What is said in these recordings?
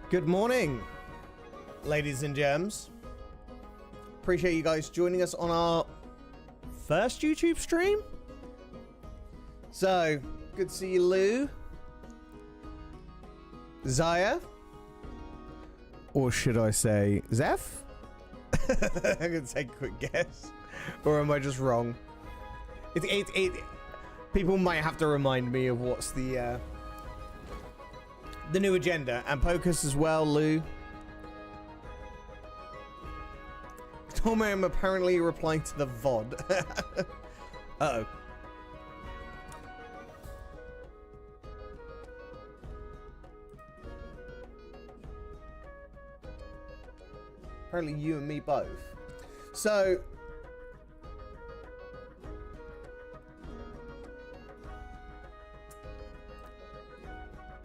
Good morning, ladies and germs. Appreciate you guys joining us on our first YouTube stream. So, good to see you, Lou. Zaya. Or should I say, Zeph? I'm going to take a quick guess. Or am I just wrong? People might have to remind me of what's the new agenda. And Pocus as well, Lou. Tom, I'm apparently replying to the VOD. Uh-oh. Apparently you and me both. So...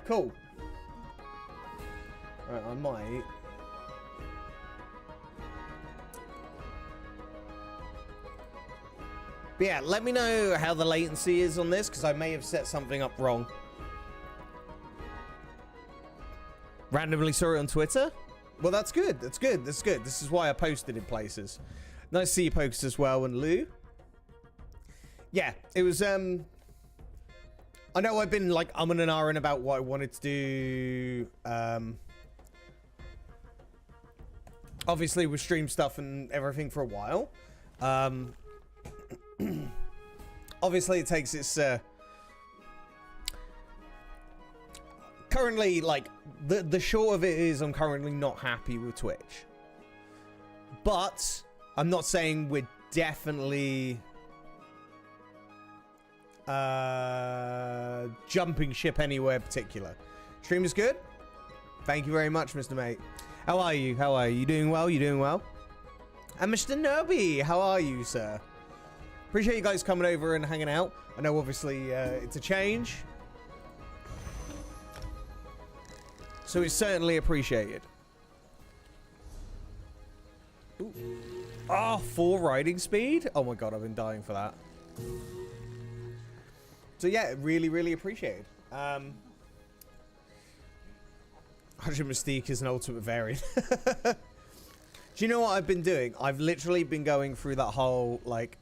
cool. Right, I might... but yeah, let me know how the latency is on this, because I may have set something up wrong. Randomly saw it on Twitter? Well, that's good. That's good. That's good. This is why I posted in places. Nice to see you, Pokes, as well, and Lou. Yeah, it was, I know I've been, like, umming and ahhing about what I wanted to do, obviously with stream stuff and everything for a while. Obviously it takes its, currently, like, the short of it is I'm currently not happy with Twitch. But I'm not saying we're definitely jumping ship anywhere particular. Stream is good. Thank you very much, Mr. Mate. How are you? How are you? You doing well? You doing well? And Mr. Noby, how are you, sir? Appreciate you guys coming over and hanging out. I know obviously it's a change. So it's certainly appreciated. Ooh. Oh, 4 riding speed? Oh my god, I've been dying for that. So yeah, really, really appreciated. Hydrogen Mystique is an ultimate variant. Do you know what I've been doing? I've literally been going through that whole, like,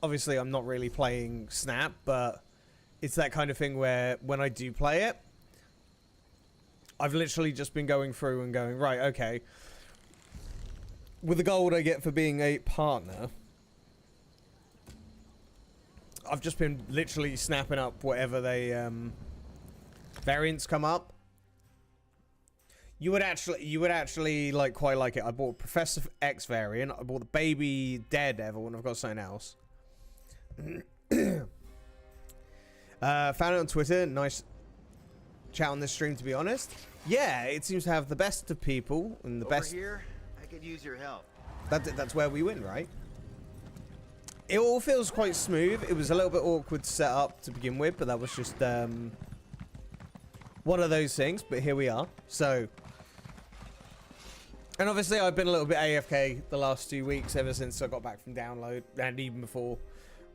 obviously I'm not really playing Snap, but it's that kind of thing where when I do play it, I've literally just been going through and going, right, okay, with the gold I get for being a partner, I've just been literally snapping up whatever they variants come up. You would actually like quite like it. I bought Professor X variant. I bought the baby Daredevil, and I've got something else. Found it on Twitter. Nice chat on this stream, to be honest. Yeah, it seems to have the best of people and the best. Here, I could use your help. That's where we win, right? It all feels quite smooth. It was a little bit awkward to set up to begin with, but that was just one of those things. But here we are. So, and obviously I've been a little bit AFK the last 2 weeks ever since I got back from download, and even before.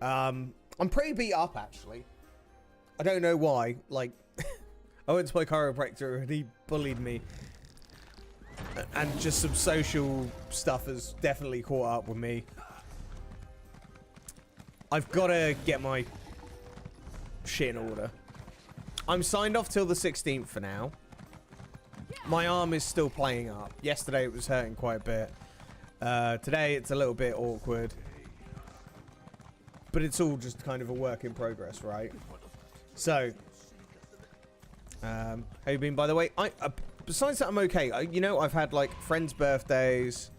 I'm pretty beat up actually. I don't know why. Like, I went to my chiropractor and he bullied me, and just some social stuff has definitely caught up with me. I've got to get my shit in order. I'm signed off till the 16th for now. My arm is still playing up. Yesterday it was hurting quite a bit. Today it's a little bit awkward. But it's all just kind of a work in progress, right? So, how you been, by the way? Besides that, I'm okay. You know, I've had, like, friends' birthdays.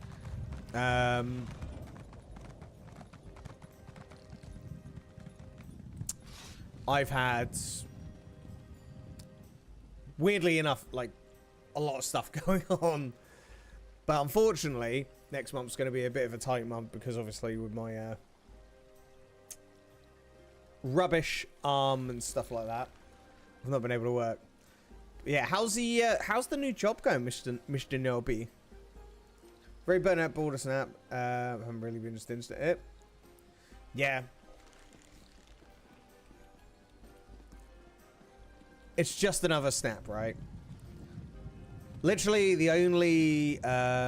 I've had, weirdly enough, like, a lot of stuff going on. But unfortunately, next month's going to be a bit of a tight month because obviously with my rubbish arm and stuff like that, I've not been able to work. But yeah, how's the new job going, Mr. Nobi? Very burnout border snap. I haven't really been just into it. Yeah. It's just another snap, right? Literally, the only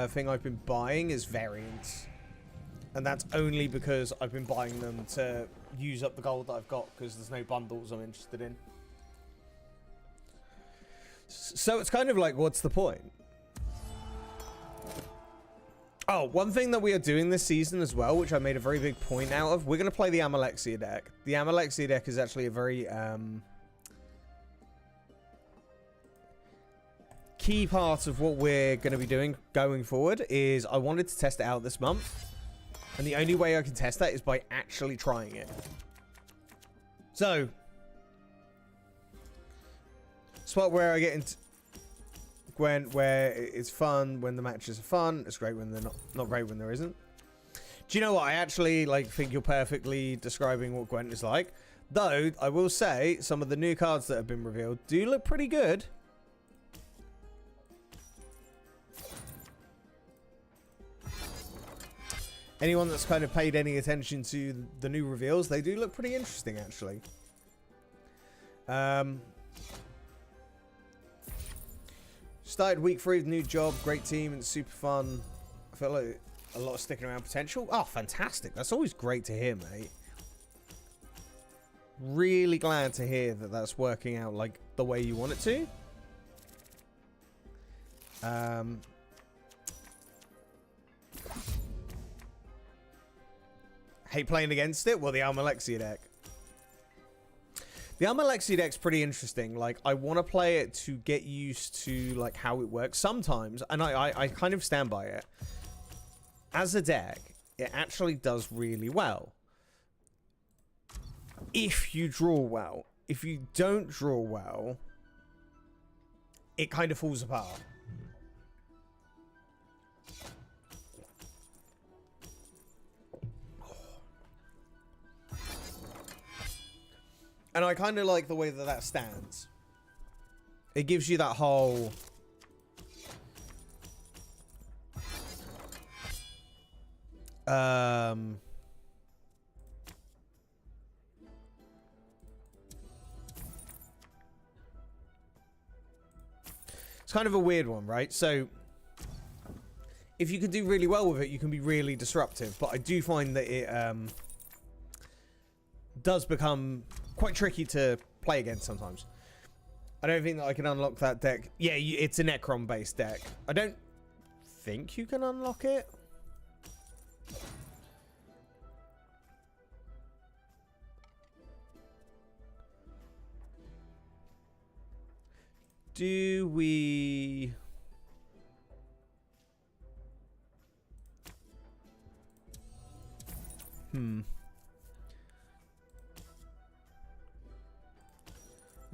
thing I've been buying is variants. And that's only because I've been buying them to use up the gold that I've got, because there's no bundles I'm interested in. So it's kind of like, what's the point? Oh, one thing that we are doing this season as well, which I made a very big point out of, we're going to play the Amalexia deck. The Amalexia deck is actually a very key part of what we're going to be doing going forward. Is I wanted to test it out this month, and the only way I can test that is by actually trying it. So, spot where I get into where it's fun when the matches are fun. It's great when they're not great when there isn't. Do you know what? I actually think you're perfectly describing what Gwent is like. Though I will say some of the new cards that have been revealed do look pretty good. Anyone that's kind of paid any attention to the new reveals, they do look pretty interesting, actually. Started week 3 with new job, great team, and super fun. I feel like a lot of sticking around potential. Oh, fantastic. That's always great to hear, mate. Really glad to hear that that's working out like the way you want it to. Hate playing against it? Well, the Amalexia deck. The Amalexia deck's pretty interesting. Like, I want to play it to get used to, like, how it works. Sometimes, and I kind of stand by it, as a deck, it actually does really well. If you draw well. If you don't draw well, it kind of falls apart. And I kind of like the way that that stands. It gives you that whole... It's kind of a weird one, right? So, if you can do really well with it, you can be really disruptive. But I do find that it does become quite tricky to play against sometimes. I don't think that I can unlock that deck. Yeah, it's a Necron-based deck. I don't think you can unlock it. Do we...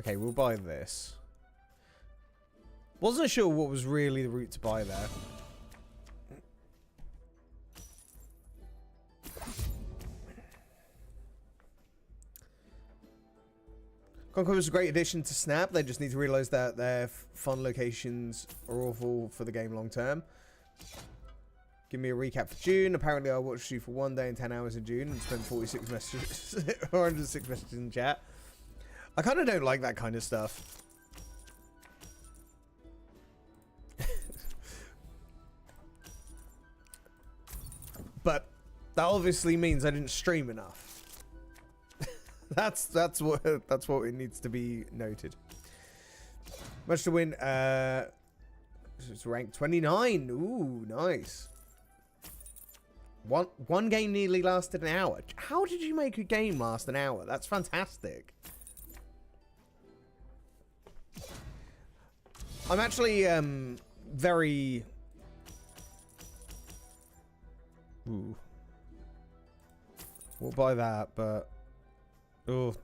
Okay, we'll buy this. Wasn't sure what was really the route to buy there. Conquer was a great addition to Snap. They just need to realize that their fun locations are awful for the game long term. Give me a recap for June. Apparently, I watched you for 1 day and 10 hours in June and spent 46 messages, 406 messages in chat. I kind of don't like that kind of stuff. But that obviously means I didn't stream enough. that's what it needs to be noted. Much to win. It's ranked 29. Ooh, nice. One game nearly lasted an hour. How did you make a game last an hour? That's fantastic. I'm actually very... Ooh. We'll buy that, but... Oh.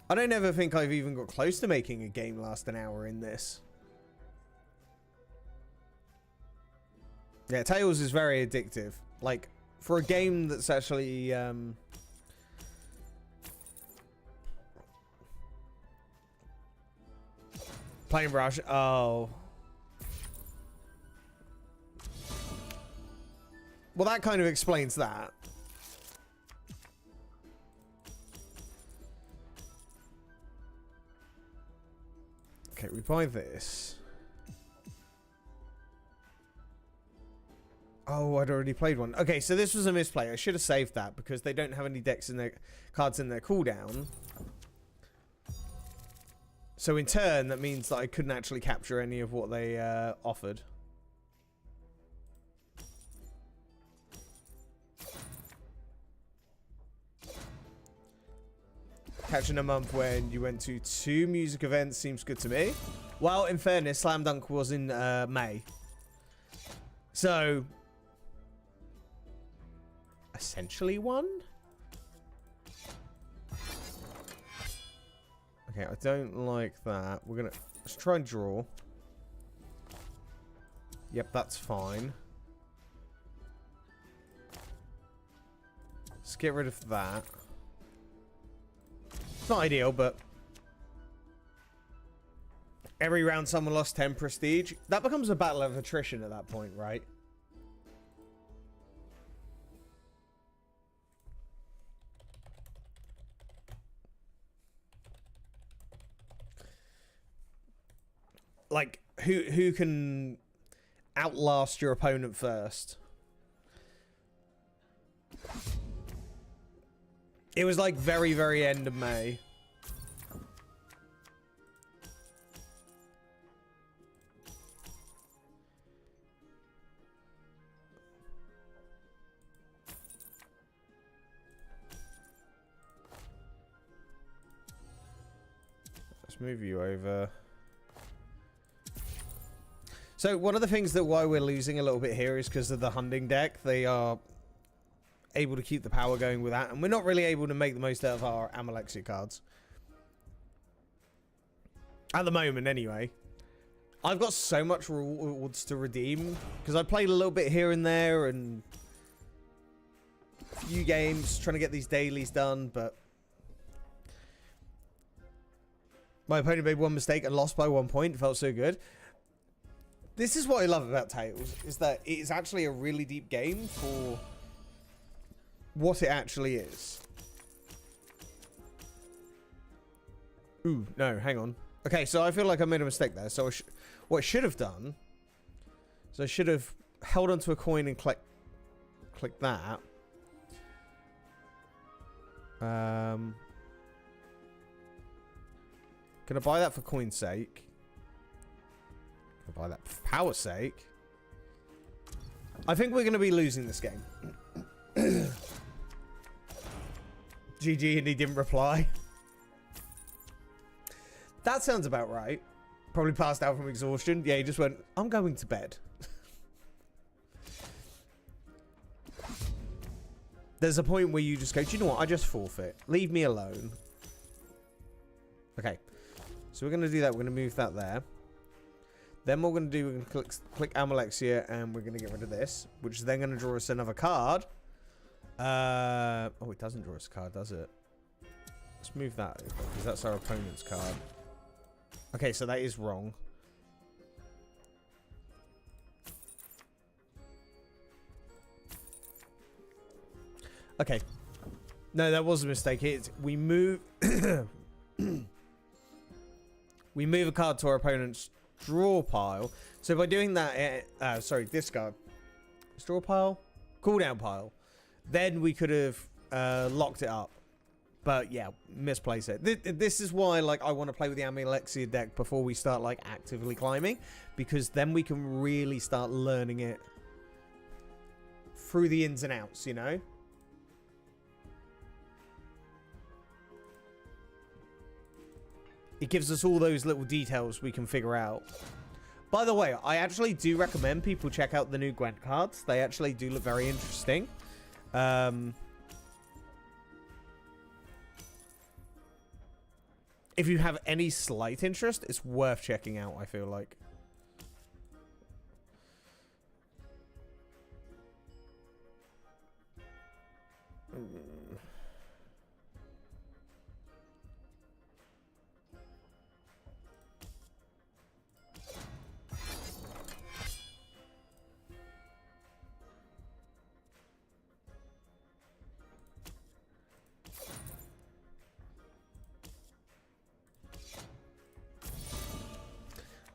I don't ever think I've even got close to making a game last an hour in this. Yeah, Tales is very addictive. Like, for a game that's actually... Playing Rush. Oh. Well, that kind of explains that. Okay, we buy this. Oh, I'd already played one. Okay, so this was a misplay. I should have saved that because they don't have any decks in their cards in their cooldown. So in turn, that means that I couldn't actually capture any of what they offered. Catching a month when you went to 2 music events seems good to me. Well, in fairness, Slam Dunk was in May. So, essentially one? Okay, I don't like that. Let's try and draw. Yep, that's fine. Let's get rid of that. It's not ideal, but every round someone lost 10 prestige. That becomes a battle of attrition at that point, right? Like, who can outlast your opponent first? It was like very, very end of May. Let's move you over. So one of the things that why we're losing a little bit here is because of the hunting deck. They are able to keep the power going with that, and we're not really able to make the most out of our Amalexia cards. At the moment, anyway. I've got so much rewards to redeem, because I played a little bit here and there, and a few games trying to get these dailies done, but my opponent made one mistake and lost by 1 point. It felt so good. This is what I love about Tales, is that it is actually a really deep game for what it actually is. Ooh, no, hang on. Okay, so I feel like I made a mistake there. So what I should have done is I should have held onto a coin and click that. Can I buy that for coin's sake? Can I buy that for power's sake? I think we're going to be losing this game. GG, and he didn't reply. That sounds about right. Probably passed out from exhaustion. Yeah, he just went, I'm going to bed. There's a point where you just go, do you know what? I just forfeit. Leave me alone. Okay. So we're going to do that. We're going to move that there. Then what we're going to do, we're going to click Amalexia, and we're going to get rid of this, which is then going to draw us another card. Oh, it doesn't draw us a card, does it? Let's move that over, because that's our opponent's card. Okay, so that is wrong. Okay. No, that was a mistake. We move... we move a card to our opponent's draw pile. So by doing that... sorry, discard. Draw pile? Cooldown pile. Then we could have locked it up. But yeah, misplace it. This is why like I want to play with the Amalexia deck before we start like actively climbing, because then we can really start learning it through the ins and outs, you know? It gives us all those little details we can figure out. By the way, I actually do recommend people check out the new Gwent cards. They actually do look very interesting. If you have any slight interest, it's worth checking out, I feel like.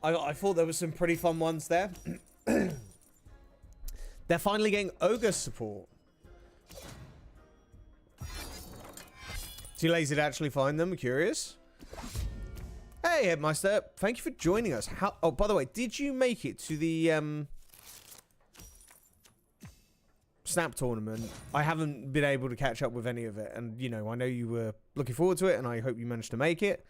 I thought there was some pretty fun ones there. They're finally getting ogre support. Too lazy to actually find them. Curious. Hey, Headmaster. Thank you for joining us. How? Oh, by the way, did you make it to the Snap tournament? I haven't been able to catch up with any of it, and you know, I know you were looking forward to it, and I hope you managed to make it.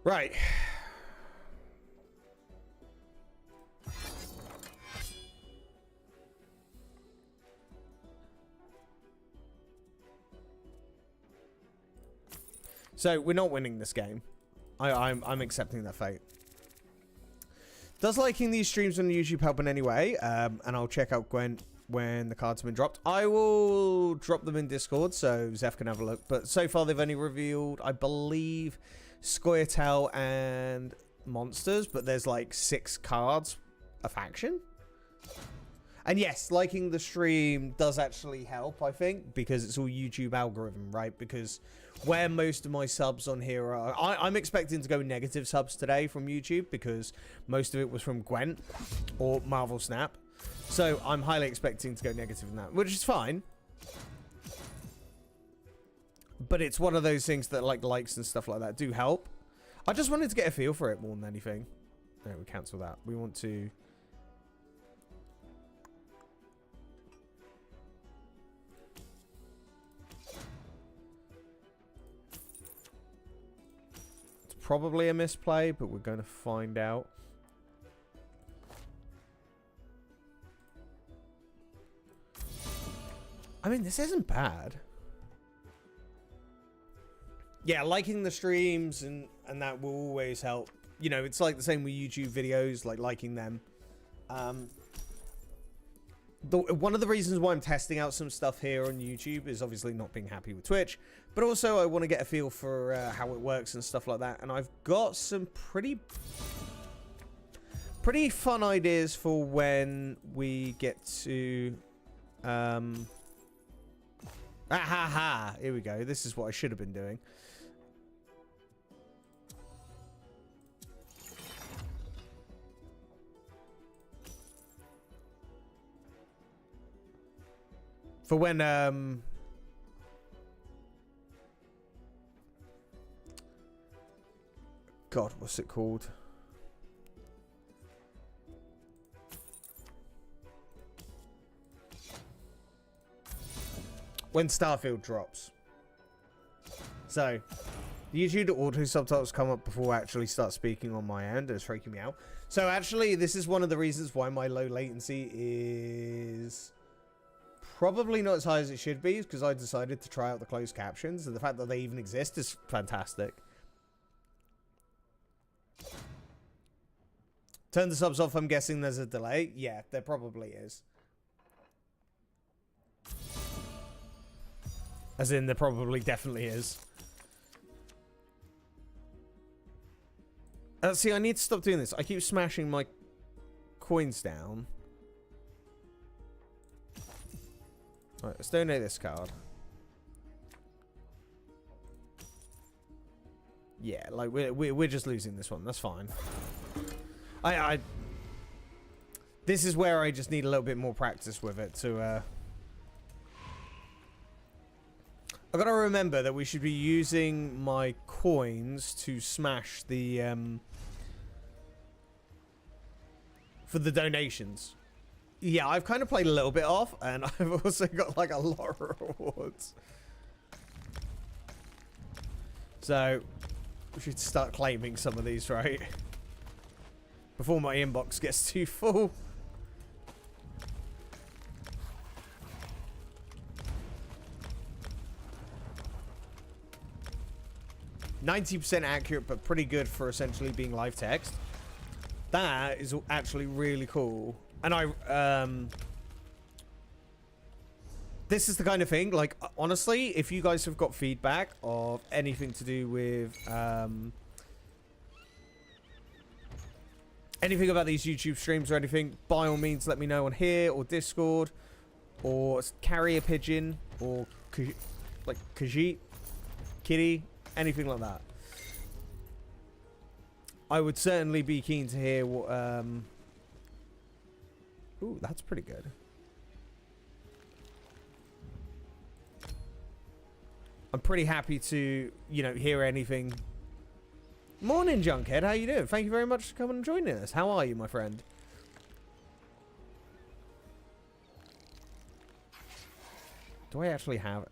Right. So we're not winning this game. I'm accepting that fate. Does liking these streams on YouTube help in any way? And I'll check out Gwen when the cards have been dropped. I will drop them in Discord so Zeph can have a look. But so far they've only revealed, I believe, Scoia'tael and monsters, but there's like 6 cards a faction. And yes, liking the stream does actually help, I think, because it's all YouTube algorithm, right? Because where most of my subs on here are, I'm expecting to go negative subs today from YouTube because most of it was from Gwent or Marvel Snap. So I'm highly expecting to go negative in that, which is fine. But it's one of those things that like likes and stuff like that do help. I just wanted to get a feel for it more than anything. No, we cancel that. We want to... It's probably a misplay, but we're going to find out. I mean, this isn't bad. Yeah, liking the streams and that will always help. You know, it's like the same with YouTube videos, like liking them. One of the reasons why I'm testing out some stuff here on YouTube is obviously not being happy with Twitch, but also I want to get a feel for how it works and stuff like that. And I've got some pretty fun ideas for when we get to... Here we go. This is what I should have been doing. For when, God, what's it called? When Starfield drops. So, the YouTube auto subtitles come up before I actually start speaking on my end, and it's freaking me out. So actually, this is one of the reasons why my low latency is probably not as high as it should be, because I decided to try out the closed captions, and the fact that they even exist is fantastic. Turn the subs off, I'm guessing there's a delay. Yeah, there probably is. As in, there probably definitely is. See, I need to stop doing this. I keep smashing my coins down. Right, let's donate this card. Yeah, like we're just losing this one. That's fine. This is where I just need a little bit more practice with it to. I gotta remember that we should be using my coins to smash the for the donations. Yeah, I've kind of played a little bit off, and I've also got like a lot of rewards. So we should start claiming some of these, right? Before my inbox gets too full. %90 accurate, but pretty good for essentially being live text. That is actually really cool. And this is the kind of thing, like, honestly, if you guys have got feedback of anything to do with, anything about these YouTube streams or anything, by all means let me know on here or Discord or Carrier Pigeon or like Khajiit, Kitty, anything like that. I would certainly be keen to hear what ooh, that's pretty good. I'm pretty happy to, you know, hear anything. Morning, Junkhead. How you doing? Thank you very much for coming and joining us. How are you, my friend? Do I actually have,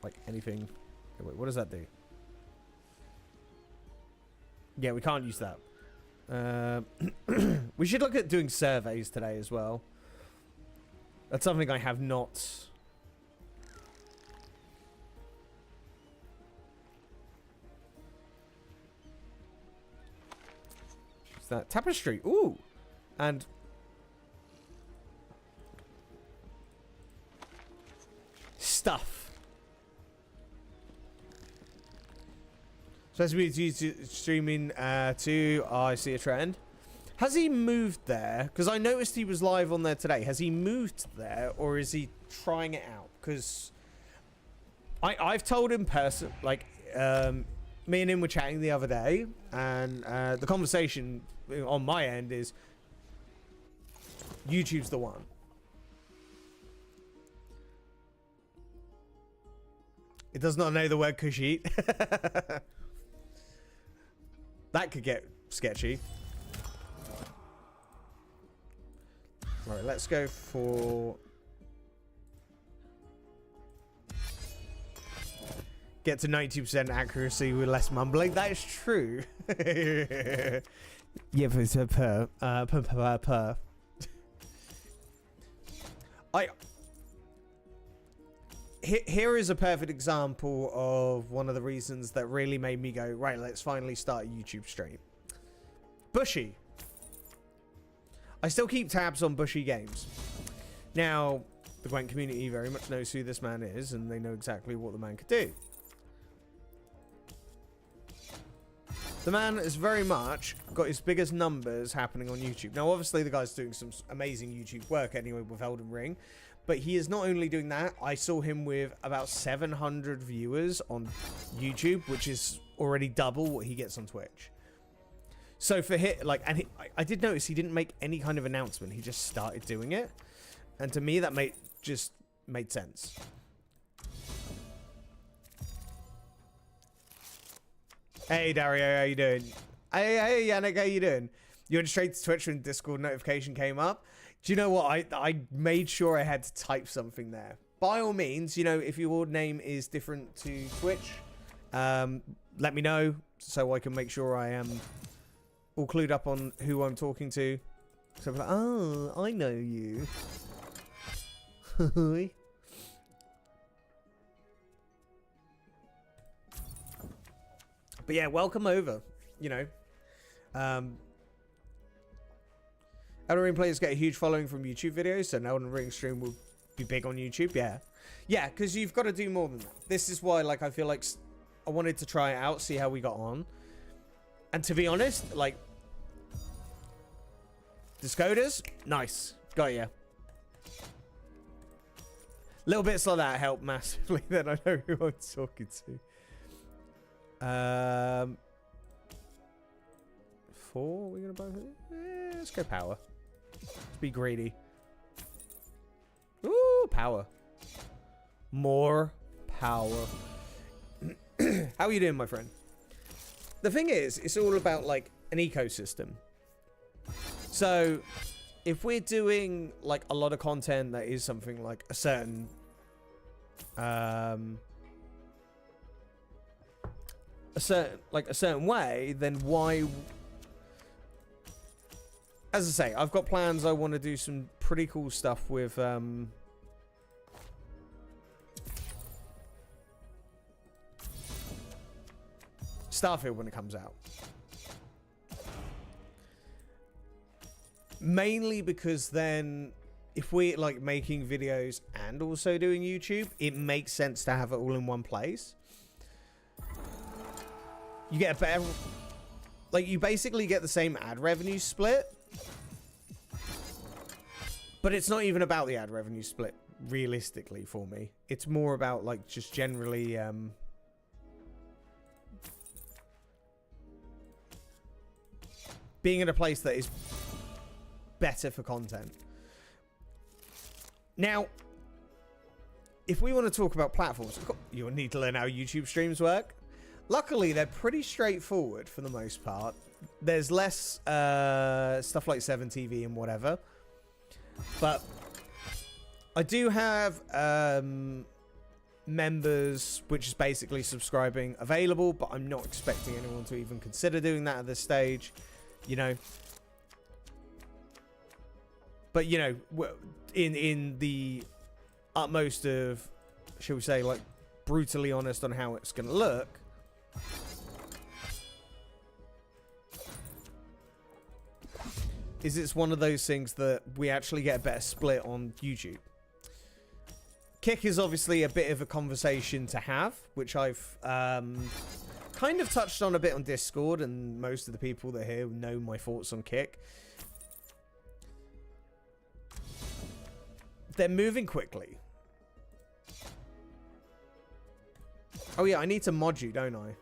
like, anything? Wait, what does that do? Yeah, we can't use that. We should look at doing surveys today as well. That's something I have not... What's that? Tapestry. Ooh! And... stuff. So as we streaming to... Oh, I see a trend. Has he moved there? Because I noticed he was live on there today. Has he moved there, or is he trying it out? Because I've told him like, me and him were chatting the other day, and the conversation on my end is YouTube's the one. It does not know the word Khajiit. That could get sketchy. All right, let's go for... Get to 90% accuracy with less mumbling. That is true. Yeah, per. Here is a perfect example of one of the reasons that really made me go, right, let's finally start a YouTube stream. Bushy. I still keep tabs on Bushy Games. Now, the Gwent community very much knows who this man is, and they know exactly what the man could do. The man has very much got his biggest numbers happening on YouTube. Now, obviously, the guy's doing some amazing YouTube work anyway with Elden Ring. But he is not only doing that, I saw him with about 700 viewers on YouTube, which is already double what he gets on Twitch. So for him, like, and I did notice he didn't make any kind of announcement. He just started doing it. And to me, that just made sense. Hey, Dario, how you doing? Hey, Yannick, how you doing? You went straight to Twitch when Discord notification came up. Do you know what? I made sure I had to type something there. By all means, you know, if your name is different to Twitch, let me know so I can make sure I am all clued up on who I'm talking to. So I'm like, oh, I know you. But yeah, welcome over, you know. Elden Ring players get a huge following from YouTube videos, so an Elden Ring stream will be big on YouTube, yeah. Yeah, because you've got to do more than that. This is why, like, I feel like I wanted to try it out, see how we got on. And to be honest, like, Discoders, nice. Got ya. Little bits like that help massively, then I know who I'm talking to. 4, we're gonna buy it? Let's go power. Let's be greedy. Ooh, power. More power. How are you doing, my friend? The thing is, it's all about, like, an ecosystem. So, if we're doing, like, a lot of content that is something like a certain... a certain way, then why... As I say, I've got plans. I want to do some pretty cool stuff with Starfield when it comes out. Mainly because then if we're like making videos and also doing YouTube, it makes sense to have it all in one place. You get a better... Like, you basically get the same ad revenue split. But it's not even about the ad revenue split, realistically, for me. It's more about, like, just generally, being in a place that is better for content. Now, if we want to talk about platforms, you'll need to learn how YouTube streams work. Luckily, they're pretty straightforward for the most part. There's less stuff like 7TV and whatever. But I do have members, which is basically subscribing, available, but I'm not expecting anyone to even consider doing that at this stage, you know. But, you know, in the utmost of, shall we say, like, brutally honest on how it's going to look, is it's one of those things that we actually get a better split on YouTube. Kick is obviously a bit of a conversation to have, which I've kind of touched on a bit on Discord, and most of the people that are here know my thoughts on Kick. They're moving quickly. Oh yeah, I need to mod you, don't I?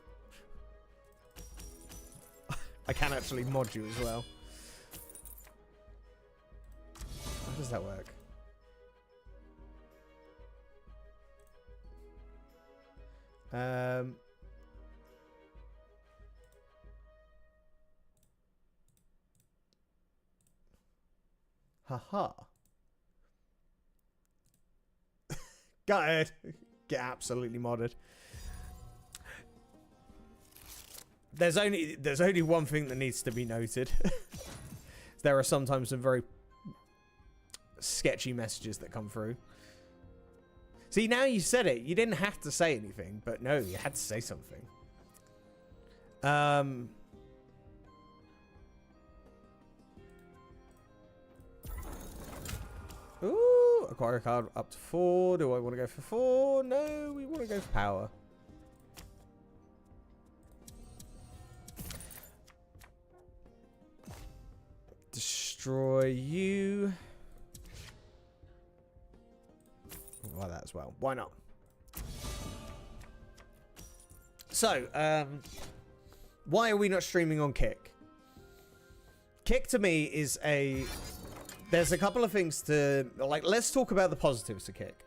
I can actually mod you as well. How does that work? Haha. Got it. Get absolutely modded. There's only one thing that needs to be noted. There are sometimes some very sketchy messages that come through. See, now you said it. You didn't have to say anything, but no, you had to say something. Ooh, acquire a card up to 4. Do I want to go for 4? No, we want to go for power. Destroy you. Like that as well. Why not? So, why are we not streaming on Kick? Kick to me is a... There's a couple of things to... Like, let's talk about the positives to Kick.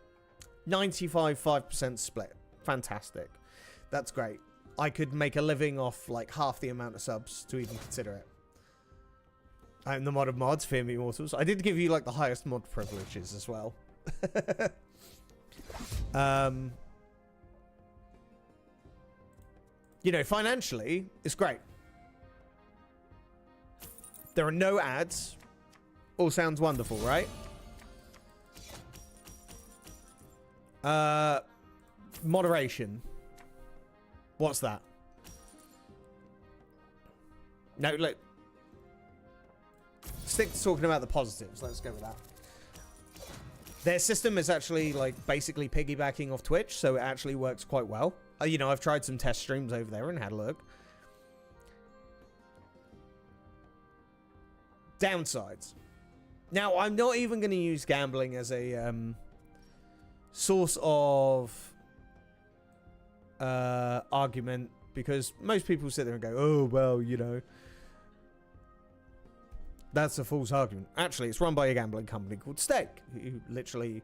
95% split. Fantastic. That's great. I could make a living off, like, half the amount of subs to even consider it. I'm the mod of mods, Fear Me Mortals. I did give you, like, the highest mod privileges as well. You know, financially, it's great. There are no ads. All sounds wonderful, right? Moderation. What's that? No, look. Stick to talking about the positives. Let's go with that. Their system is actually, like, basically piggybacking off Twitch, so it actually works quite well. You know, I've tried some test streams over there and had a look. Downsides. Now, I'm not even going to use gambling as a source of argument, because most people sit there and go, oh, well, you know, that's a false argument. Actually, it's run by a gambling company called Stake, who literally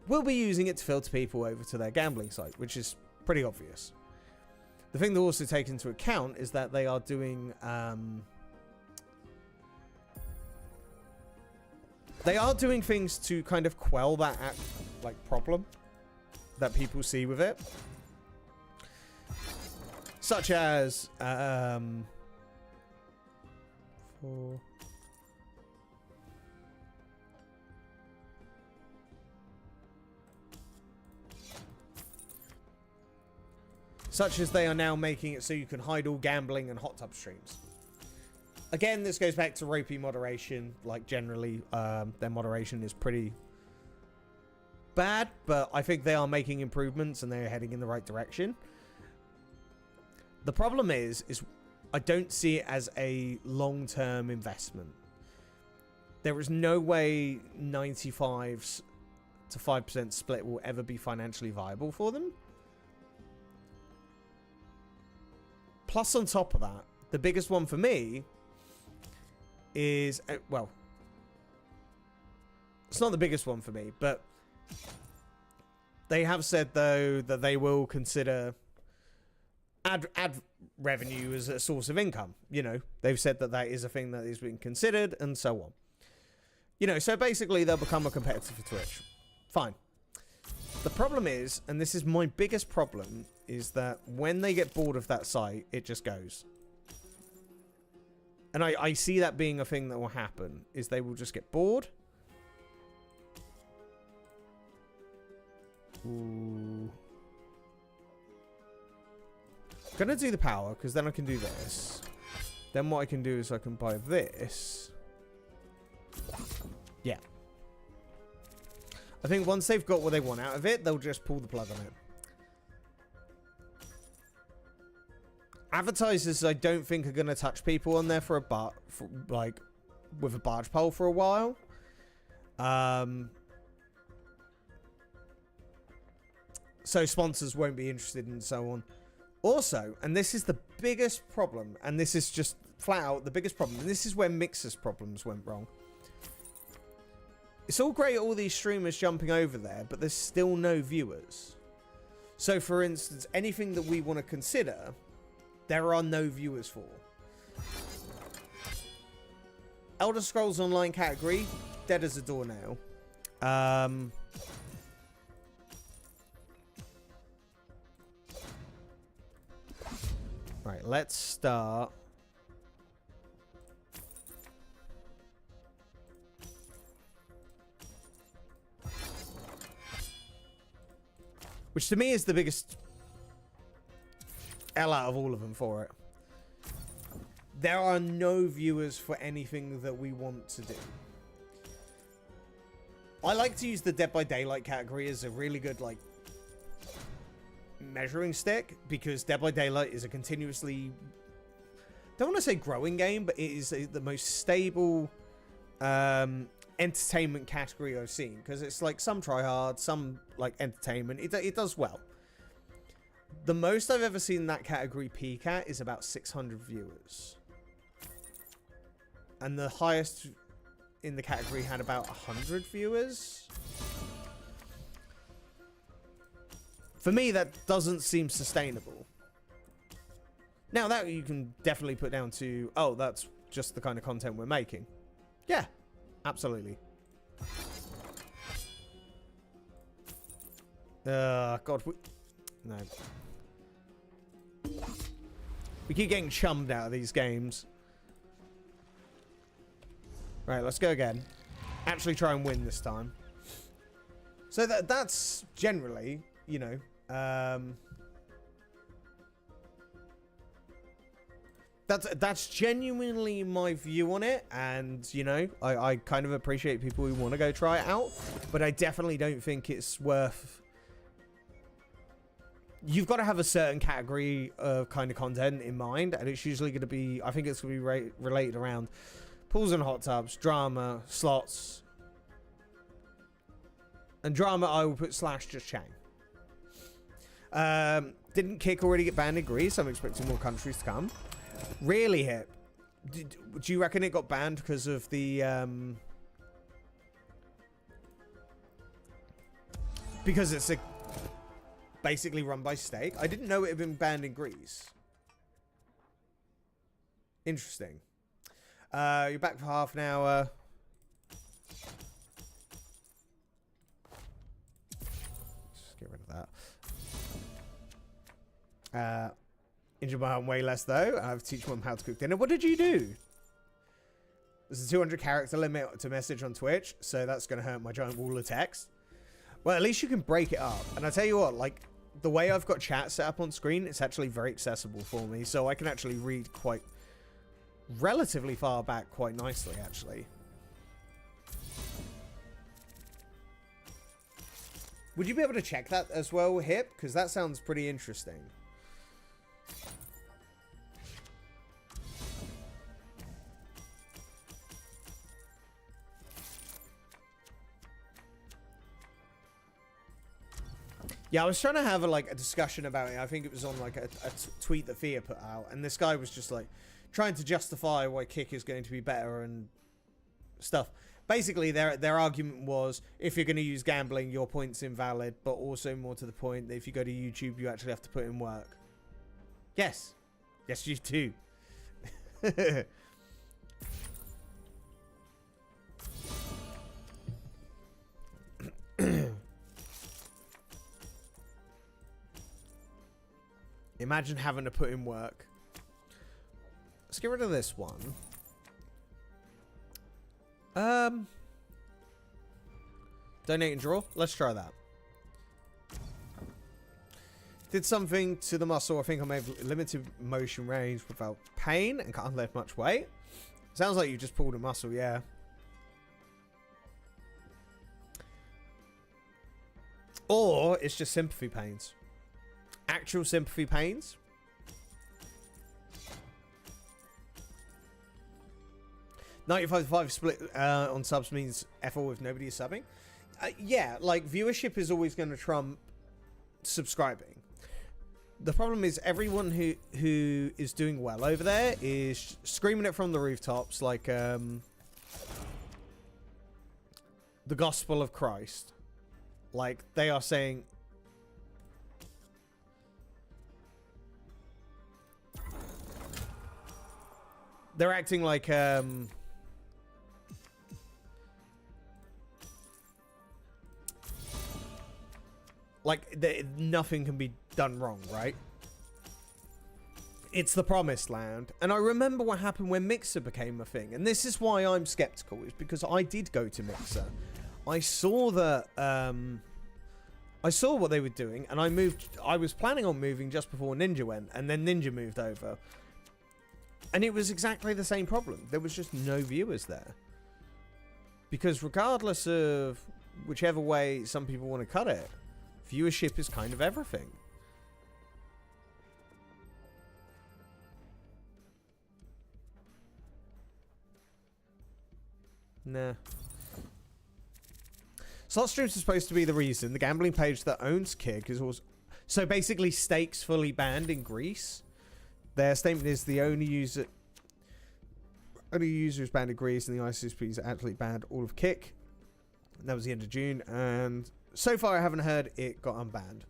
will be using it to filter people over to their gambling site, which is pretty obvious. The thing to also take into account is that they are doing... they are doing things to kind of quell that problem that people see with it. Such as... Such as they are now making it so you can hide all gambling and hot tub streams. Again, this goes back to ropey moderation. Like, generally, their moderation is pretty bad, but I think they are making improvements and they're heading in the right direction. The problem is I don't see it as a long-term investment. There is no way 95s to 5% split will ever be financially viable for them. Plus, on top of that, the biggest one for me is, well, it's not the biggest one for me, but they have said, though, that they will consider ad revenue as a source of income. You know, they've said that that is a thing that is being considered and so on. You know, so basically they'll become a competitor for Twitch. Fine. The problem is, and this is my biggest problem, is that when they get bored of that site, it just goes. And I see that being a thing that will happen, is they will just get bored. Ooh. I'm gonna do the power, because then I can do this. Then what I can do is I can buy this. Yeah. I think once they've got what they want out of it, they'll just pull the plug on it. Advertisers, I don't think are going to touch people on there for a like with a barge pole for a while. So sponsors won't be interested and so on. Also, and this is the biggest problem, and this is just flat out the biggest problem, and this is where Mixer's problems went wrong. It's all great, all these streamers jumping over there, but there's still no viewers. So, for instance, anything that we want to consider, there are no viewers for. Elder Scrolls Online category, dead as a doornail. Right, let's start. Which to me is the biggest L out of all of them for it. There are no viewers for anything that we want to do. I like to use the Dead by Daylight category as a really good, like, measuring stick, because Dead by Daylight is a continuously, don't want to say growing game, but it is the most stable entertainment category I've seen, because it's like some try hard, some like entertainment. It does well. The most I've ever seen that category peak at is about 600 viewers, and the highest in the category had about 100 viewers. For me, that doesn't seem sustainable. Now, that you can definitely put down to, oh, that's just the kind of content we're making. Yeah, absolutely. God, no. We keep getting chummed out of these games. Right, let's go again. Actually try and win this time. So that's generally, you know, that's genuinely my view on it, and you know, I kind of appreciate people who want to go try it out, but I definitely don't think it's worth. You've got to have a certain category of kind of content in mind, and it's usually going to be, I think it's going to be related around pools and hot tubs, drama, slots, and drama I will put / just Chang. Didn't Kick already get banned in Greece? I'm expecting more countries to come. Really, Hip? Do you reckon it got banned because of the because it's basically run by Stake? I didn't know it had been banned in Greece. Interesting. You're back for half an hour. Just get rid of that. Injured my arm way less, though. I have to teach mom how to cook dinner. What did you do? There's a 200 character limit to message on Twitch, so that's going to hurt my giant wall of text. Well, at least you can break it up. And I tell you what, like, the way I've got chat set up on screen, it's actually very accessible for me, so I can actually read quite relatively far back quite nicely, actually. Would you be able to check that as well, Hip? Because that sounds pretty interesting. Yeah, I was trying to have a discussion about it. I think it was on like a tweet that Thea put out, and this guy was just like trying to justify why Kick is going to be better and stuff. Basically, their argument was, if you're going to use gambling, your point's invalid, but also more to the point, that if you go to YouTube, you actually have to put in work. Yes. Yes, you do. Imagine having to put in work. Let's get rid of this one. Donate and draw. Let's try that. Did something to the muscle. I think I may have limited motion range without pain and can't lift much weight. Sounds like you just pulled a muscle, yeah. Or it's just sympathy pains. Actual sympathy pains. $95 split on subs means F4 if nobody is subbing. Yeah, like viewership is always going to trump subscribing. The problem is everyone who is doing well over there is screaming it from the rooftops like the gospel of Christ. Like they are saying, they're acting like nothing can be done wrong, right? It's the promised land. And I remember what happened when Mixer became a thing. And this is why I'm skeptical, is because I did go to Mixer. I saw that I saw what they were doing, and I was planning on moving just before Ninja went, and then Ninja moved over. And it was exactly the same problem. There was just no viewers there. Because regardless of whichever way some people want to cut it, viewership is kind of everything. Nah. Slot streams are supposed to be the reason. The gambling page that owns Kick is also... So basically, stakes fully banned in Greece. Their statement is the only user who's banned in Greece, and the ICSP's actually banned all of Kick. And that was the end of June, and so far I haven't heard it got unbanned.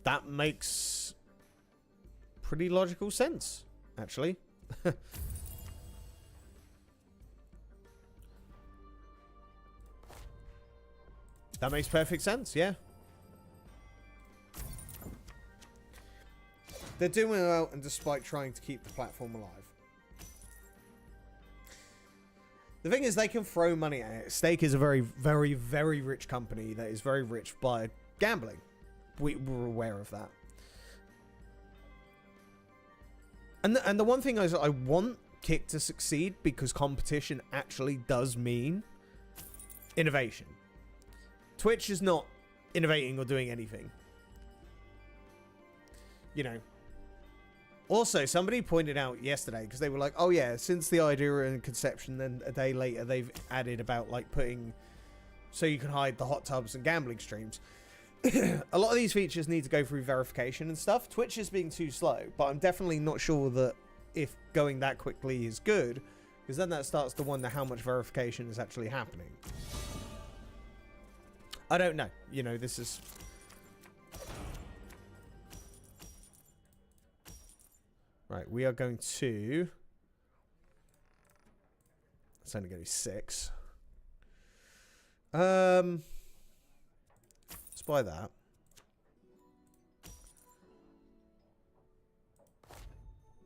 That makes pretty logical sense, actually. That makes perfect sense, yeah. They're doing well, and despite trying to keep the platform alive. The thing is, they can throw money at it. Stake is a very, very, very rich company that is very rich by gambling. We're aware of that. And the one thing is, I want Kick to succeed because competition actually does mean innovation. Twitch is not innovating or doing anything. You know. Also, somebody pointed out yesterday, because they were like, oh yeah, since the idea and conception, then a day later they've added about like putting, so you can hide the hot tubs and gambling streams. A lot of these features need to go through verification and stuff. Twitch is being too slow, but I'm definitely not sure that if going that quickly is good, because then that starts to wonder how much verification is actually happening. I don't know. You know, this is... Right, we are going to... It's only going to be 6. Let's buy that.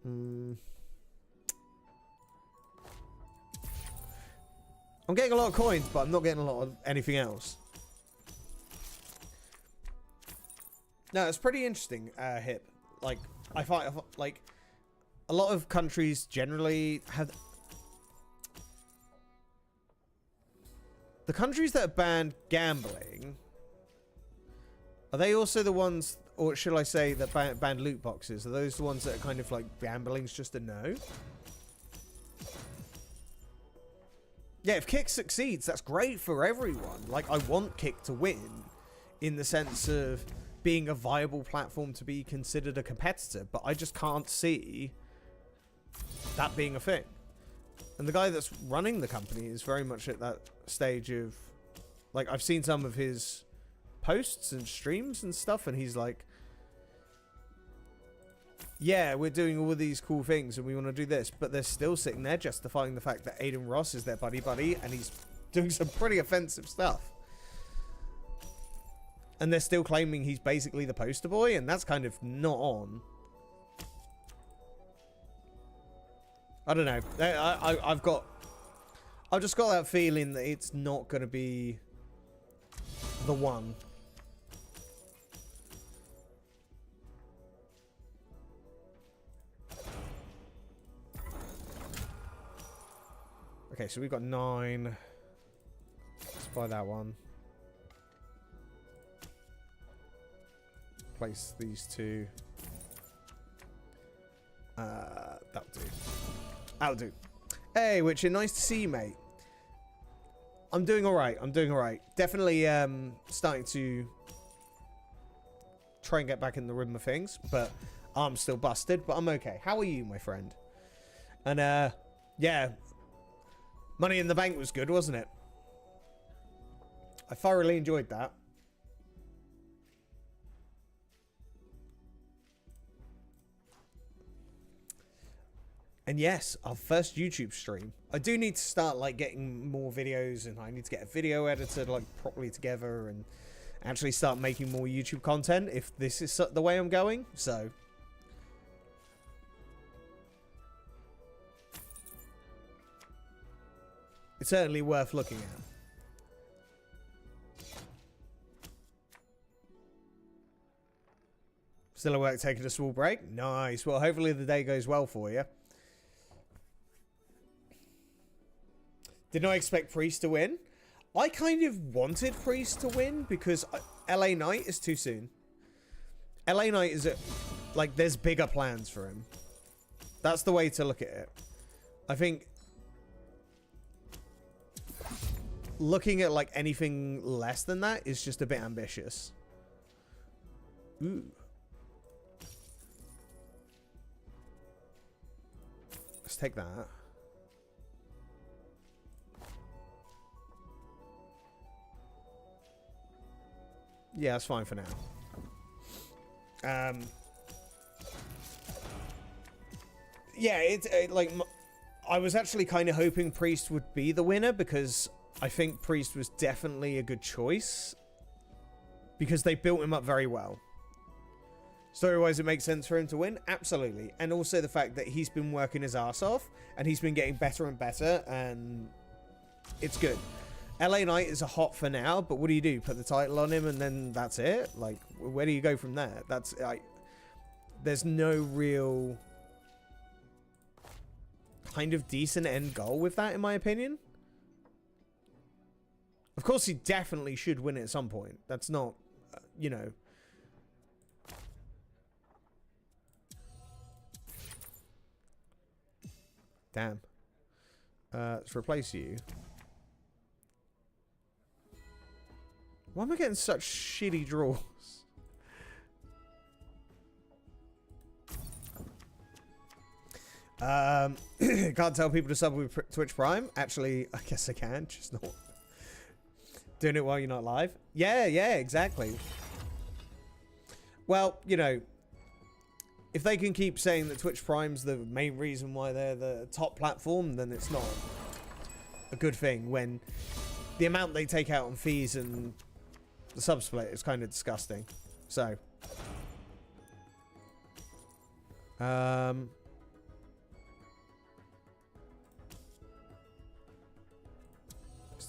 I'm getting a lot of coins, but I'm not getting a lot of anything else. No, it's pretty interesting, Hip. Like, I find, like, a lot of countries generally have... The countries that have banned gambling, are they also the ones, or should I say, that banned loot boxes? Are those the ones that are kind of like, gambling's just a no? Yeah, if Kick succeeds, that's great for everyone. Like, I want Kick to win. in the sense of being a viable platform to be considered a competitor, but I just can't see that being a thing. And the guy that's running the company is very much at that stage of, like, I've seen some of his posts and streams and stuff, and he's like, yeah, we're doing all of these cool things and we want to do this, but they're still sitting there justifying the fact that Aiden Ross is their buddy and he's doing some pretty offensive stuff. And they're still claiming he's basically the poster boy, and that's kind of not on. I don't know. I've just got that feeling that it's not going to be the one. Okay, so we've got 9. Let's buy that one. Place these 2. That'll do. That'll do. Hey, Witcher, nice to see you, mate. I'm doing alright. I'm doing alright. Definitely starting to try and get back in the rhythm of things, but I'm still busted, but I'm okay. How are you, my friend? And yeah, Money in the Bank was good, wasn't it? I thoroughly enjoyed that. And yes, our first YouTube stream. I do need to start like getting more videos, and I need to get a video editor like properly together and actually start making more YouTube content if this is the way I'm going. So it's certainly worth looking at. Still at work taking a small break? Nice. Well, hopefully the day goes well for you. Did not expect Priest to win. I kind of wanted Priest to win because LA Knight is too soon. LA Knight is like, there's bigger plans for him. That's the way to look at it. I think looking at like anything less than that is just a bit ambitious. Ooh. Let's take that. Yeah, that's fine for now. Yeah, it's like I was actually kind of hoping Priest would be the winner because I think Priest was definitely a good choice because they built him up very well. Story-wise, it makes sense for him to win, absolutely, and also the fact that he's been working his ass off and he's been getting better and better, and it's good. LA Knight is a hot for now, but what do? Put the title on him and then that's it? Like, where do you go from there? That's there's no real kind of decent end goal with that, in my opinion. Of course, he definitely should win it at some point. That's not, you know. Damn. Let's replace you. Why am I getting such shitty draws? Can't tell people to sub with Twitch Prime. Actually, I guess I can. Just not doing it while you're not live. Yeah, exactly. Well, you know, if they can keep saying that Twitch Prime's the main reason why they're the top platform, then it's not a good thing when the amount they take out on fees and the sub split is kind of disgusting. So, let's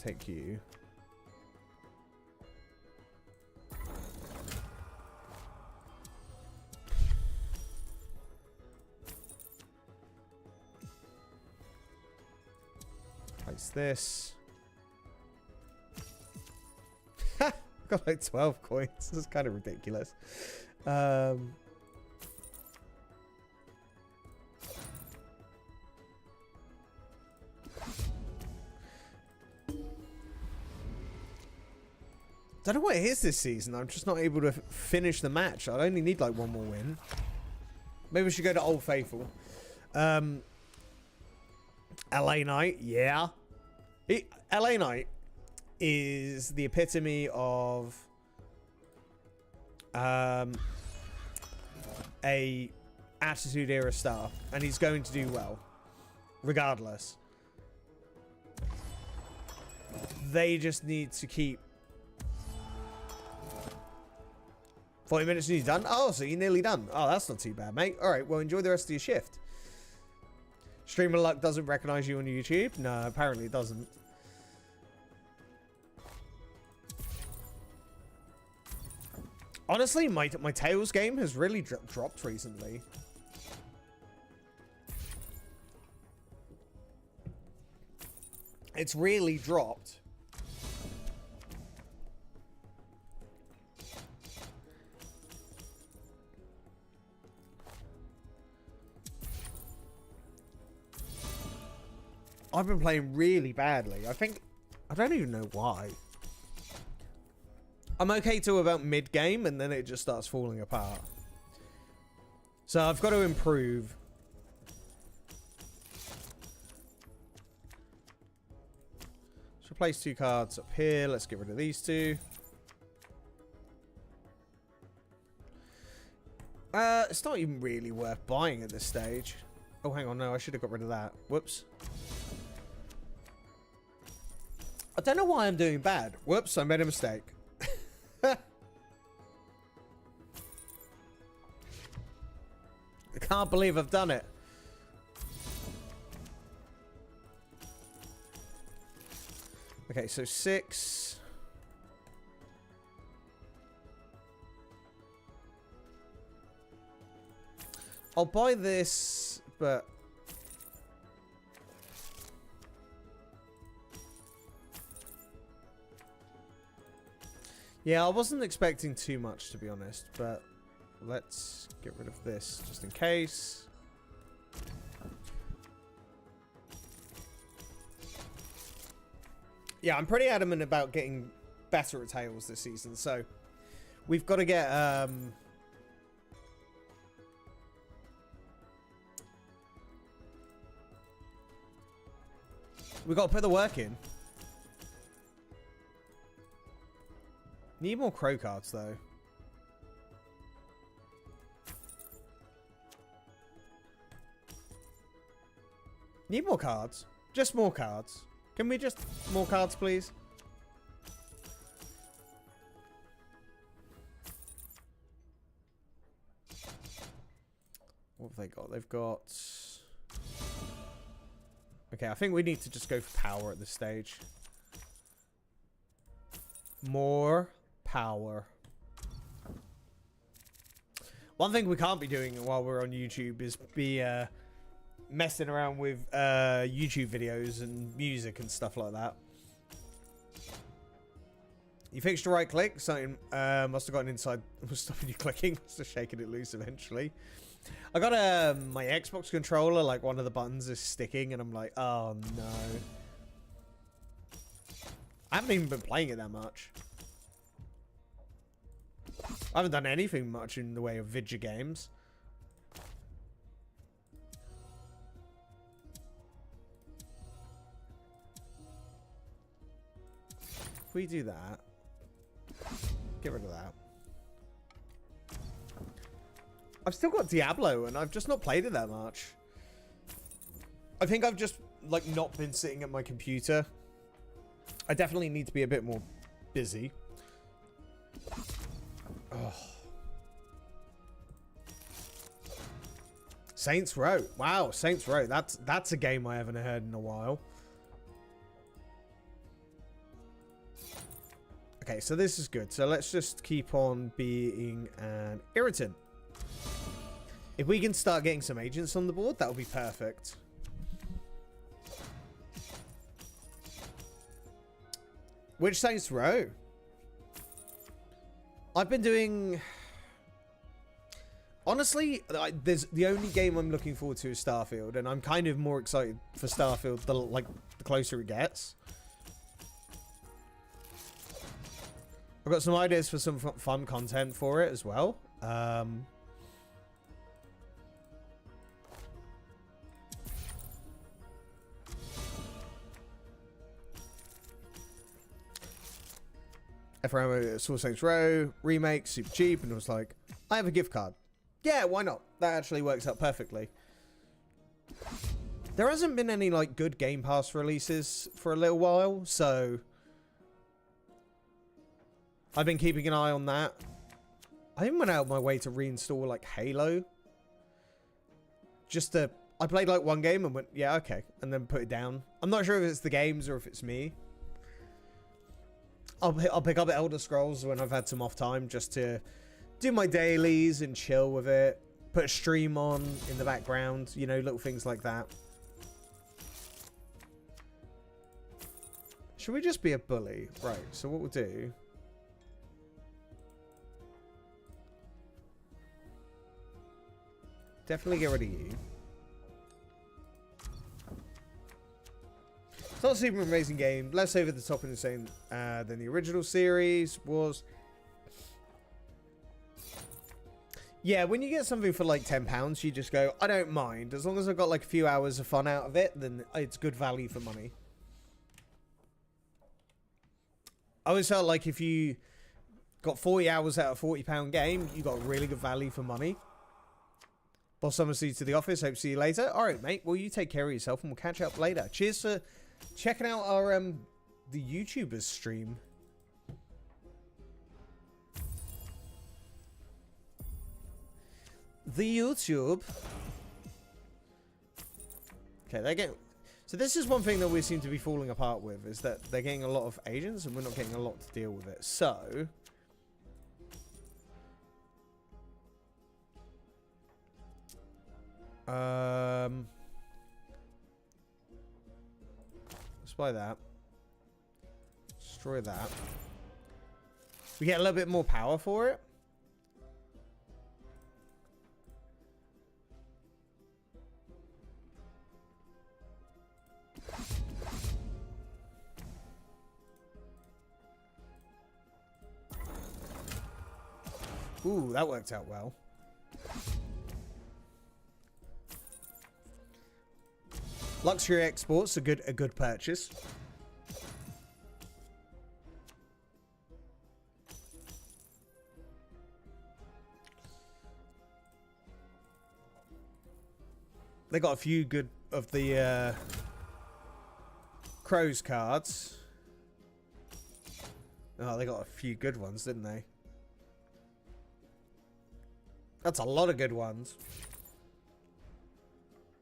take you. Place this. Got like 12 coins. This is kind of ridiculous. Don't know what it is this season. I'm just not able to finish the match. I only need like one more win. Maybe we should go to Old Faithful. LA Knight, yeah. LA Knight is the epitome of a Attitude Era star, and he's going to do well regardless. They just need to keep 40 minutes and he's done. Oh, so you're nearly done. Oh, that's not too bad, mate. All right, well, enjoy the rest of your shift. Streamer Luck doesn't recognize you on YouTube? No, apparently it doesn't. Honestly, my Tails game has really dropped recently. It's really dropped. I've been playing really badly. I don't even know why. I'm okay till about mid-game, and then it just starts falling apart. So I've got to improve. Let's replace 2 cards up here. Let's get rid of these 2. It's not even really worth buying at this stage. Oh, hang on. No, I should have got rid of that. Whoops. I don't know why I'm doing bad. Whoops, I made a mistake. I can't believe I've done it. Okay, so 6. I'll buy this, but yeah, I wasn't expecting too much, to be honest, but let's get rid of this just in case. Yeah, I'm pretty adamant about getting better at Tails this season, so we've got to get we've got to put the work in. Need more crow cards, though. Need more cards. Just more cards. Can we just... more cards, please? What have they got? They've got... okay, I think we need to just go for power at this stage. More power. One thing we can't be doing while we're on YouTube is be messing around with YouTube videos and music and stuff like that. You fixed your right click. Something must have gotten inside. Was stopping you clicking. Must have shaken it loose eventually. I got my Xbox controller. Like one of the buttons is sticking, and I'm like, oh no. I haven't even been playing it that much. I haven't done anything much in the way of video games. If we do that, get rid of that. I've still got Diablo, and I've just not played it that much. I think I've just, like, not been sitting at my computer. I definitely need to be a bit more busy. Oh. Saints Row. Wow, Saints Row. That's a game I haven't heard in a while. Okay, so this is good. So let's just keep on being an irritant. If we can start getting some agents on the board, that would be perfect. Which Saints Row? I've been doing... honestly, there's the only game I'm looking forward to is Starfield, and I'm kind of more excited for Starfield the closer it gets. I've got some ideas for some fun content for it as well. FRM Soul Saints Row remake, super cheap, and it was like, I have a gift card. Yeah, why not? That actually works out perfectly. There hasn't been any like good Game Pass releases for a little while, so I've been keeping an eye on that. I even went out of my way to reinstall like Halo. I played like one game and went, yeah, okay, and then put it down. I'm not sure if it's the games or if it's me. I'll pick up Elder Scrolls when I've had some off time just to do my dailies and chill with it. Put a stream on in the background, you know, little things like that. Should we just be a bully? Right, so what we'll do... Definitely get rid of you. It's not a super amazing game. Less over the top and insane than the original series was. Yeah, when you get something for like £10, you just go, I don't mind. As long as I've got like a few hours of fun out of it, then it's good value for money. I always felt like if you got 40 hours out of a £40 game, you got really good value for money. Boss, I'll see you to the office. Hope to see you later. All right, mate. Well, you take care of yourself and we'll catch up later. Cheers for checking out our the YouTubers stream. The YouTube. Okay, they're getting... So this is one thing that we seem to be falling apart with, is that they're getting a lot of agents and we're not getting a lot to deal with it. So... let's buy that. Destroy that. We get a little bit more power for it. Ooh, that worked out well. Luxury exports, a good purchase. They got a few good of the Crows cards. Oh, they got a few good ones, didn't they? That's a lot of good ones.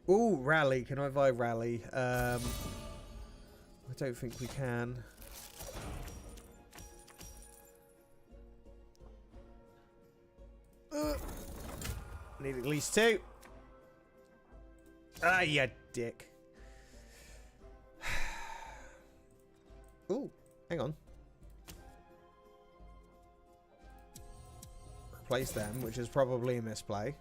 Ooh, rally. Can I buy rally? I don't think we can. Need at least 2. Ah, you dick. Ooh, hang on. Replace them, which is probably a misplay.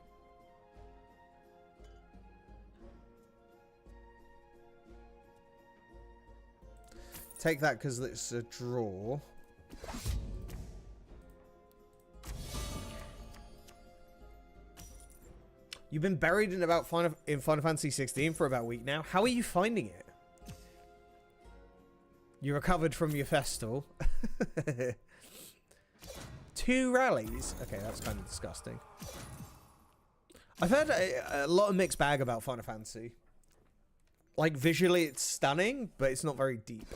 Take that because it's a draw. You've been buried in Final Fantasy 16 for about a week now. How are you finding it? You recovered from your festal. 2 rallies? Okay, that's kind of disgusting. I've heard a lot of mixed bag about Final Fantasy. Like, visually it's stunning, but it's not very deep.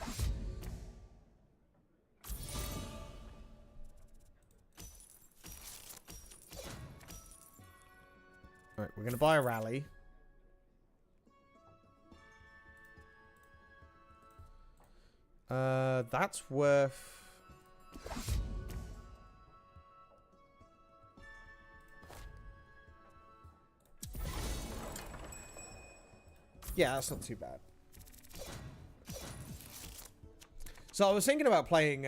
Alright, we're going to buy a rally. That's worth... Yeah, that's not too bad. So I was thinking about playing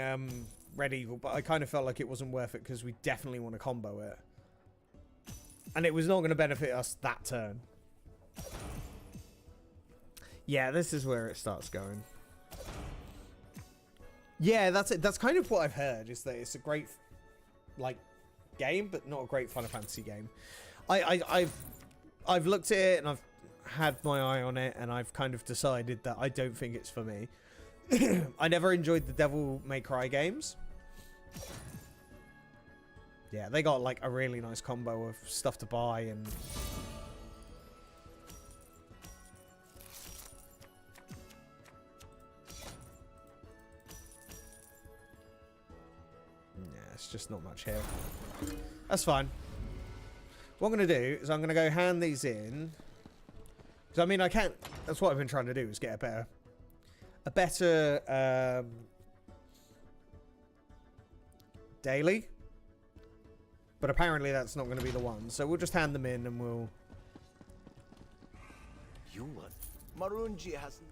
Red Eagle, but I kind of felt like it wasn't worth it because we definitely want to combo it. And it was not going to benefit us that turn. Yeah, this is where it starts going. Yeah, that's it. That's kind of what I've heard, is that it's a great, like, game, but not a great Final Fantasy game. I've looked at it and I've had my eye on it, and I've kind of decided that I don't think it's for me. I never enjoyed the Devil May Cry games. Yeah, they got like a really nice combo of stuff to buy and... yeah, it's just not much here. That's fine. What I'm going to do is I'm going to go hand these in. Because, I mean, I can't... That's what I've been trying to do, is get a better daily. But apparently that's not going to be the one. So we'll just hand them in and we'll... You what? Marunji hasn't.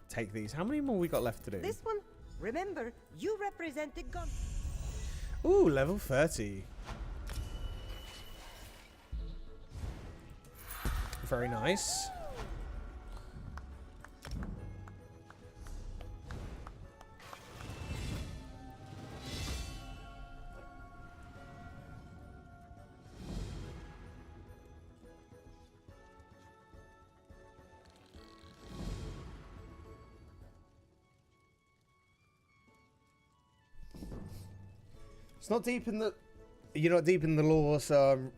take these. How many more we got left to do? This one, remember, you represented God. Ooh, level 30. Very nice. It's not deep in the... You're not deep in the lore, so I'm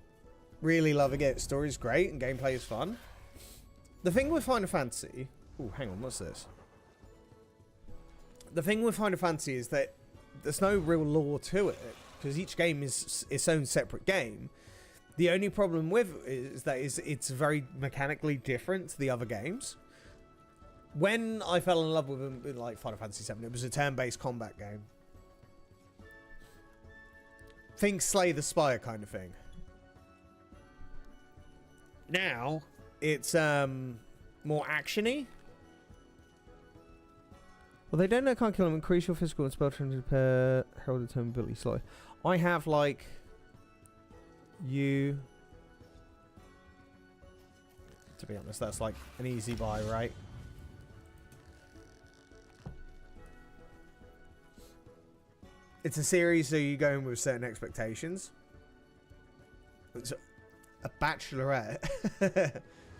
really loving it. Story's great and gameplay is fun. The thing with Final Fantasy... Ooh, hang on, what's this? The thing with Final Fantasy is that there's no real lore to it, because each game is its own separate game. The only problem with it is that it's very mechanically different to the other games. When I fell in love with them, like Final Fantasy VII, it was a turn-based combat game. Think Slay the Spire kind of thing. Now, it's more actiony. Well, they don't know, can't kill them. Increase your physical and spell to repair herald determinability slowly. I have, like... You... To be honest, that's like an easy buy, right? It's a series, so you go in with certain expectations. It's a bachelorette.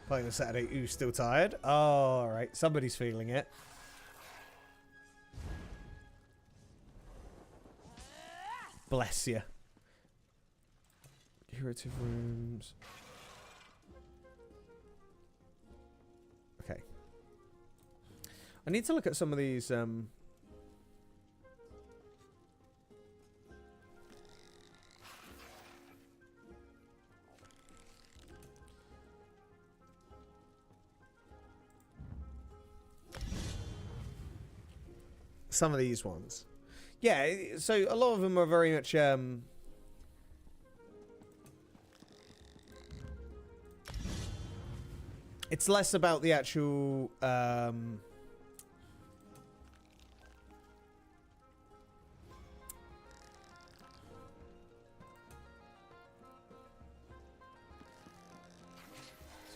Playing on Saturday. Ooh, still tired? Oh, alright. Somebody's feeling it. Bless you. Curative rooms. Okay. I need to look at some of these... some of these ones. Yeah, so a lot of them are very much it's less about the actual sorry,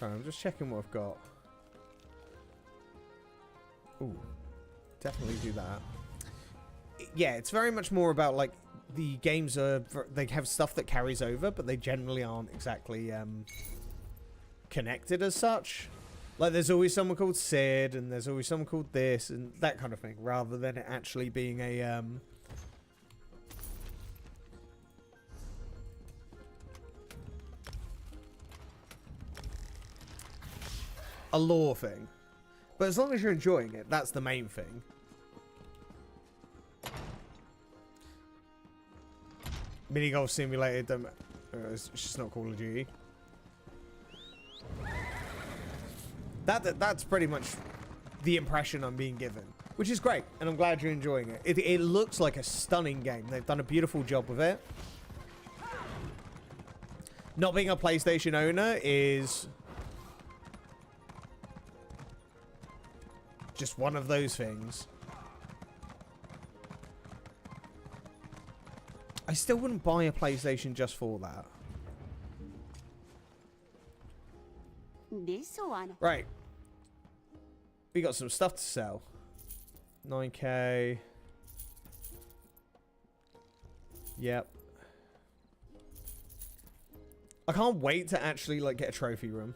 I'm just checking what I've got. Ooh. Definitely do that. Yeah, it's very much more about, like, the games are... They have stuff that carries over, but they generally aren't exactly connected as such. Like, there's always someone called Sid, and there's always someone called this, and that kind of thing, rather than it actually being a... a lore thing. But as long as you're enjoying it, that's the main thing. Mini golf simulator, don't, it's just not Call of Duty. That's pretty much the impression I'm being given, which is great, and I'm glad you're enjoying it. It looks like a stunning game. They've done a beautiful job with it. Not being a PlayStation owner is just one of those things. I still wouldn't buy a PlayStation just for that. This one. Right. We got some stuff to sell. 9k. Yep. I can't wait to actually like get a trophy room.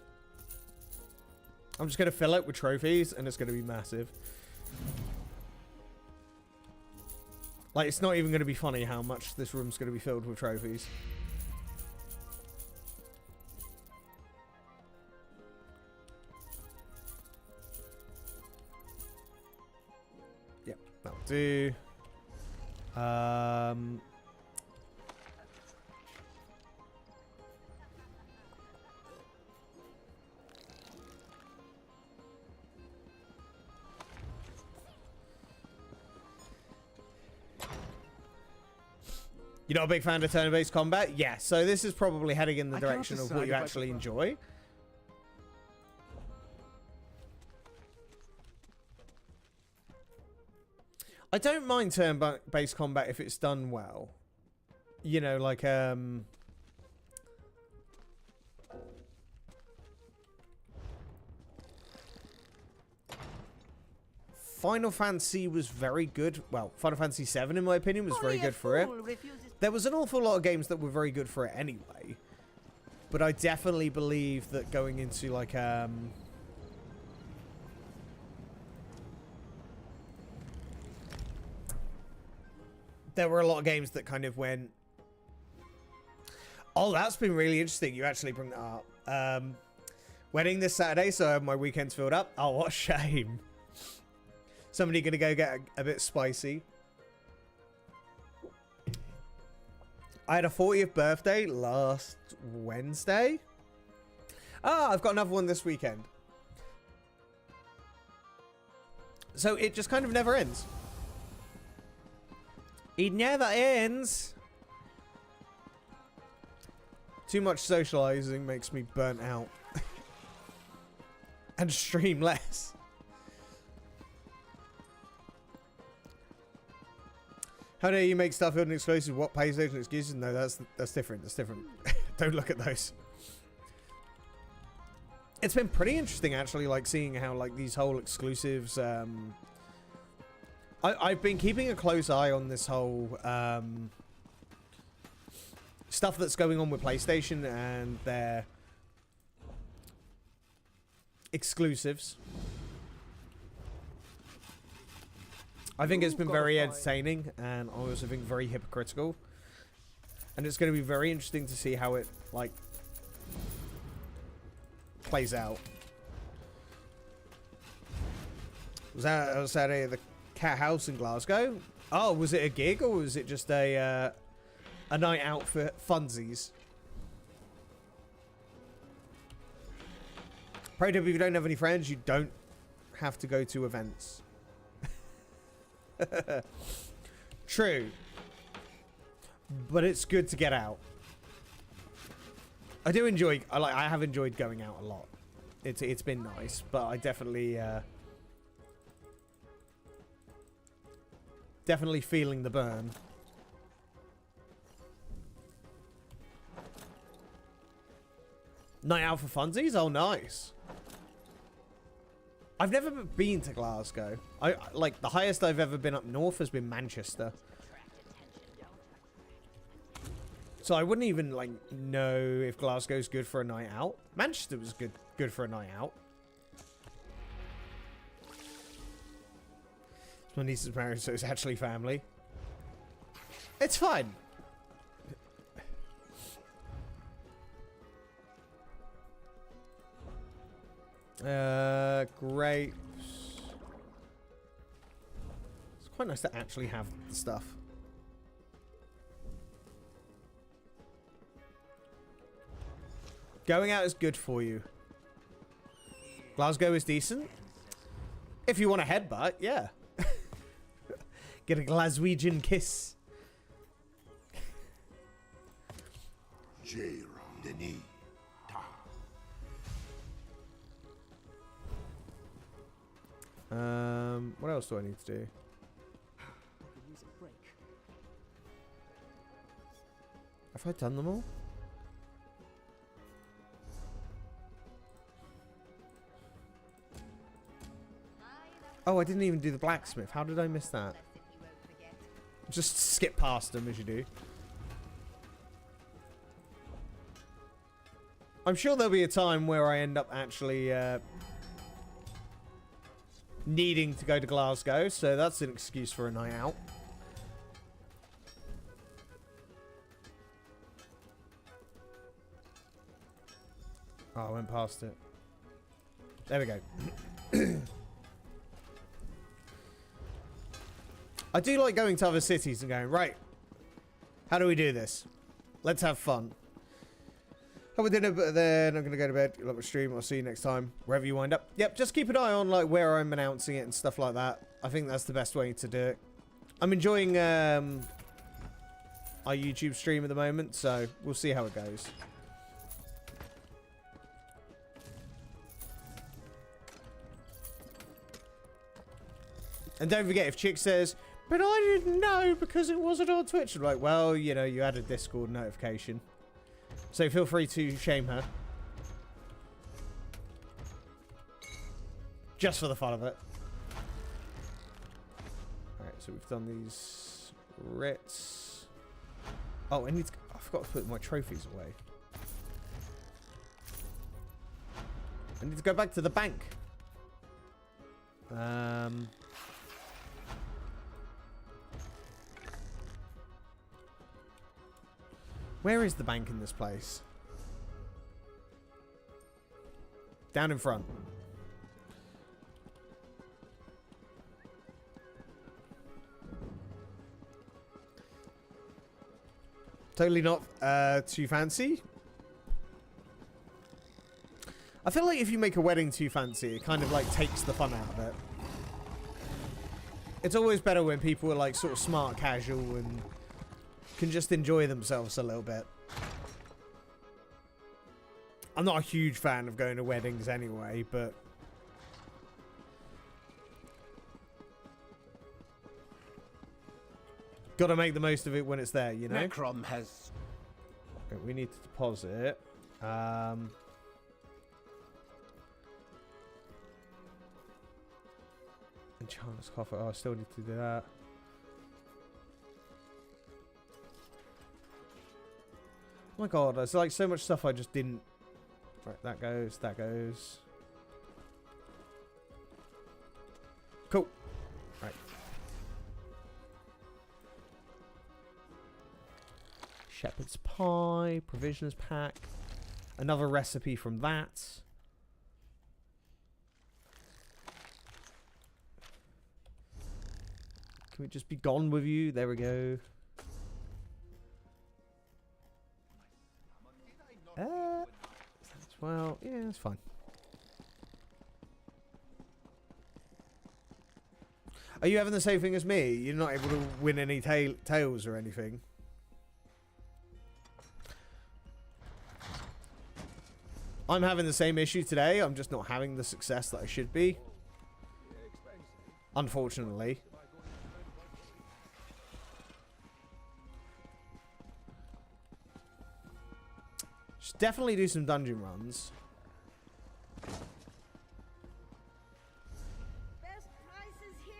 I'm just gonna fill it with trophies, and it's gonna be massive. Like, it's not even gonna be funny how much this room's gonna be filled with trophies. Yep, that'll do. You're not a big fan of turn-based combat? Yeah, so this is probably heading in the direction of what you actually enjoy. I don't mind turn-based combat if it's done well. You know, like, Final Fantasy was very good. Well, Final Fantasy 7, in my opinion, was very good for it. There was an awful lot of games that were very good for it anyway. But I definitely believe that going into, like, there were a lot of games that kind of went... Oh, that's been really interesting. You actually bring that up. Wedding this Saturday, so I have my weekends filled up. Oh, what a shame. Somebody gonna go get a bit spicy. I had a 40th birthday last Wednesday. Ah, I've got another one this weekend. So it just kind of never ends. It never ends. Too much socializing makes me burnt out. And stream less. How dare you make Starfield an exclusive? What PlayStation excuses? No, that's different. That's different. Don't look at those. It's been pretty interesting, actually, like seeing how like these whole exclusives. I've been keeping a close eye on this whole stuff that's going on with PlayStation and their exclusives. I think it's been very entertaining, and I also think very hypocritical. And it's going to be very interesting to see how it, like, plays out. Was that at the Cat House in Glasgow? Oh, was it a gig, or was it just a night out for funsies? Pro tip, if you don't have any friends, you don't have to go to events. True, but it's good to get out. I do enjoy. I have enjoyed going out a lot. It's been nice, but I definitely definitely feeling the burn. Night out for funsies? Oh, nice. I've never been to Glasgow. Like, the highest I've ever been up north has been Manchester. So I wouldn't even, like, know if Glasgow's good for a night out. Manchester was good for a night out. My niece is married, so it's actually family. It's fine. Grapes. It's quite nice to actually have the stuff. Going out is good for you. Glasgow is decent. If you want a headbutt, yeah. Get a Glaswegian kiss. Denis. What else do I need to do? Have I done them all? Oh, I didn't even do the blacksmith. How did I miss that? Just skip past them as you do. I'm sure there'll be a time where I end up actually needing to go to Glasgow, so that's an excuse for a night out. Oh, I went past it. There we go. I do like going to other cities and going, right, how do we do this? Let's have fun. Have a dinner, but then I'm going to go to bed. Love my stream. I'll see you next time, wherever you wind up. Yep, just keep an eye on like where I'm announcing it and stuff like that. I think that's the best way to do it. I'm enjoying our YouTube stream at the moment, so we'll see how it goes. And don't forget, if Chick says, but I didn't know because it wasn't on Twitch, I'm like, well, you know, you had a Discord notification. So feel free to shame her. Just for the fun of it. Alright, so we've done these writs. Oh, I forgot to put my trophies away. I need to go back to the bank. Where is the bank in this place? Down in front. Totally not too fancy. I feel like if you make a wedding too fancy, it kind of like takes the fun out of it. It's always better when people are like sort of smart casual and can just enjoy themselves a little bit. I'm not a huge fan of going to weddings anyway, but gotta make the most of it when it's there, you know? Necrom has... Okay, we need to deposit. Enchanter's Coffer. Oh, I still need to do that. Oh my god, there's like so much stuff I just didn't... Right, that goes, that goes. Cool. Right. Shepherd's Pie, Provisioners Pack. Another recipe from that. Can we just be gone with you? There we go. Well, yeah, that's fine. Are you having the same thing as me? You're not able to win any tails or anything? I'm having the same issue today. I'm just not having the success that I should be. Unfortunately. Should definitely do some dungeon runs. Best prices here.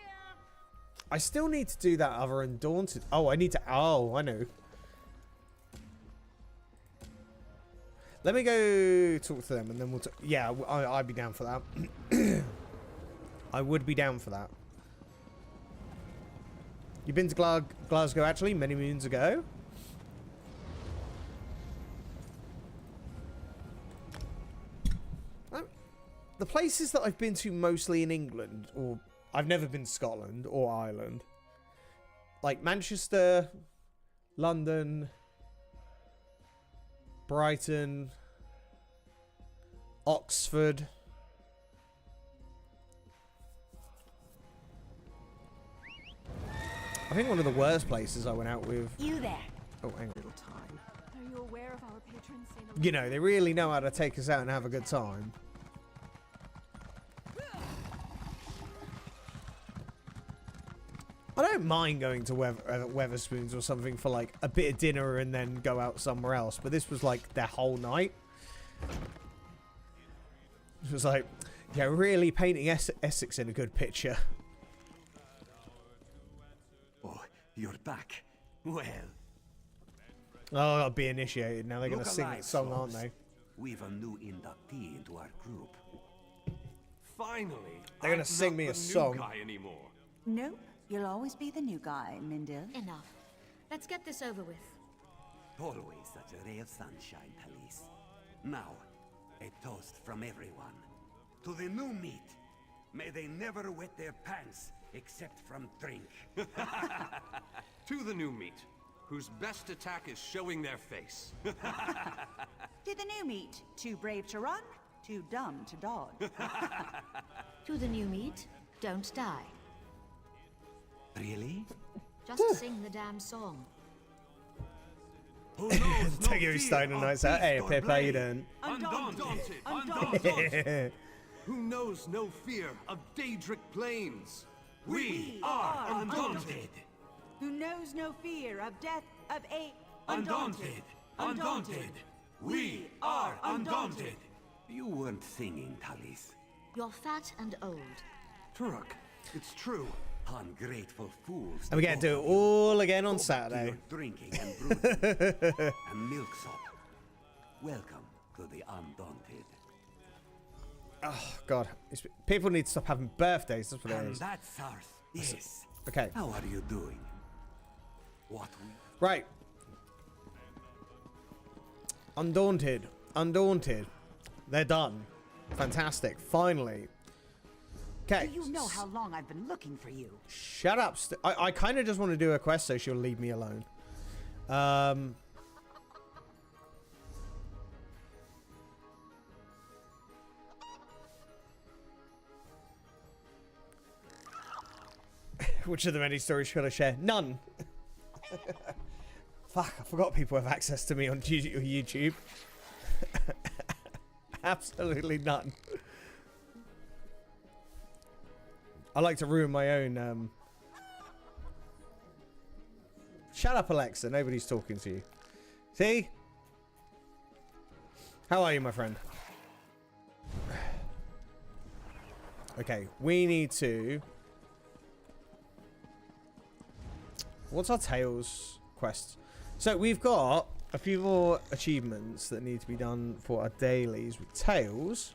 I still need to do that other Undaunted. Oh, I need to... Oh, I know. Let me go talk to them and then we'll... Yeah, I'd be down for that. I would be down for that. You've been to Glasgow, actually, many moons ago? The places that I've been to mostly in England, or I've never been to Scotland or Ireland, like Manchester, London, Brighton, Oxford. I think one of the worst places I went out with... You there. Oh, hang on. Little time. Are you aware of our patron saint? You know, they really know how to take us out and have a good time. I don't mind going to Weatherspoons or something for like a bit of dinner and then go out somewhere else, but this was like their whole night. It was like, yeah, really painting Essex in a good picture. Oh, you're back. Well, Oh, I'll be initiated now. They're going to Look sing alive, that song, aren't Slobs. they? we've a new inductee into our group. Finally, They're gonna I'm sing not me a the new song. guy anymore. Nope, you'll always be the new guy, Mindil. Enough. Let's get this over with. Always such a ray of sunshine, Talise. Now, a toast from everyone. To the new meat. May they never wet their pants except from drink. To the new meat, whose best attack is showing their face. To the new meat, too brave to run, too dumb to dodge. To the new meat, don't die. Really? Just sing the damn song. Who knows no Take your fear Steiner of nights out. Hey, beast or Pip, how you blade? doing? Undaunted! Undaunted! Who knows no fear of Daedric plains? We are undaunted. Who knows no fear of death, of a Undaunted. Undaunted. We are undaunted. You weren't singing, Talise. You're fat and old. Turok, it's true. Ungrateful fools. And we get to do it all again on Go back to Saturday. your drinking and brooding and milksop. Welcome to the undaunted. Oh, God. People need to stop having birthdays. That's what it And is. that's ours. Yes. Okay. How are you doing? What we Right. Undaunted. Undaunted. They're done. Fantastic. Finally. Okay. Do you know how long I've been looking for you? Shut up. I kind of just want to do a quest so she'll leave me alone. Which of the many stories should I share? None. Fuck, I forgot people have access to me on YouTube. Absolutely none. I like to ruin my own. Shut up, Alexa. Nobody's talking to you. See? How are you, my friend? Okay, we need to... What's our Tails quest? So we've got a few more achievements that need to be done for our dailies with Tails.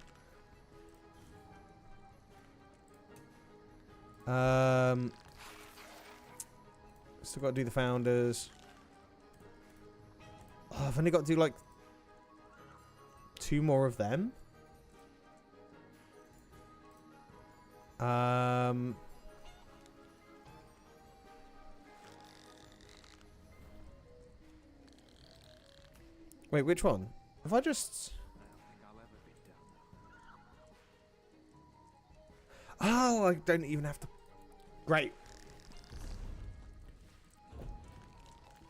Still got to do the founders. Oh, I've only got to do like 2 more of them. Wait, which one? Have I just... Oh, I don't even have to... Great.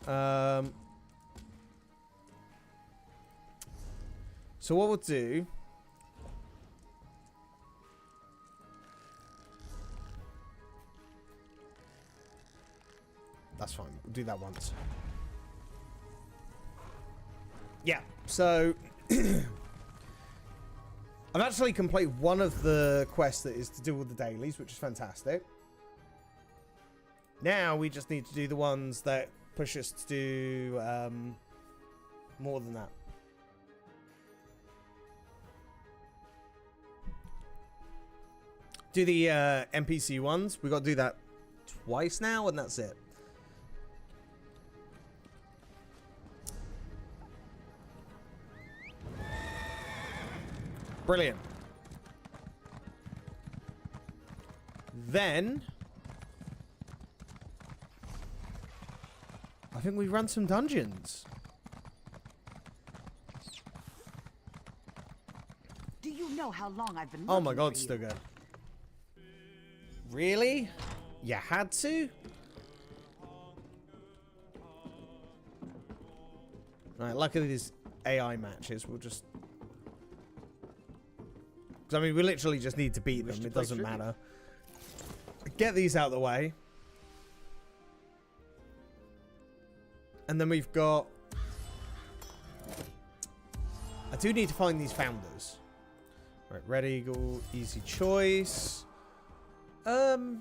So what we'll do... That's fine. We'll do that once. Yeah, so... I've actually completed one of the quests that is to do with the dailies, which is fantastic. Now we just need to do the ones that push us to do more than that. Do the NPC ones. We got to do that twice now, and that's it. Brilliant. Then I think we run some dungeons. Do you know how long I've been Oh my looking god, for you? still good. Really? You had to? Right, luckily these AI matches will just... Because, I mean, we literally just need to beat them. It doesn't matter. Get these out of the way. And then we've got... I do need to find these founders. Right, Red Eagle, easy choice. Let's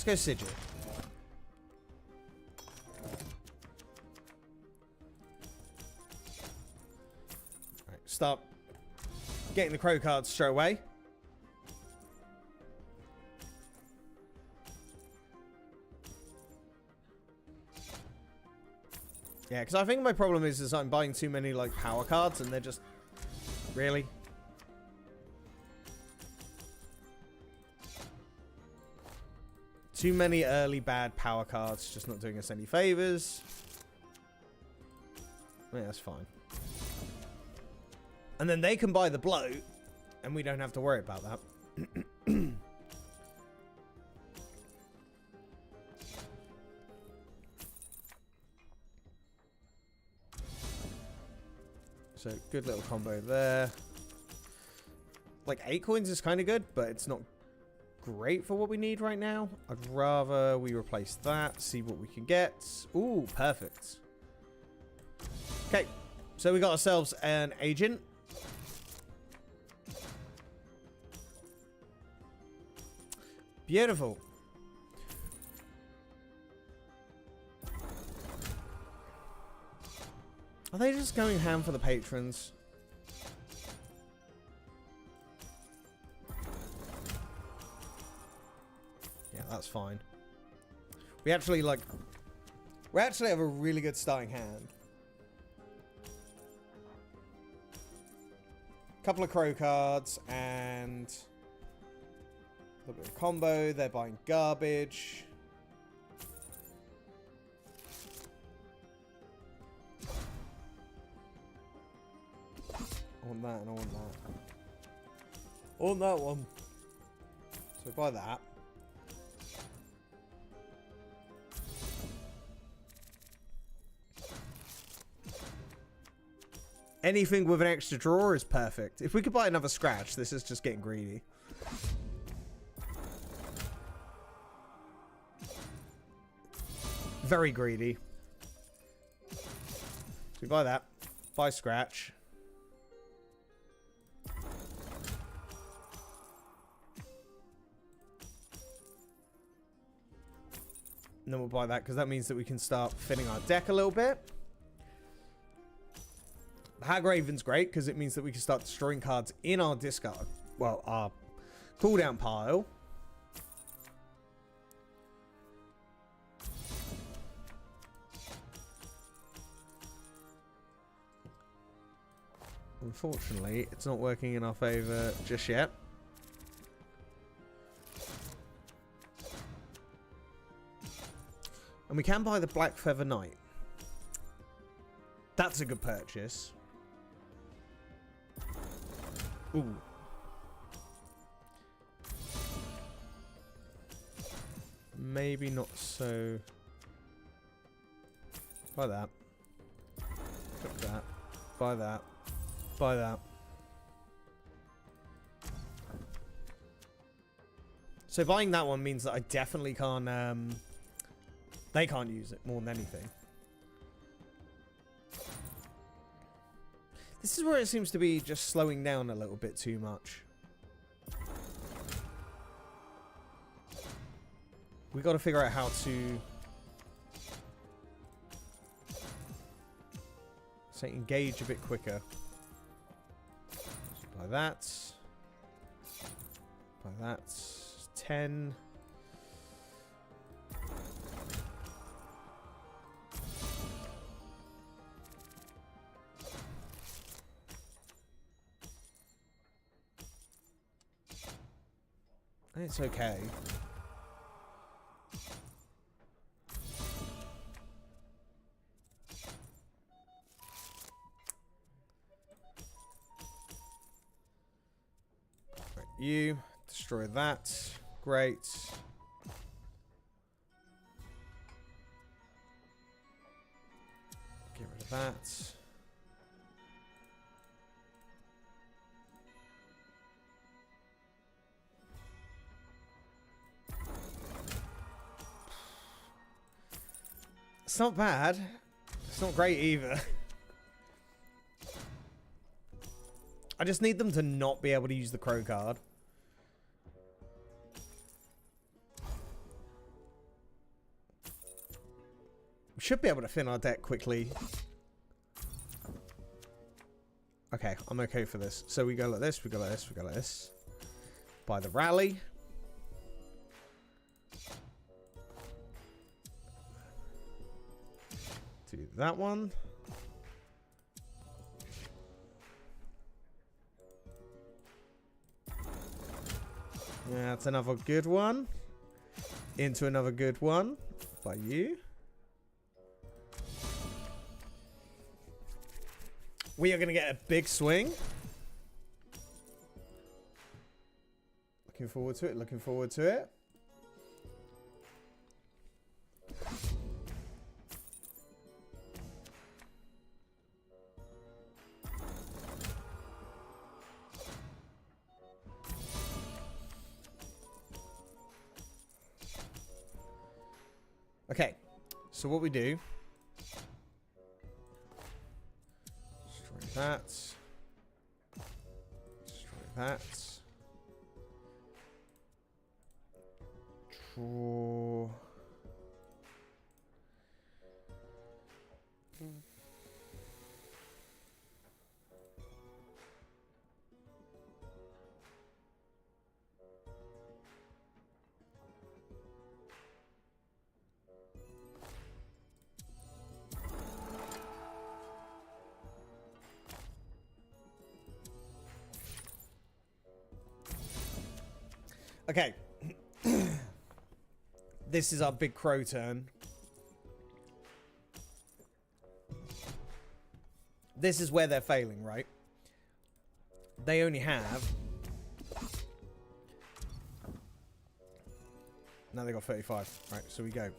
go Sigil. start getting the crow cards straight away. Yeah, because I think my problem is I'm buying too many, like, power cards, and they're just... Really? Too many early bad power cards, just not doing us any favors. Yeah, that's fine. And then they can buy the bloat, and we don't have to worry about that. So, good little combo there. Like, 8 coins is kind of good, but it's not great for what we need right now. I'd rather we replace that, see what we can get. Ooh, perfect. Okay, so we got ourselves an agent. Beautiful. Are they just going ham for the patrons? Yeah, that's fine. We actually have a really good starting hand. Couple of crow cards and a little bit of combo. They're buying garbage. I want that and I want that. I want that one. So buy that. Anything with an extra draw is perfect. If we could buy another scratch, this is just getting greedy. Very greedy. So we buy that. Buy scratch. And then we'll buy that because that means that we can start filling our deck a little bit. Hagraven's great because it means that we can start destroying cards in our discard. Well, our cooldown pile. Unfortunately, it's not working in our favor just yet. And we can buy the Black Feather Knight. That's a good purchase. Ooh. Maybe not so. Buy that. Click that. Buy that. Buy that. So buying that one means that I definitely can't, they can't use it more than anything. This is where it seems to be just slowing down a little bit too much. We got to figure out how to say engage a bit quicker. So buy that. Buy that. 10. It's okay. Right, you destroy that. Great. Get rid of that. It's not bad. It's not great either. I just need them to not be able to use the crow card. We should be able to thin our deck quickly. Okay, I'm okay for this. So we go like this, we go like this, we go like this. By the rally. Do that one. Yeah, that's another good one. Into another good one by you. We are going to get a big swing. Looking forward to it, looking forward to it. Okay, so what we do... Destroy that. Destroy that. Draw. Okay. This is our big crow turn. This is where they're failing, right? They only have... Now they got 35. Right, so we go.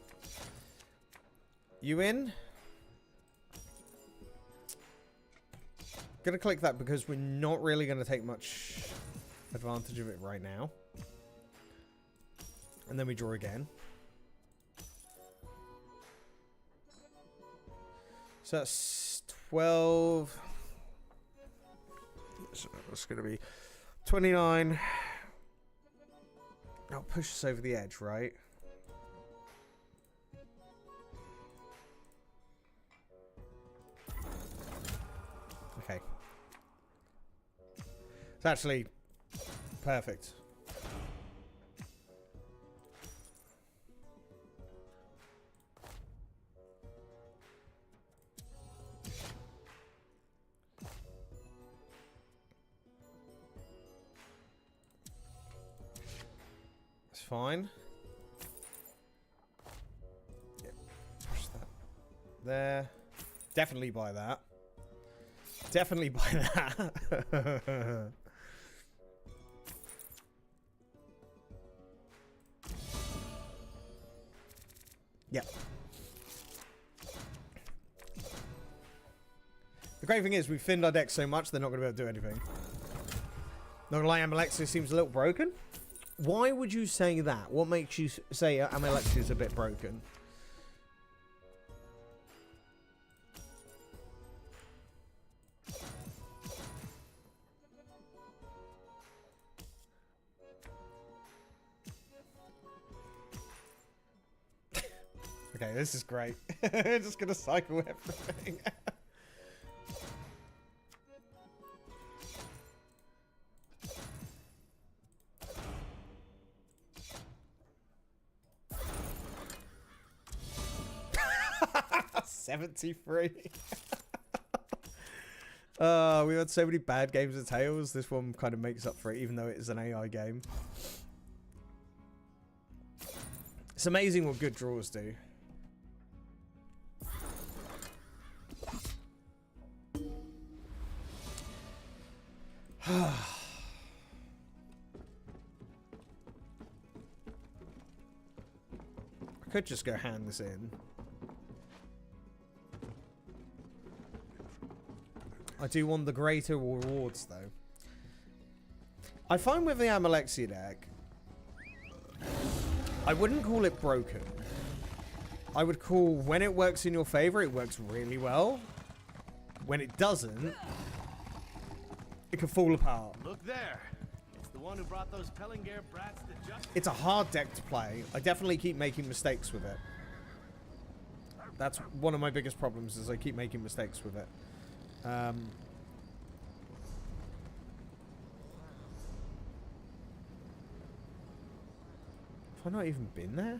You in? Gonna click that because we're not really gonna take much advantage of it right now. And then we draw again. So that's 12. So that's going to be 29. That'll push us over the edge, right? Okay. It's actually perfect. Fine. Yep. Push that there. Definitely buy that. Definitely buy that. Yep. The great thing is we've thinned our deck so much they're not going to be able to do anything. Not gonna lie, Amalexia seems a little broken. Why would you say that? What makes you say Amalexia is a bit broken? Okay, this is great. Just gonna cycle everything. $73. We had so many bad games of Tails. This one kind of makes up for it, even though it is an AI game. It's amazing what good draws do. I could just go hand this in. I do want the greater rewards, though. I find with the Amalexia deck, I wouldn't call it broken. I would call, when it works in your favor, it works really well. When it doesn't, it can fall apart. Look there. It's the one who brought those Pellinger brats to justice. It's a hard deck to play. I definitely keep making mistakes with it. That's one of my biggest problems, is I keep making mistakes with it. Have I not even been there?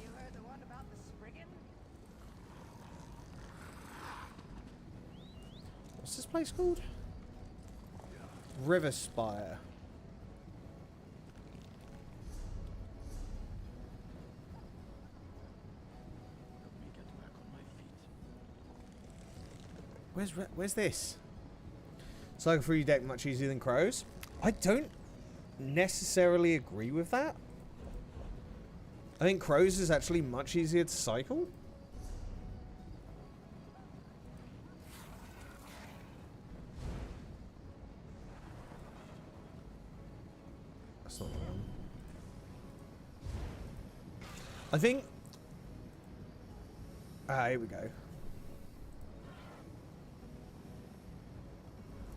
You heard the one about the Spriggan? What's this place called? River Spire. Where's this? Cycle through your deck much easier than crows. I don't necessarily agree with that. I think crows is actually much easier to cycle. That's not the one. I think... here we go.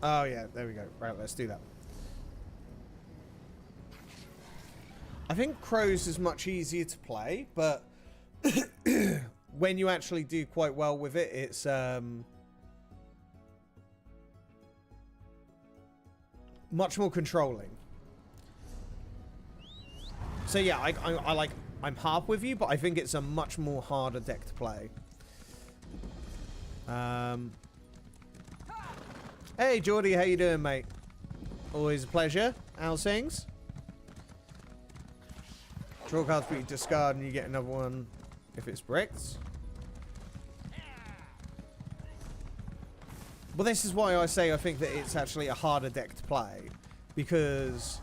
Oh yeah, there we go. Right, let's do that. I think crows is much easier to play, but when you actually do quite well with it, it's much more controlling. So yeah, I'm half with you, but I think it's a much more harder deck to play. Hey Geordie, how you doing, mate? Always a pleasure. How's things? Draw cards for you discard and you get another one if it's bricked. Well, this is why I say I think that it's actually a harder deck to play. Because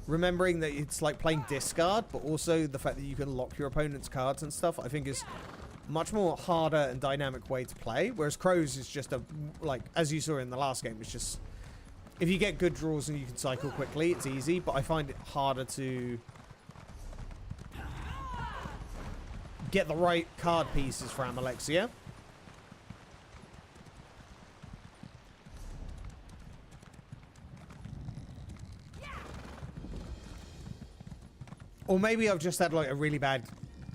remembering that it's like playing discard, but also the fact that you can lock your opponent's cards and stuff, I think is much more harder and dynamic way to play. Whereas crows is just a, like, as you saw in the last game, it's just, if you get good draws and you can cycle quickly, it's easy. But I find it harder to get the right card pieces for Amalexia. Or maybe I've just had like a really bad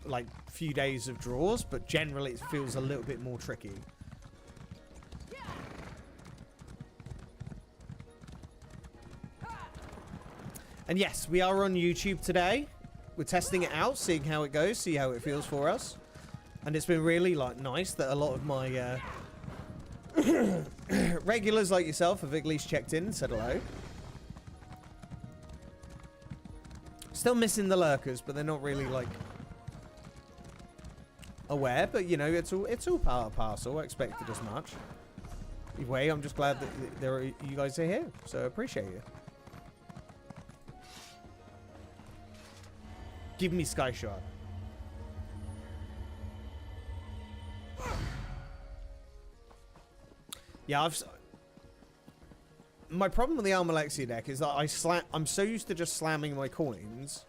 like few days of draws, but generally it feels a little bit more tricky. And yes, we are on YouTube today. We're testing it out, seeing how it goes, see how it feels for us. And it's been really like nice that a lot of my regulars like yourself have at least checked in and said hello. Still missing the lurkers, but they're not really like aware. But you know, it's all part of parcel. I expected as much. Either way, I'm just glad that you guys are here, so I appreciate it. Give me Sky Shard. Yeah, my problem with the Almalexia deck is that I'm so used to just slamming my coins,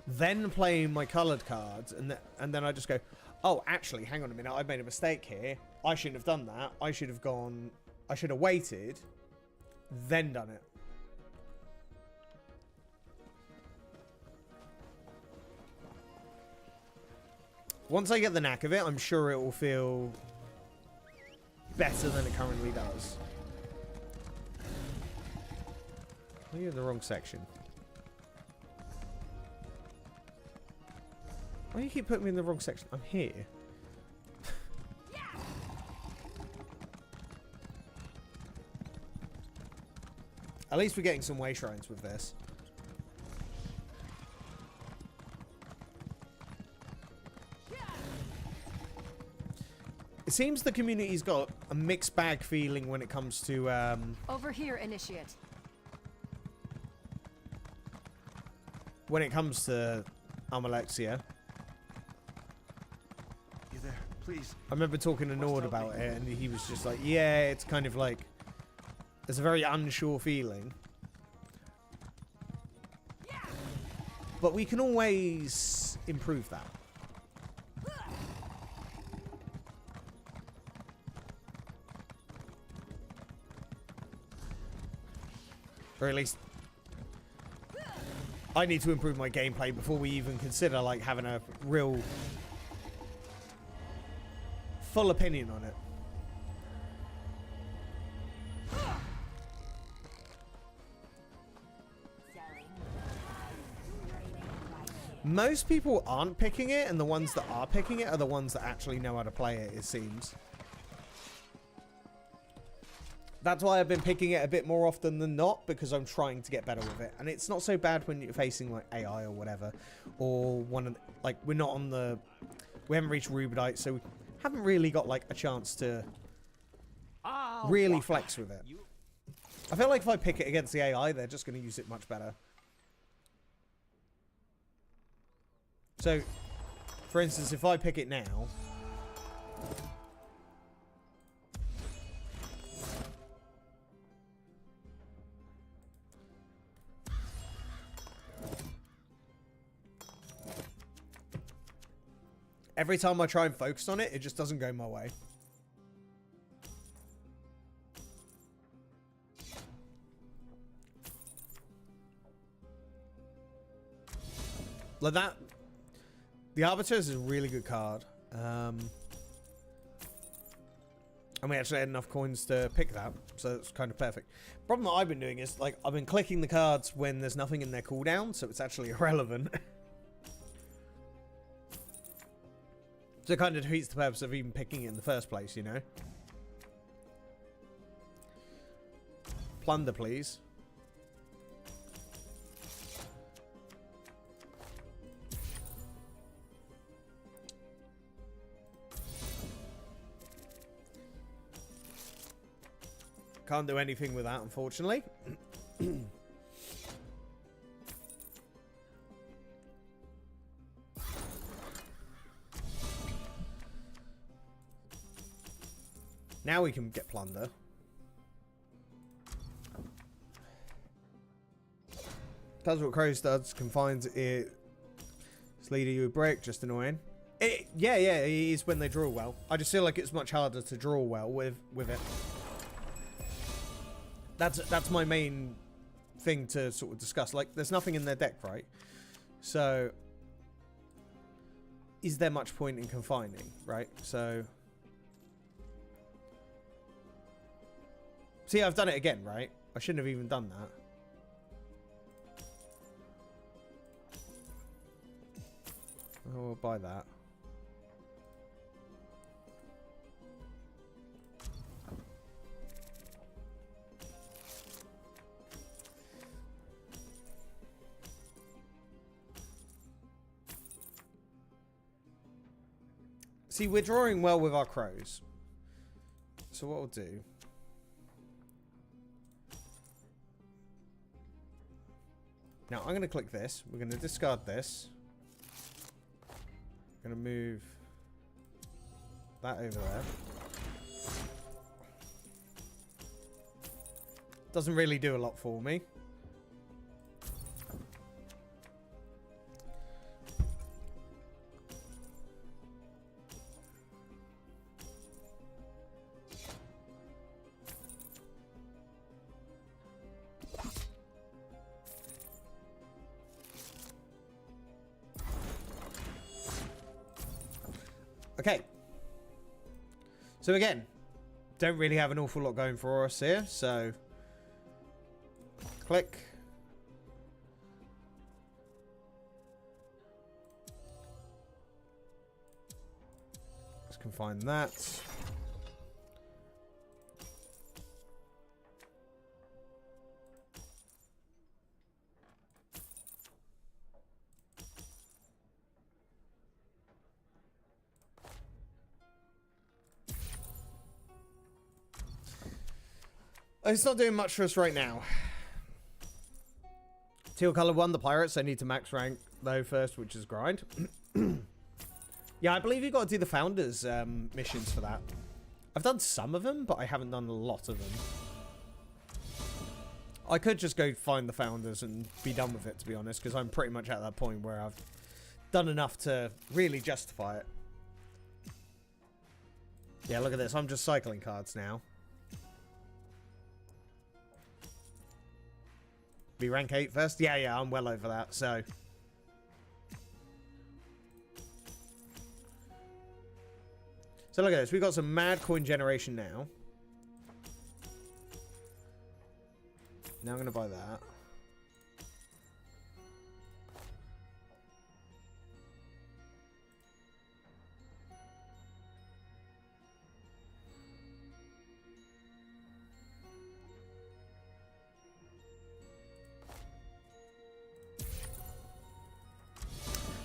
then playing my colored cards, and then I just go, oh, actually, hang on a minute, I made a mistake here. I shouldn't have done that. I should have waited, then done it. Once I get the knack of it, I'm sure it will feel better than it currently does. Oh, you're in the wrong section. Why do you keep putting me in the wrong section? I'm here. At least we're getting some way shrines with this. It seems the community's got a mixed bag feeling when it comes to Over here, Initiate. when it comes to Almalexia. You there? Please. I remember talking to Nord about it, and he was just like, yeah, it's kind of like, there's a very unsure feeling. But we can always improve that. Or at least I need to improve my gameplay before we even consider like having a real full opinion on it. Most people aren't picking it, and the ones that are picking it are the ones that actually know how to play it, it seems. That's why I've been picking it a bit more often than not, because I'm trying to get better with it. And it's not so bad when you're facing, like, AI or whatever. Or one of the, like, we're not on the... We haven't reached Rubedite, so we haven't really got, like, a chance to really flex with it. I feel like if I pick it against the AI, they're just going to use it much better. So, for instance, if I pick it now... Every time I try and focus on it, it just doesn't go my way. Like that. The Arbiter is a really good card. And we actually had enough coins to pick that, so it's kind of perfect. Problem that I've been doing is, like, I've been clicking the cards when there's nothing in their cooldown, so it's actually irrelevant. So it kind of defeats the purpose of even picking it in the first place, you know? Plunder, please. Can't do anything with that, unfortunately. Now we can get plunder. Does what Crows does. Confines it. It's leading you a break. Just annoying. Yeah, it is when they draw well. I just feel like it's much harder to draw well with it. That's my main thing to sort of discuss. Like, there's nothing in their deck, right? So, is there much point in confining, right? So, see, I've done it again, right? I shouldn't have even done that. Oh, we'll buy that. See, we're drawing well with our crows. So what we'll do... Now, I'm going to click this. We're going to discard this. Going to move that over there. Doesn't really do a lot for me. Okay. So again, don't really have an awful lot going for us here, so click. Let's confine that. It's not doing much for us right now. Teal color 1, the pirates. I need to max rank though first, which is grind. Yeah, I believe you've got to do the founders missions for that. I've done some of them, but I haven't done a lot of them. I could just go find the founders and be done with it, to be honest, because I'm pretty much at that point where I've done enough to really justify it. Yeah, look at this. I'm just cycling cards now. Be rank 8 first? Yeah, I'm well over that, so... So look at this. We've got some mad coin generation now. Now I'm going to buy that.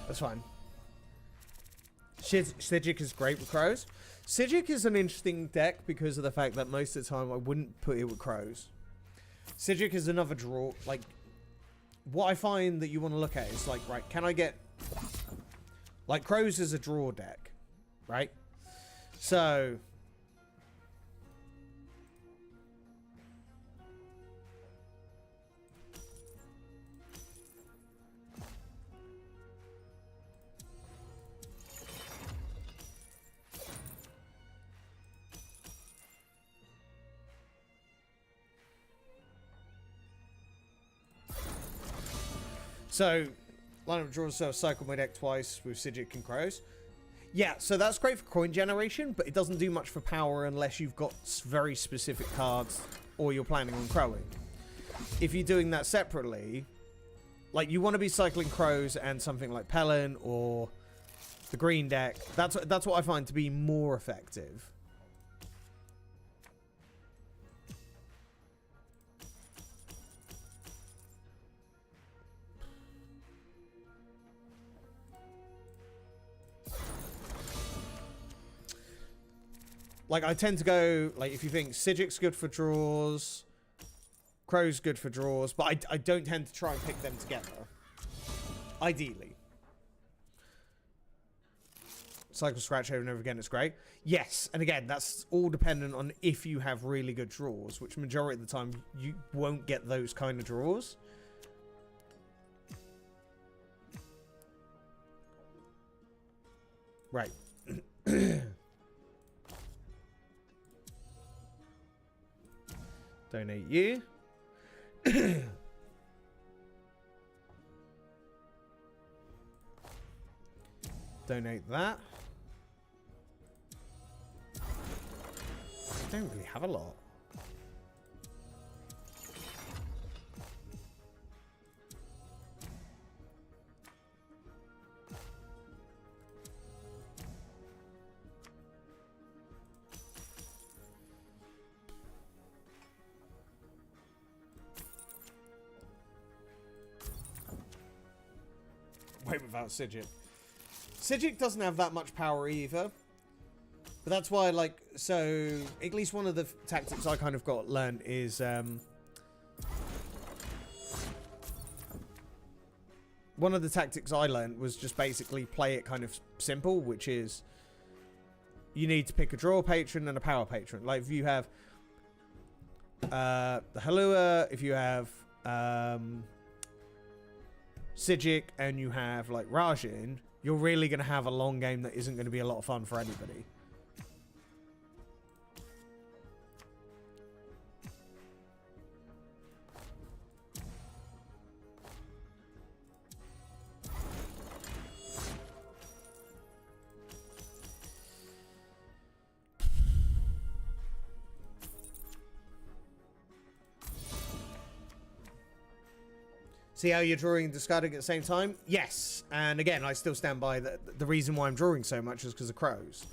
That's fine. Sijic is great with crows. Sijic is an interesting deck because of the fact that most of the time I wouldn't put it with crows. Sijic is another draw. Like, what I find that you want to look at is like, right, can I get... Like, crows is a draw deck, right? So... So, lineup draws, so cycle my deck twice with Sijic and Crows. Yeah, so that's great for coin generation, but it doesn't do much for power unless you've got very specific cards or you're planning on crowing. If you're doing that separately, like you want to be cycling Crows and something like Pelin or the green deck, that's what I find to be more effective. Like, I tend to go, like, if you think Sijic's good for draws, Crow's good for draws, but I don't tend to try and pick them together. Ideally. Cycle Scratch over and over again, it's great. Yes, and again, that's all dependent on if you have really good draws, which majority of the time, you won't get those kind of draws. Right. Donate you. Donate that. I don't really have a lot. Wait, without Sijic. Sijic doesn't have that much power either. But that's why, like, so, at least one of the tactics I kind of got learned is, one of the tactics I learned was just basically play it kind of simple, which is, you need to pick a draw patron and a power patron. Like, if you have, the Halua, if you have, Sijic and you have like Rajin, you're really going to have a long game that isn't going to be a lot of fun for anybody. See how you're drawing and discarding at the same time? Yes. And again, I still stand by that. The reason why I'm drawing so much is because of Crows.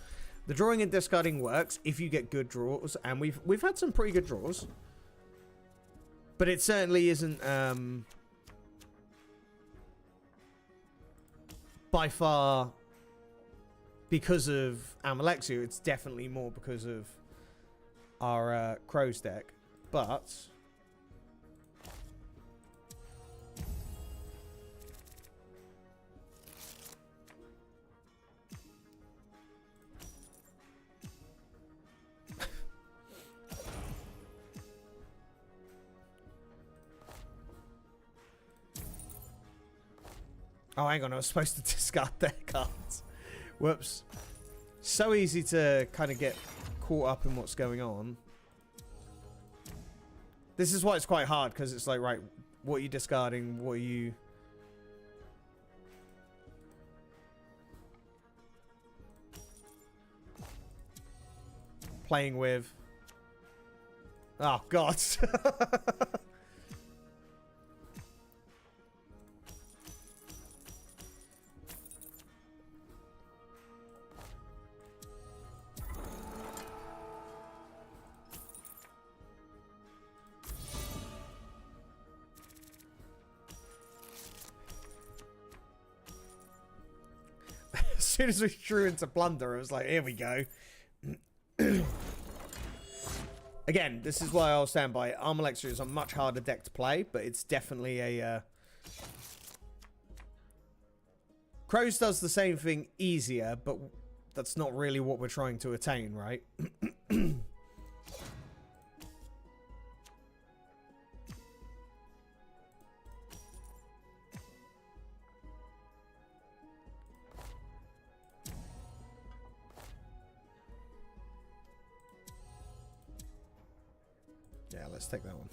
The drawing and discarding works if you get good draws, and we've had some pretty good draws. But it certainly isn't by far because of Amalexia. It's definitely more because of our Crows deck. But oh, hang on, I was supposed to discard their cards. Whoops. So easy to kind of get caught up in what's going on. This is why it's quite hard, because it's like, right, what are you discarding? What are you... playing with? Oh, God. soon as we drew into plunder, I was like, here we go. Again, this is why I'll stand by it. Armalexia is a much harder deck to play, but it's definitely a... Crows does the same thing easier, but that's not really what we're trying to attain, right? Yeah, let's take that one.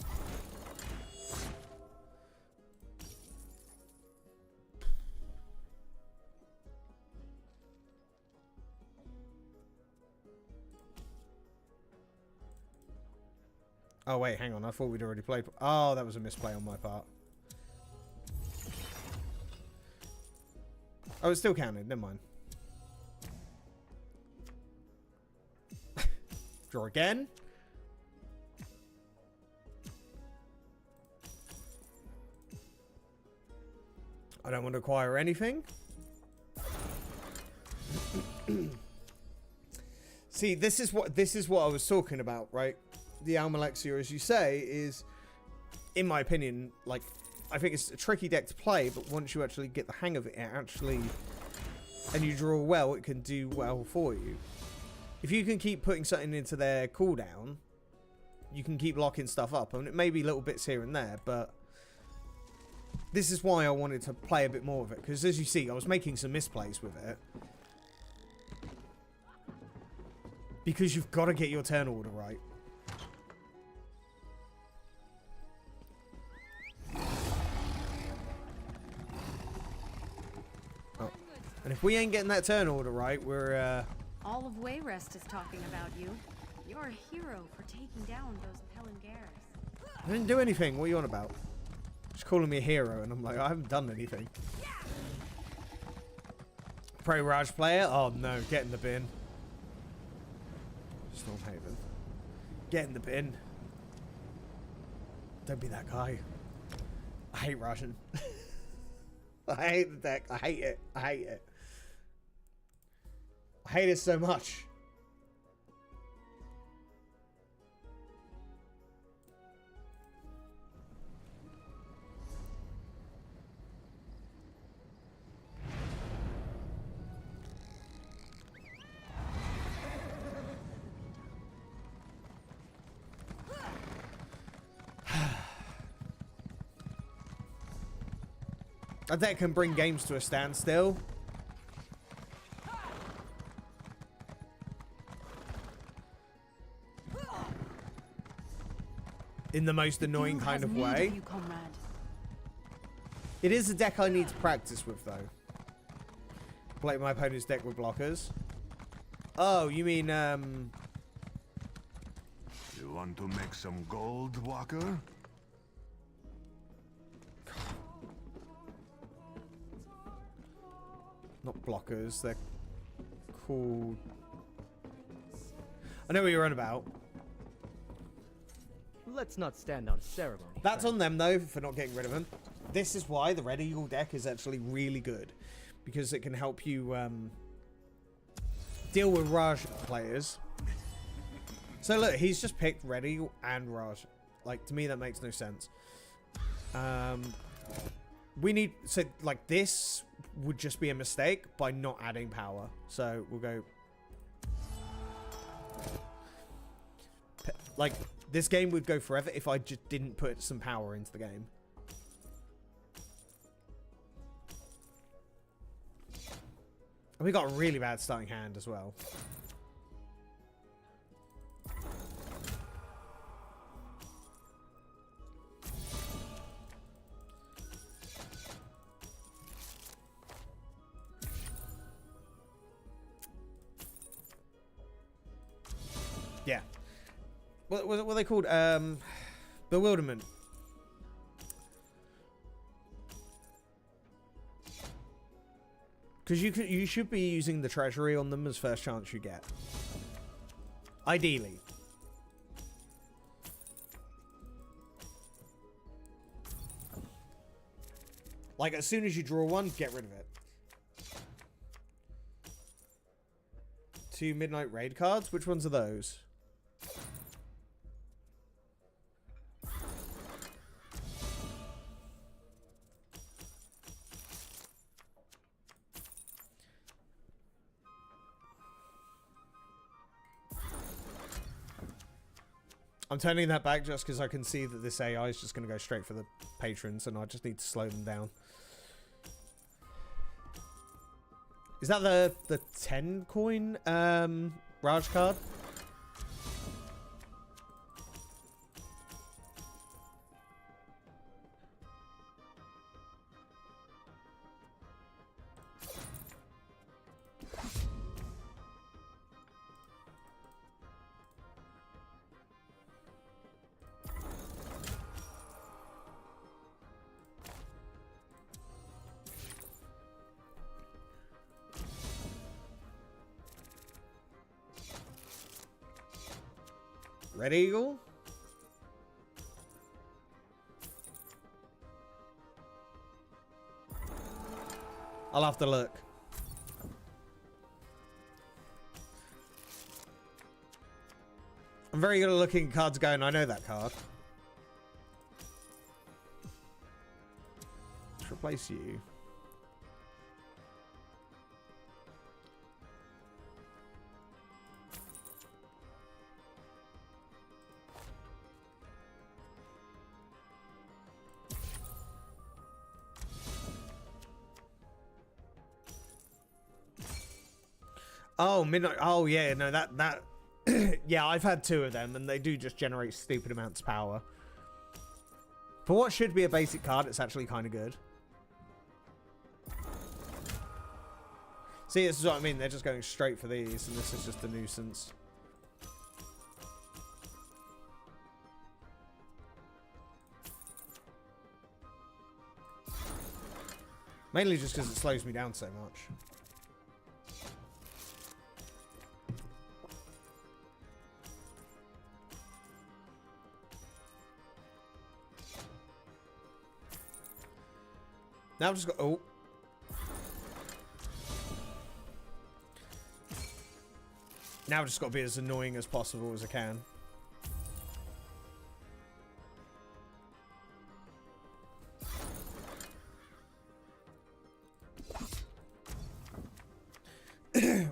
Oh, wait, hang on. I thought we'd already played. Oh, that was a misplay on my part. Oh, it's still counted. Never mind. Draw again. I don't want to acquire anything. See, this is what I was talking about, right? The Almalexia, as you say, is, in my opinion, like, I think it's a tricky deck to play, but once you actually get the hang of it, and you draw well, it can do well for you. If you can keep putting something into their cooldown, you can keep locking stuff up. I mean, it may be little bits here and there, but this is why I wanted to play a bit more of it, because as you see, I was making some misplays with it. Because you've got to get your turn order right. Oh. And if we ain't getting that turn order right, we're, All of Wayrest is talking about you. You're a hero for taking down those Pellingares. I didn't do anything. What are you on about? Just calling me a hero, and I'm like, I haven't done anything. Pro Raj player? Oh no, get in the bin. Stormhaven. Get in the bin. Don't be that guy. I hate Russian. I hate the deck. I hate it. I hate it. I hate it so much. That deck can bring games to a standstill. In the most annoying kind of way. It is a deck I need to practice with, though. Play my opponent's deck with blockers. Oh, you mean, You want to make some gold, Walker? Not blockers, they're called... I know what you're on about. Let's not stand on ceremony. That's on them, though, for not getting rid of them. This is why the Red Eagle deck is actually really good. Because it can help you deal with Raj players. So look, he's just picked Red Eagle and Raj. Like, to me, that makes no sense. We need... So, like, this would just be a mistake by not adding power. So, we'll go... Like, this game would go forever if I just didn't put some power into the game. And we got a really bad starting hand as well. Yeah. What are they called? Bewilderment. Because you should be using the treasury on them as first chance you get. Ideally. Like, as soon as you draw one, get rid of it. 2 Midnight Raid cards? Which ones are those? I'm turning that back just because I can see that this AI is just going to go straight for the patrons and I just need to slow them down. Is that the 10 coin Raj card? Red Eagle? I'll have to look. I'm very good at looking at cards going, I know that card. Let's replace you. Oh, Midnight. Oh, yeah. No, that. Yeah, I've had 2 of them, and they do just generate stupid amounts of power. For what should be a basic card, it's actually kind of good. See, this is what I mean. They're just going straight for these, and this is just a nuisance. Mainly just because it slows me down so much. Now I've just got... Oh. Now I've just got to be as annoying as possible as I can.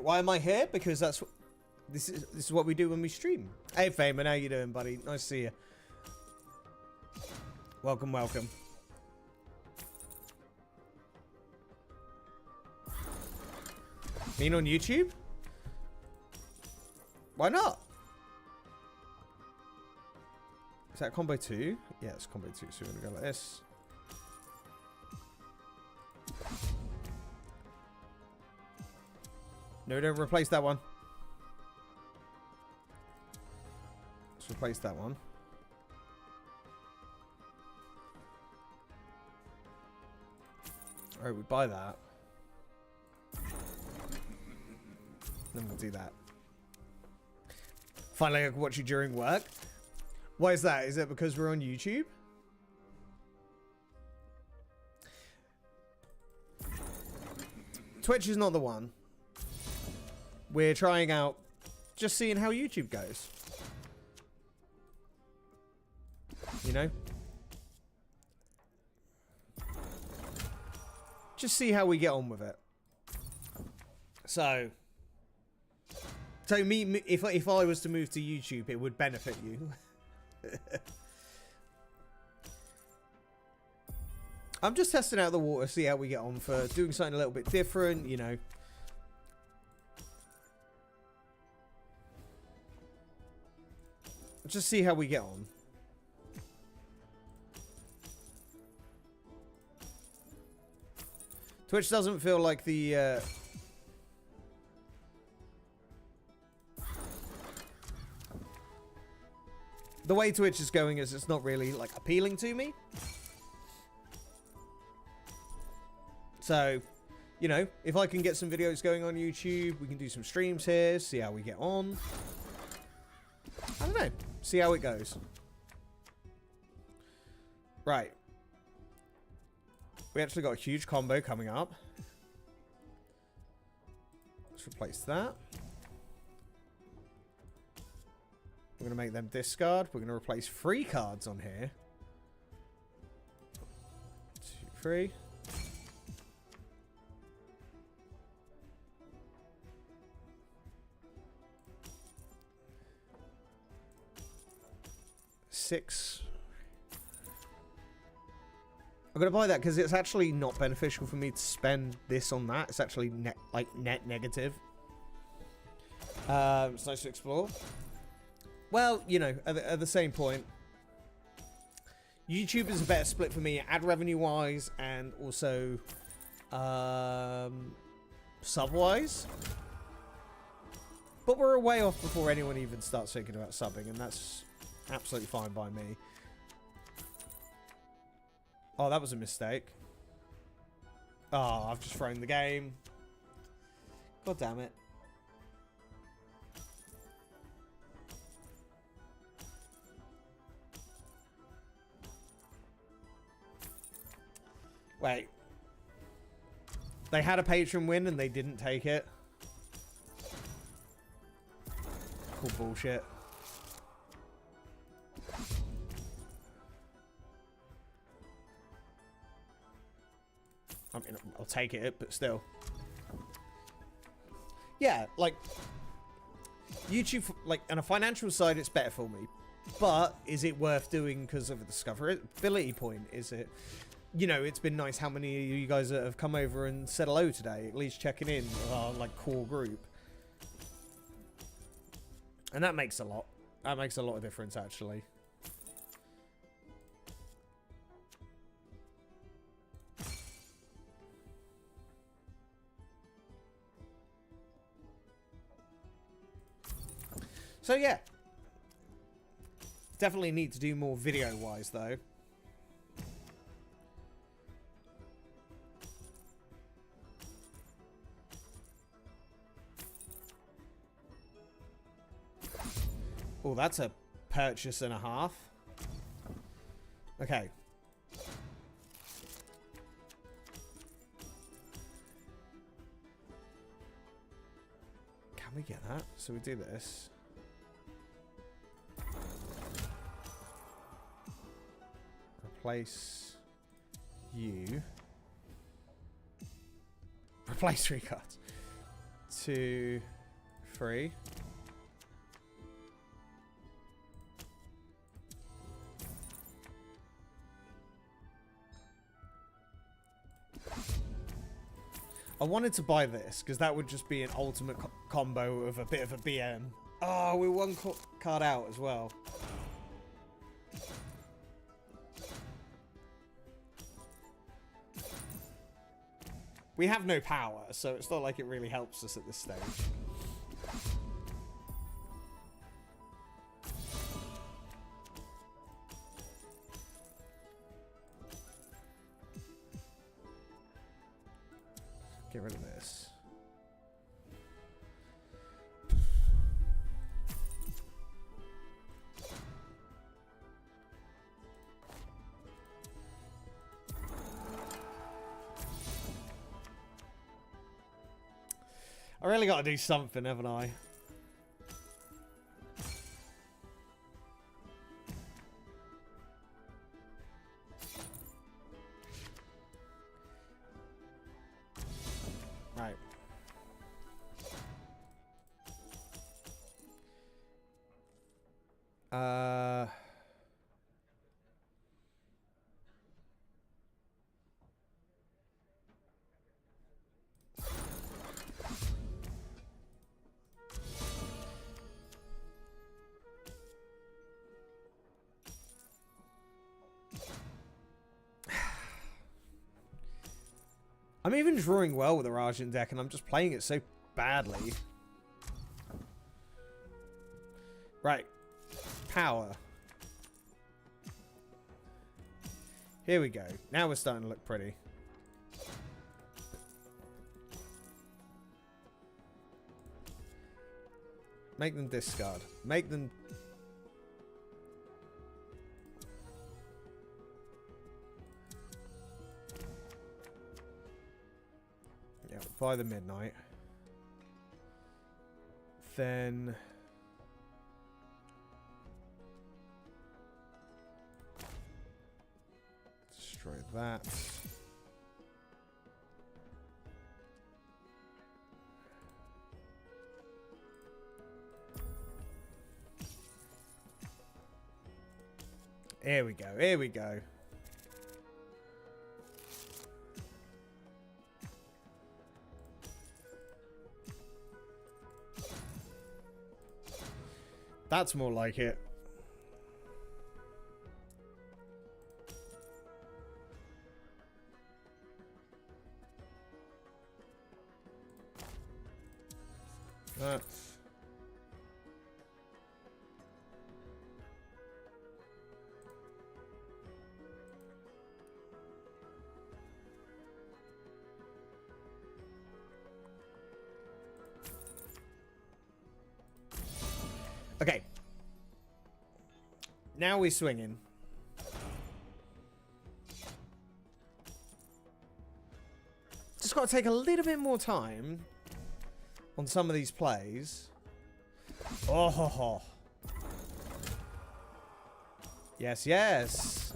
Why am I here? Because that's... This is what we do when we stream. Hey, Faman, how you doing, buddy? Nice to see you. Welcome, welcome. Mean on YouTube? Why not? Is that combo 2? Yeah, it's combo 2, so we're gonna go like this. No, don't replace that one. Let's replace that one. Alright, we buy that. Then we'll do that. Finally, I can watch you during work. Why is that? Is it because we're on YouTube? Twitch is not the one. We're trying out, just seeing how YouTube goes. You know? Just see how we get on with it. So me, if I was to move to YouTube, it would benefit you. I'm just testing out the water, see how we get on for doing something a little bit different, you know. Just see how we get on. Twitch doesn't feel like the way Twitch is going is it's not really like appealing to me. So, you know, if I can get some videos going on YouTube, we can do some streams here, see how we get on. I don't know. See how it goes. Right. We actually got a huge combo coming up. Let's replace that. We're going to make them discard. We're going to replace 3 cards on here. 2, 3. Six. I'm gonna buy that because it's actually not beneficial for me to spend this on that. It's actually net negative. It's nice to explore. Well, you know, at the same point, YouTube is a better split for me, ad revenue wise, and also sub wise. But we're a way off before anyone even starts thinking about subbing, and that's absolutely fine by me. Oh, that was a mistake. Oh, I've just thrown the game. God damn it. Wait. They had a patron win and they didn't take it. Cool bullshit. I mean, I'll take it, but still. Yeah, like, YouTube, like, on a financial side, it's better for me. But is it worth doing because of the discoverability point? Is it, you know, it's been nice how many of you guys have come over and said hello today, at least checking in with our, like, core group. And that makes a lot. That makes a lot of difference, actually. So yeah, definitely need to do more video-wise though. Oh, that's a purchase and a half. Okay. Can we get that? So we do this. Replace you. Replace 3 cards. 2, 3. I wanted to buy this because that would just be an ultimate combo of a bit of a BM. Oh, we're 1 card out as well. We have no power, so it's not like it really helps us at this stage. Get rid of this. I really got to do something, haven't I? Right. I'm even drawing well with the Archanist deck, and I'm just playing it so badly. Right. Power. Here we go. Now we're starting to look pretty. Make them discard. Make them... Yeah, by the midnight. Then... that. Here we go, here we go. That's more like it. That's... Okay. Now we're swinging. Just got to take a little bit more time on some of these plays. Oh, ho, ho. Yes, yes.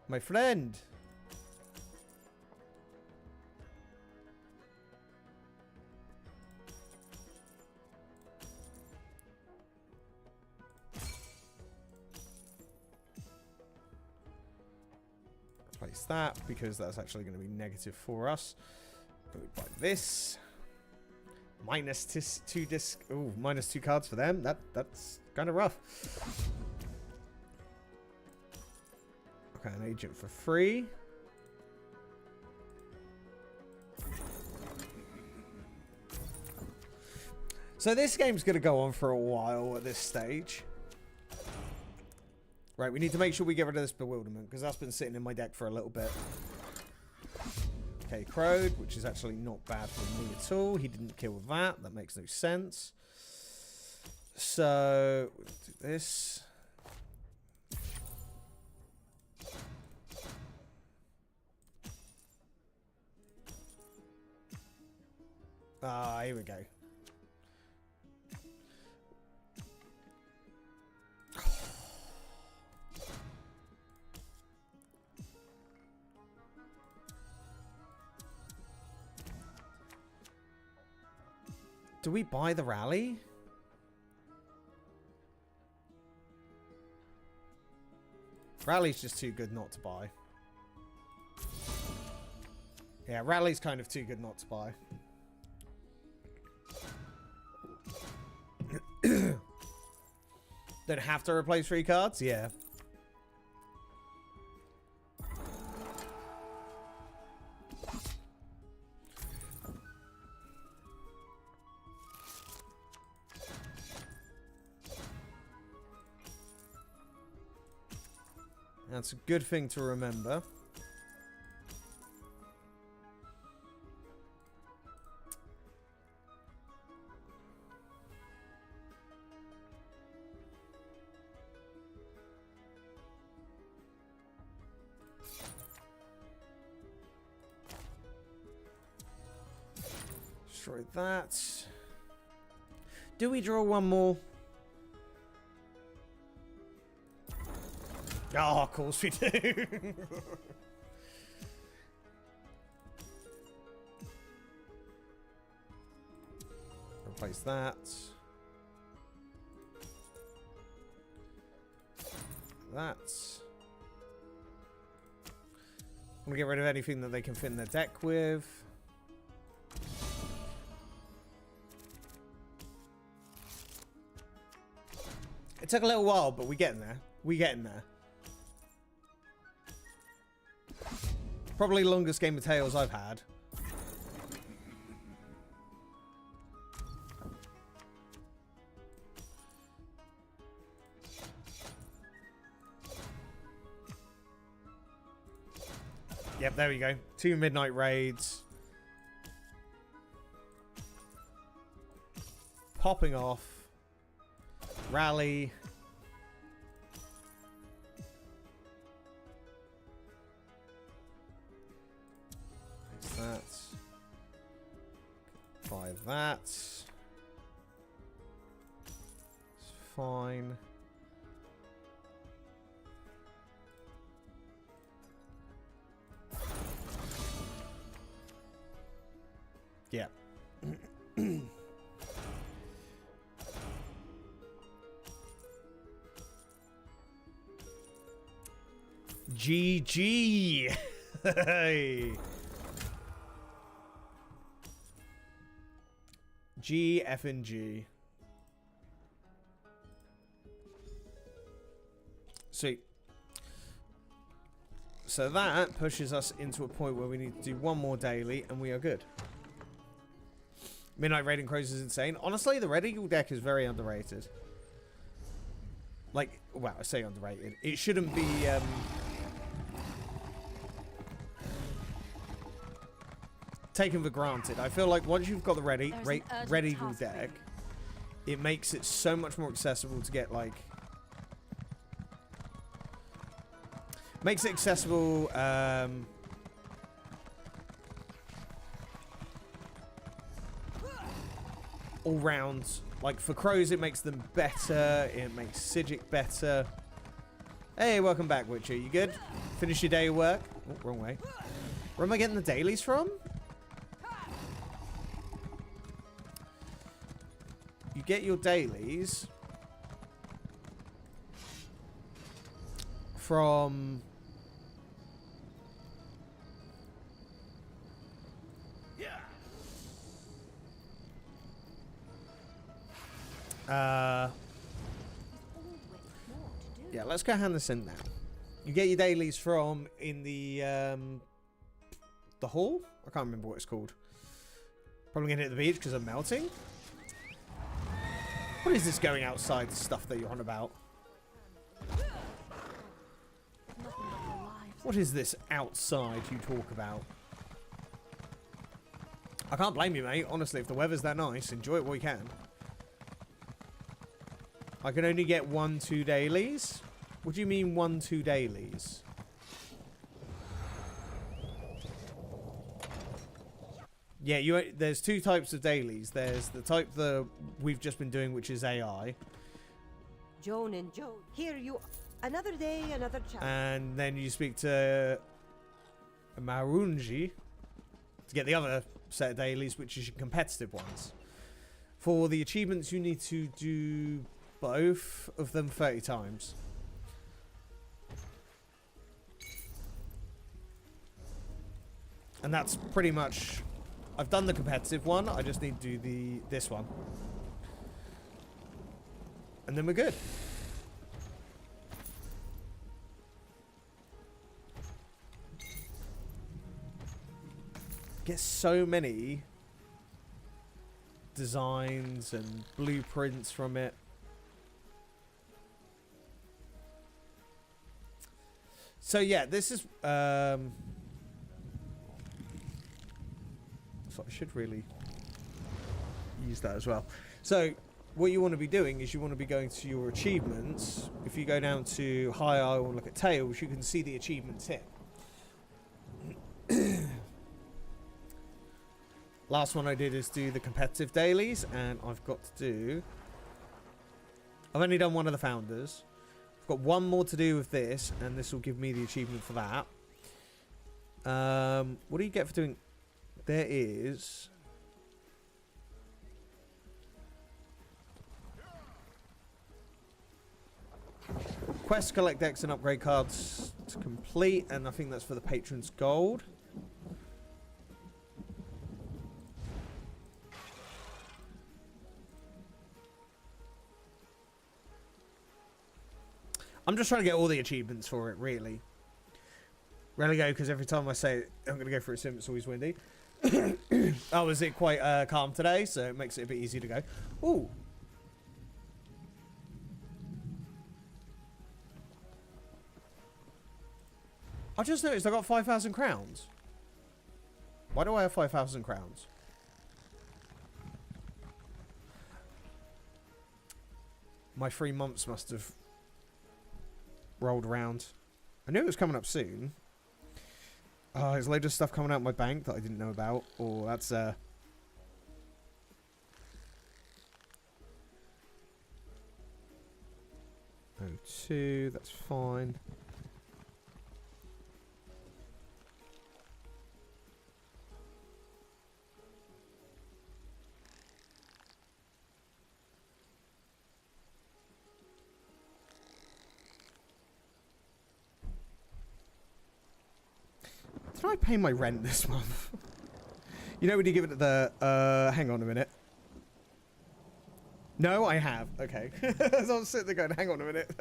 My friend. Replace that because that's actually going to be negative for us. Go by this. Minus two disc. Oh, minus 2 cards for them. That's kind of rough. Okay, an agent for free. So this game's going to go on for a while at this stage. Right, we need to make sure we get rid of this bewilderment because that's been sitting in my deck for a little bit. Okay, Crowed, which is actually not bad for me at all. He didn't kill with that. That makes no sense. So, we'll do this. Ah, here we go. Do we buy the rally? Rally's just too good not to buy. Yeah, Rally's kind of too good not to buy. Don't have to replace 3 cards? Yeah. That's a good thing to remember. Destroy that. Do we draw one more? Oh, of course we do. Replace that. That. I'm gonna get rid of anything that they can fit in their deck with. It took a little while, but we're getting there. We're getting there. Probably longest game of Tales I've had. Yep, there we go. 2 midnight raids. Popping off. Rally. That. Buy that. It's fine. Yeah. GG. Hey. G, F, and G. Sweet. So that pushes us into a point where we need to do one more daily, and we are good. Midnight Raiding Crows is insane. Honestly, the Red Eagle deck is very underrated. Like, well, I say underrated. It shouldn't be, taken for granted. I feel like once you've got the Red Eagle deck, it makes it so much more accessible to get, like... Makes it accessible, all round. Like, for crows, it makes them better. It makes Sijic better. Hey, welcome back, Witcher. You good? Finish your day of work? Oh, wrong way. Where am I getting the dailies from? You get your dailies from... yeah, let's go hand this in now. You get your dailies from in the hall? I can't remember what it's called. Probably gonna hit the beach because I'm melting. What is this going outside stuff that you're on about? What is this outside you talk about? I can't blame you, mate. Honestly, if the weather's that nice, enjoy it while you can. I can only get 1-2 dailies? What do you mean 1-2 dailies? Yeah, there's two types of dailies. There's the type that we've just been doing, which is AI. Joan and Joan, here you are. Another day, another chance. And then you speak to Marunji to get the other set of dailies, which is your competitive ones. For the achievements, you need to do both of them 30 times. And that's pretty much... I've done the competitive one. I just need to do this one. And then we're good. Get so many designs and blueprints from it. So yeah, this is so I should really use that as well. So what you want to be doing is you want to be going to your achievements. If you go down to High Isle and look at Tails, you can see the achievements here. Last one I did is do the competitive dailies, and I've got to do... I've only done one of the founders. I've got one more to do with this, and this will give me the achievement for that. What do you get for doing... There is... Quest, collect decks and upgrade cards to complete, and I think that's for the Patron's Gold. I'm just trying to get all the achievements for it, really. Rarely go, because every time I say it, I'm going to go for a sim, it's always windy. Oh, is it quite calm today? So it makes it a bit easier to go. Ooh. I just noticed I got 5,000 crowns. Why do I have 5,000 crowns? My 3 months must have rolled around. I knew it was coming up soon. There's loads of stuff coming out of my bank that I didn't know about. Oh, that's O2, that's fine. Can I pay my rent this month? You know when you give it the, hang on a minute. No, I have. Okay. So I'm sitting there going, hang on a minute.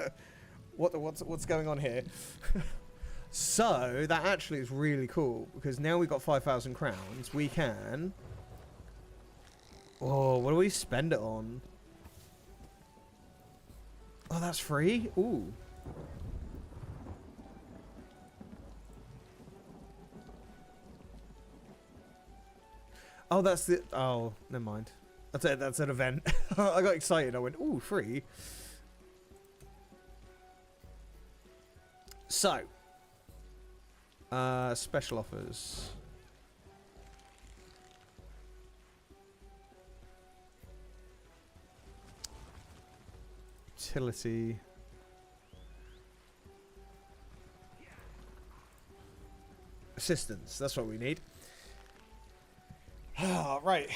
What's going on here? So, that actually is really cool, because now we've got 5,000 crowns, we can... Oh, what do we spend it on? Oh, that's free? Ooh. Oh, that's the... Oh, never mind. That's an event. I got excited. I went, ooh, free. So. Special offers. Utility. Assistance. That's what we need. Right.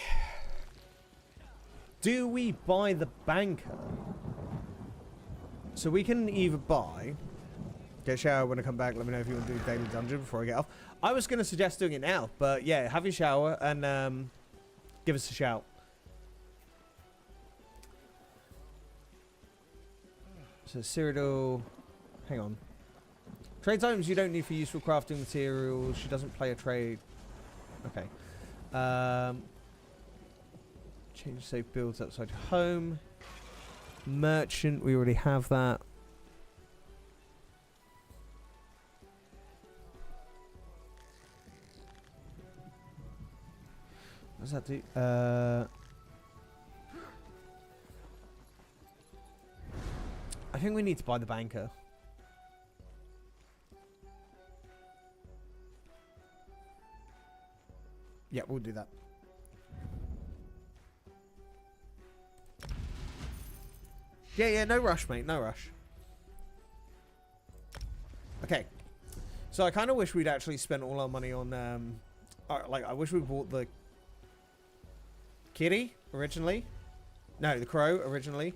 Do we buy the banker? So we can either buy... Get a shower when I come back. Let me know if you want to do daily dungeon before I get off. I was going to suggest doing it now. But yeah, have your shower and give us a shout. So Cyrodiil... Hang on. Trades items you don't need for useful crafting materials. She doesn't play a trade. Okay. Change safe builds outside your home. Merchant, we already have that. What does that do? I think we need to buy the banker. Yeah, we'll do that. Yeah, no rush, mate. No rush. Okay. So I kind of wish we'd actually spent all our money on, like, I wish we bought the kitty originally. No, the crow originally.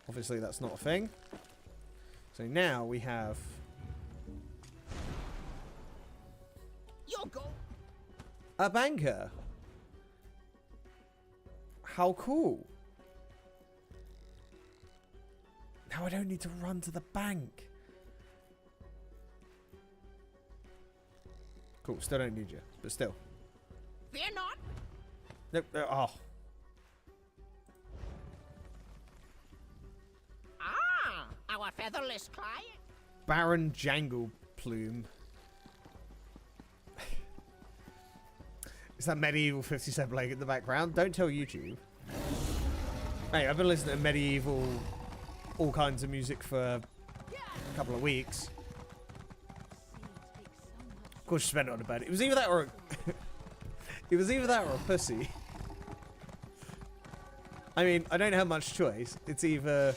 Obviously that's not a thing. So now we have... a banker. How cool. Now I don't need to run to the bank. Cool, still don't need you, but still. Fear not. Nope, oh. Ah, our featherless client. Baron Jangle Plume. Is that medieval 57 leg in the background? Don't tell YouTube. Hey, I've been listening to medieval, all kinds of music for a couple of weeks. Of course, you spent it on a bed. It was either that or a it was either that or a pussy. I mean, I don't have much choice. It's either...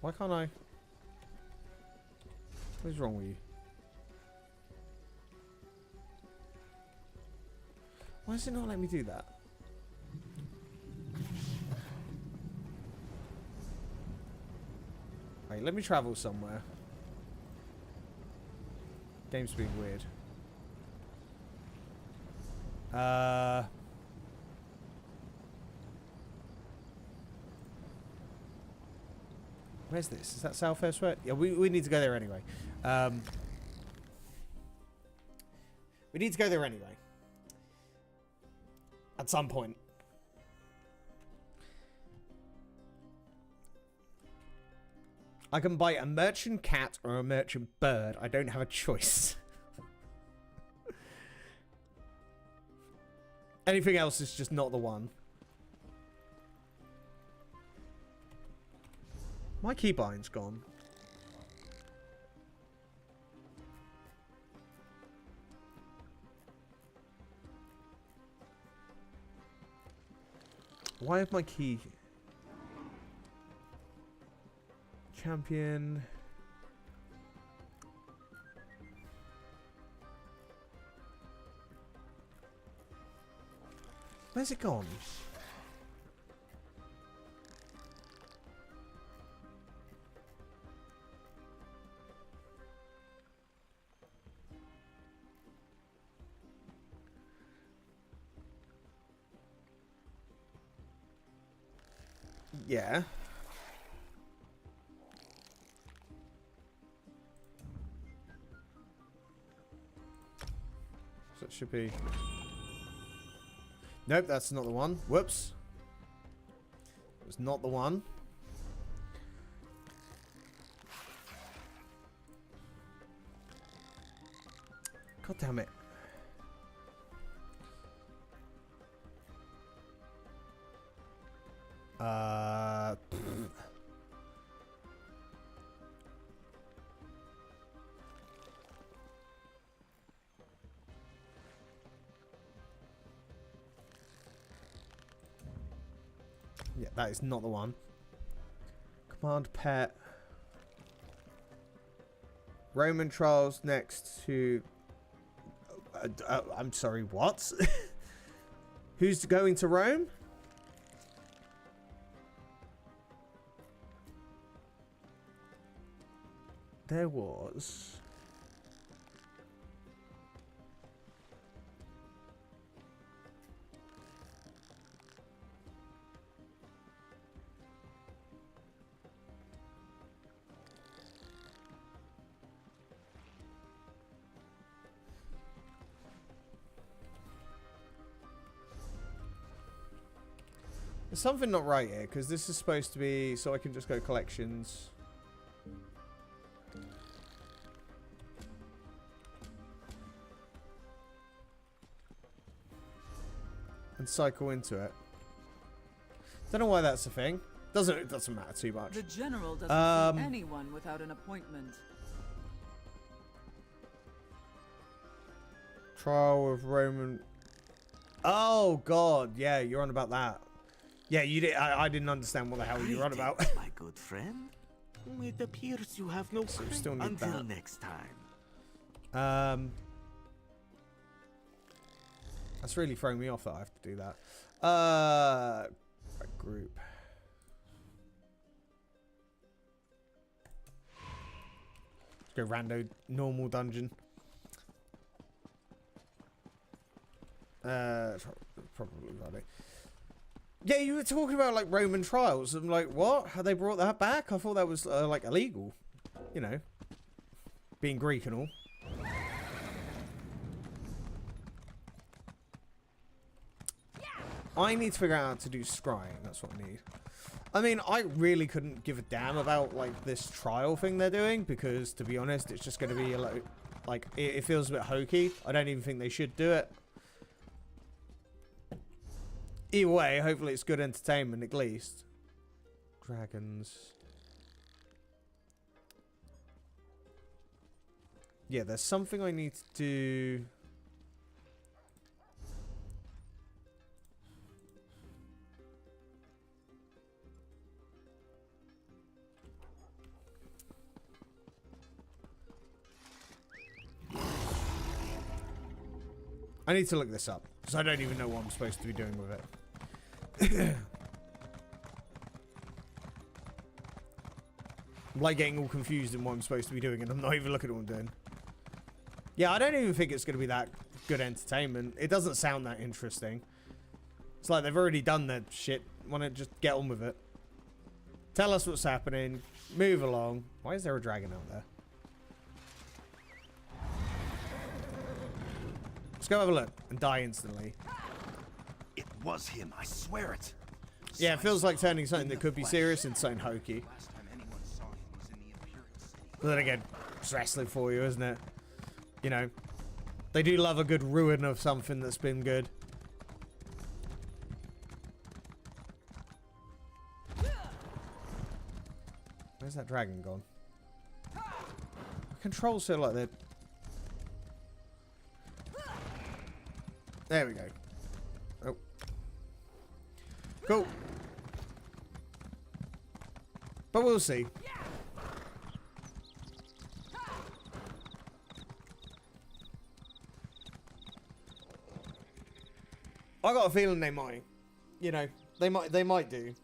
Why can't I... What is wrong with you? Why does it not let me do that? Wait, let me travel somewhere. Game's being weird. Where's this? Is that South Elsewhere? Yeah, we need to go there anyway. We need to go there anyway. At some point. I can buy a merchant cat or a merchant bird. I don't have a choice. Anything else is just not the one. My keybind's gone. Why have my key... Champion... Where's it gone? Yeah. So it should be... Nope, that's not the one. Whoops. It was not the one. God damn it. Yeah, that is not the one. Command pet. Roman trials next to... I'm sorry, what? Who's going to Rome? There was... There's something not right here, because this is supposed to be so I can just go collections. And cycle into it. Don't know why that's a thing. It doesn't matter too much. The general doesn't see anyone without an appointment. Trial of Roman. Oh God, yeah, you're on about that. Yeah, you did. I didn't understand what the hell you were on about. My good friend. It appears you have no So we still need until that. next time. That's really throwing me off that I have to do that. Right, group. Let's go rando normal dungeon. Probably right. Yeah, you were talking about like Roman trials. I'm like, what? Have they brought that back? I thought that was like illegal. You know, being Greek and all. I need to figure out how to do scrying. That's what I need. I mean, I really couldn't give a damn about like this trial thing they're doing because, to be honest, it's just going to be like it feels a bit hokey. I don't even think they should do it. Either way, hopefully it's good entertainment at least. Dragons. Yeah, there's something I need to do. I need to look this up because I don't even know what I'm supposed to be doing with it. I'm like getting all confused in what I'm supposed to be doing and I'm not even looking at what I'm doing. Yeah, I don't even think it's going to be that good entertainment. It doesn't sound that interesting. It's like they've already done their shit. Why not just get on with it? Tell us what's happening. Move along. Why is there a dragon out there? Let's go have a look and die instantly. It was him, I swear it. Yeah, it feels like turning something that could be serious into something hokey. But then again, it's wrestling for you, isn't it? You know, they do love a good ruin of something that's been good. Where's that dragon gone? The controls feel like they're... There we go. Oh. Cool. But we'll see. I got a feeling they might. You know, they might do.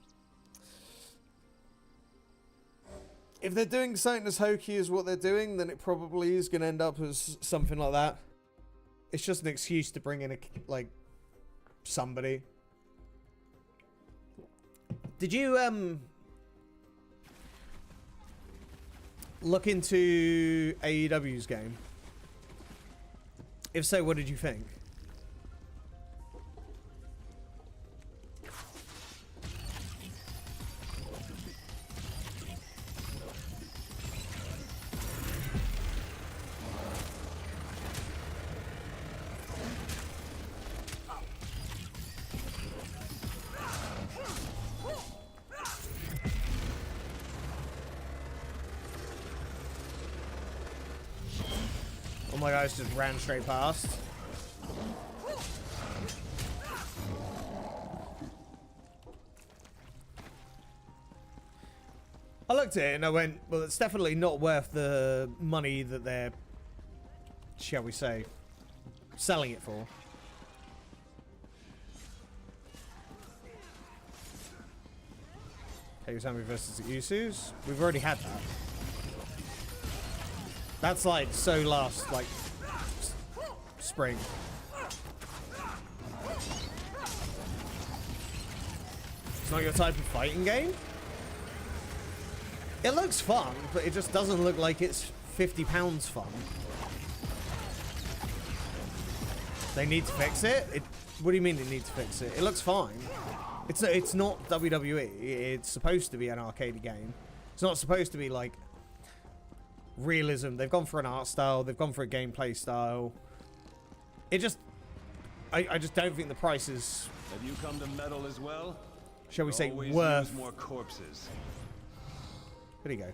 If they're doing something as hokey as what they're doing, then it probably is going to end up as something like that. It's just an excuse to bring in like somebody. Did you look into AEW's game? If so, what did you think? Oh my gosh, just ran straight past. I looked at it and I went, well, it's definitely not worth the money that they're, shall we say, selling it for. Kagusami versus the Usos. We've already had that. That's like so last, like, spring. It's not your type of fighting game? It looks fun, but it just doesn't look like it's £50 fun. They need to fix it? What do you mean they need to fix it? It looks fine. It's not WWE. It's supposed to be an arcade game. It's not supposed to be like realism. They've gone for an art style. They've gone for a gameplay style. It just... I just don't think the price is... Have you come to meddle as well? Shall we say Always worth... use more corpses. There you go.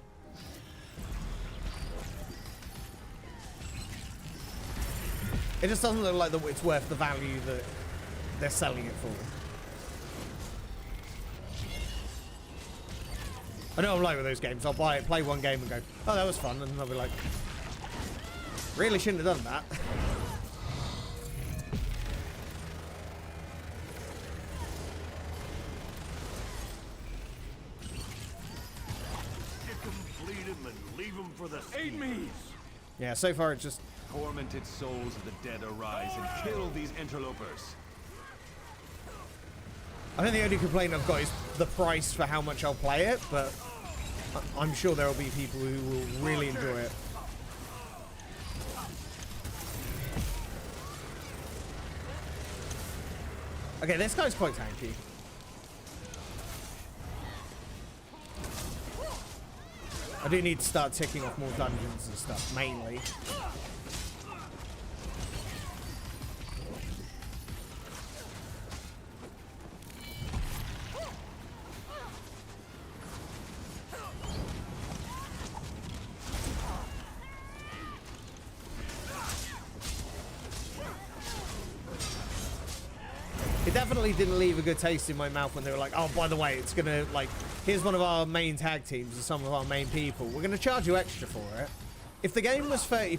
It just doesn't look like it's worth the value that they're selling it for. I know I'm like with those games. I'll buy it, play one game and go, oh, that was fun. And I'll be like, really shouldn't have done that. For the enemies. Yeah, so far it's just... Tormented souls of the dead arise and kill these interlopers. I think the only complaint I've got is the price for how much I'll play it, but I'm sure there will be people who will really enjoy it. Okay, this guy's quite tanky. I do need to start ticking off more dungeons and stuff, mainly. It definitely didn't leave a good taste in my mouth when they were like, oh, by the way, it's gonna, like, here's one of our main tag teams and some of our main people. We're gonna charge you extra for it. If the game was £30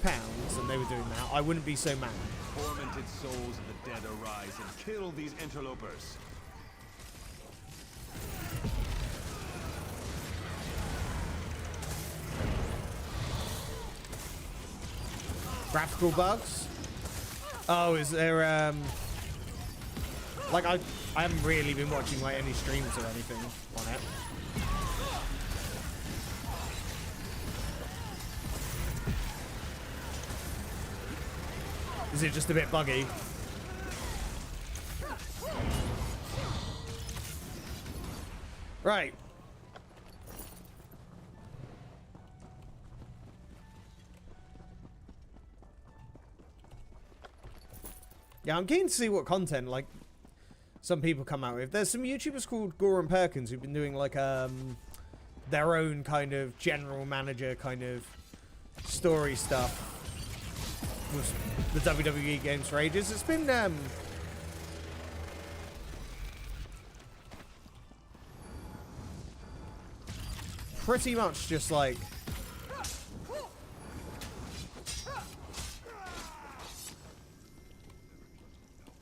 and they were doing that, I wouldn't be so mad. Tormented souls of the dead arise and kill these interlopers. Graphical bugs? Oh, is there, like, I haven't really been watching, like, any streams or anything on it. Is it just a bit buggy? Right. Yeah, I'm keen to see what content, like, some people come out with. There's some YouTubers called Gore and Perkins who've been doing, like, their own kind of general manager kind of story stuff with the WWE games for ages. It's been, pretty much just, like,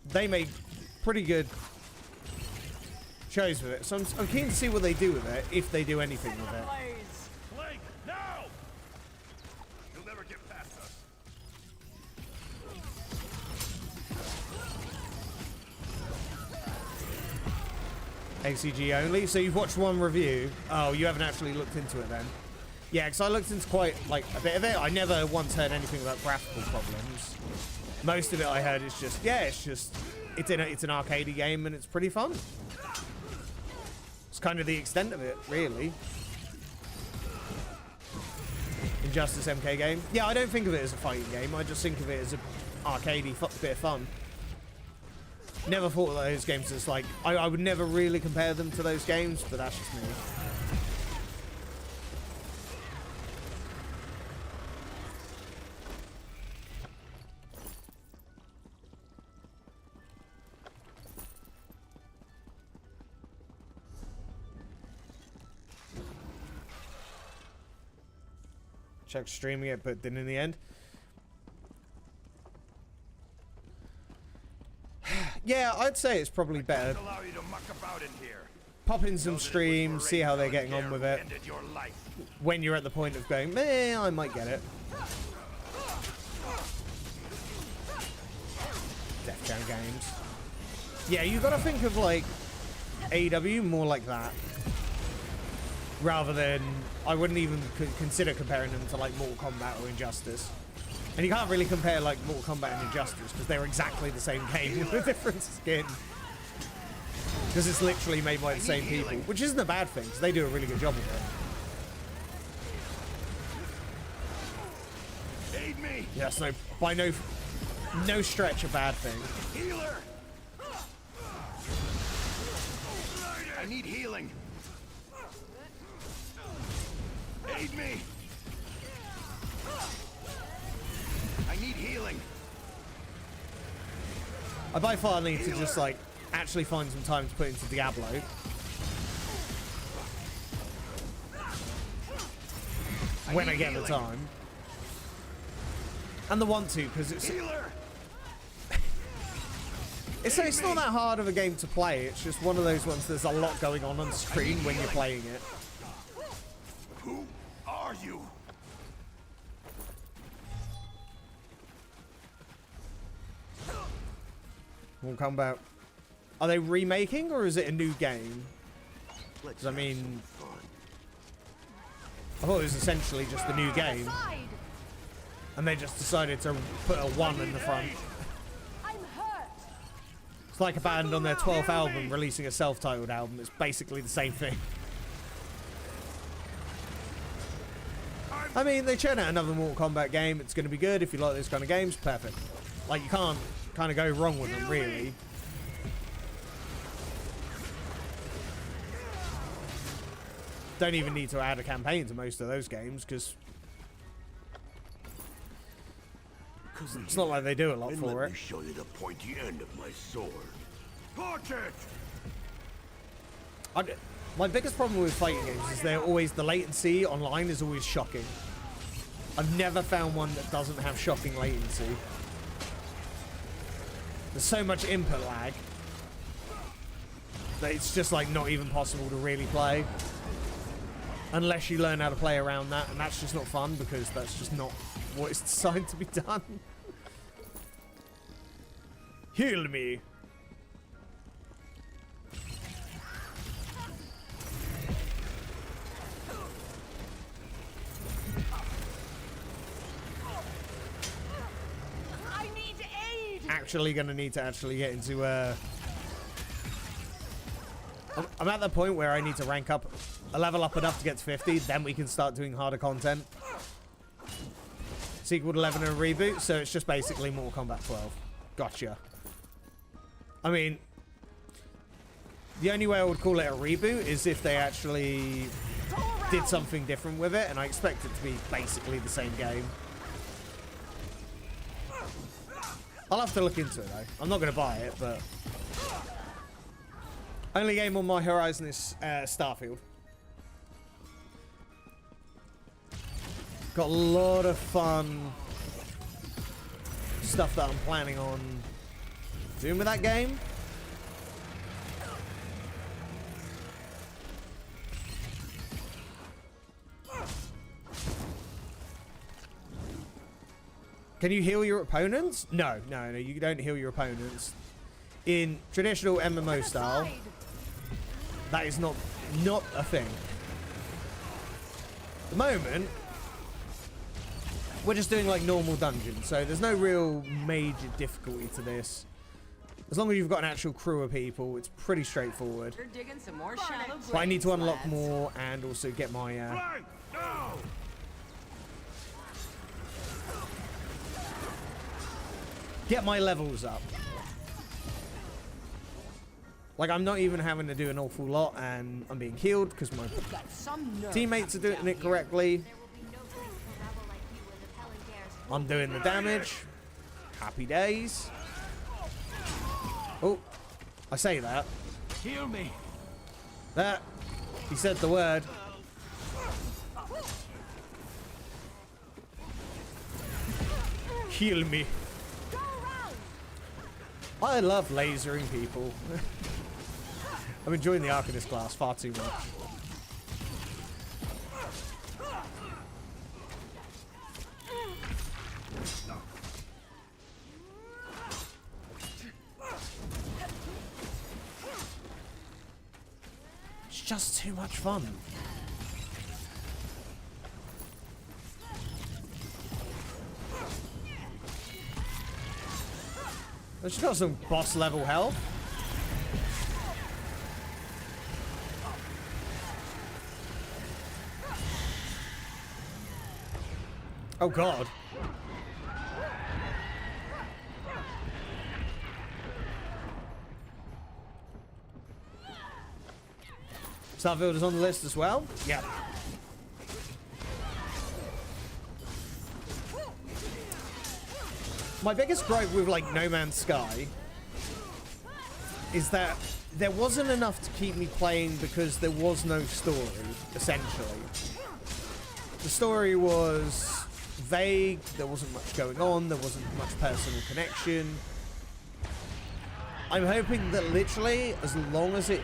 they made pretty good shows with it, so I'm keen to see what they do with it, if they do anything with it. Blake, now! You'll never get past us. ACG only. So you've watched one review. Oh, you haven't actually looked into it then. Yeah, because I looked into quite like a bit of it. I never once heard anything about graphical problems. Most of it I heard is just, yeah, it's an arcadey game and it's pretty fun. It's kind of the extent of it, really. Injustice MK game. Yeah, I don't think of it as a fighting game. I just think of it as an arcadey bit of fun. Never thought of those games as like, I would never really compare them to those games, but that's just me. Check streaming it, but then in the end. Yeah, I'd say it's probably better. Pop in some streams, see how they're getting on with it. When you're at the point of going, meh, I might get it. Def Jam games. Yeah, you gotta think of like AEW more like that. Rather than, I wouldn't even consider comparing them to like Mortal Kombat or Injustice. And you can't really compare like Mortal Kombat and Injustice because they're exactly the same game with a different skin. Because it's literally made by the same people, which isn't a bad thing because they do a really good job of it. Aid me. Yes, no, by no stretch a bad thing. Healer. I need healing. Aid me! I need healing. I by far need to just like actually find some time to put into Diablo. When I get the time. And the want to, because it's it's not that hard of a game to play. It's just one of those ones there's a lot going on screen when you're playing it. Who are you? Mortal Kombat. Are they remaking or is it a new game? Because I mean, I thought it was essentially just a new game, and they just decided to put a 1 in the front. It's like a band on their 12th album releasing a self-titled album. It's basically the same thing. I mean, they churn out another Mortal Kombat game. It's going to be good if you like those kind of games. Perfect. Like, you can't kind of go wrong with them, really. Don't even need to add a campaign to most of those games, because it's not like they do a lot for Let it. me show you the pointy end of my sword. Torch it! My biggest problem with fighting games is they're always, the latency online is always shocking. I've never found one that doesn't have shocking latency. There's so much input lag that it's just like not even possible to really play. Unless you learn how to play around that, and that's just not fun because that's just not what it's designed to be done. Heal me. I need aid. Actually gonna need to actually get into I'm at the point where I need to rank up, level up enough to get to 50, then we can start doing harder content. Sequel to 11 and a reboot, so it's just basically Mortal Kombat 12. Gotcha. I mean, the only way I would call it a reboot is if they actually did something different with it, and I expect it to be basically the same game. I'll have to look into it though. I'm not going to buy it, but only game on my horizon is Starfield. Got a lot of fun stuff that I'm planning on doing with that game. Can you heal your opponents? No, you don't heal your opponents. In traditional MMO style, That is not a thing. At the moment, we're just doing like normal dungeons, so there's no real major difficulty to this. As long as you've got an actual crew of people, it's pretty straightforward. You're digging some more shallow But I need to unlock lads. more and also get my No! levels up. Like, I'm not even having to do an awful lot, and I'm being healed because my teammates are doing it correctly. I'm doing the damage. Happy days. Oh, I say that. Heal me. That. He said the word. Heal me. I love lasering people. I'm enjoying the Archanist class far too much. It's just too much fun. She's got some boss level health. Oh god. Starfield is on the list as well? Yeah. My biggest gripe with like No Man's Sky is that there wasn't enough to keep me playing because there was no story, essentially. The story was vague, there wasn't much going on, there wasn't much personal connection. I'm hoping that literally, as long as it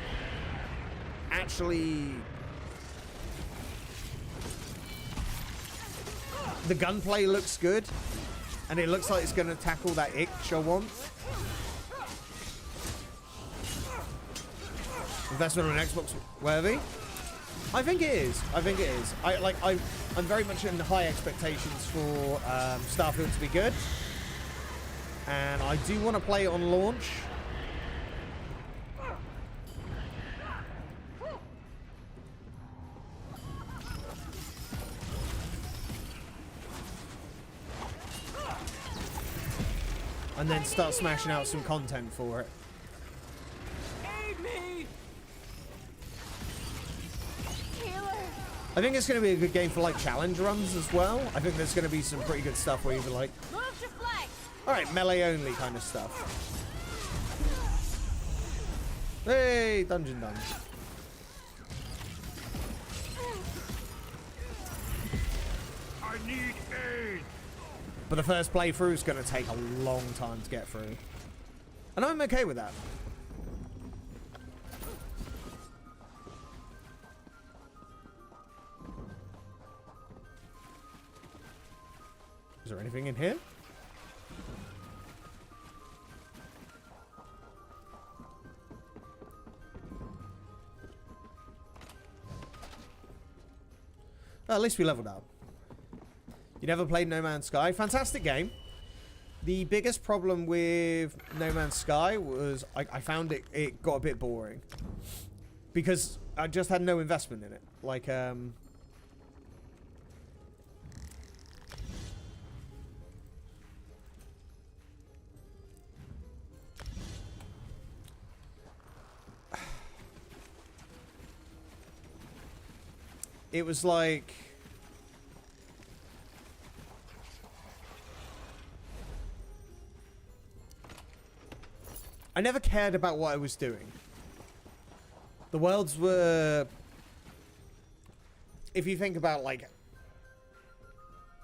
actually... the gunplay looks good, and it looks like it's going to tackle that itch I want. Investment on Xbox worthy? I think it is. I think it is. I'm very much in high expectations for Starfield to be good. And I do want to play it on launch. And then start smashing out some content for it. Aid me! I think it's going to be a good game for like challenge runs as well. I think there's going to be some pretty good stuff where you're like, alright, melee only kind of stuff. Hey, dungeon done. I need aid. But the first playthrough is going to take a long time to get through. And I'm okay with that. Is there anything in here? Well, at least we leveled up. You never played No Man's Sky? Fantastic game. The biggest problem with No Man's Sky was I found it got a bit boring. Because I just had no investment in it. Like, it was like... I never cared about what I was doing. The worlds were... If you think about, like,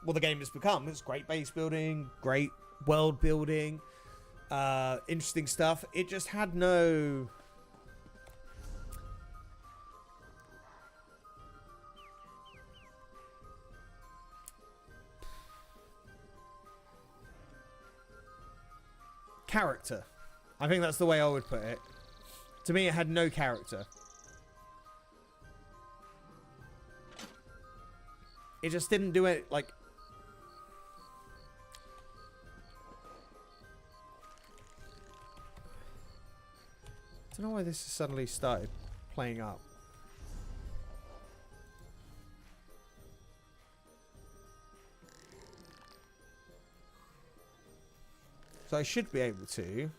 what the game has become, it's great base building, great world building, interesting stuff. It just had no... character. I think that's the way I would put it. To me, it had no character. It just didn't do it, like... I don't know why this has suddenly started playing up. So I should be able to.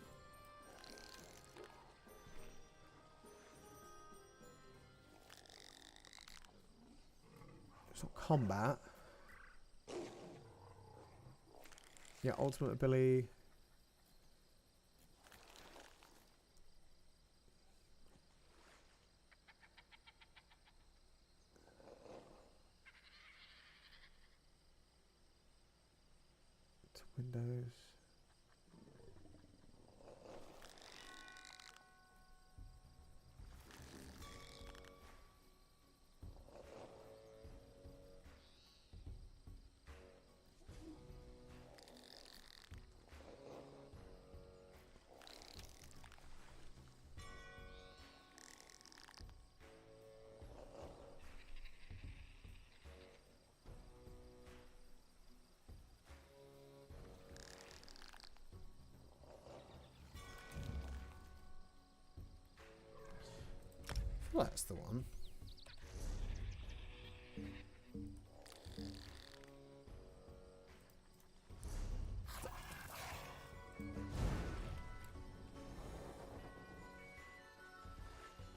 It's not combat. Yeah, ultimate ability. To Windows. Well, that's the one.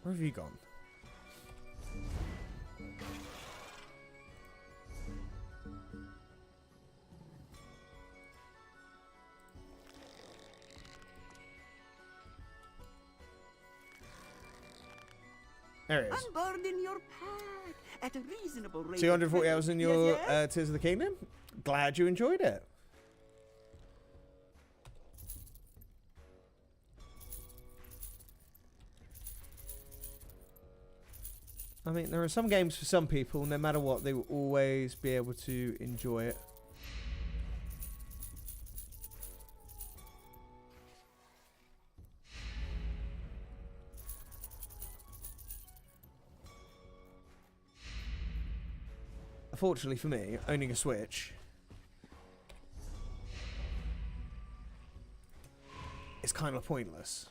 Where have you gone? There it is. Unburden your pack at a reasonable rate. 240 hours in your Yes, Tears of the Kingdom. Glad you enjoyed it. I mean, there are some games for some people, no matter what, they will always be able to enjoy it. Unfortunately for me, owning a Switch is kind of pointless.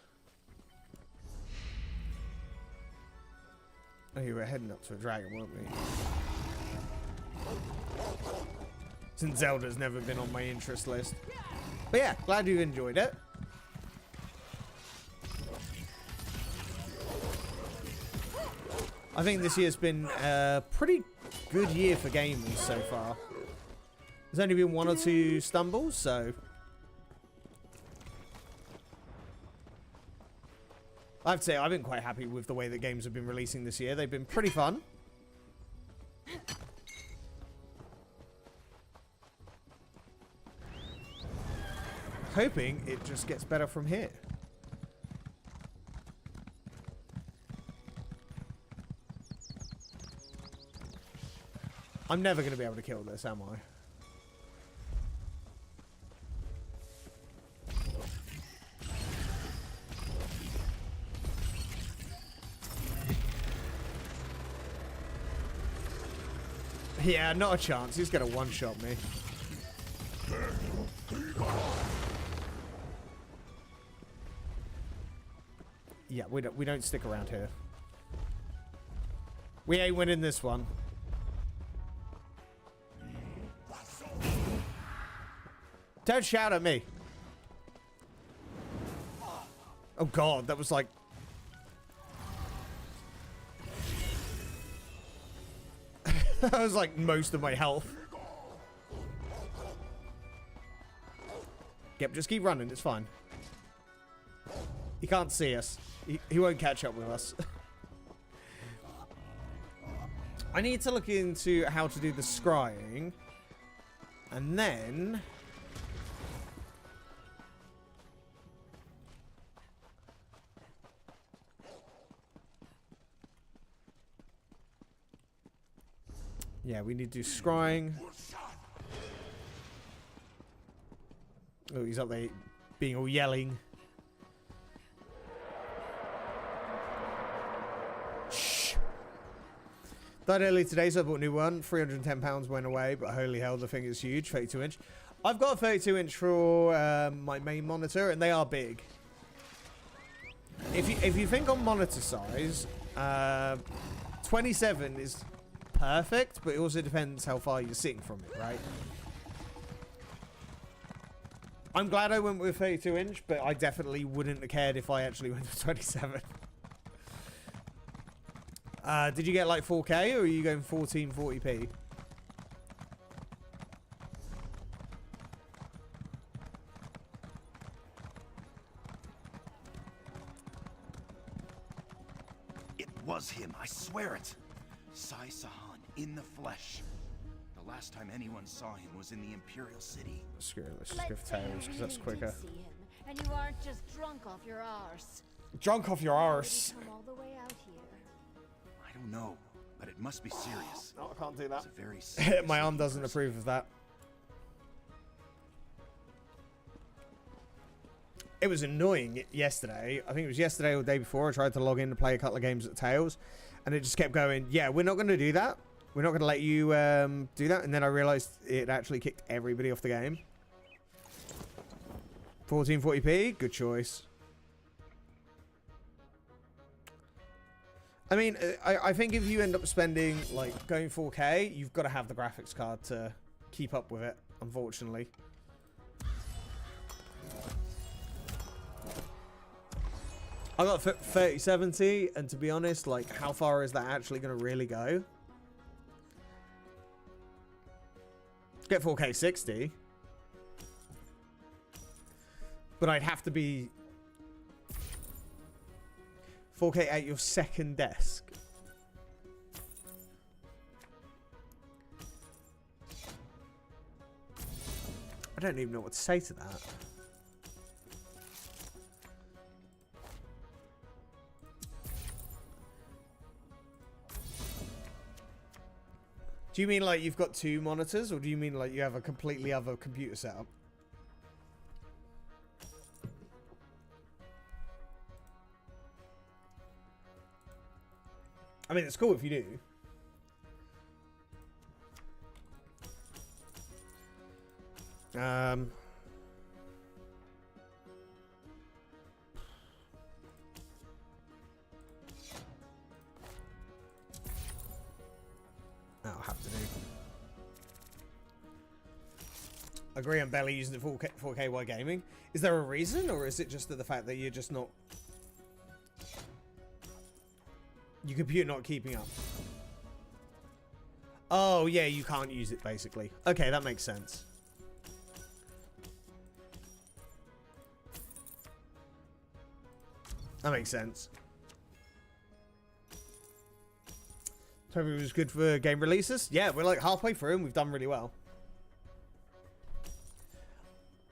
Oh, you were heading up to a dragon, weren't we? Since Zelda's never been on my interest list. But yeah, glad you enjoyed it. I think this year's been a pretty good year for gamers so far. There's only been one or two stumbles, so... I have to say, I've been quite happy with the way that games have been releasing this year. They've been pretty fun. Hoping it just gets better from here. I'm never going to be able to kill this, am I? Yeah, not a chance. He's going to one-shot me. Yeah, we don't stick around here. We ain't winning this one. Don't shout at me. Oh god, that was like... that was like most of my health. Yep, just keep running, it's fine. He can't see us. He won't catch up with us. I need to look into how to do the scrying. And then... yeah, we need to do scrying. Oh, he's up there being all yelling. Died early today, so I bought a new one. £310 went away, but holy hell, the thing is huge. 32 inch. I've got a 32 inch for my main monitor, and they are big. If you think on monitor size, 27 is perfect, but it also depends how far you're sitting from it, right? I'm glad I went with 32 inch, but I definitely wouldn't have cared if I actually went with 27. Did you get like 4K, or are you going 1440p? It was him, I swear it. Sai Sahan, in the flesh. The last time anyone saw him was in the Imperial City. Screw it, let's just go for Tails, because that's quicker. See him, and you aren't just drunk off your arse. Drunk off your arse. Come all the way out here. I don't know, but it must be serious. No, I can't do that. It's a very serious My arm doesn't approve of that. It was annoying yesterday. I think it was yesterday or the day before. I tried to log in to play a couple of games at Tails, and it just kept going, yeah, we're not going to do that. We're not going to let you do that. And then I realized it actually kicked everybody off the game. 1440p, good choice. I mean, I think if you end up spending, like, going 4K, you've got to have the graphics card to keep up with it, unfortunately. I got 3070, and to be honest, like, how far is that actually going to really go? Get 4K 60. But I'd have to be 4K at your second desk. I don't even know what to say to that. Do you mean like you've got two monitors, or do you mean like you have a completely other computer setup? I mean, it's cool if you do. I'll have to do. Agree on barely using the 4K while gaming. Is there a reason, or is it just the fact that you're just not... Your computer not keeping up? Oh, yeah, you can't use it, basically. Okay, that makes sense. That makes sense. February was good for game releases. Yeah, we're like halfway through and we've done really well.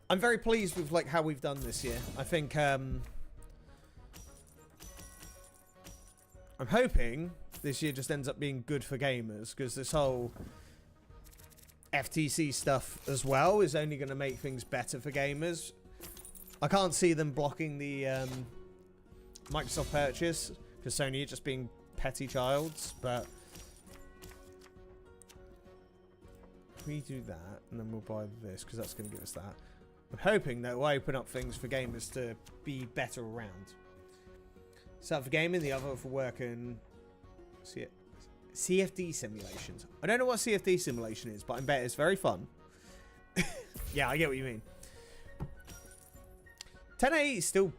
I'm very pleased with like how we've done this year. I think I'm hoping this year just ends up being good for gamers, because this whole FTC stuff as well is only going to make things better for gamers. I can't see them blocking the Microsoft purchase because Sony are just being petty childs, but if we do that and then we'll buy this because that's going to give us that. I'm hoping that will open up things for gamers to be better around. So for gaming, the other for work and CFD simulations. I don't know what CFD simulation is, but I bet it's very fun. Yeah, I get what you mean. 1080 still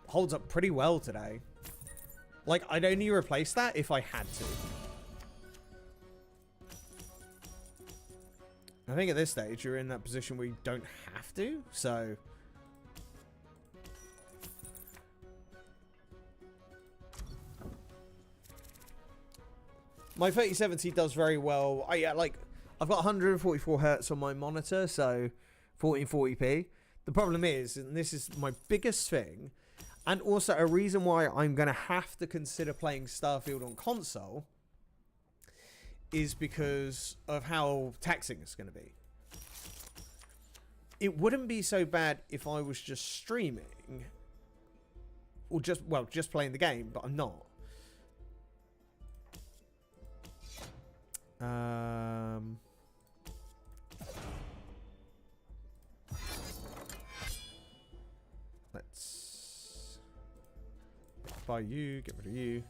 holds up pretty well today. Like, I'd only replace that if I had to. I think at this stage, you're in that position where you don't have to, so... My 3070 does very well. I've got 144 hertz on my monitor, so 1440p. The problem is, and this is my biggest thing, and also a reason why I'm going to have to consider playing Starfield on console, is because of how taxing it's going to be. It wouldn't be so bad if I was just streaming, or just playing the game, but I'm not. Let's buy you, get rid of you.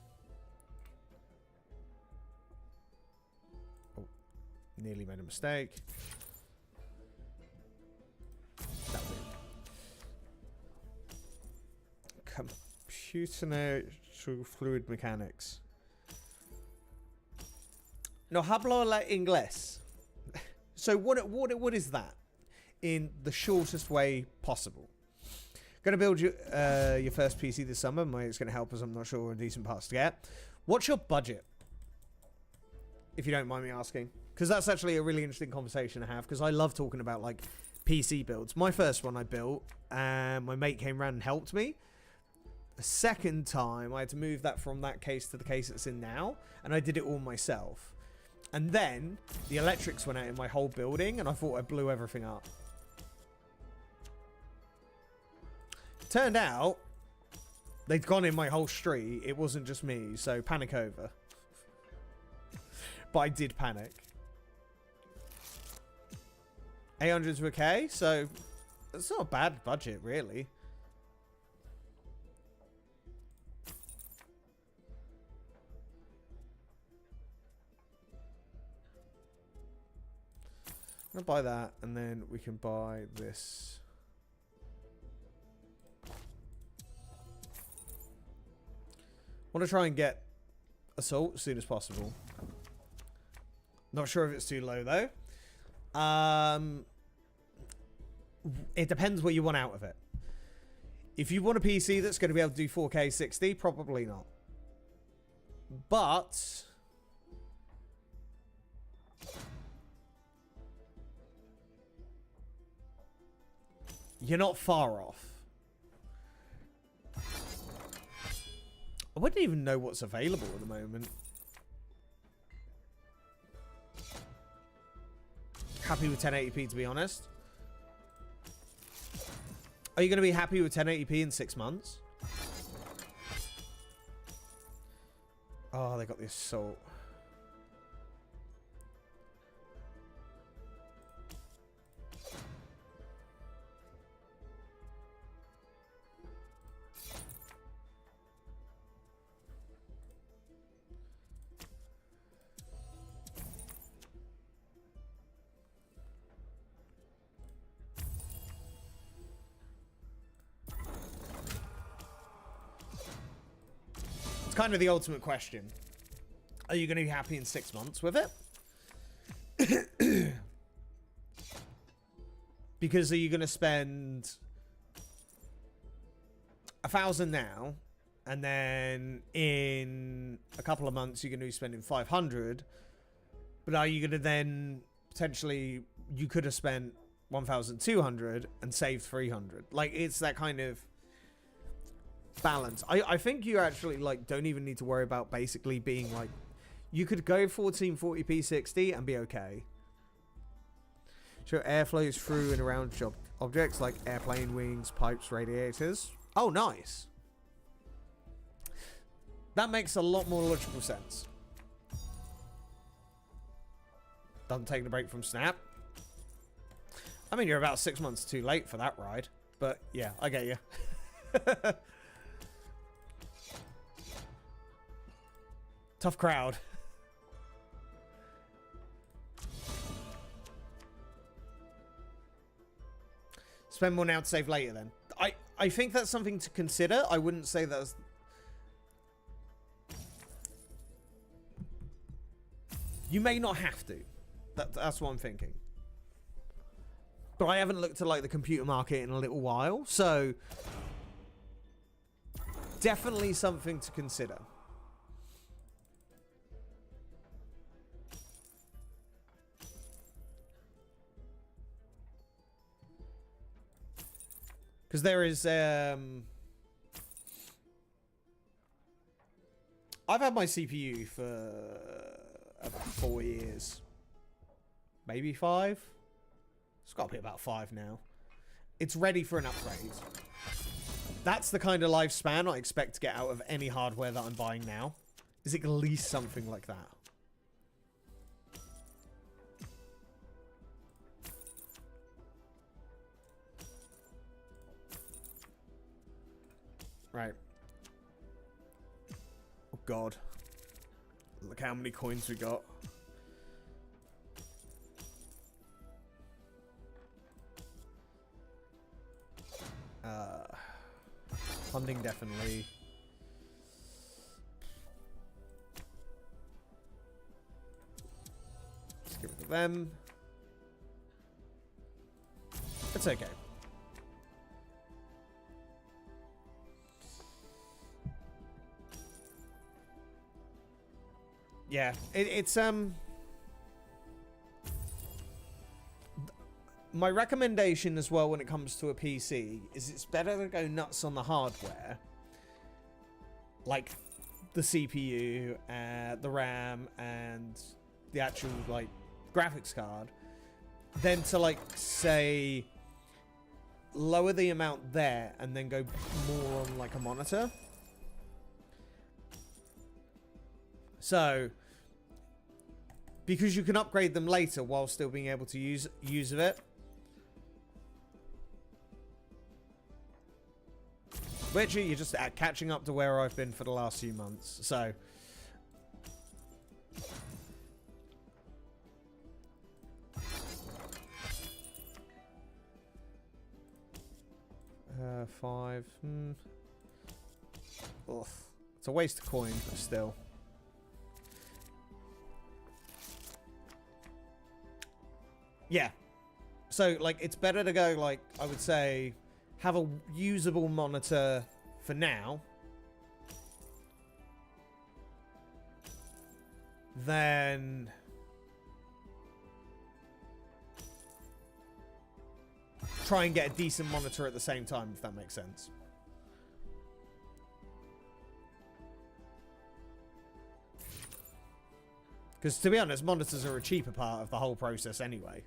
Oh, nearly made a mistake. That'll do. Computer natural fluid mechanics. No hablo la inglés. So what is that? In the shortest way possible. Going to build your first PC this summer. It's going to help us. I'm not sure, decent parts to get. What's your budget? If you don't mind me asking. Because that's actually a really interesting conversation to have. Because I love talking about like PC builds. My first one I built, and my mate came around and helped me. The second time, I had to move that from that case to the case it's in now. And I did it all myself. And then the electrics went out in my whole building, and I thought I blew everything up. Turned out they'd gone in my whole street. It wasn't just me, so panic over. But I did panic. 800 to a K, so it's not a bad budget, really. I'm gonna buy that, and then we can buy this. Want to try and get assault as soon as possible. Not sure if it's too low though. It depends what you want out of it. If you want a PC that's going to be able to do 4K 60, probably not. But you're not far off. I wouldn't even know what's available at the moment. Happy with 1080p, to be honest. Are you going to be happy with 1080p in 6 months? Oh, they got the assault. It's kind of the ultimate question. Are you going to be happy in 6 months with it? Because are you going to spend 1,000 now, and then in a couple of months you're going to be spending 500, but are you going to then potentially, you could have spent 1,200 and saved 300? Like, it's that kind of balance. I think you actually like don't even need to worry about basically being like, you could go 1440p 60 and be okay. Sure, air flows through and around objects like airplane wings, pipes, radiators. Oh, nice. That makes a lot more logical sense. Done taking a break from Snap. I mean, you're about 6 months too late for that ride, but yeah, I get you. Tough crowd. Spend more now to save later then. I think that's something to consider. I wouldn't say that's... You may not have to. That's what I'm thinking. But I haven't looked at like the computer market in a little while, so definitely something to consider. Because there is, I've had my CPU for about 4 years. Maybe 5? It's got to be about 5 now. It's ready for an upgrade. That's the kind of lifespan I expect to get out of any hardware that I'm buying now. Is at least something like that. Right. Oh god. Look how many coins we got. Funding definitely. Let's get rid of them. It's okay. Yeah, it's my recommendation as well when it comes to a PC is it's better to go nuts on the hardware, like the CPU, the RAM, and the actual like graphics card, than to like say lower the amount there and then go more on like a monitor. So, because you can upgrade them later while still being able to use of it. Which you're just catching up to where I've been for the last few months. So, 5. Ugh. It's a waste of coin, but still. Yeah. So, like, it's better to go, like, I would say, have a usable monitor for now. Then try and get a decent monitor at the same time, if that makes sense. Because, to be honest, monitors are a cheaper part of the whole process anyway.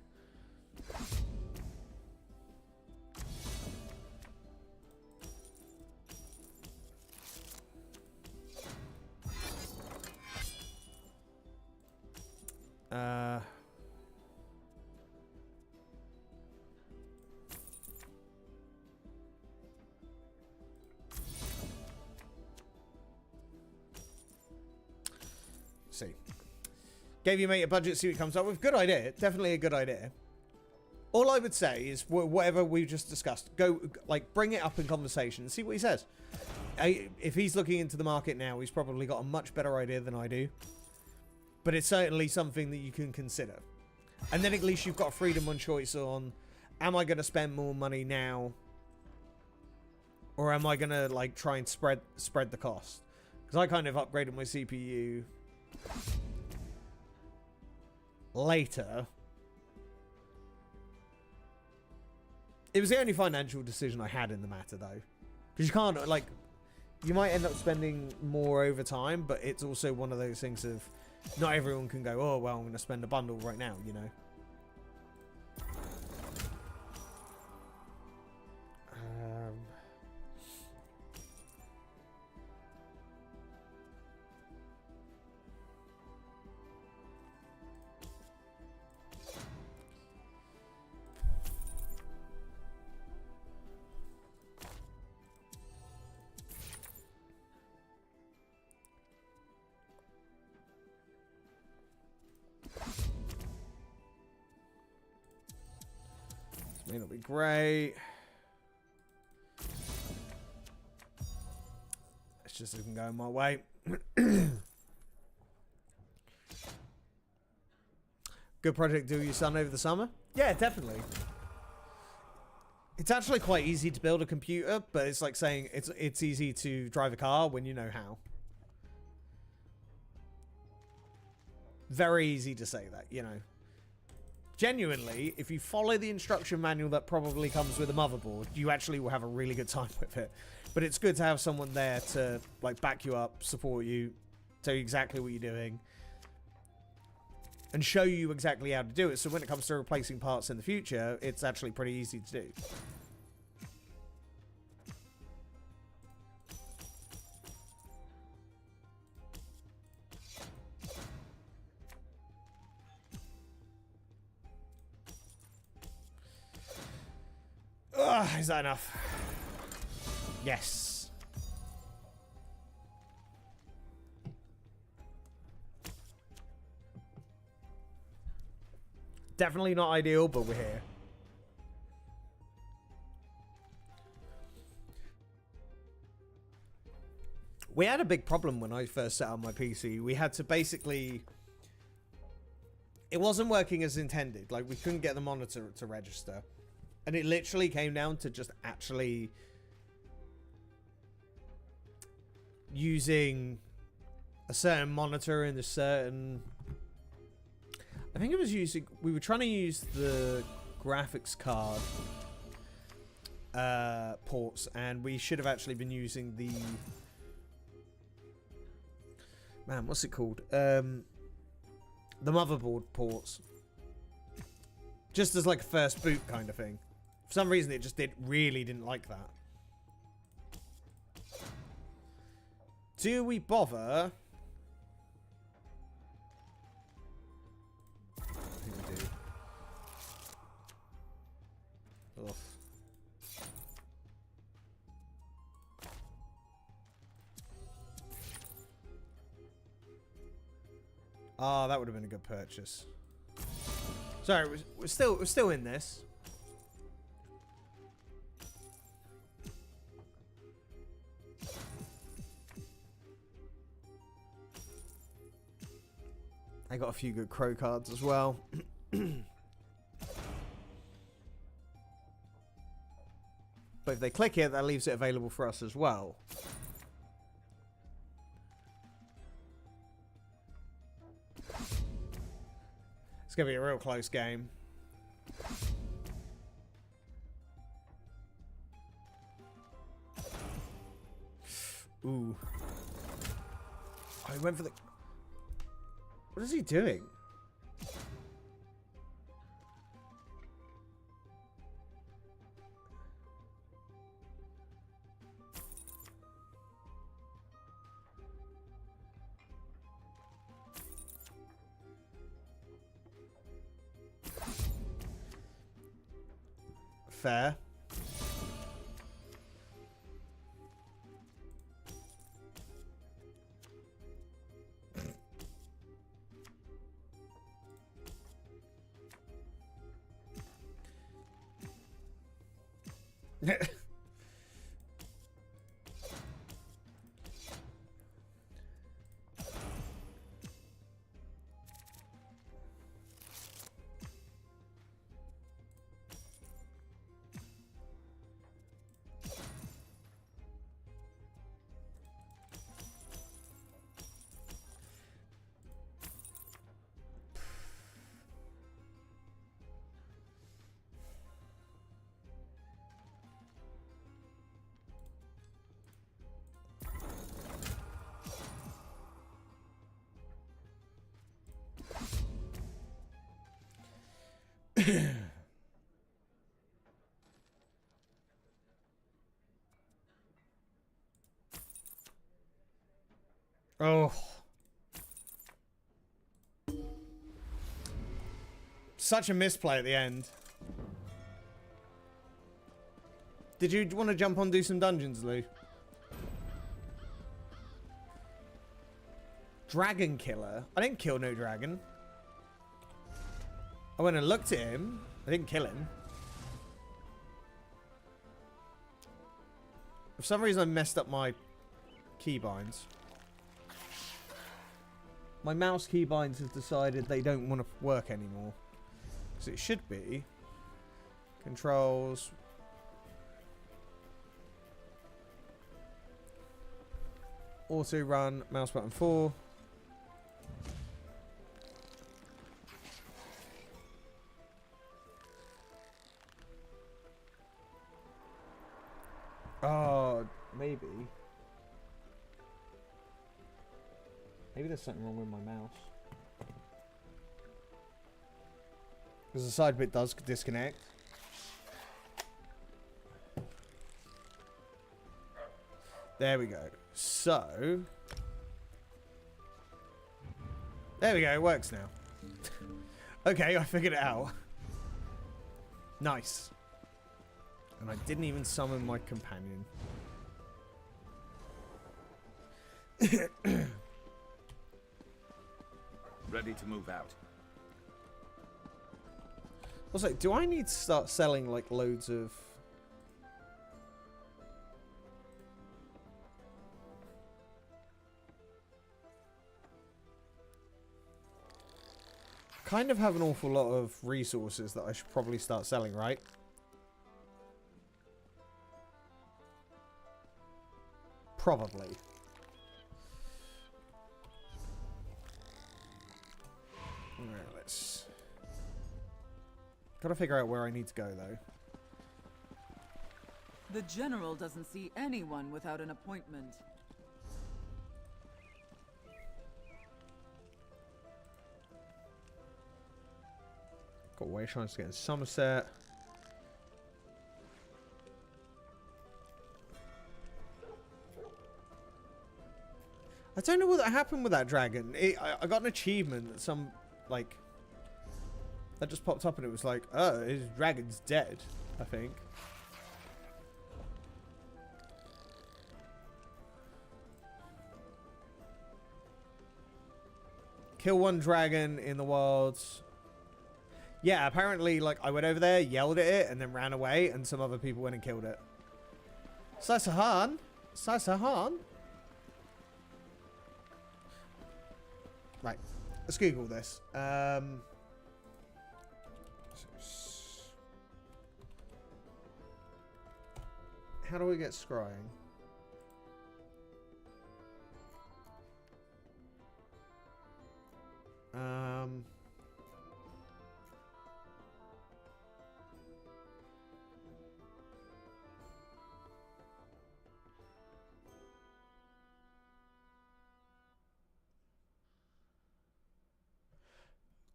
See. Gave you mate a budget, see what comes up with. Good idea. Definitely a good idea. All I would say is whatever we just discussed, go, like, bring it up in conversation and see what he says. If he's looking into the market now, he's probably got a much better idea than I do. But it's certainly something that you can consider. And then at least you've got freedom on choice on, am I going to spend more money now? Or am I going to, like, try and spread the cost? Because I kind of upgraded my CPU later. It was the only financial decision I had in the matter, though. Because you can't, like, you might end up spending more over time, but it's also one of those things of not everyone can go, oh, well, I'm going to spend a bundle right now, you know. May not be great. It's just isn't going my way. Good project to do your son over the summer? Yeah, definitely. It's actually quite easy to build a computer, but it's like saying it's easy to drive a car when you know how. Very easy to say that, you know. Genuinely, if you follow the instruction manual that probably comes with a motherboard, you actually will have a really good time with it. But it's good to have someone there to, like, back you up, support you, tell you exactly what you're doing, and show you exactly how to do it. So when it comes to replacing parts in the future, it's actually pretty easy to do. Is that enough? Yes. Definitely not ideal, but we're here. We had a big problem when I first set up my PC. We had to basically... It wasn't working as intended. Like, we couldn't get the monitor to register. And it literally came down to just actually... using a certain monitor in a certain... I think it was using... We were trying to use the graphics card ports, and we should have actually been using the... Man, what's it called? The motherboard ports. Just as like a first boot kind of thing. For some reason, it just really didn't like that. Do we bother? I think we do. Ugh. Ah, that would have been a good purchase. Sorry, we're still in this. I got a few good crow cards as well. But if they click it, that leaves it available for us as well. It's going to be a real close game. Ooh. Oh, he went for the... What is he doing? Fair. Oh. Such a misplay at the end. Did you want to jump on do some dungeons, Lou? Dragon killer? I didn't kill no dragon. I went and looked at him. I didn't kill him. For some reason I messed up my keybinds. My mouse keybinds have decided they don't want to work anymore. So it should be controls. Auto run, mouse button 4. Oh, maybe. Maybe there's something wrong with my mouse. Because the side bit does disconnect. There we go. So... There we go, it works now. Okay, I figured it out. Nice. And I didn't even summon my companion. Ready to move out. Also, do I need to start selling like loads of... Kind of have an awful lot of resources that I should probably start selling, right? Probably. Alright, let's... Gotta figure out where I need to go, though. The general doesn't see anyone without an appointment. Got way chance to get in Somerset. I don't know what happened with that dragon. I got an achievement that some, like... That just popped up and it was like, oh, his dragon's dead, I think. Kill one dragon in the wilds. Yeah, apparently, like, I went over there, yelled at it, and then ran away, and some other people went and killed it. Sasahan? Sasahan? Right. Let's Google this. How do we get scrying?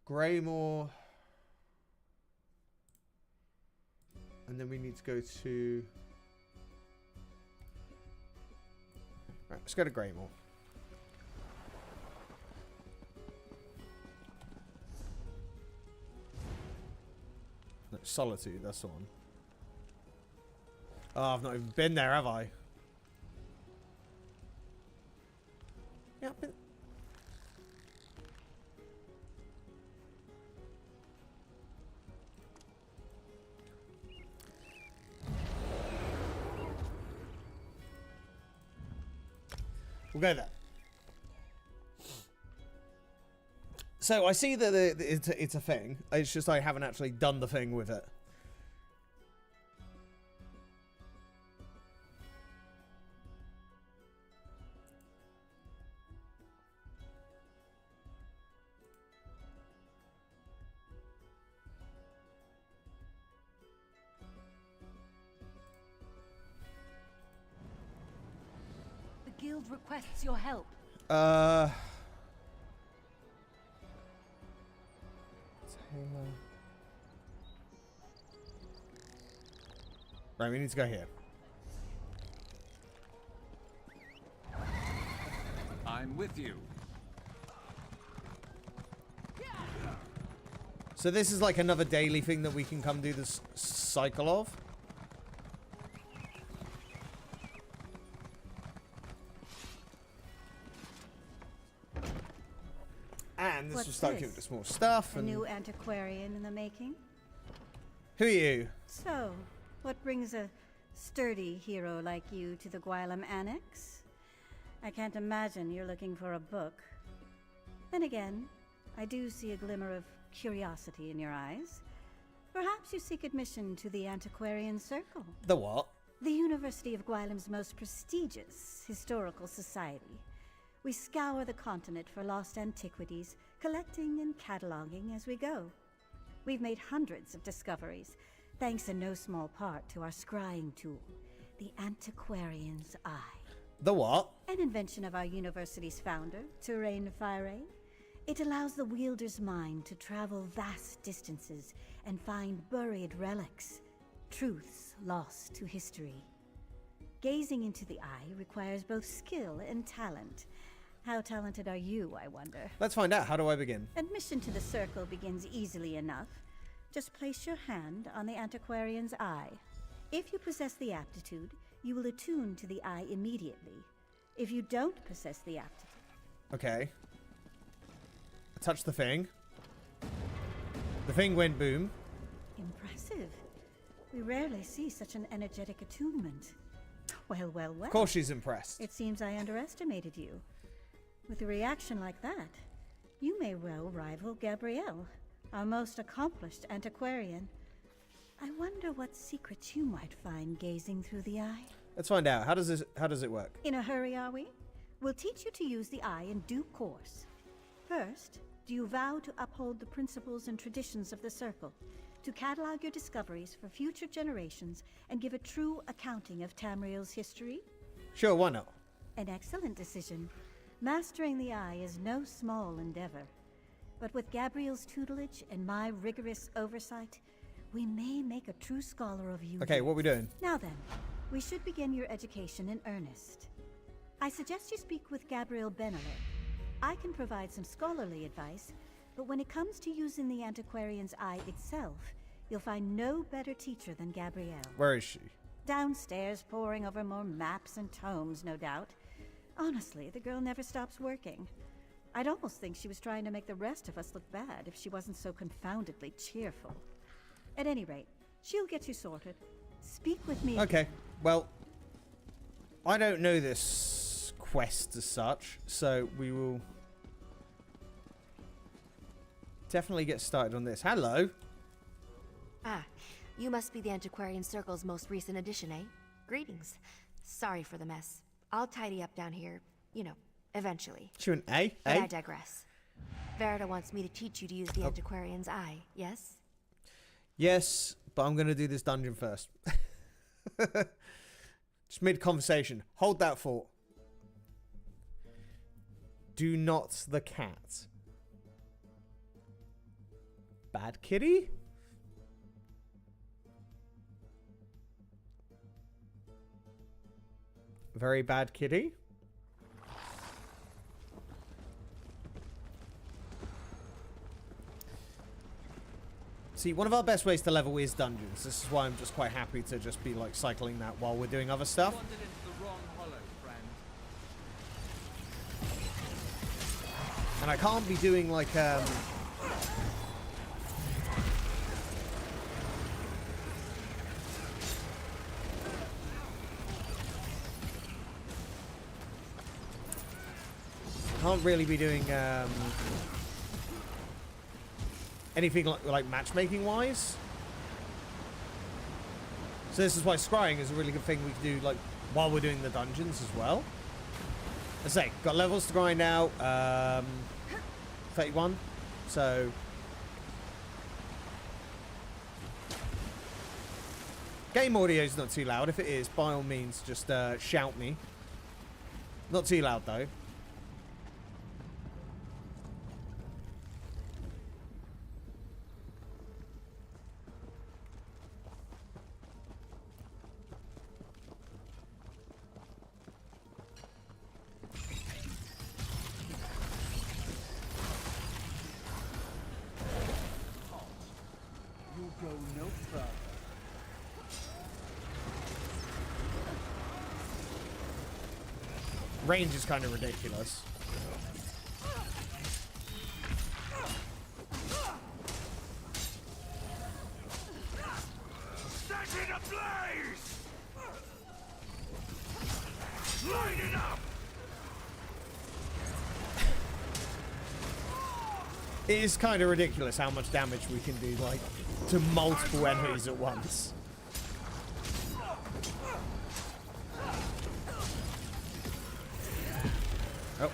Greymore. And then we need to go to... Right, let's go to Greymore. No, Solitude, that's the one. Oh, I've not even been there, have I? Yeah, I've been... We'll go there. So I see that it's a thing. It's just I haven't actually done the thing with it. The guild requests your help. Right, we need to go here. I'm with you. So this is like another daily thing that we can come do this cycle of. And this will start giving us more stuff. A new antiquarian in the making? Who are you? So, what brings a sturdy hero like you to the Gwylem Annex? I can't imagine you're looking for a book. Then again, I do see a glimmer of curiosity in your eyes. Perhaps you seek admission to the Antiquarian Circle. The what? The University of Gwylem's most prestigious historical society. We scour the continent for lost antiquities, collecting and cataloging as we go. We've made hundreds of discoveries, thanks in no small part to our scrying tool, the Antiquarian's Eye. The what? An invention of our university's founder, Terrain Fire. It allows the wielder's mind to travel vast distances and find buried relics, truths lost to history. Gazing into the eye requires both skill and talent. How talented are you, I wonder? Let's find out. How do I begin? Admission to the circle begins easily enough. Just place your hand on the Antiquarian's Eye. If you possess the aptitude, you will attune to the eye immediately. If you don't possess the aptitude... Okay. I touched the thing. The thing went boom. We rarely see such an energetic attunement. Well, well, well. Of course she's impressed. It seems I underestimated you. With a reaction like that, you may well rival Gabrielle, our most accomplished antiquarian. I wonder what secrets you might find gazing through the eye. Let's find out. How does it work? In a hurry, are we? We'll teach you to use the eye in due course. First, do you vow to uphold the principles and traditions of the Circle, to catalog your discoveries for future generations and give a true accounting of Tamriel's history? Sure, why not? An excellent decision. Mastering the eye is no small endeavor. But with Gabriel's tutelage and my rigorous oversight, we may make a true scholar of you. Okay, what are we doing? Now then, we should begin your education in earnest. I suggest you speak with Gabriel Benelli. I can provide some scholarly advice, but when it comes to using the antiquarian's eye itself, you'll find no better teacher than Gabrielle. Where is she? Downstairs, poring over more maps and tomes, no doubt. Honestly, the girl never stops working. I'd almost think she was trying to make the rest of us look bad if she wasn't so confoundedly cheerful. At any rate, she'll get you sorted. Speak with me. Okay, well, I don't know this quest as such, so we will definitely get started on this. Hello. Ah, you must be the Antiquarian Circle's most recent addition, eh? Greetings. Sorry for the mess. I'll tidy up down here, you know, eventually. Sure, an A? But I digress. Verita wants me to teach you to use the Antiquarian's eye, yes? Yes, but I'm going to do this dungeon first. Just mid-conversation. Hold that thought. Do not the cat. Bad kitty? Very bad kitty? See, one of our best ways to level is dungeons. This is why I'm just quite happy to just be like cycling that while we're doing other stuff. And I can't be doing like can't really be doing anything like matchmaking wise. So this is why scrying is a really good thing we can do like while we're doing the dungeons as well. Let's say got levels to grind out. 31. So game audio is not too loud. If it is, by all means, just shout me. Not too loud though. Range is kind of ridiculous. Set it ablaze! Light it up! It is kind of ridiculous how much damage we can do, like, to multiple enemies at once. Oh.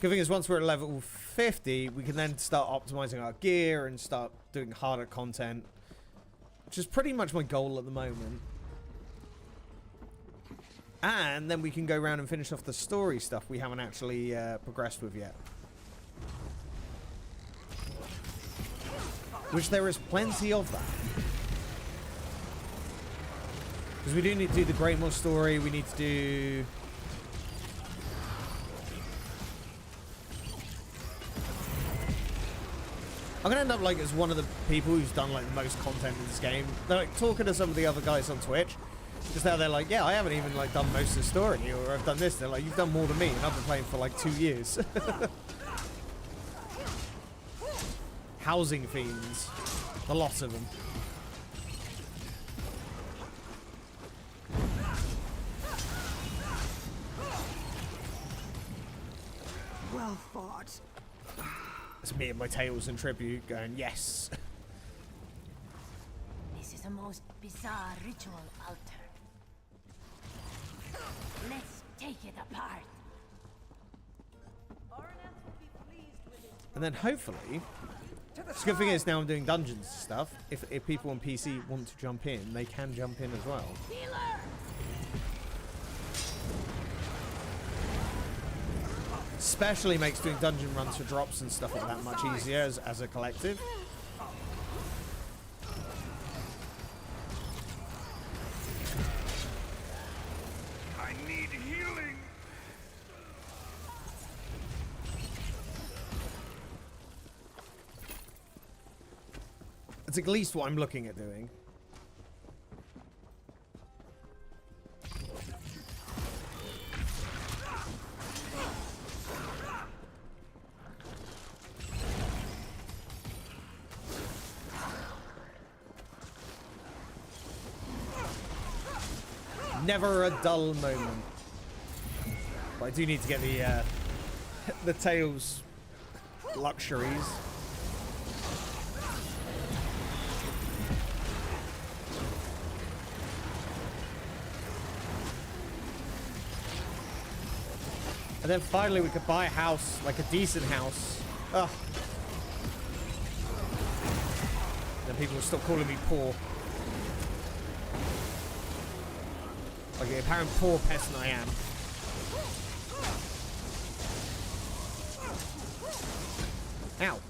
Good thing is once we're at level 50, we can then start optimizing our gear and start doing harder content, which is pretty much my goal at the moment. And then we can go around and finish off the story stuff we haven't actually progressed with yet. Which there is plenty of that. Because we do need to do the Greatmore story, we need to do... I'm gonna end up like as one of the people who's done like the most content in this game. They're like talking to some of the other guys on Twitch. Just now they're like, yeah, I haven't even like done most of the story, or I've done this. They're like, you've done more than me, and I've been playing for like 2 years. Housing fiends. A lot of them. Well fought. It's me and my tails and tribute going, yes. This is a most bizarre ritual altar. Let's take it apart. And then hopefully, the good thing is now I'm doing dungeons and stuff. If people on PC want to jump in, they can jump in as well. Especially makes doing dungeon runs for drops and stuff like that much easier as a collective. I need healing. It's at least what I'm looking at doing. Never a dull moment. But I do need to get the tails luxuries. And then finally we could buy a house, like a decent house. Ugh. Then people will stop calling me poor. Like the apparent poor peasant I am. Ow.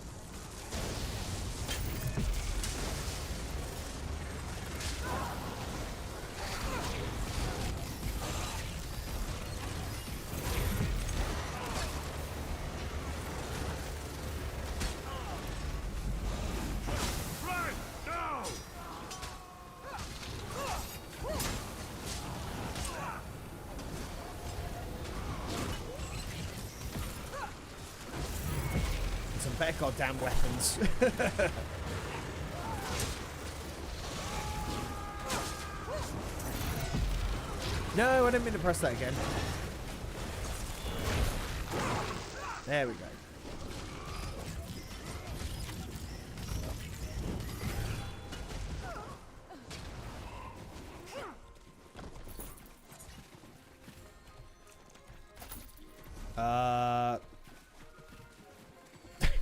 Better goddamn weapons. No, I didn't mean to press that again. There we go.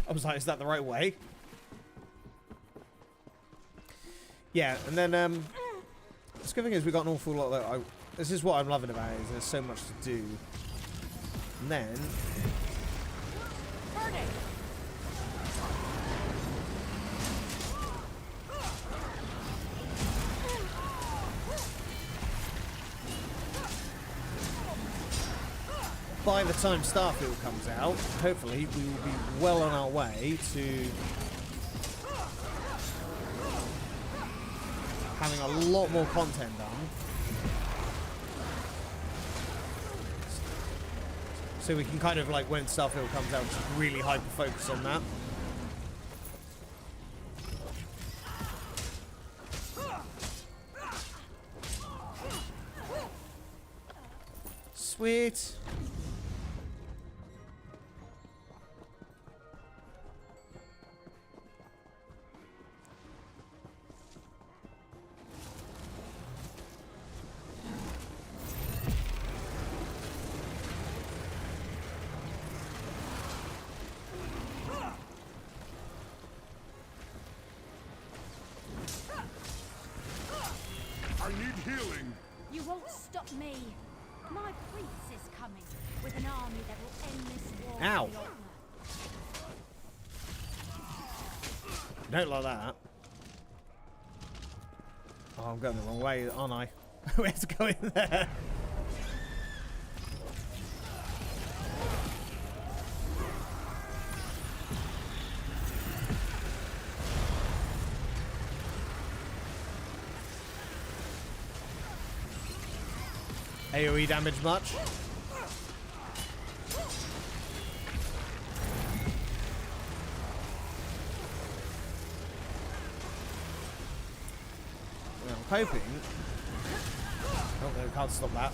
I was like, is that the right way? Yeah, and then, the good thing is we got an awful lot that this is what I'm loving about it, is there's so much to do. And then... by the time Starfield comes out, hopefully we will be well on our way to having a lot more content done. So we can kind of, like, when Starfield comes out, just really hyper-focus on that. Sweet. You won't stop me. My prince is coming with an army that will end this war. Ow. Don't like that. Oh, I'm going the wrong way, aren't I? Where's going there? AoE damage much? Well, I'm hoping. Oh, no, can't stop that.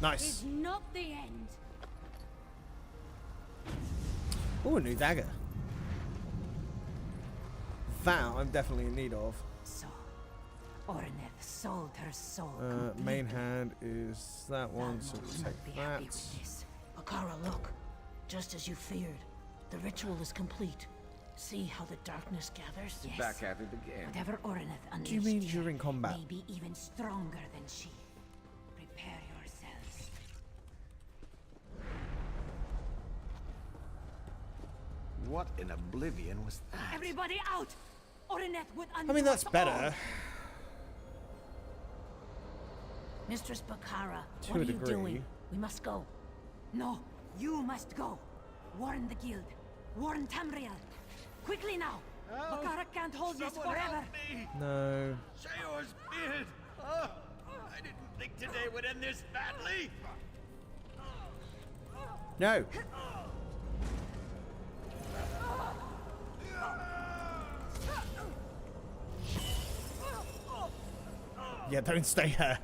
Nice. Is not the end. Oh, a new dagger. That I'm definitely in need of. So, Orneth sold her soul. Main hand is that one, so we'll take that. Akara, look. Just as you feared, the ritual is complete. See how the darkness gathers? Yes. Back at it again. Whatever Orneth unleashed, Do you mean during combat? may be even stronger than she. Prepare yourselves. What in oblivion was that? Everybody out! Orneth would undo I mean, that's us better. all. Mistress Bakara, To what a are you degree. doing? We must go. No, you must go. Warn the guild. Warn Tamriel. Quickly now. Bakara can't hold this forever. No. Shayor's beard! Oh, I didn't think today would end this badly! No. Yeah, don't stay here.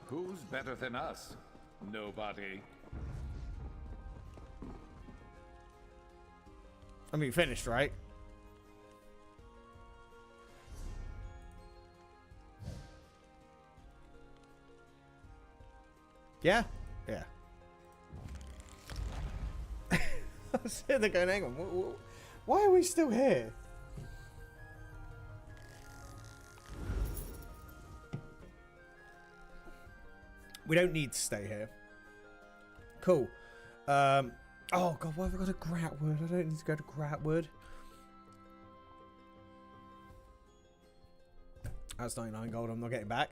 Who's better than us? Nobody. I mean, finished, right? Yeah? Yeah. I was sitting there going, hang on, why are we still here? We don't need to stay here. Cool. Oh god, why have I got a Gratwood? I don't need to go to Gratwood. That's 99 gold I'm not getting back.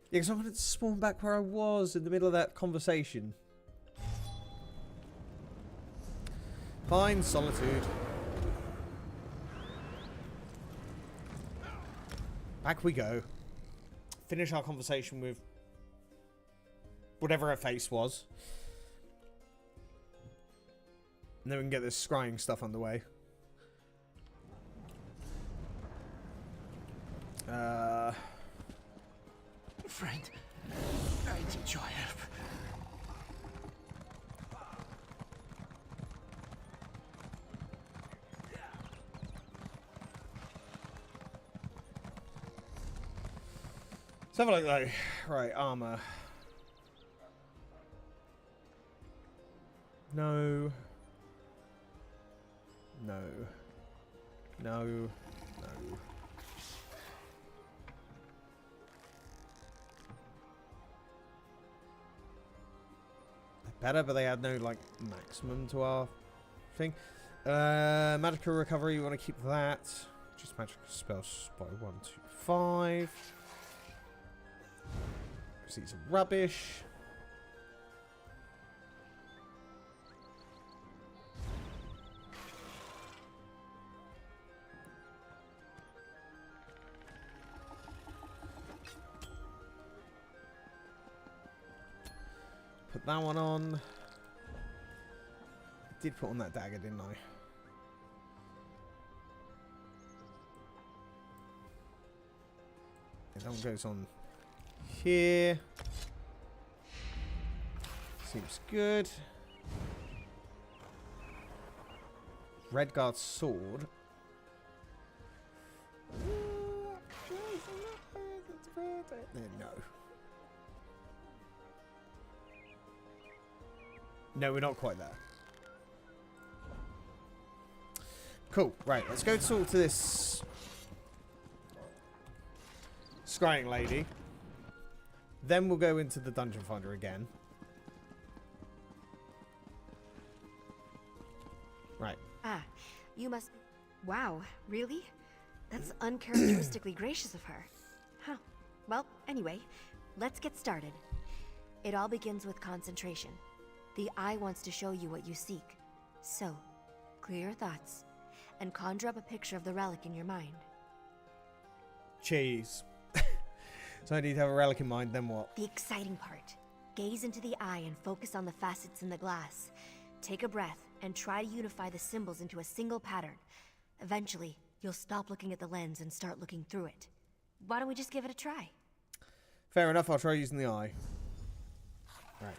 Yeah, because I wanted to spawn back where I was in the middle of that conversation. Fine, solitude. Back we go. Finish our conversation with whatever her face was. And then we can get this scrying stuff underway. Friend, I need your help. Let's have a look though. Right, armor. No. No. No. No. Better, but they had no like maximum to our thing. Magical recovery, you want to keep that. Just magical spells by 1, 2, 5. See some rubbish. Put that one on. I did put on that dagger, didn't I? Yeah, that one goes on here. Seems good. Redguard's sword. No. No, we're not quite there. Cool. Right, let's go talk to this scrying lady. Then we'll go into the dungeon finder again. Right. Ah, you must... Wow, really? That's uncharacteristically gracious of her. Huh. Well, anyway, let's get started. It all begins with concentration. The eye wants to show you what you seek. So, clear your thoughts, and conjure up a picture of the relic in your mind. Cheese. So I need to have a relic in mind, then what? The exciting part. Gaze into the eye and focus on the facets in the glass. Take a breath and try to unify the symbols into a single pattern. Eventually, you'll stop looking at the lens and start looking through it. Why don't we just give it a try? Fair enough, I'll try using the eye. Right.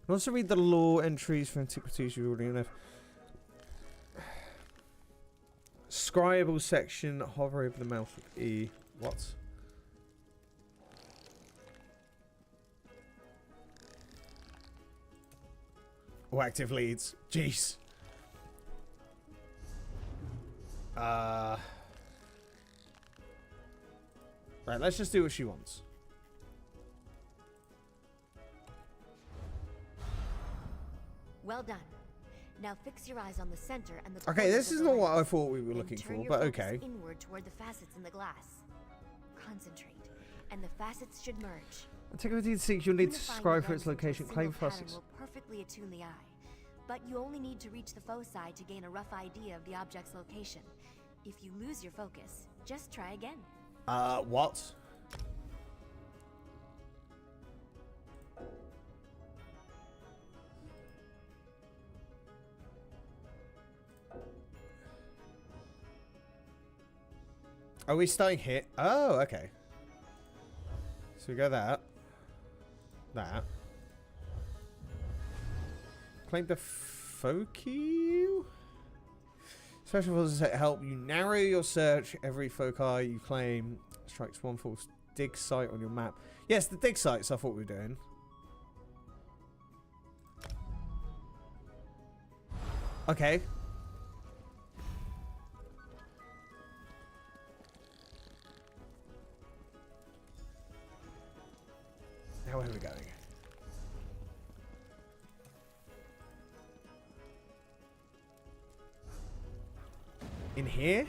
Also read the lore entries for antiquities you already know. Scribable section, hover over the mouth with E. What? Oh, active leads. Jeez. Right, let's just do what she wants. Well done. Now fix your eyes on the center and the Okay, this is not what I thought we were looking for, but okay. Inward toward the facets in the glass. Concentrate, and the facets should merge. Antiquity seeks you'll need to subscribe for its location. Claim facets will perfectly attune the eye, but you only need to reach the foci to gain a rough idea of the object's location. If you lose your focus, just try again. What? Are we starting here? Oh, okay. So we go that. Claim the foci? Special forces help you narrow your search. Every foci you claim strikes one false dig site on your map. Yes, the dig sites I thought we were doing. Okay. Now where are we going? In here?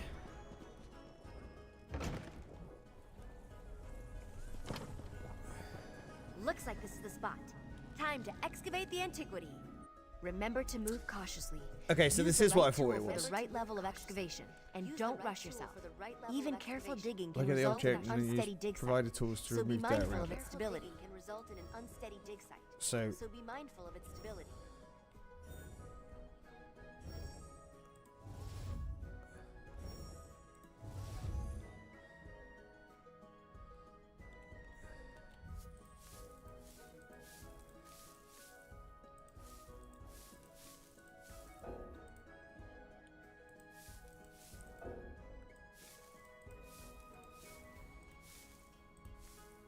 Looks like this is the spot. Time to excavate the antiquity. Remember to move cautiously. Okay, so this is what I thought it For was. the right level of excavation, and don't rush yourself. Even careful digging can Look at the result in object an and use unsteady dig site. provided tools to So be remove dirt mindful around of it. its stability. Can result in an unsteady dig site. So be mindful of its stability.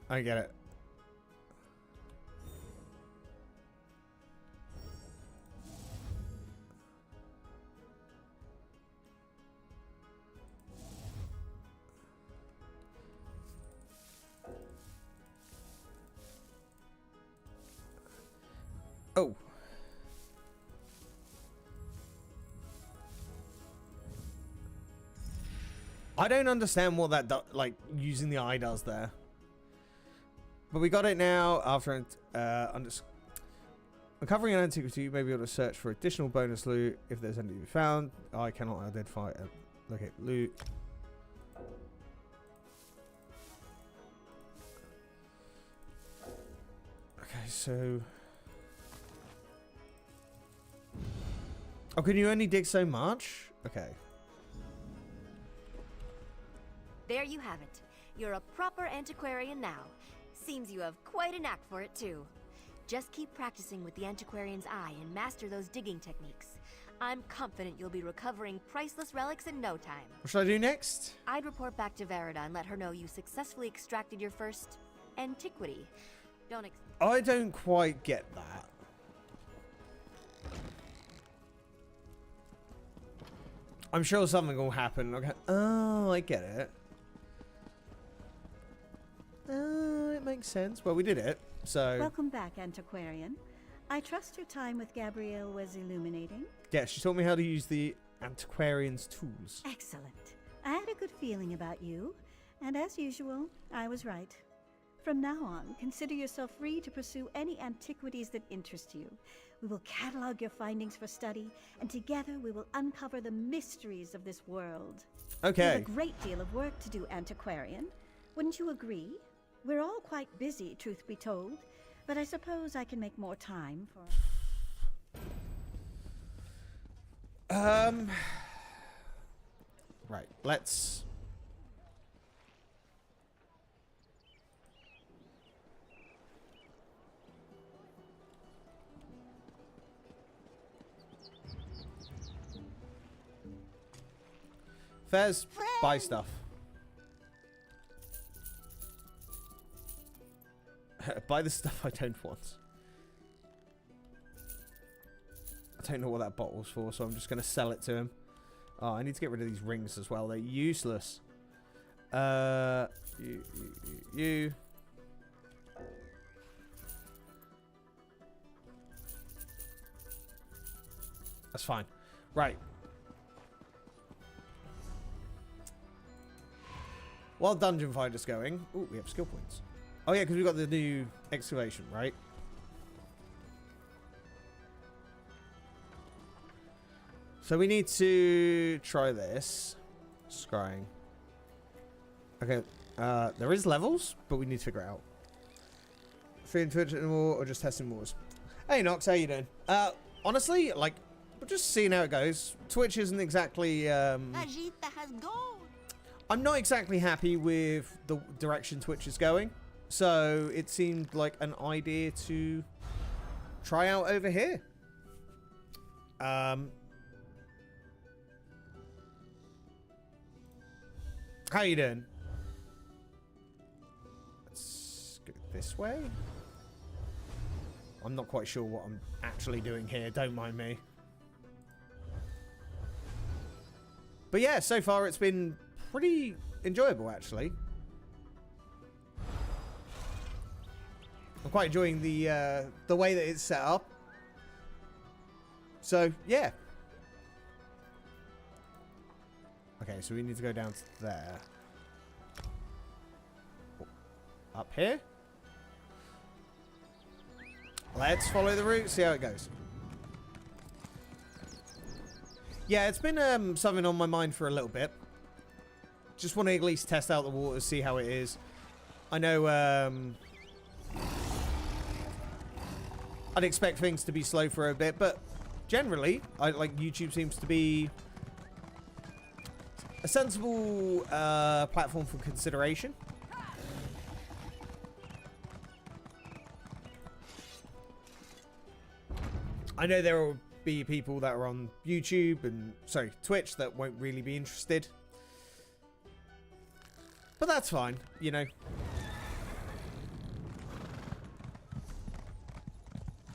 I get it. Oh. I don't understand what that like using the eye does there. But we got it now after uncovering an antiquity. You may be able to search for additional bonus loot if there's any to be found. I cannot identify it. Okay, loot. Okay, so. Oh, can you only dig so much? Okay. There you have it. You're a proper antiquarian now. Seems you have quite a knack for it too. Just keep practicing with the antiquarian's eye and master those digging techniques. I'm confident you'll be recovering priceless relics in no time. What should I do next? I'd report back to Verida and let her know you successfully extracted your first antiquity. I don't quite get that. I'm sure something will happen. Okay. Oh, I get it. It makes sense. Well, we did it, so... Welcome back, Antiquarian. I trust your time with Gabrielle was illuminating. Yeah, she taught me how to use the Antiquarian's tools. Excellent. I had a good feeling about you, and as usual, I was right. From now on, consider yourself free to pursue any antiquities that interest you. We will catalog your findings for study, and together we will uncover the mysteries of this world. Okay. We have a great deal of work to do, Antiquarian. Wouldn't you agree? We're all quite busy, truth be told, but I suppose I can make more time for... Right, let's... Fez, buy stuff. Buy the stuff I don't want. I don't know what that bottle's for, so I'm just going to sell it to him. Oh, I need to get rid of these rings as well. They're useless. You. That's fine. Right. While Dungeon Fighter's going... Ooh, we have skill points. Oh, yeah, because we've got the new excavation, right? So we need to try this. Scrying. Okay, there is levels, but we need to figure it out. Free and Twitch anymore, or just testing wars? Hey, Nox, how you doing? Honestly, like, we're just seeing how it goes. Twitch isn't exactly, Vegeta has gold. I'm not exactly happy with the direction Twitch is going, so it seemed like an idea to try out over here. How you doing? Let's go this way. I'm not quite sure what I'm actually doing here, don't mind me. But yeah, so far it's been pretty enjoyable, actually. I'm quite enjoying the way that it's set up. So, yeah. Okay, so we need to go down to there. Up here. Let's follow the route, see how it goes. Yeah, it's been something on my mind for a little bit. Just want to at least test out the waters, see how it is. I know I'd expect things to be slow for a bit, but generally, YouTube seems to be a sensible platform for consideration. I know there will be people that are on YouTube and, sorry, Twitch that won't really be interested. But that's fine, you know.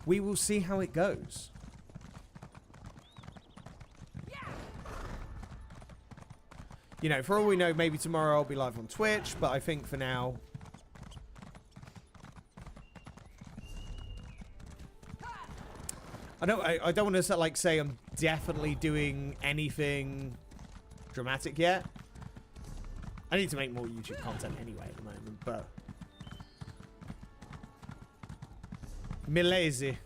We will see how it goes. You know, for all we know, maybe tomorrow I'll be live on Twitch, but I think for now... I don't want to like say I'm definitely doing anything dramatic yet. I need to make more YouTube content anyway at the moment, but me lazy.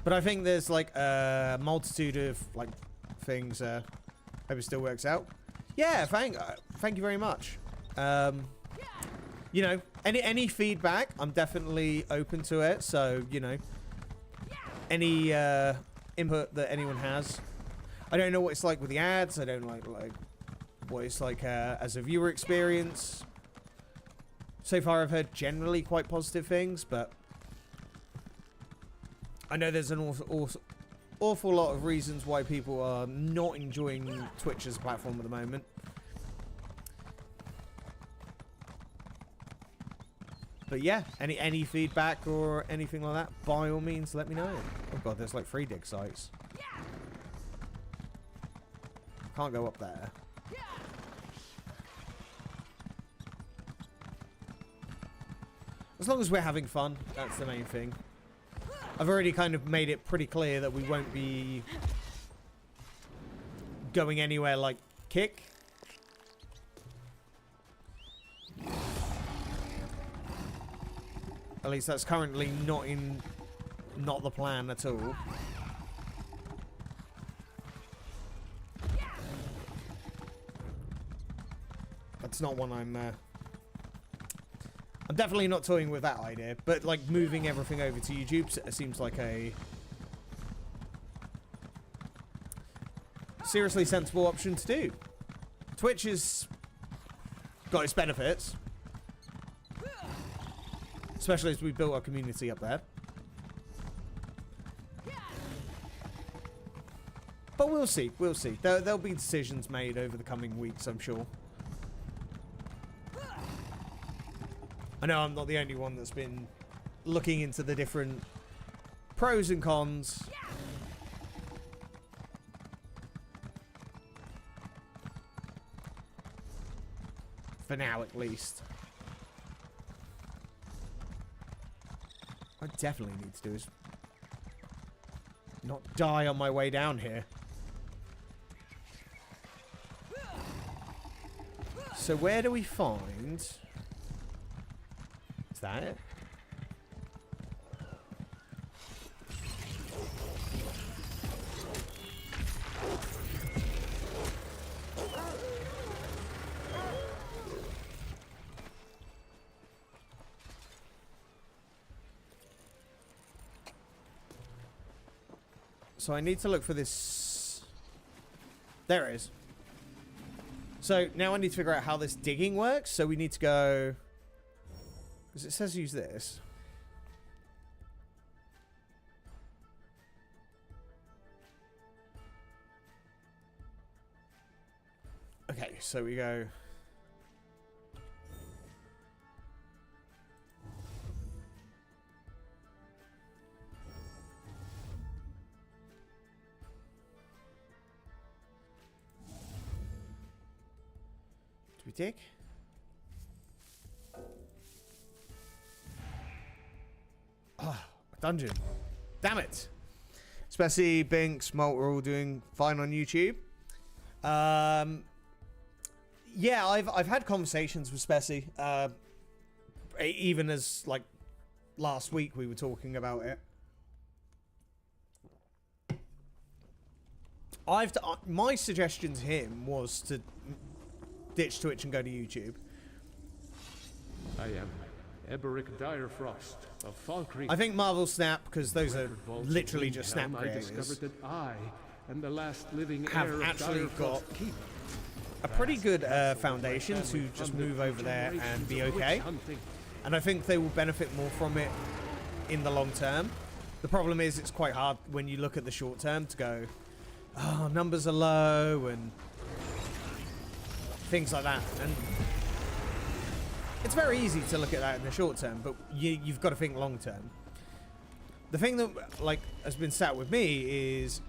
But I think there's like a multitude of like things. Hope it still works out. Yeah, thank you very much. You know, any feedback, I'm definitely open to it. So, you know, any input that anyone has. I don't know what it's like with the ads. I don't like what it's like as a viewer experience. So far I've heard generally quite positive things, but I know there's an awful lot of reasons why people are not enjoying Twitch as a platform at the moment. But yeah, any feedback or anything like that, by all means, let me know. Oh god, there's like 3 dig sites. Can't go up there. As long as we're having fun, that's the main thing. I've already kind of made it pretty clear that we won't be going anywhere like Kick. At least that's currently not the plan at all. That's not one I'm definitely not toying with that idea, but like moving everything over to YouTube seems like a seriously sensible option to do. Twitch has got its benefits, especially as we built our community up there. But we'll see, we'll see. There'll be decisions made over the coming weeks, I'm sure. I know I'm not the only one that's been looking into the different pros and cons. For now, at least. I definitely need to do is not die on my way down here. So where do we find... Is that it? So I need to look for this. There it is. So now I need to figure out how this digging works. So we need to go... Because it says use this. Okay, so we go... Do we dig? Ah, a dungeon. Damn it. Spessy, Binks, Molt are all doing fine on YouTube. Yeah, I've had conversations with Spessy. Even as like last week we were talking about it. My suggestion to him was to ditch Twitch and go to YouTube. I am Eberic Direfrost of Fall Creek. I think Marvel Snap, because those are literally just Snap I creators, discovered that I am the last living have heir of actually got Direfrost Keep. a pretty good foundation to just move over there and be okay. And I think they will benefit more from it in the long term. The problem is it's quite hard when you look at the short term to go, oh, numbers are low and things like that. And it's very easy to look at that in the short term, but you've got to think long term. The thing that like has been sat with me is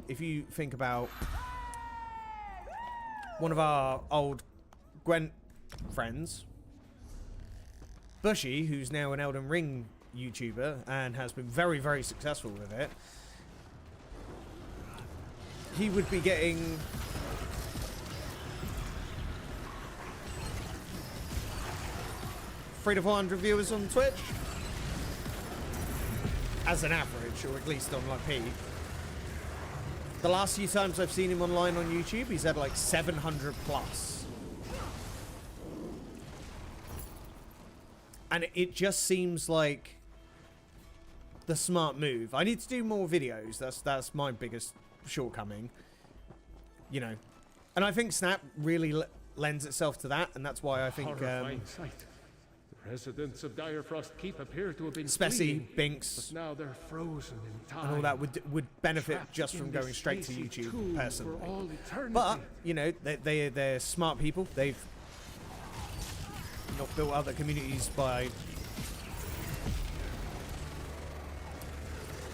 if you think about one of our old Gwent friends, Bushy, who's now an Elden Ring YouTuber and has been very, very successful with it. He would be getting 300 to 400 viewers on Twitch as an average, or at least on like peak. The last few times I've seen him online on YouTube, he's had like 700 plus. And it just seems like the smart move. I need to do more videos. That's my biggest shortcoming. You know, And I think Snap really lends itself to that, and that's why I think Horrifying sight. The residents of Direfrost Keep appear to have been especially fleeing, Binks but now they're frozen in time. and all that would benefit Trapped just from in going this straight to spacey YouTube tomb personally. for all eternity. But you know, they're smart people. They've not built other communities by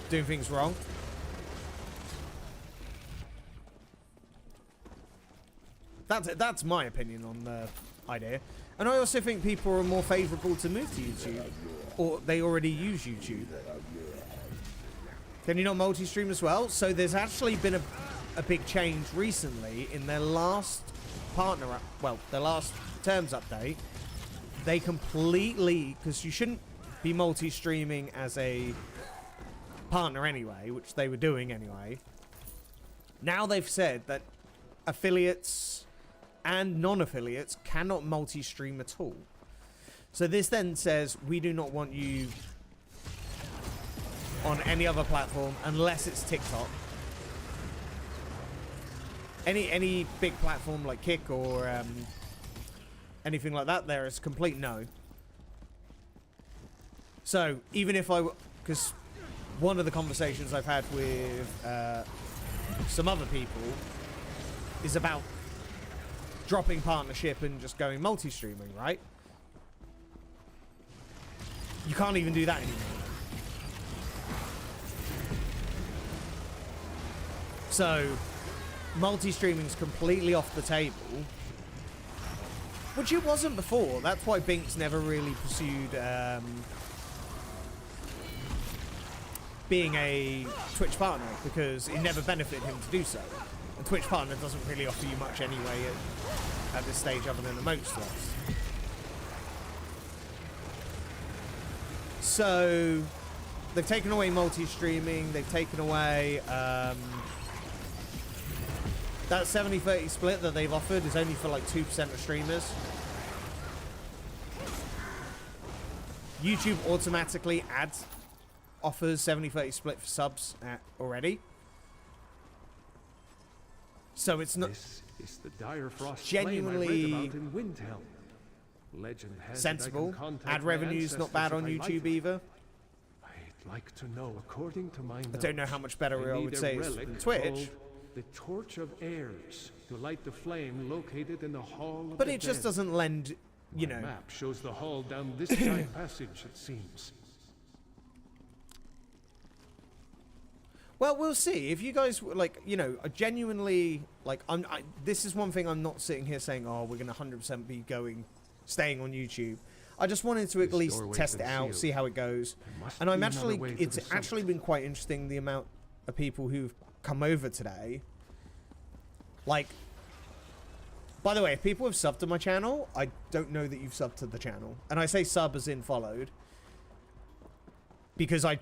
doing things wrong. That's my opinion on the idea. And I also think people are more favourable to move to YouTube, or they already use YouTube. Can you not multi-stream as well? So there's actually been a big change recently in their last their last terms update. They completely, because you shouldn't be multi-streaming as a partner anyway, which they were doing anyway. Now they've said that affiliates and non-affiliates cannot multi-stream at all. So this then says we do not want you on any other platform unless it's TikTok. Any big platform like Kick or anything like that, there is complete no. So even if because one of the conversations I've had with some other people is about dropping partnership and just going multi-streaming, right? You can't even do that anymore. So multi-streaming is completely off the table, which it wasn't before. That's why Binks never really pursued being a Twitch partner, because it never benefited him to do so. And Twitch partner doesn't really offer you much anyway at this stage other than emote slots. So they've taken away multi-streaming, they've taken away that 70-30 split that they've offered is only for like 2% of streamers. YouTube automatically offers 70-30 split for subs already. So it's not. This is the Direfrost genuinely flame I read about in Windhelm. Legend has sensible. Ad my revenue's not bad on ancestors if I YouTube like it. either. I'd like to know, according to my I don't know how much better I need would a say it's relic than Twitch. called the Torch of Heirs to light the flame located in the Hall of But the it just Dead. doesn't lend, you My know. map shows the hall down this side passage, it seems. Well, we'll see. If you guys like, you know, genuinely like, this is one thing I'm not sitting here saying, oh, we're gonna 100% be staying on YouTube. I just wanted to at least test it out, see how it goes. And I'm actually, it's actually been quite interesting the amount of people who've come over today. Like, by the way, if people have subbed to my channel, I don't know that you've subbed to the channel. And I say sub as in followed, because I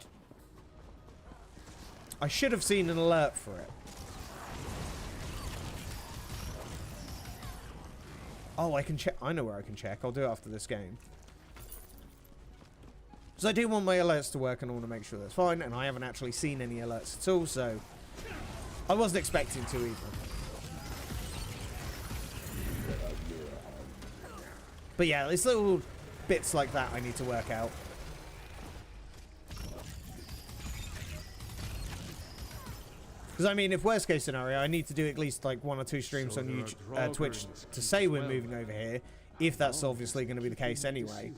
should have seen an alert for it. Oh, I can check. I know where I can check. I'll do it after this game. Because I do want my alerts to work and I want to make sure that's fine. And I haven't actually seen any alerts at all, so I wasn't expecting to either. But yeah, it's little bits like that I need to work out. Because I mean, if worst case scenario, I need to do at least like 1 or 2 streams on YouTube, Twitch to say we're moving over here, if that's obviously going to be the case anyway.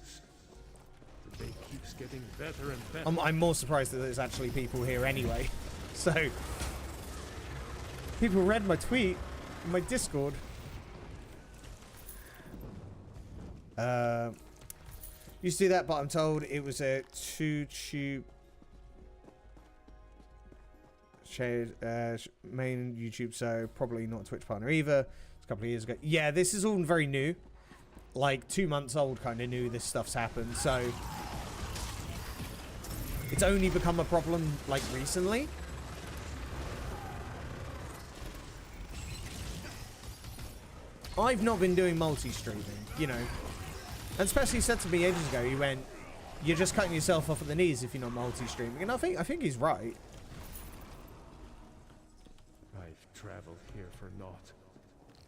The day keeps getting better and better. I'm more surprised that there's actually people here anyway. So, people read my tweet, in my Discord. Used to do that, but I'm told it was a two-tube main YouTube, so probably not a Twitch partner either. It's a couple of years ago. Yeah, this is all very new. Like 2 months old, kind of new. This stuff's happened, so it's only become a problem like recently. I've not been doing multi-streaming, you know. And especially said to me ages ago, he went, "You're just cutting yourself off at the knees if you're not multi-streaming," and I think he's right. I've traveled here for naught.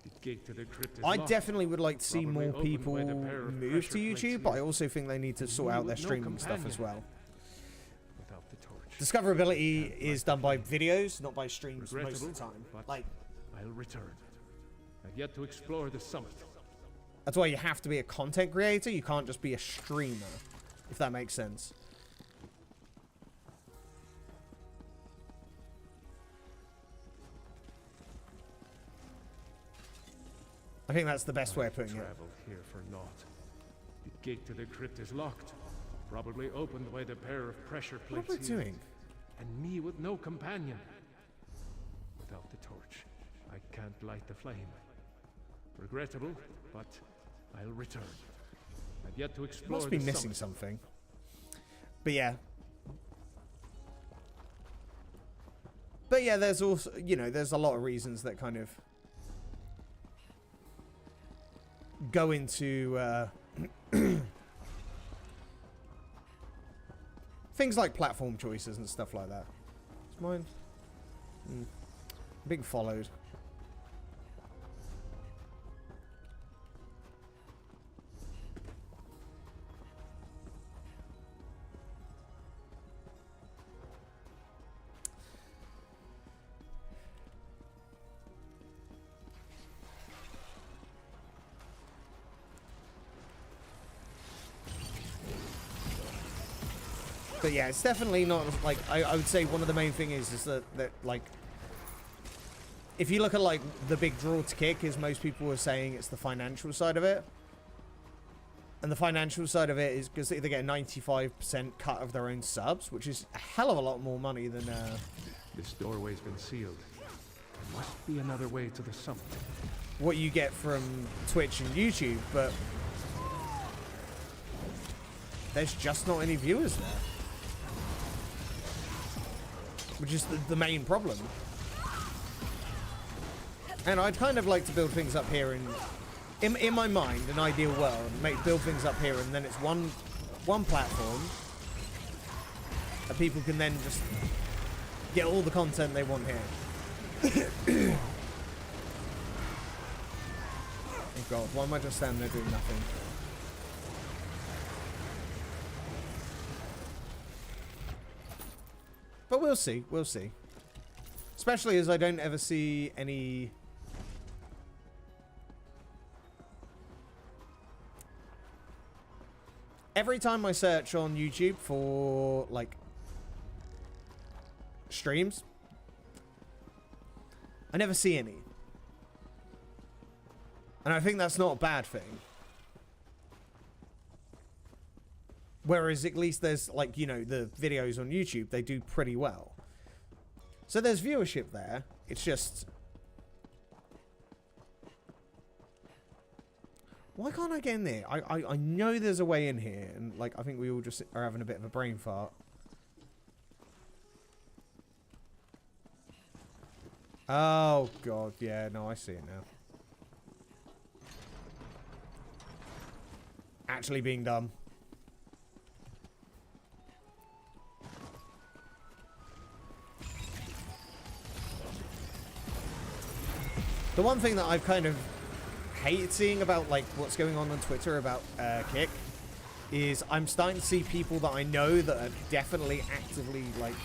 The gate to the crypt is I locked. definitely would like to see Probably more opened people by the pair of move pressure to plates YouTube, but I here. also think they need to sort out their streaming stuff as well. Without the torch. Discoverability is done by videos, not by streams most of the time. But Like, I'll return. I've yet to explore the summit. that's why you have to be a content creator. You can't just be a streamer, if that makes sense. I think that's the best way of putting it. Traveled here for naught. The gate to the crypt is locked. Probably opened by the pair of pressure plates. What am I here. doing? And me with no companion. Without the torch, I can't light the flame. Regrettable, but I'll return. I've yet to explore. Must be the missing summit. something. But yeah. But yeah, there's also, you know, there's a lot of reasons that kind of go into things like platform choices and stuff like that. Is mine? Being followed. But yeah, it's definitely not like I would say one of the main thing is that like if you look at like the big draw to kick is most people are saying it's the financial side of it. And the financial side of it is because they get a 95% cut of their own subs, which is a hell of a lot more money than This doorway's been sealed. There must be another way to the summit. what you get from Twitch and YouTube, but there's just not any viewers there. Which is the main problem. And I'd kind of like to build things up here in my mind, an ideal world, build things up here, and then it's one platform, and people can then just get all the content they want here. Oh god, why am I just standing there doing nothing? But we'll see, we'll see. Especially as I don't ever see any... Every time I search on YouTube for, like, streams, I never see any. And I think that's not a bad thing. Whereas at least there's, like, you know, the videos on YouTube, they do pretty well. So there's viewership there. It's just... Why can't I get in there? I know there's a way in here. And, like, I think we all just are having a bit of a brain fart. Oh, God. Yeah, no, I see it now. Actually being dumb. The one thing that I've kind of hated seeing about, like, what's going on Twitter about Kick is I'm starting to see people that I know that are definitely actively, like,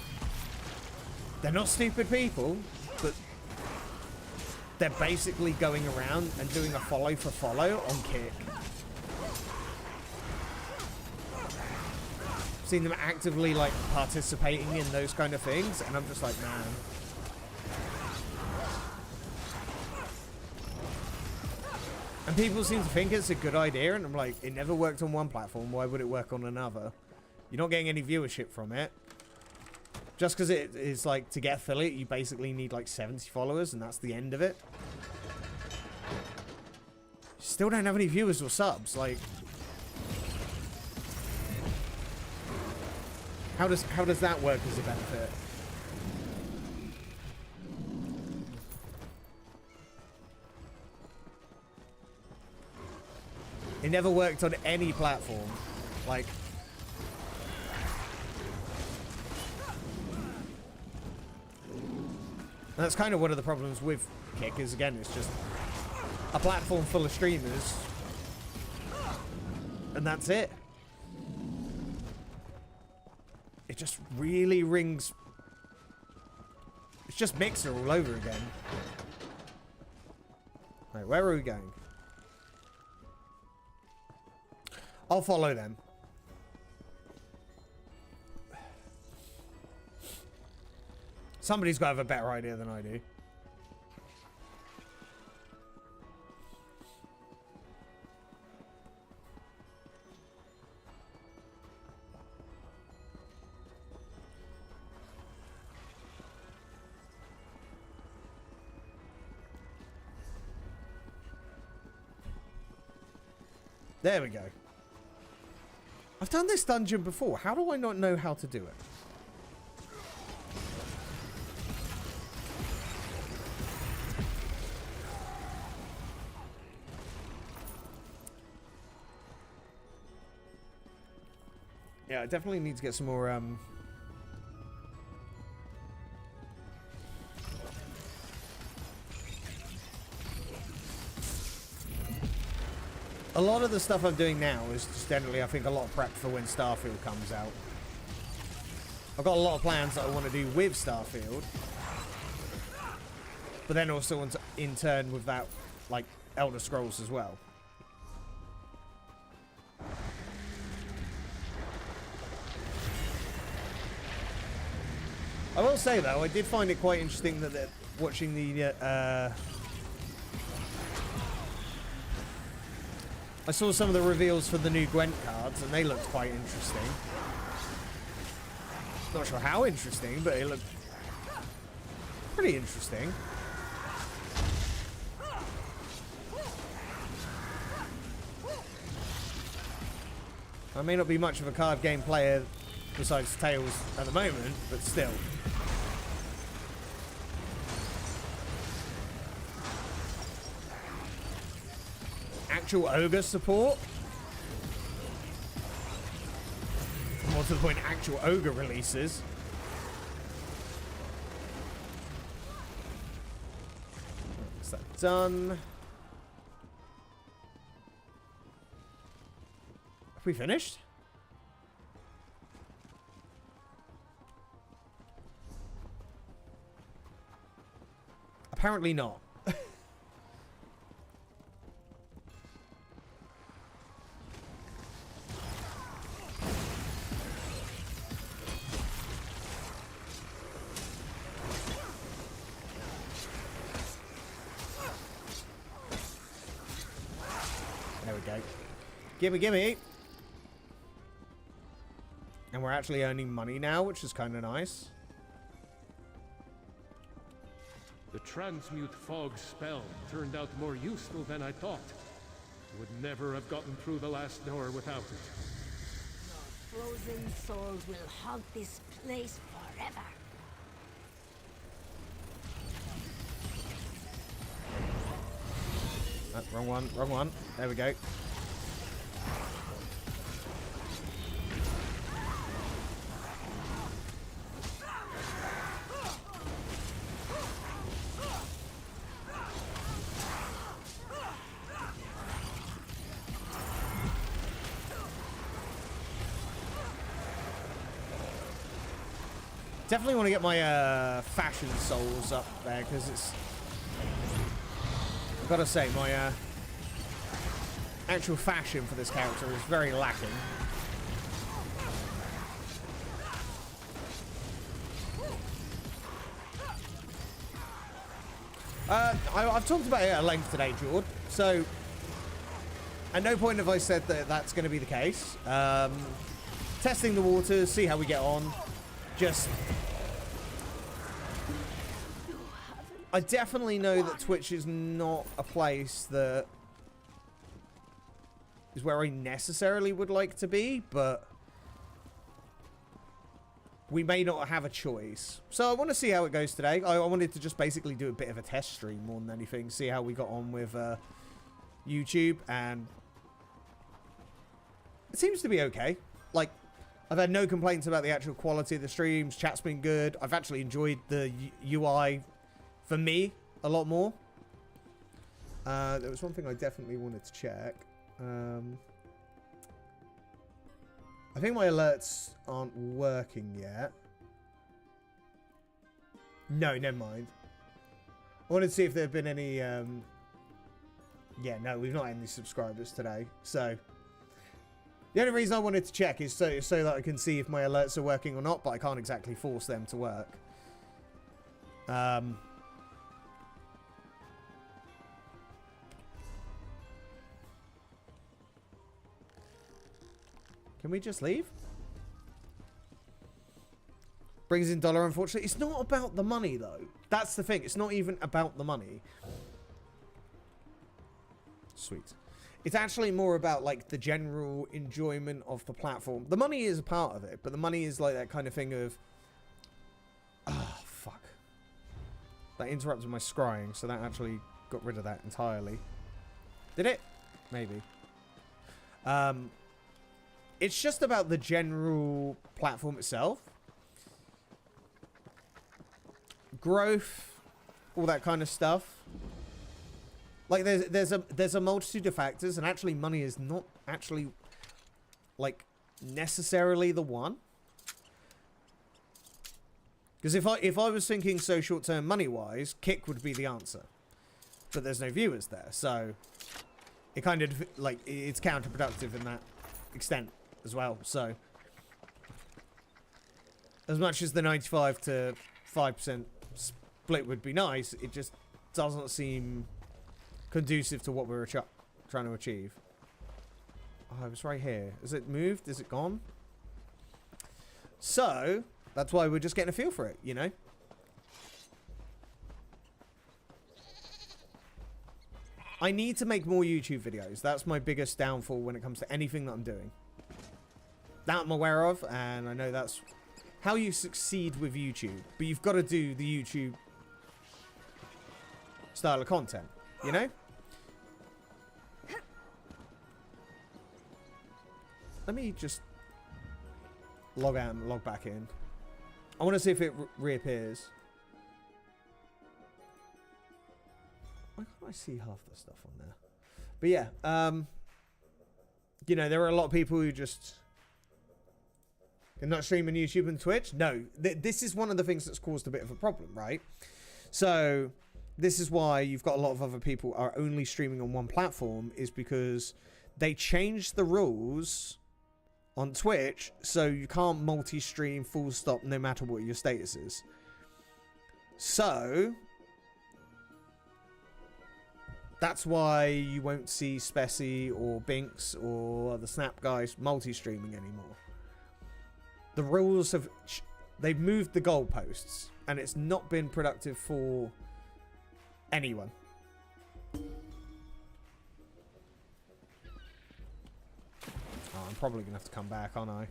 they're not stupid people, but they're basically going around and doing a follow for follow on Kick. Seen them actively, like, participating in those kind of things, and I'm just like, man. And people seem to think it's a good idea, and I'm like, it never worked on one platform, why would it work on another? You're not getting any viewership from it. Just because it is, like, to get affiliate, you basically need, like, 70 followers, and that's the end of it. You still don't have any viewers or subs, like... How does that work as a benefit? It never worked on any platform. Like... And that's kind of one of the problems with Kick is, again, it's just... a platform full of streamers, and that's it. It just really rings. It's just Mixer all over again. Right, where are we going? I'll follow them. Somebody's got to have a better idea than I do. There we go. I've done this dungeon before. How do I not know how to do it? Yeah, I definitely need to get some more, a lot of the stuff I'm doing now is just generally, I think, a lot of prep for when Starfield comes out. I've got a lot of plans that I want to do with Starfield. But then also in turn with that, like, Elder Scrolls as well. I will say, though, I did find it quite interesting that watching the, I saw some of the reveals for the new Gwent cards, and they looked quite interesting. Not sure how interesting, but it looked pretty interesting. I may not be much of a card game player besides Tales at the moment, but still. Actual ogre support. More to the point, actual ogre releases. Is that done? Have we finished? Apparently not. There we go. Gimme, gimme. And we're actually earning money now, which is kind of nice. The transmute fog spell turned out more useful than I thought. Would never have gotten through the last door without it. Your frozen souls will haunt this place forever. Wrong one, wrong one. There we go. Definitely want to get my fashion souls up there, because it's, I've got to say, my actual fashion for this character is very lacking. I've talked about it at length today, Jord, so at no point have I said that that's going to be the case. Testing the waters, see how we get on. Just, I definitely know that Twitch is not a place that is where I necessarily would like to be, but we may not have a choice. So I want to see how it goes today. I wanted to just basically do a bit of a test stream more than anything, see how we got on with YouTube, and it seems to be okay. Like, I've had no complaints about the actual quality of the streams. Chat's been good. I've actually enjoyed the UI, for me, a lot more. There was one thing I definitely wanted to check. I think my alerts aren't working yet. No, never mind. I wanted to see if there have been any... Yeah, no, we've not had any subscribers today. So, the only reason I wanted to check is so that I can see if my alerts are working or not, but I can't exactly force them to work. Can we just leave? Brings in dollar, unfortunately. It's not about the money, though. That's the thing. It's not even about the money. Sweet. It's actually more about, like, the general enjoyment of the platform. The money is a part of it, but the money is, like, that kind of thing of... Oh, fuck. That interrupted my scrying, so that actually got rid of that entirely. Did it? Maybe. It's just about the general platform itself. Growth, all that kind of stuff. Like there's a multitude of factors, and actually money is not actually like necessarily the one. Because if I was thinking so short term money wise, Kick would be the answer. But there's no viewers there, so it kind of like it's counterproductive in that extent as well. So as much as the 95 to 5% split would be nice, it just doesn't seem conducive to what we were trying to achieve. Oh, it was right here. Is it moved? Is it gone? So that's why we're just getting a feel for it, you know? I need to make more YouTube videos. That's my biggest downfall when it comes to anything that I'm doing. That I'm aware of, and I know that's how you succeed with YouTube. But you've got to do the YouTube style of content, you know? Let me just log out and log back in. I want to see if it reappears. Why can't I see half the stuff on there? But yeah, you know, there are a lot of people who just... You're not streaming YouTube and Twitch? No. This is one of the things that's caused a bit of a problem, right? So, this is why you've got a lot of other people are only streaming on one platform, is because they changed the rules on Twitch, so you can't multi-stream full stop no matter what your status is. So, that's why you won't see Spessy or Binks or the Snap guys multi-streaming anymore. The rules have... They've moved the goalposts, and it's not been productive for anyone. Oh, I'm probably going to have to come back, aren't I?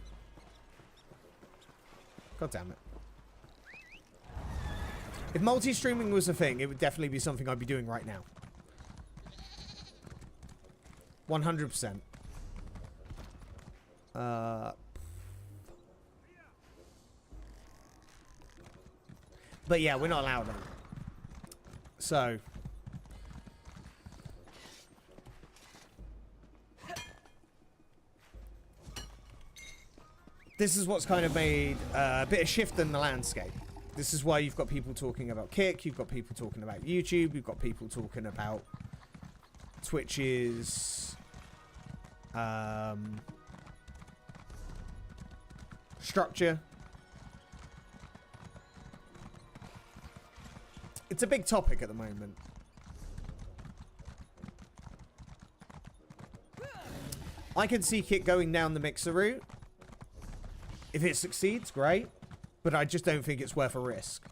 God damn it. If multi-streaming was a thing, it would definitely be something I'd be doing right now. 100%. But yeah, we're not allowed on. So. This is what's kind of made a bit of shift in the landscape. This is why you've got people talking about Kick, you've got people talking about YouTube, you've got people talking about Twitch's structure. It's a big topic at the moment. I can see Kick going down the mixer route. If it succeeds, great. But I just don't think it's worth a risk.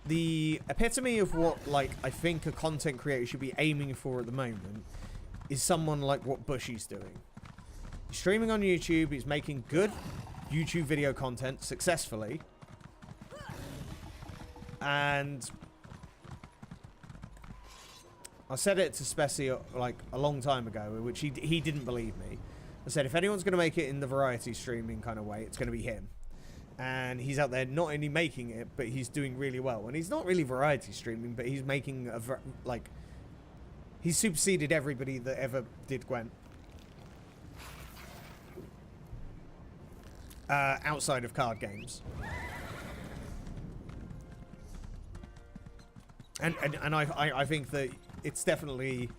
The epitome of what, like, I think a content creator should be aiming for at the moment is someone like what Bushy's doing. He's streaming on YouTube, he's making good YouTube video content successfully. And I said it to Spessy like a long time ago, which he didn't believe me. I said, if anyone's going to make it in the variety streaming kind of way, it's going to be him. And he's out there not only making it, but he's doing really well. And he's not really variety streaming, but he's making like, he's superseded everybody that ever did Gwent. Outside of card games. And I think that it's definitely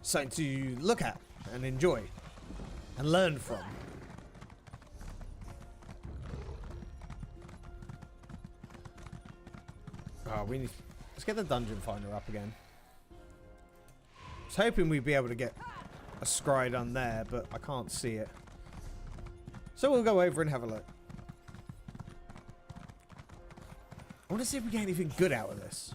something to look at and enjoy and learn from. Oh, let's get the dungeon finder up again. I was hoping we'd be able to get a scry done there, but I can't see it. So we'll go over and have a look. I want to see if we get anything good out of this.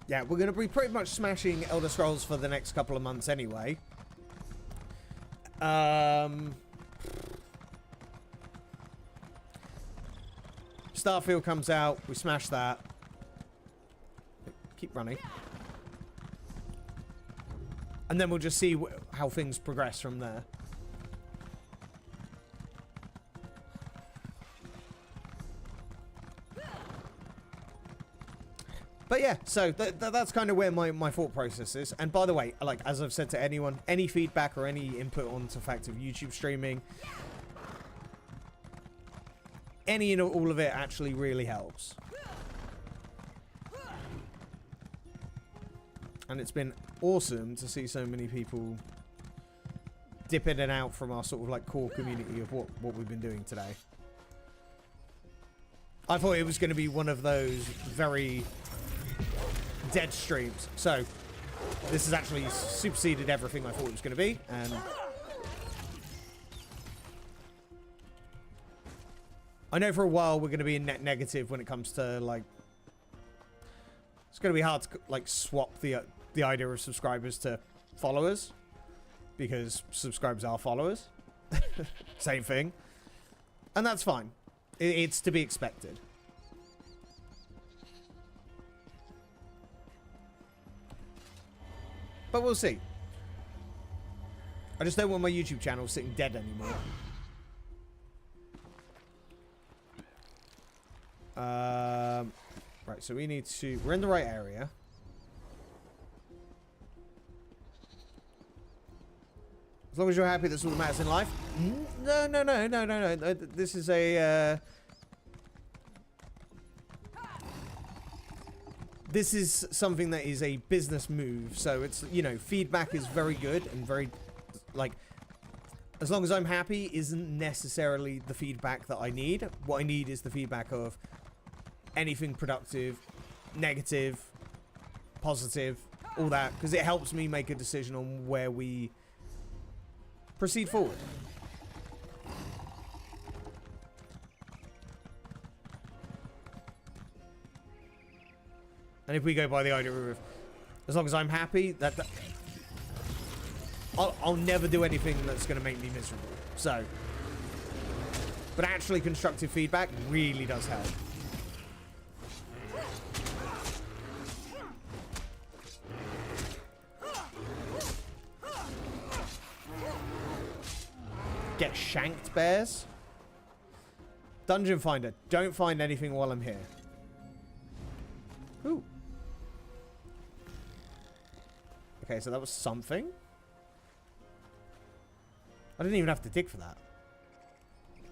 Yeah, we're going to be pretty much smashing Elder Scrolls for the next couple of months anyway. Starfield comes out, we smash that. Keep running. And then we'll just see how things progress from there. But yeah, so that's kind of where my thought process is. And by the way, like, as I've said to anyone, any feedback or any input on the fact of YouTube streaming, any and all of it actually really helps. And it's been awesome to see so many people dip in and out from our sort of like core community of what we've been doing today. I thought it was going to be one of those very dead streams. So this has actually superseded everything I thought it was going to be. And I know for a while we're going to be in net negative when it comes to like, it's going to be hard to like swap the idea of subscribers to followers, because subscribers are followers. Same thing. And that's fine. It's to be expected. But we'll see. I just don't want my YouTube channel sitting dead anymore. Right, so we need to... We're in the right area. As long as you're happy, that's all that matters in life. No. This is a... This is something that is a business move. So it's, you know, feedback is very good and very... Like, as long as I'm happy isn't necessarily the feedback that I need. What I need is the feedback of anything productive, negative, positive, all that. Because it helps me make a decision on where we... proceed forward. And if we go by the idea of, as long as I'm happy, I'll never do anything that's going to make me miserable. So, but actually constructive feedback really does help. Get shanked, bears. Dungeon finder. Don't find anything while I'm here. Ooh. Okay, so that was something. I didn't even have to dig for that.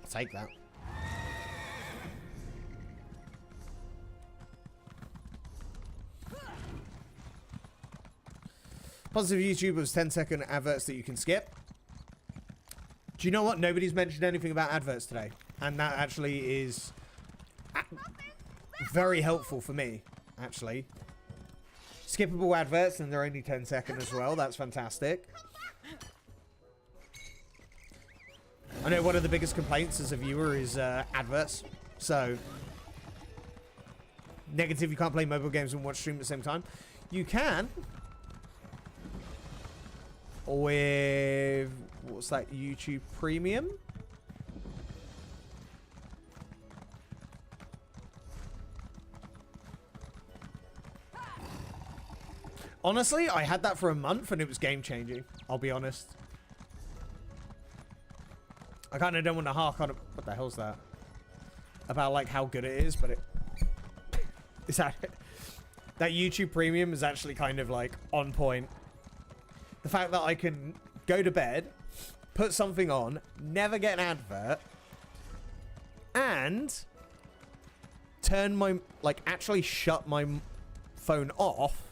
I'll take that. Positive YouTubers, 10-second adverts that you can skip. Do you know what? Nobody's mentioned anything about adverts today. And that actually is very helpful for me, actually. Skippable adverts, and they're only 10-second as well. That's fantastic. I know one of the biggest complaints as a viewer is adverts. So, negative, you can't play mobile games and watch stream at the same time. You can. With... what's that? YouTube Premium? Honestly, I had that for a month and it was game changing. I'll be honest. I kind of don't want to hark on it. What the hell's that? About like how good it is, but it is that YouTube Premium is actually kind of like on point. The fact that I can go to bed, put something on, never get an advert, and turn my actually shut my phone off.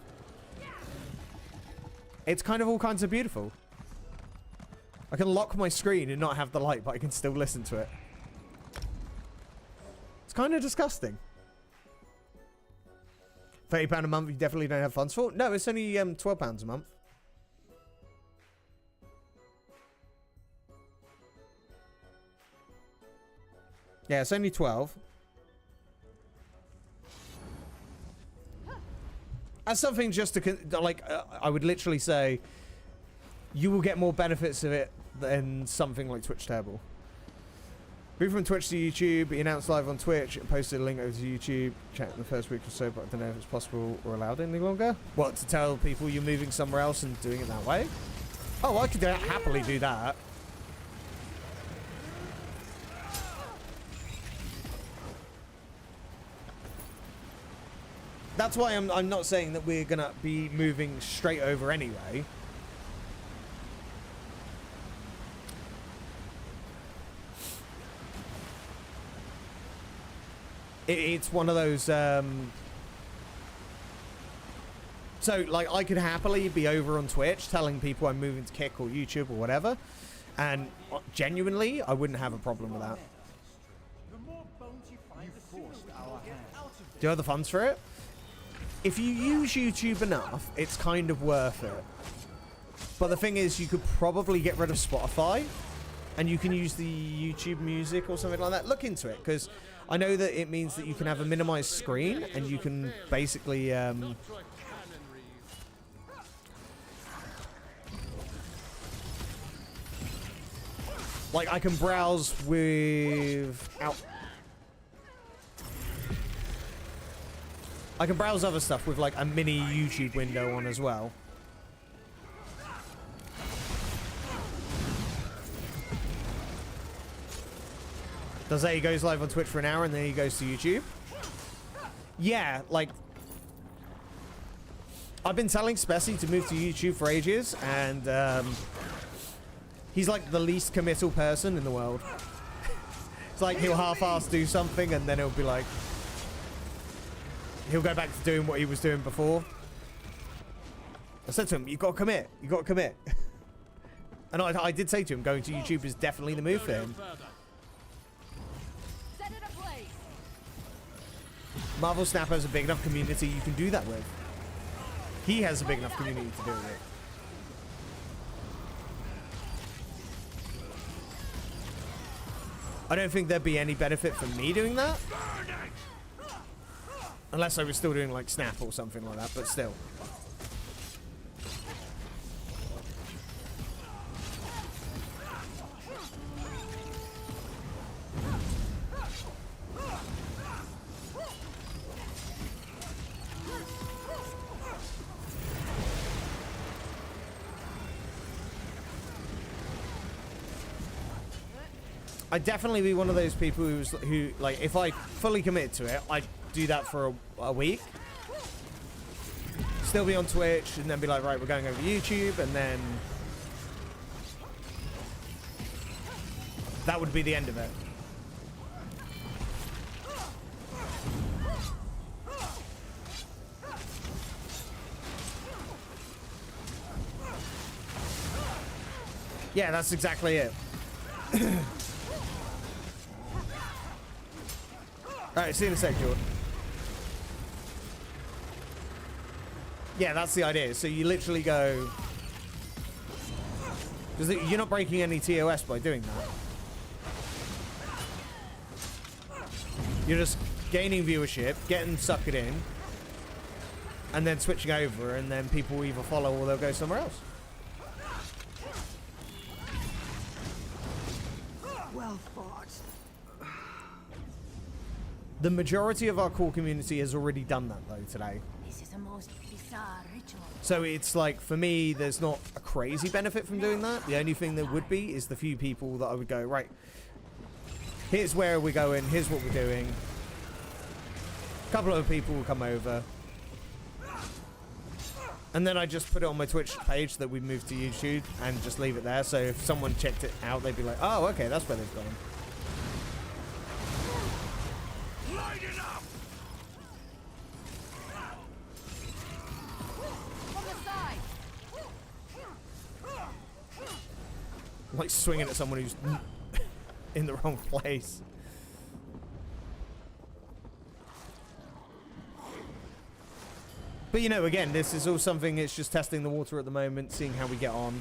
It's kind of all kinds of beautiful. I can lock my screen and not have the light, but I can still listen to it. It's kind of disgusting. £30 a month, you definitely don't have funds for? No, it's only £12 a month. Yeah, it's only 12. As something just to, like, I would literally say, you will get more benefits of it than something like Twitch Turbo. Move from Twitch to YouTube, he announced live on Twitch, posted a link over to YouTube, chat in the first week or so, but I don't know if it's possible or allowed any longer. What, to tell people you're moving somewhere else and doing it that way? Oh, I could happily do that. That's why I'm not saying that we're gonna be moving straight over anyway. It's one of those. So like I could happily be over on Twitch telling people I'm moving to Kick or YouTube or whatever, and genuinely I wouldn't have a problem with that. Do you have the funds for it? If you use YouTube enough, it's kind of worth it. But the thing is, you could probably get rid of Spotify, and you can use the YouTube Music or something like that. Look into it, because I know that it means that you can have a minimized screen, and you can basically like I can browse without. I can browse other stuff with like a mini YouTube window on as well. Does that he goes live on Twitch for an hour and then he goes to YouTube? Yeah, like I've been telling Spessy to move to YouTube for ages, and he's like the least committal person in the world. It's like he'll half-ass do something and then he'll be like, he'll go back to doing what he was doing before. I said to him, you got to commit. You got to commit. And I did say to him, going to YouTube is definitely the move for him. Marvel Snap has a big enough community you can do that with. He has a big enough community to do it with. I don't think there'd be any benefit for me doing that. Unless I was still doing like Snap or something like that, but still. I'd definitely be one of those people who like, if I fully committed to it, I'd do that for a week. Still be on Twitch, and then be like, right, we're going over YouTube, and then that would be the end of it. Yeah, that's exactly it. Alright, see you in a sec, Jordan. Yeah, that's the idea. So you literally go... Because you're not breaking any TOS by doing that. You're just gaining viewership, getting suckered in, and then switching over, and then people either follow or they'll go somewhere else. Well fought. The majority of our core community has already done that though today. This is a most bizarre ritual. So it's like, for me, there's not a crazy benefit from doing that. The only thing there would be is the few people that I would go, right, here's where we're going, here's what we're doing. A couple of people will come over. And then I just put it on my Twitch page that we moved to YouTube and just leave it there. So if someone checked it out, they'd be like, oh, okay, that's where they've gone. Light it up! From the side! Like swinging at someone who's in the wrong place. But you know, again, this is all something, it's just testing the water at the moment, seeing how we get on.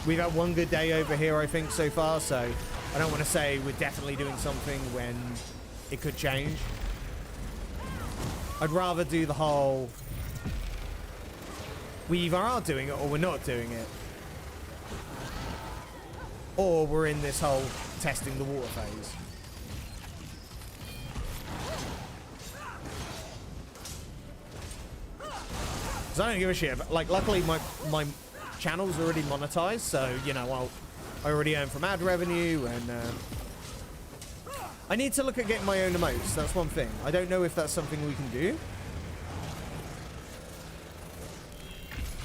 We've had one good day over here, I think, so far, so I don't want to say we're definitely doing something when it could change. I'd rather do the whole, we either are doing it or we're not doing it. Or we're in this whole testing the water phase. Because I don't give a shit. But, like, luckily my channel's already monetized, so, you know, I already earn from ad revenue, and I need to look at getting my own emotes. That's one thing. I don't know if that's something we can do.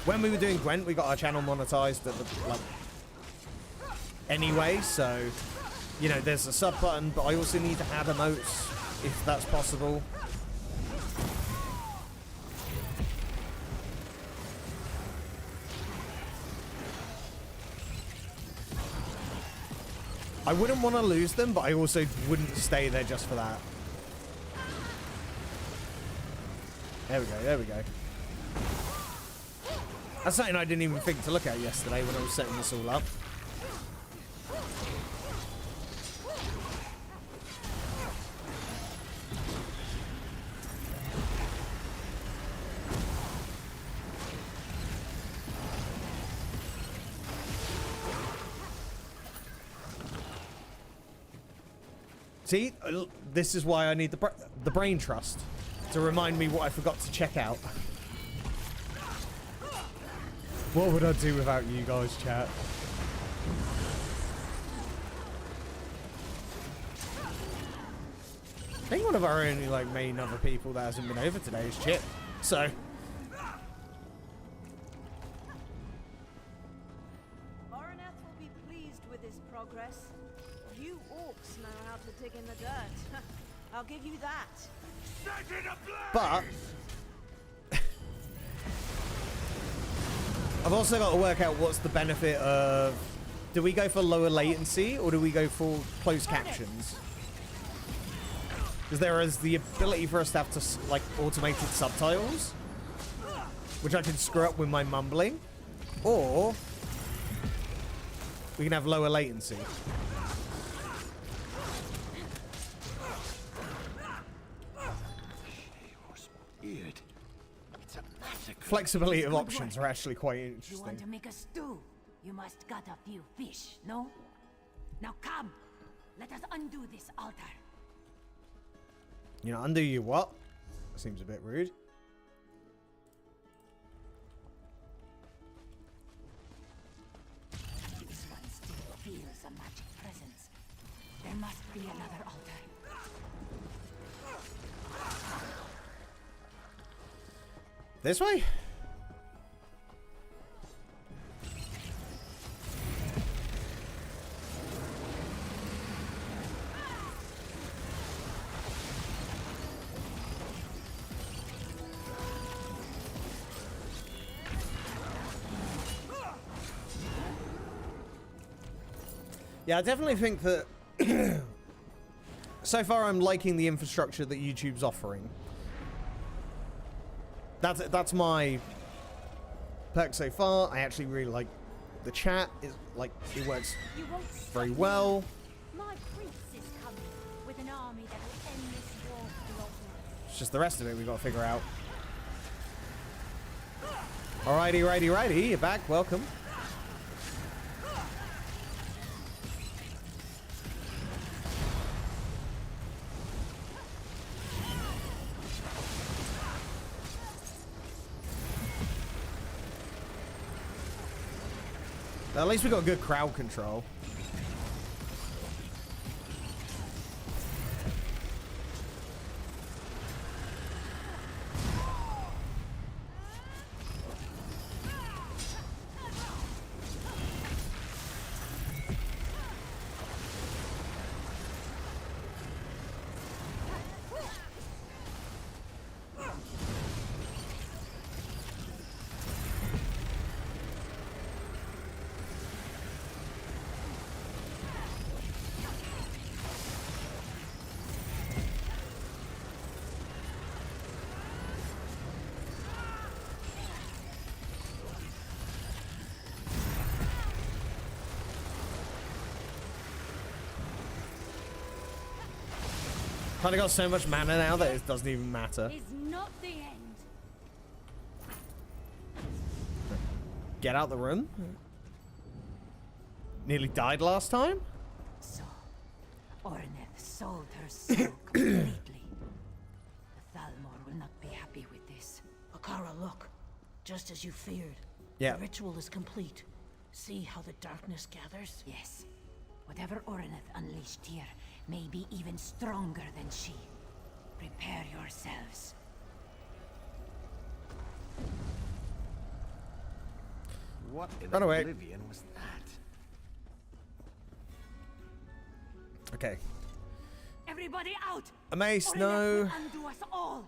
When we were doing Gwent, we got our channel monetized at the, like, anyway, so, you know, there's a sub button, but I also need to add emotes if that's possible. I wouldn't want to lose them, but I also wouldn't stay there just for that. There we go, there we go. That's something I didn't even think to look at yesterday when I was setting this all up. See, this is why I need the brain trust to remind me what I forgot to check out. What would I do without you guys, chat? I think one of our only like main other people that hasn't been over today is Chip. So Baroneth will be pleased with his progress. You orcs know how to dig in the dirt. I'll give you that. Set it ablaze! but I've also got to work out what's the benefit of, do we go for lower latency or do we go for closed captions? Because there is the ability for us to have to, like, automated subtitles, which I can screw up with my mumbling, or we can have lower latency. Flexibility of options are actually quite You interesting. want to make a stew? You must gut a few fish, no? Now come! Let us undo this altar. You know, undo you what? Seems a bit rude. This one still feels a magic presence. There must be another altar. This way? Yeah, I definitely think that so far I'm liking the infrastructure that YouTube's offering. That's my perk so far. I actually really like the chat. Is like, it works very well. My prince is coming with an army that will end this war globally. It's just the rest of it we've got to figure out. Alrighty, righty, righty. You're back. Welcome. At least we got good crowd control. Kinda got so much mana now that it doesn't even matter. Is not the end. Get out the room. Nearly died last time. So, Orneth sold her soul completely. The Thalmor will not be happy with this. Akara, look. Just as you feared. Yeah. The ritual is complete. See how the darkness gathers? Yes. Whatever Orneth unleashed here may be even stronger than she. Prepare yourselves. What in Run away. oblivion was that? Okay. Everybody out! A mace, Orneth no. will undo us all.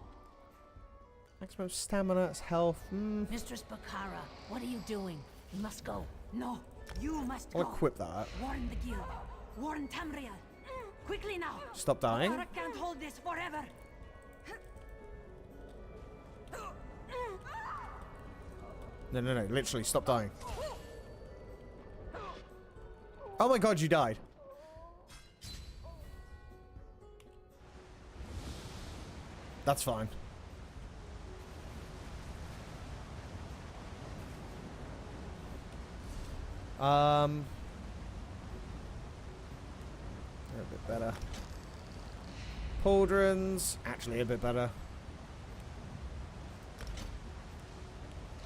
Maximum stamina, that's health. Mistress Bakara, what are you doing? You must go. No, you must I'll go. equip that. Warn the guild. Warn Tamriel. Quickly now. Stop dying. Bakara can't hold this forever. No, literally, stop dying. Oh my god, you died. That's fine. A bit better. Pauldrons, actually a bit better.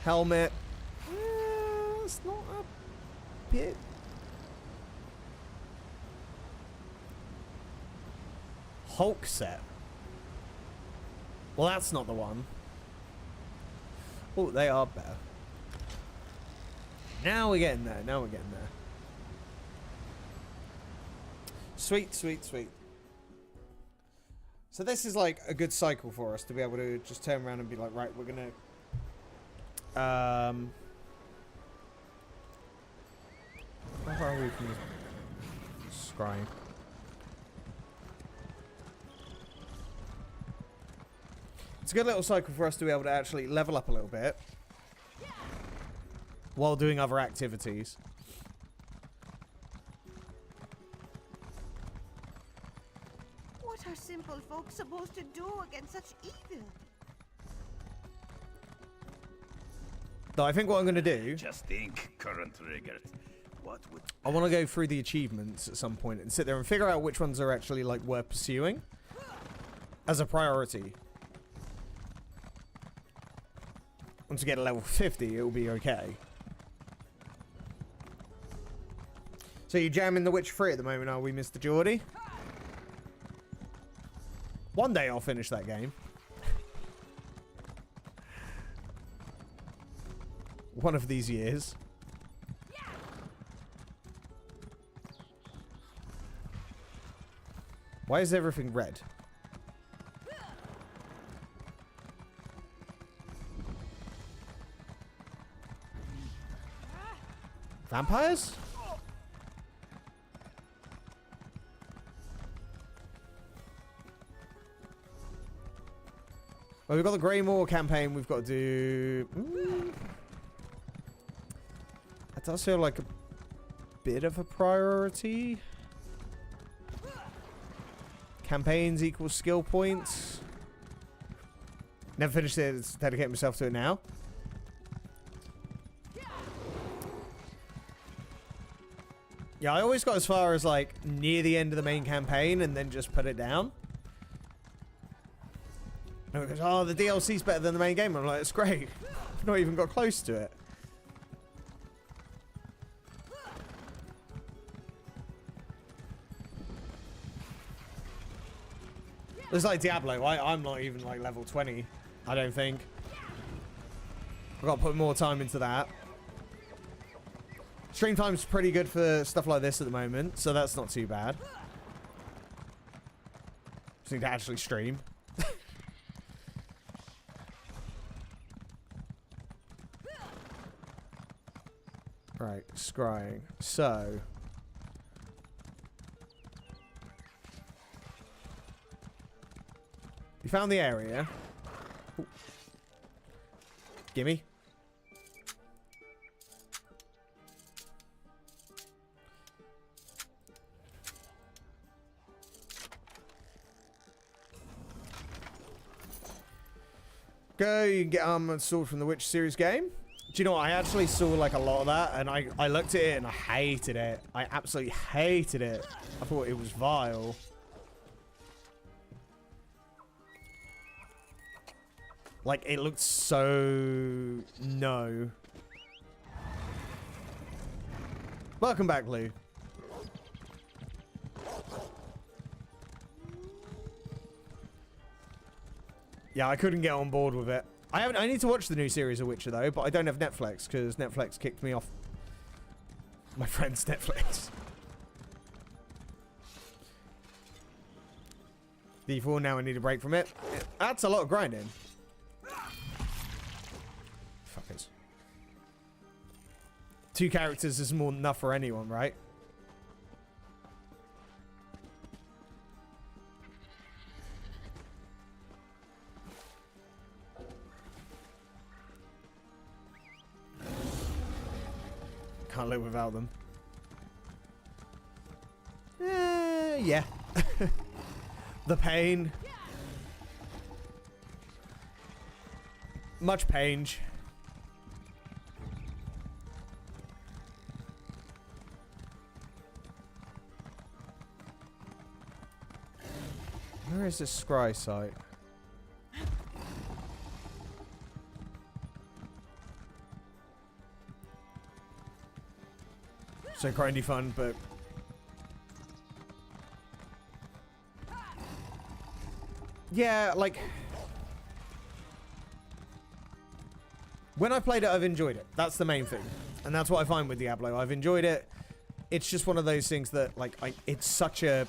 Helmet. It's not a bit. Hulk set. Well, that's not the one. Oh, they are better. Now we're getting there. Now we're getting there. Sweet, sweet, sweet. So this is like a good cycle for us to be able to just turn around and be like, right, we're gonna how far are we from this scrying? It's a good little cycle for us to be able to actually level up a little bit while doing other activities. What are simple folk supposed to do against such evil? Though I think what I'm going to do... Just think, current triggers. What would... I want to go through the achievements at some point and sit there and figure out which ones are actually like worth pursuing as a priority. Once we get to level 50, it'll be okay. So you're jamming The Witcher 3 at the moment, are we, Mr. Geordie? One day I'll finish that game. One of these years. Why is everything red? Vampires? Well, we've got the Greymoor campaign we've got to do. That does feel like a bit of a priority. Campaigns equals skill points. Never finished it, let's dedicate myself to it now. Yeah, I always got as far as like near the end of the main campaign and then just put it down. And it goes, oh, the DLC's better than the main game. I'm like, it's great. I've not even got close to it. It's like Diablo. I'm not even like level 20, I don't think. I've got to put more time into that. Stream time's pretty good for stuff like this at the moment, so that's not too bad. Just need to actually stream. Right, scrying. So... you found the area. Ooh. Gimme. Go, you can get armor and sword from the Witch series game. Do you know what? I actually saw like a lot of that, and I looked at it and I hated it. I absolutely hated it. I thought it was vile. Like, it looked so... no. Welcome back, Lou. Yeah, I couldn't get on board with it. I need to watch the new series of Witcher, though, but I don't have Netflix, because Netflix kicked me off my friend's Netflix. D4, now I need a break from it. That's a lot of grinding. Fuckers. 2 characters is more than enough for anyone, right? Can't live without them. Yeah. The pain. Much pain. Where is this scry site? So grindy fun, but... yeah, like... when I played it, I've enjoyed it. That's the main thing. And that's what I find with Diablo. I've enjoyed it. It's just one of those things that, like, it's such a...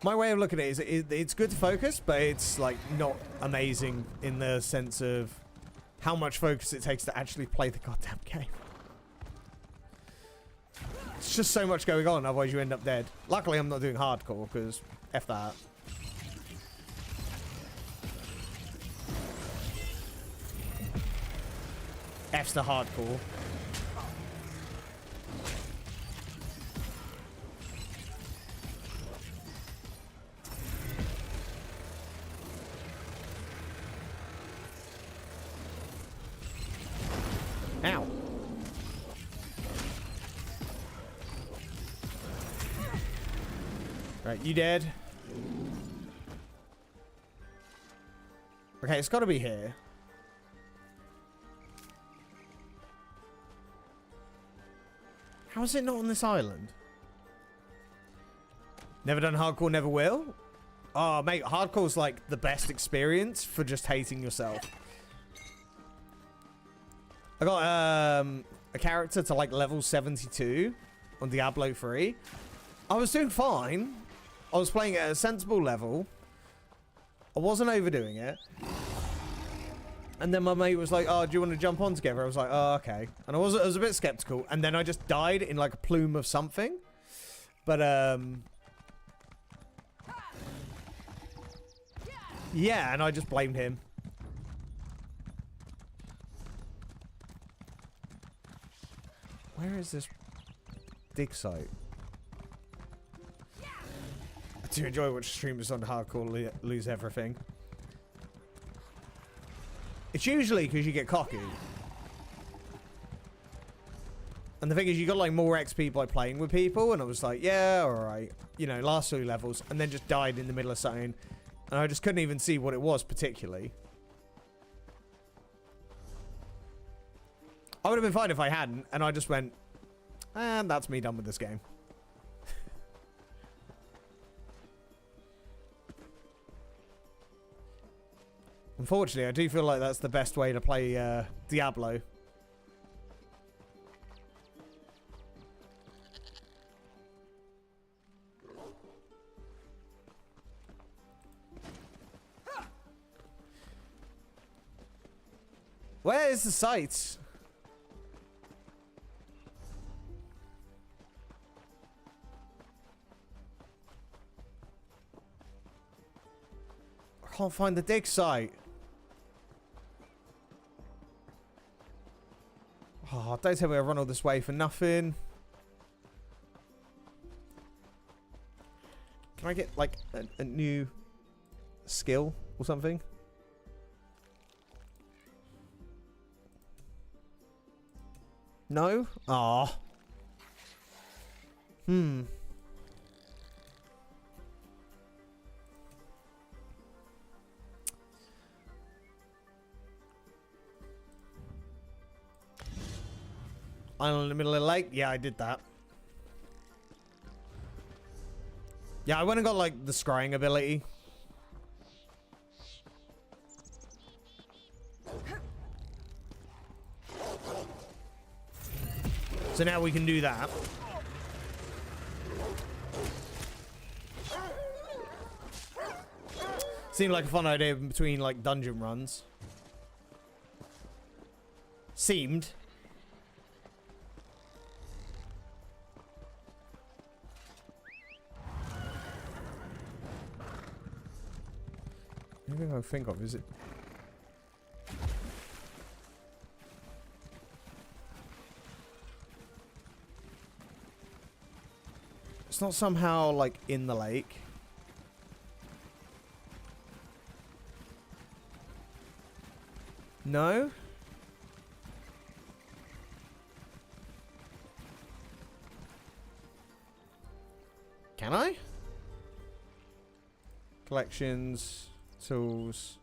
my way of looking at it is it's good to focus, but it's, like, not amazing in the sense of how much focus it takes to actually play the goddamn game. It's just so much going on, otherwise you end up dead. Luckily, I'm not doing hardcore, because F that. F's the hardcore. Ow. Right, you dead. Okay, it's got to be here. How is it not on this island? Never done hardcore, never will? Oh, mate, hardcore's like the best experience for just hating yourself. I got a character to like level 72 on Diablo 3. I was doing fine. I was playing at a sensible level. I wasn't overdoing it. And then my mate was like, oh, do you want to jump on together? I was like, oh, okay. And I was a bit skeptical. And then I just died in like a plume of something. But, yeah, and I just blamed him. Where is this dig site? I do enjoy watching streamers on hardcore lose everything. It's usually because you get cocky. And the thing is, you got like more XP by playing with people, and I was like, yeah, alright. You know, last 2 levels, and then just died in the middle of something. And I just couldn't even see what it was particularly. I would have been fine if I hadn't, and I just went, and that's me done with this game. Unfortunately, I do feel like that's the best way to play Diablo. Where is the site? I can't find the dig site. Oh, don't tell me I run all this way for nothing. Can I get, like, a new skill or something? No? Aw. Hmm. Island in the middle of the lake? Yeah, I did that. Yeah, I went and got, like, the scrying ability. So now we can do that. Seemed like a fun idea between, like, dungeon runs. Seemed. Anything I think of, is it? It's not somehow, like, in the lake. No? Can I? Collections, tools.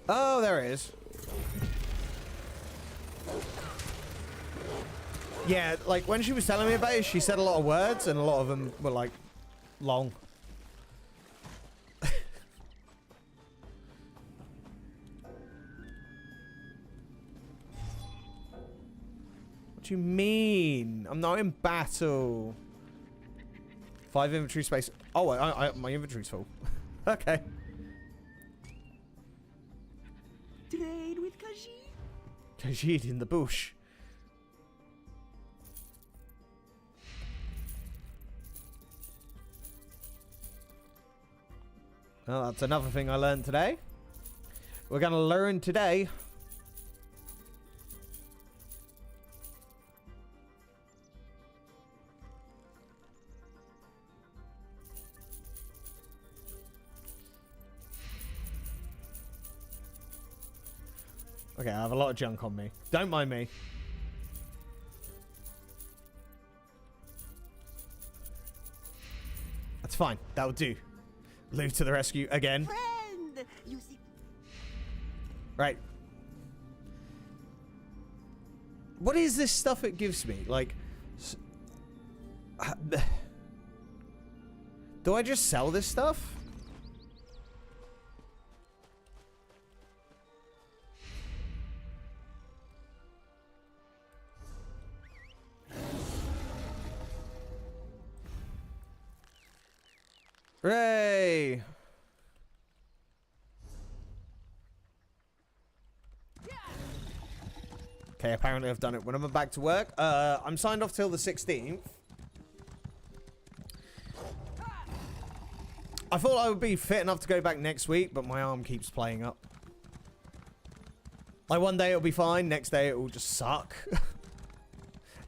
Oh, there it is. Yeah, like, when she was telling me about it, she said a lot of words, and a lot of them were, like, long. What do you mean? I'm not in battle. 5 inventory space. Oh, my inventory's full. Okay. Trade with Khajiit? Khajiit in the bush. Well, that's another thing I learned today. We're going to learn today. Okay, I have a lot of junk on me. Don't mind me. That's fine. That'll do. Lou to the rescue again. Friend, you see. Right. What is this stuff it gives me? Like, do I just sell this stuff? Hooray! Okay, apparently I've done it. When I'm back to work, I'm signed off till the 16th. I thought I would be fit enough to go back next week, but my arm keeps playing up. Like, one day it'll be fine, next day it will just suck.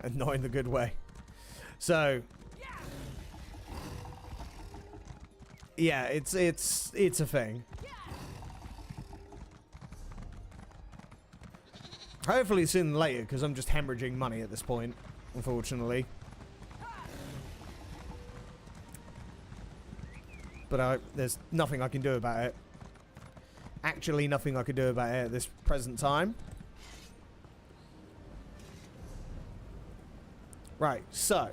And not in the good way. So... yeah, it's a thing. Hopefully sooner than later, because I'm just hemorrhaging money at this point, unfortunately. But there's nothing I can do about it. Actually, nothing I can do about it at this present time. Right, so...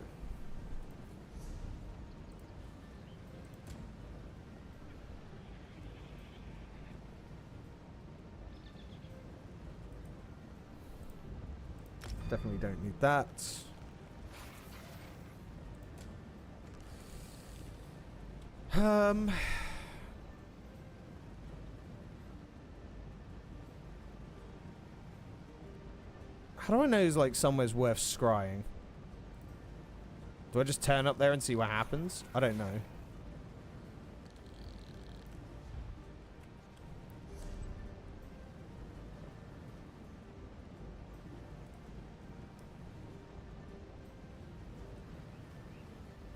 Definitely don't need that. How do I know it's like somewhere's worth scrying? Do I just turn up there and see what happens? I don't know.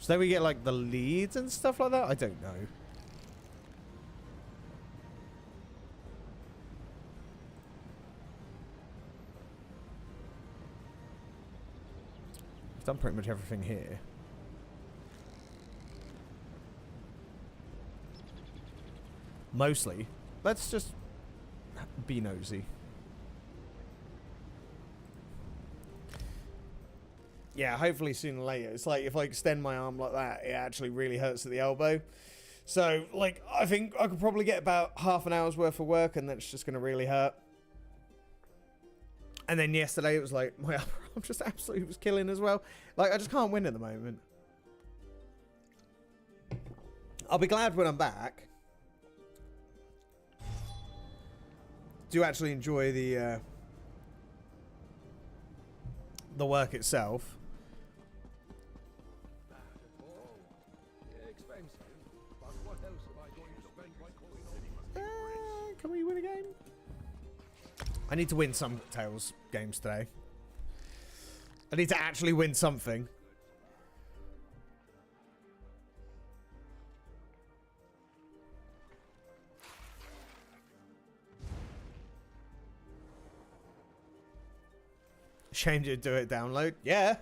So then we get like the leads and stuff like that? I don't know. I've done pretty much everything here. Mostly. Let's just be nosy. Yeah, hopefully sooner or later. It's like if I extend my arm like that, it actually really hurts at the elbow. So, like, I think I could probably get about half an hour's worth of work and that's just going to really hurt. And then yesterday it was like, my upper arm just absolutely was killing as well. Like, I just can't win at the moment. I'll be glad when I'm back. Do actually enjoy the work itself. Can we win a game? I need to win some Tales games today. I need to actually win something. Shame you do it download. Yeah.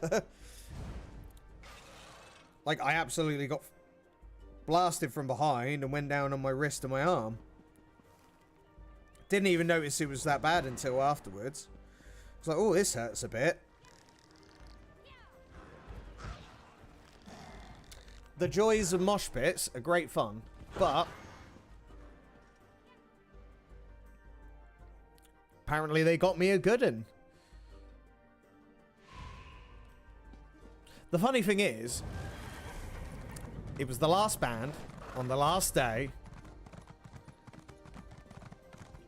Like, I absolutely got blasted from behind and went down on my wrist and my arm. Didn't even notice it was that bad until afterwards. It's like, oh, this hurts a bit. The joys of mosh pits are great fun, but apparently they got me a good one. The funny thing is, it was the last band on the last day.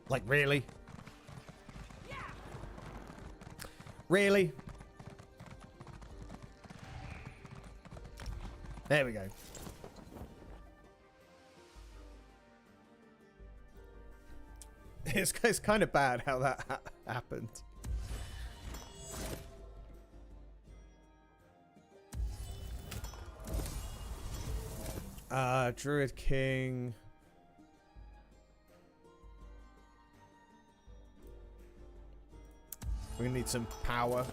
Like, really? Really? There we go. It's kind of bad how that happened. Druid King. We're gonna need some power.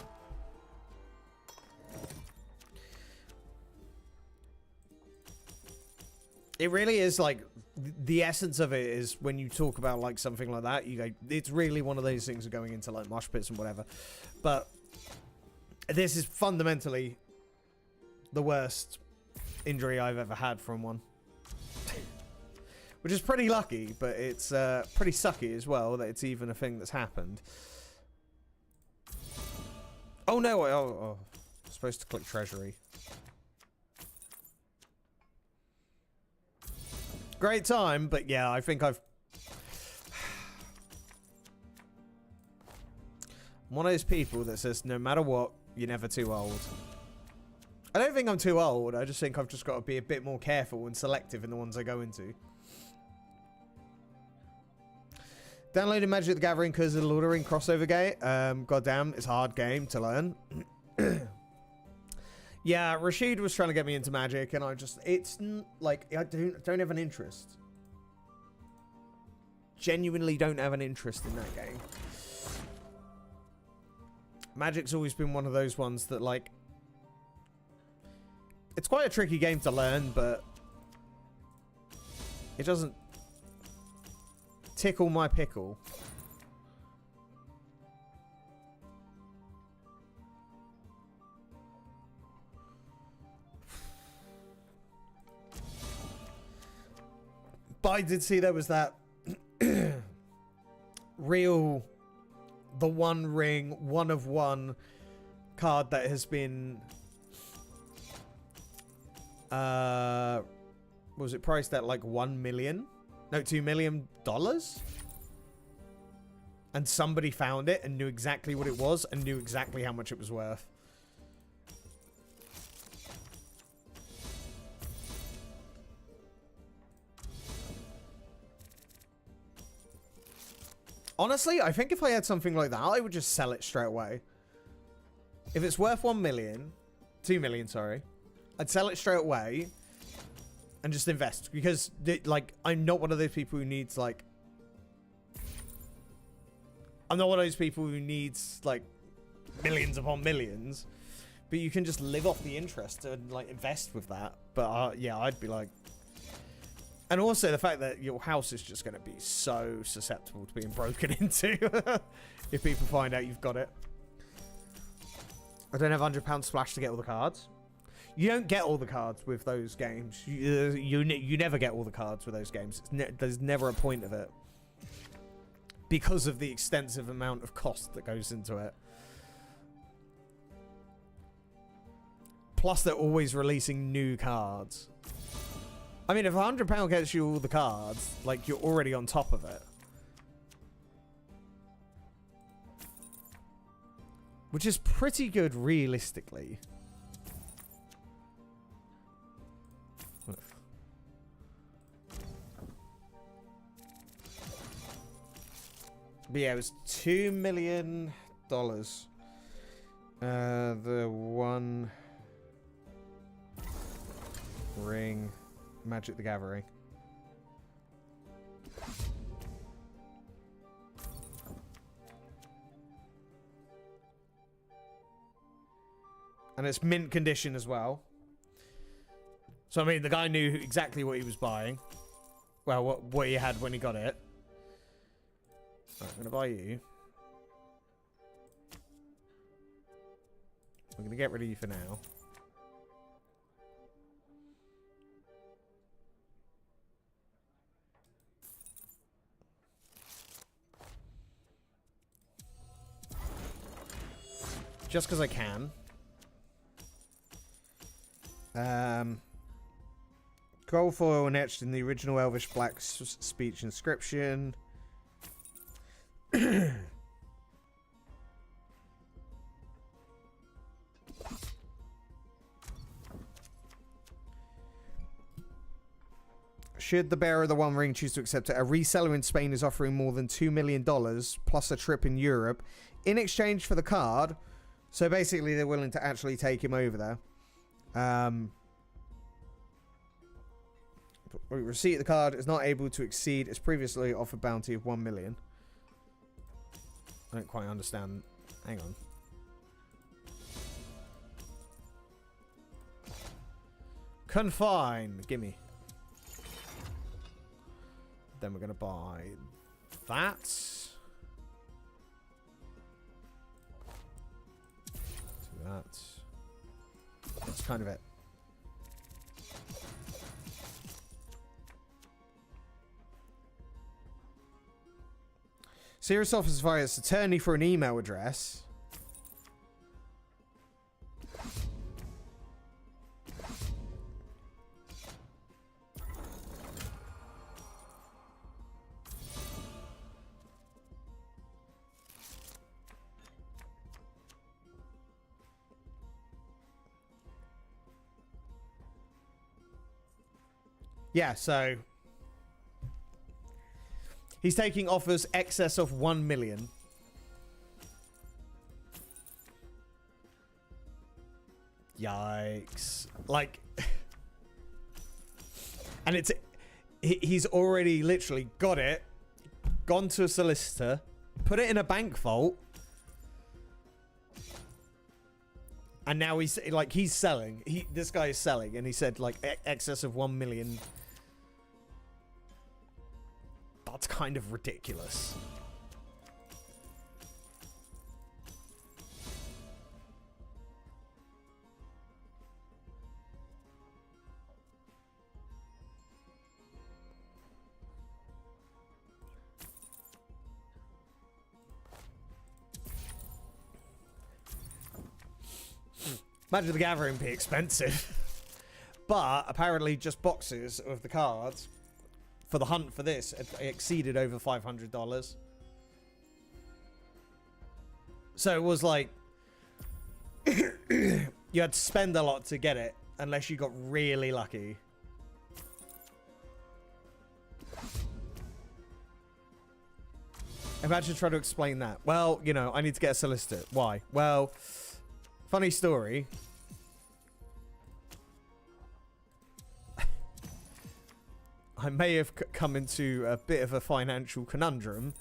It really is like the essence of it is when you talk about like something like that, you go, it's really one of those things of going into like mosh pits and whatever. But this is fundamentally the worst injury I've ever had from one. Which is pretty lucky, but it's pretty sucky as well that it's even a thing that's happened. Oh no, I'm supposed to click treasury. Great time, but yeah, I think I'm one of those people that says no matter what, you're never too old. I don't think I'm too old, I just think I've just got to be a bit more careful and selective in the ones I go into. Downloading Magic the Gathering because of the Lord of the Rings crossover game. Goddamn, it's a hard game to learn. Yeah, Rashid was trying to get me into Magic, and I just, it's like, I don't have an interest. Genuinely don't have an interest in that game. Magic's always been one of those ones that, like, it's quite a tricky game to learn, but it doesn't tickle my pickle. But I did see there was that real, the One Ring, one of one card that has been was it priced at like $1 million? No, $2 million? And somebody found it and knew exactly what it was and knew exactly how much it was worth. Honestly, I think if I had something like that, I would just sell it straight away. If it's worth 1 million, 2 million, sorry, I'd sell it straight away and just invest. Because, like, I'm not one of those people who needs, like... I'm not one of those people who needs, like, millions upon millions. But you can just live off the interest and, like, invest with that. But, yeah, I'd be like... And also the fact that your house is just going to be so susceptible to being broken into if people find out you've got it. I don't have £100 splash to get all the cards. You don't get all the cards with those games. You never get all the cards with those games. There's never a point of it. Because of the extensive amount of cost that goes into it. Plus they're always releasing new cards. I mean, if £100 gets you all the cards, like, you're already on top of it. Which is pretty good, realistically. But yeah, it was $2 million. The one ring... Magic the Gathering. And it's mint condition as well. So, I mean, the guy knew exactly what he was buying. Well, what he had when he got it. Right, I'm going to buy you. I'm going to get rid of you for now. Just because I can. Gold foil etched in the original Elvish Black speech inscription. Should the bearer of the One Ring choose to accept it, a reseller in Spain is offering more than $2 million plus a trip in Europe in exchange for the card. So basically, they're willing to actually take him over there. Receipt of the card is not able to exceed its previously offered bounty of 1 million. I don't quite understand. Hang on. Confine. Gimme. Then we're going to buy that. That's kind of it. Serious officer fires attorney for an email address. Yeah, so he's taking offers excess of 1 million. Yikes. Like, and he's already literally got it, gone to a solicitor, put it in a bank vault, and now he's selling. This guy is selling, and he said like excess of 1 million. That's kind of ridiculous. Magic the Gathering be expensive. But apparently just boxes of the cards for the hunt for this exceeded over $500. So it was like you had to spend a lot to get it unless you got really lucky. Imagine trying to explain that. Well, you know, I need to get a solicitor. Why? Well, funny story. I may have come into a bit of a financial conundrum.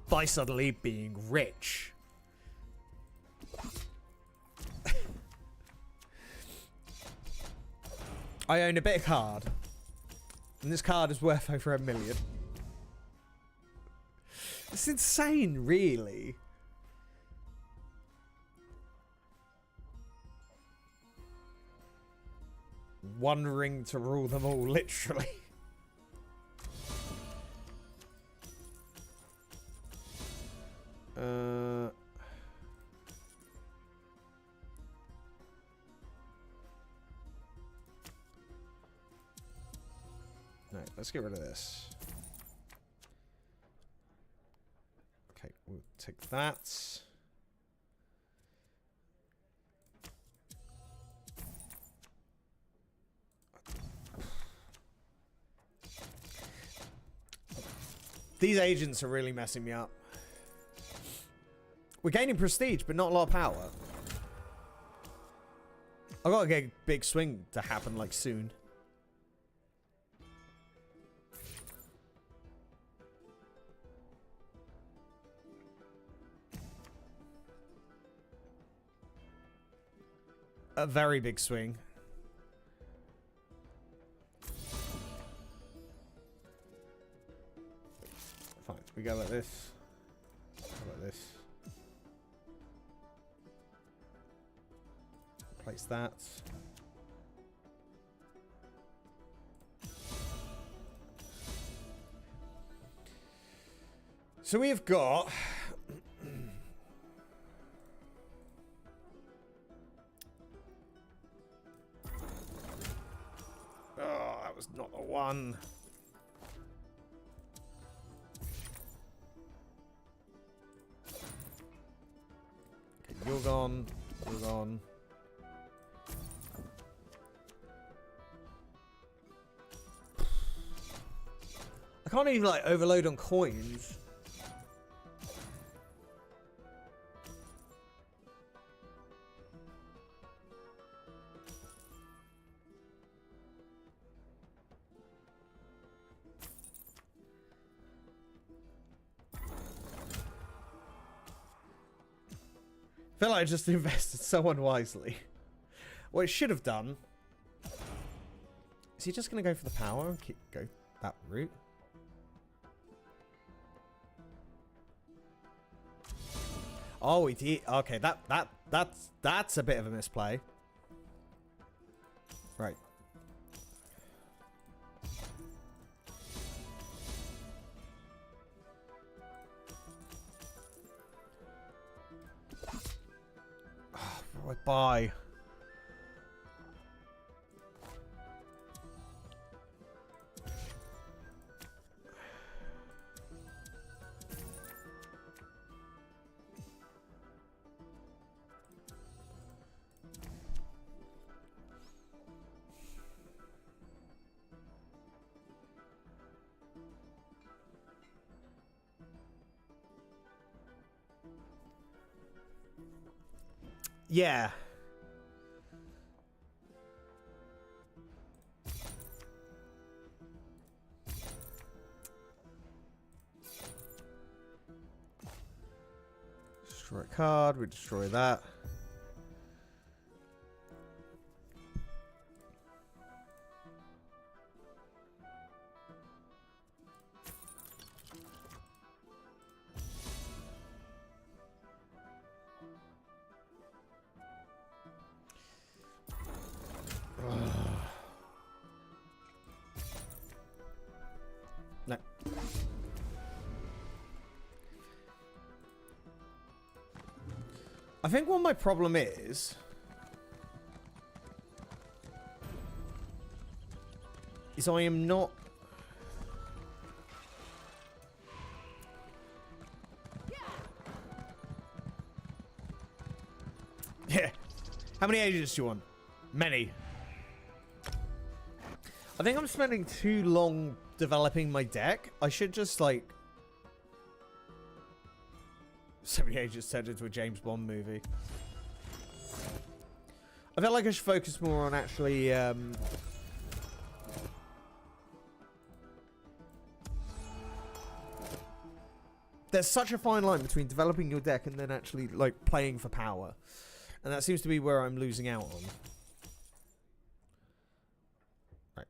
By suddenly being rich. I own a bit of card. And this card is worth over $1 million. It's insane, really. One ring to rule them all, literally. No, let's get rid of this. Okay, we'll take that. These agents are really messing me up. We're gaining prestige, but not a lot of power. I gotta get a big swing to happen, like, soon. A very big swing. Fine, we go like this. Go like this. Place that. So we have got oh, that was not the one. Okay, you're gone. You're gone. I can't even like overload on coins. I feel like I just invested so unwisely. What it should have done. Is he just going to go for the power and go that route? Oh, he did. Okay, that's a bit of a misplay. Right. Oh, bye. Yeah. Destroy a card, we destroy that. think what my problem is I am not... Yeah. How many agents do you want? Many. I think I'm spending too long developing my deck. I should just, like... So many agents turned into a James Bond movie. I feel like I should focus more on actually, there's such a fine line between developing your deck and then actually, like, playing for power. And that seems to be where I'm losing out on. Right.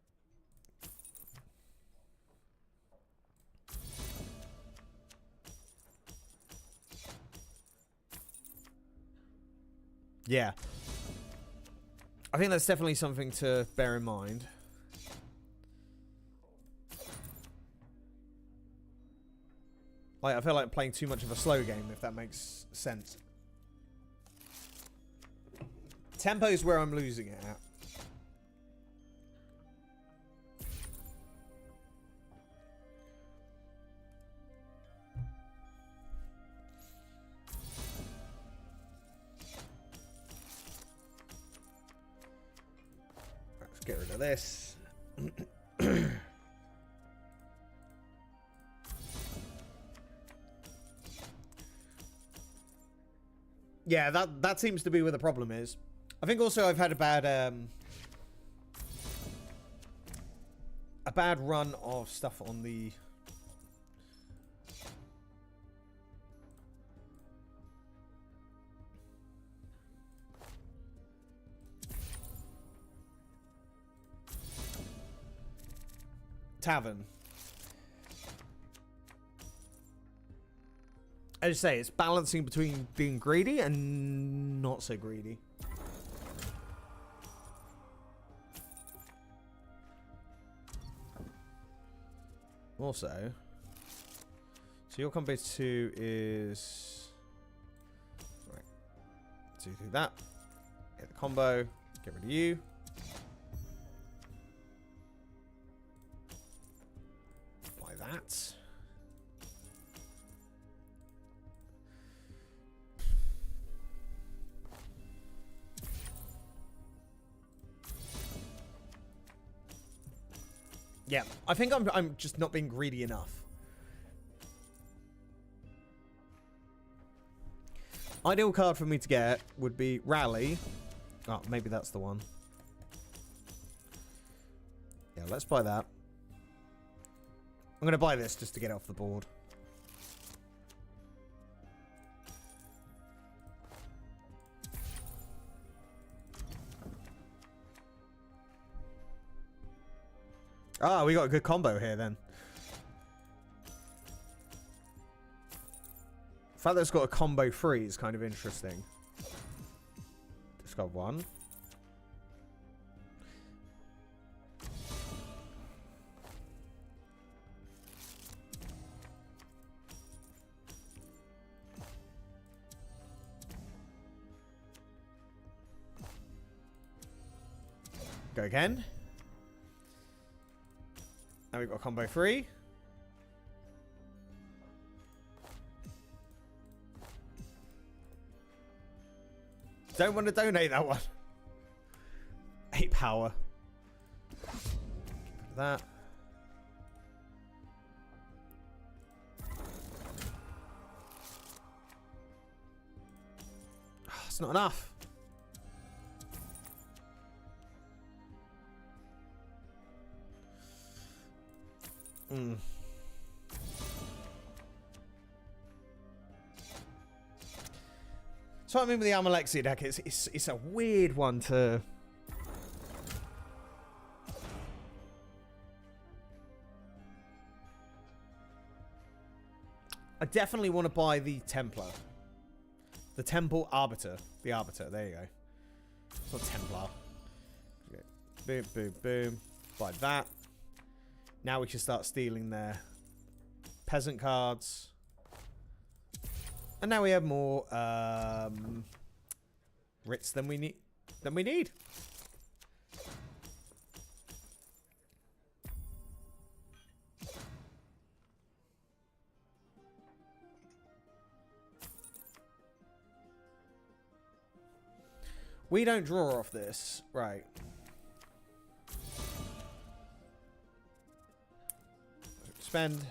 Yeah. I think that's definitely something to bear in mind. Like, I feel like playing too much of a slow game, if that makes sense. Tempo is where I'm losing it at. Let's get rid of this. Yeah, that seems to be where the problem is. I think also I've had a bad run of stuff on the tavern. As I say, it's balancing between being greedy and not so greedy. Also, so your combo 2 is... Right. So you do that. Hit the combo. Get rid of you. Apply that. Yeah, I think I'm just not being greedy enough. Ideal card for me to get would be Rally. Oh, maybe that's the one. Yeah, let's buy that. I'm going to buy this just to get it off the board. Ah, we got a good combo here then. The fact that it's got a combo 3 is kind of interesting. It's got 1. Go again. Now we've got combo 3. Don't want to donate that one. 8 power. Get rid of that. Oh, it's not enough. So I mean with the Amalexia deck, it's a weird one to... I definitely want to buy the Templar. The Temple Arbiter. The Arbiter, there you go. It's not Templar. Okay. Boom, boom, boom. Buy that. Now we can start stealing their peasant cards. And now we have more writs than we need. We don't draw off this. Right. Spend.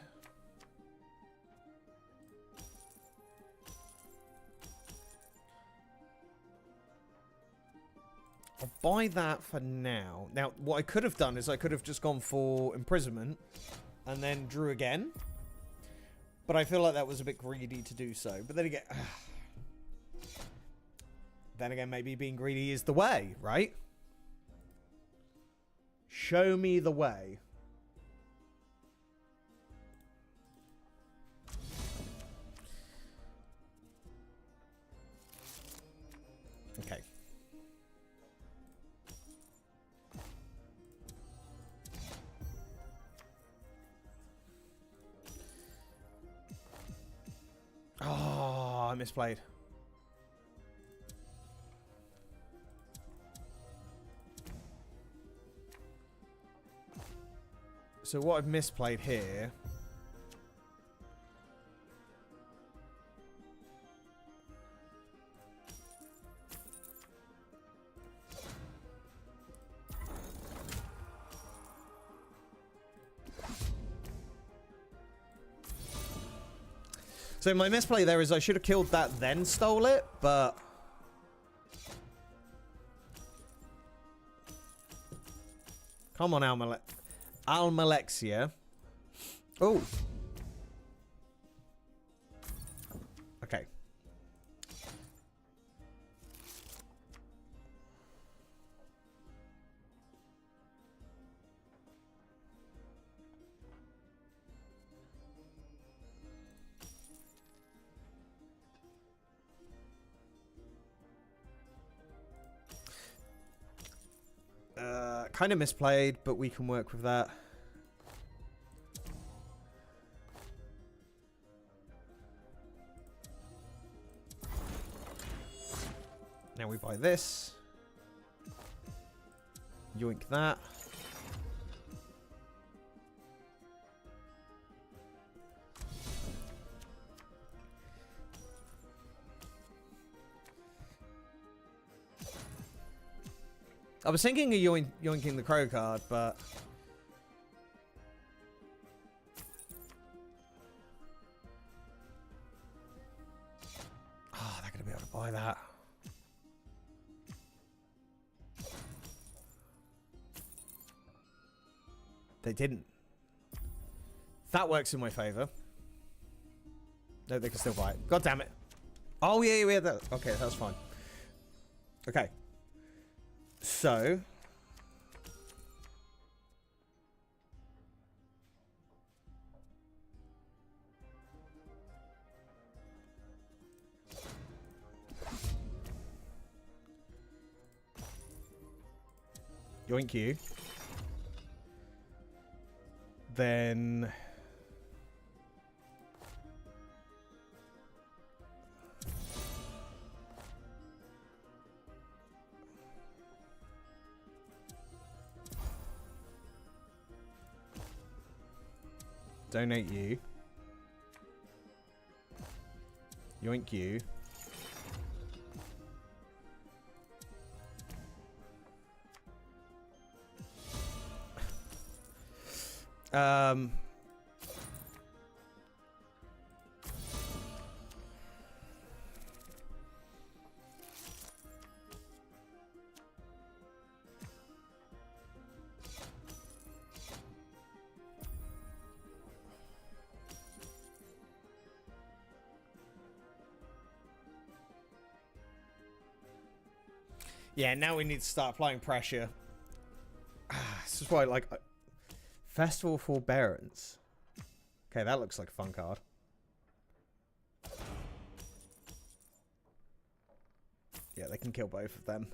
I'll buy that for now. Now, what I could have done is I could have just gone for imprisonment and then drew again. But I feel like that was a bit greedy to do so. But then again... Then again, maybe being greedy is the way, right? Show me the way. Okay. Oh, I misplayed. So what I've misplayed here... So my misplay there is I should have killed that then stole it, but... Come on, Almalexia. Oh. Okay. Kind of misplayed, but we can work with that. Now we buy this. Yoink that. I was thinking of yoinking the crow card, but... Oh, they're going to be able to buy that. They didn't. That works in my favor. No, they can still buy it. God damn it. Oh, yeah, that. Okay, that's fine. Okay. So. Yoink you. Then... donate you. Yoink you. Yeah, now we need to start applying pressure. This is why, like, Festival Forbearance. Okay, that looks like a fun card. Yeah, they can kill both of them.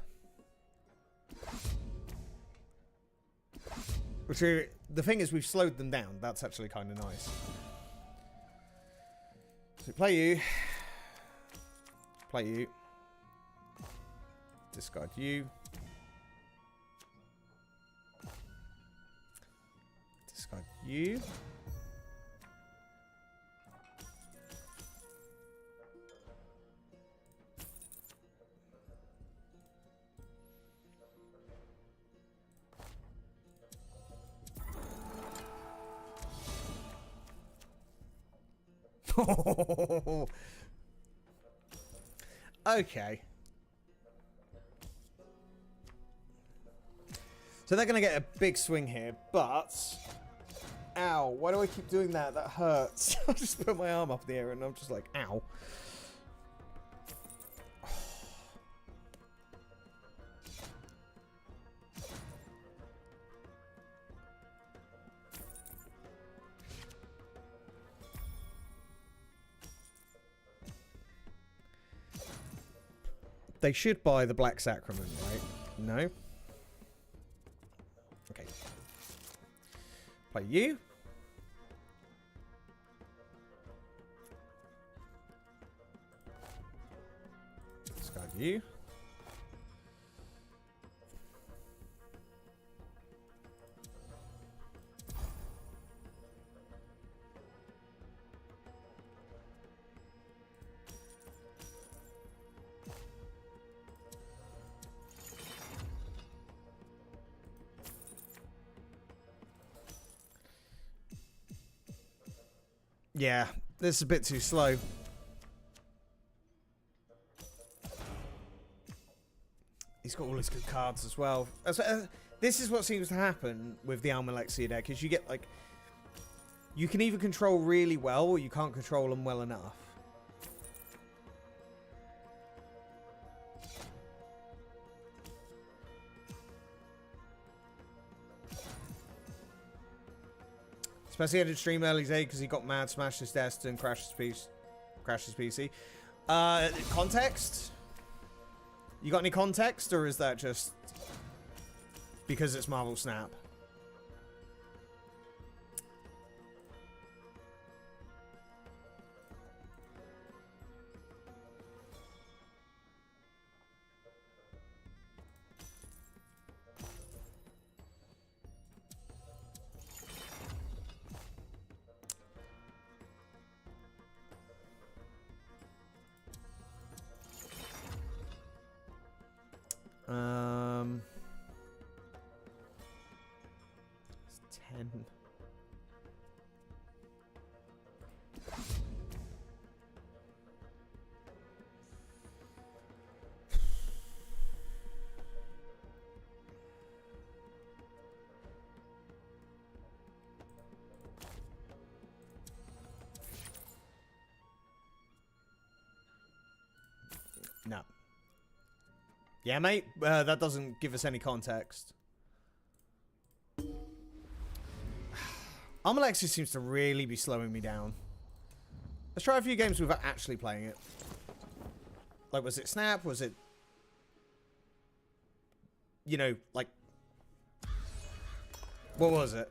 Which are, the thing is, we've slowed them down. That's actually kind of nice. So play you. Play you. Discard you. Discard you. Okay. So they're going to get a big swing here, but... Ow, why do I keep doing that? That hurts. I just put my arm up in the air and I'm just like, ow. They should buy the Black Sacrament, right? No? Okay. Play you. Discard you. Yeah, this is a bit too slow. He's got all his good cards as well. This is what seems to happen with the Almalexia deck, is you get, like... You can either control really well, or you can't control them well enough. Especially had to stream early today because he got mad, smashed his desk, and crashed his PC. Context? You got any context, or is that just because it's Marvel Snap? It's 10. No. Yeah, mate, that doesn't give us any context. Almalexia seems to really be slowing me down. Let's try a few games without actually playing it. Like, was it Snap? Was it... You know, like... What was it?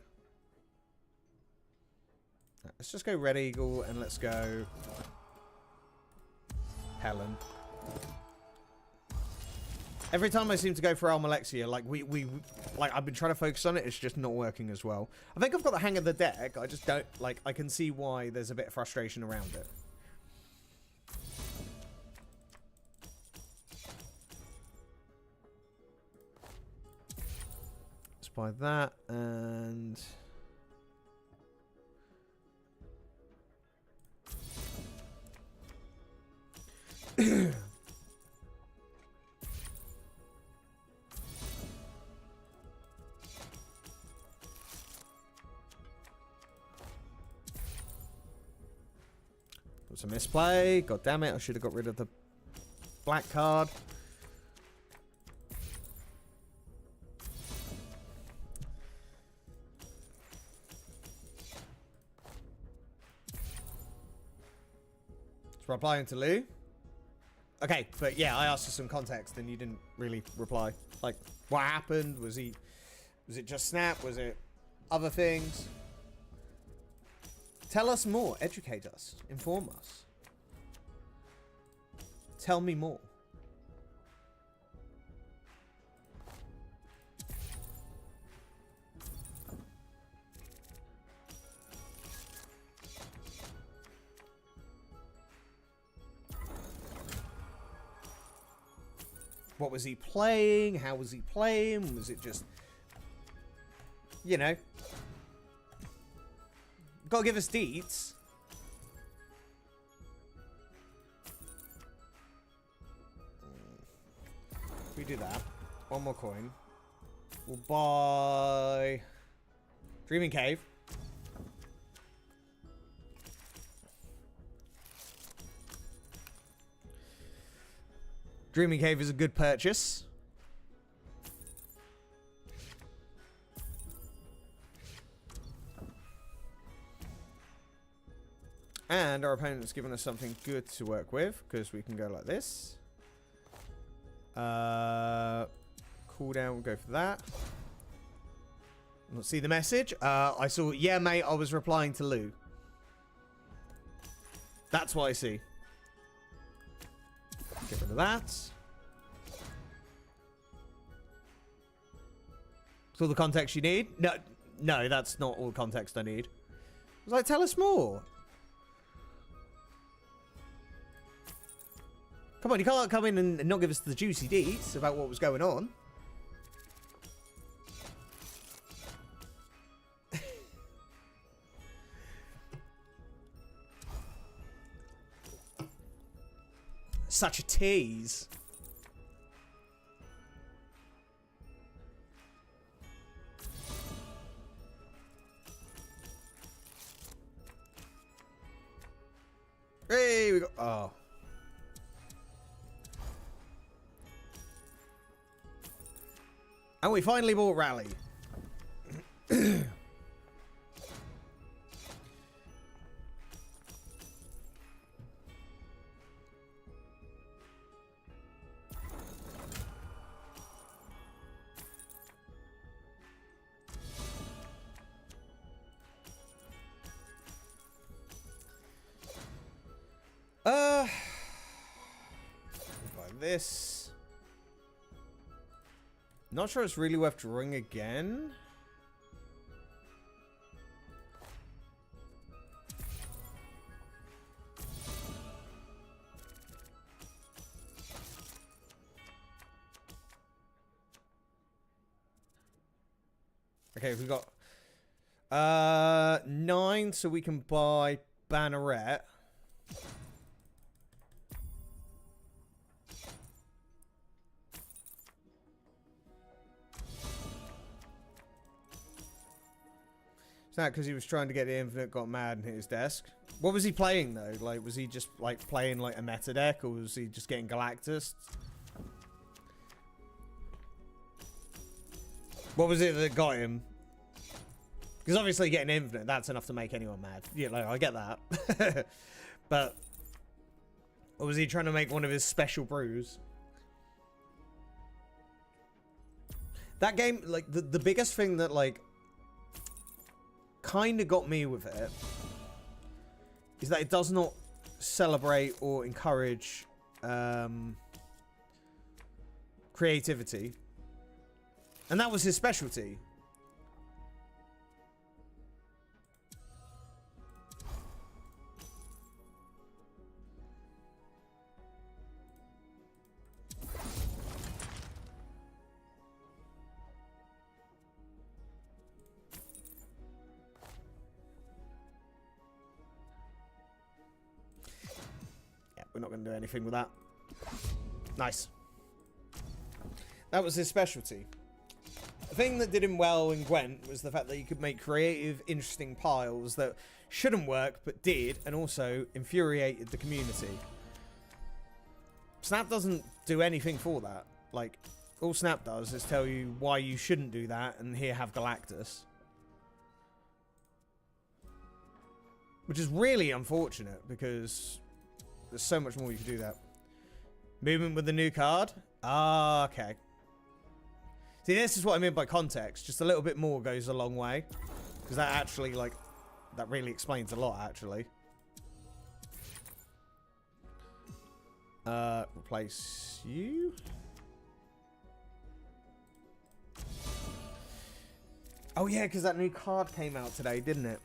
Let's just go Red Eagle and let's go... Helen. Every time I seem to go for Almalexia, like like I've been trying to focus on it, it's just not working as well. I think I've got the hang of the deck. I just don't like. I can see why there's a bit of frustration around it. Let's buy that and. It's a misplay. God damn it. I should have got rid of the black card. It's replying to Lou. Okay, but yeah, I asked for some context and you didn't really reply. Like, what happened? Was it just Snap? Was it other things? Tell us more. Educate us. Inform us. Tell me more. What was he playing? How was he playing? Was it just, you know, gotta give us deets. We do that. One more coin. We'll buy Dreaming Cave. Dreaming Cave is a good purchase. And our opponent's given us something good to work with, because we can go like this. Cooldown, we'll go for that. Let's see the message. I saw, yeah, mate, I was replying to Lou. That's what I see. Get rid of that. That's all the context you need? No, that's not all the context I need. I was like, tell us more. Come on, you can't come in and not give us the juicy deets about what was going on. Such a tease. Hey, we got... Oh. And we finally bought Rally. Buy this. Not sure it's really worth drawing again. Okay, we got 9, so we can buy Banneret. It's not because he was trying to get the Infinite, got mad and hit his desk. What was he playing though? Like, was he just like playing like a meta deck, or was he just getting Galactus? What was it that got him? Because obviously getting Infinite, that's enough to make anyone mad. Yeah, like, I get that. But, or was he trying to make one of his special brews? That game, like, the biggest thing that, like, kind of got me with it is that it does not celebrate or encourage creativity. And that was his specialty. We're not going to do anything with that. Nice. That was his specialty. The thing that did him well in Gwent was the fact that you could make creative, interesting piles that shouldn't work, but did, and also infuriated the community. Snap doesn't do anything for that. Like, all Snap does is tell you why you shouldn't do that, and here have Galactus. Which is really unfortunate, because there's so much more you can do that. Movement with the new card? Ah, okay. See, this is what I mean by context. Just a little bit more goes a long way. Because that actually, like, that really explains a lot, actually. Replace you. Oh, yeah, because that new card came out today, didn't it?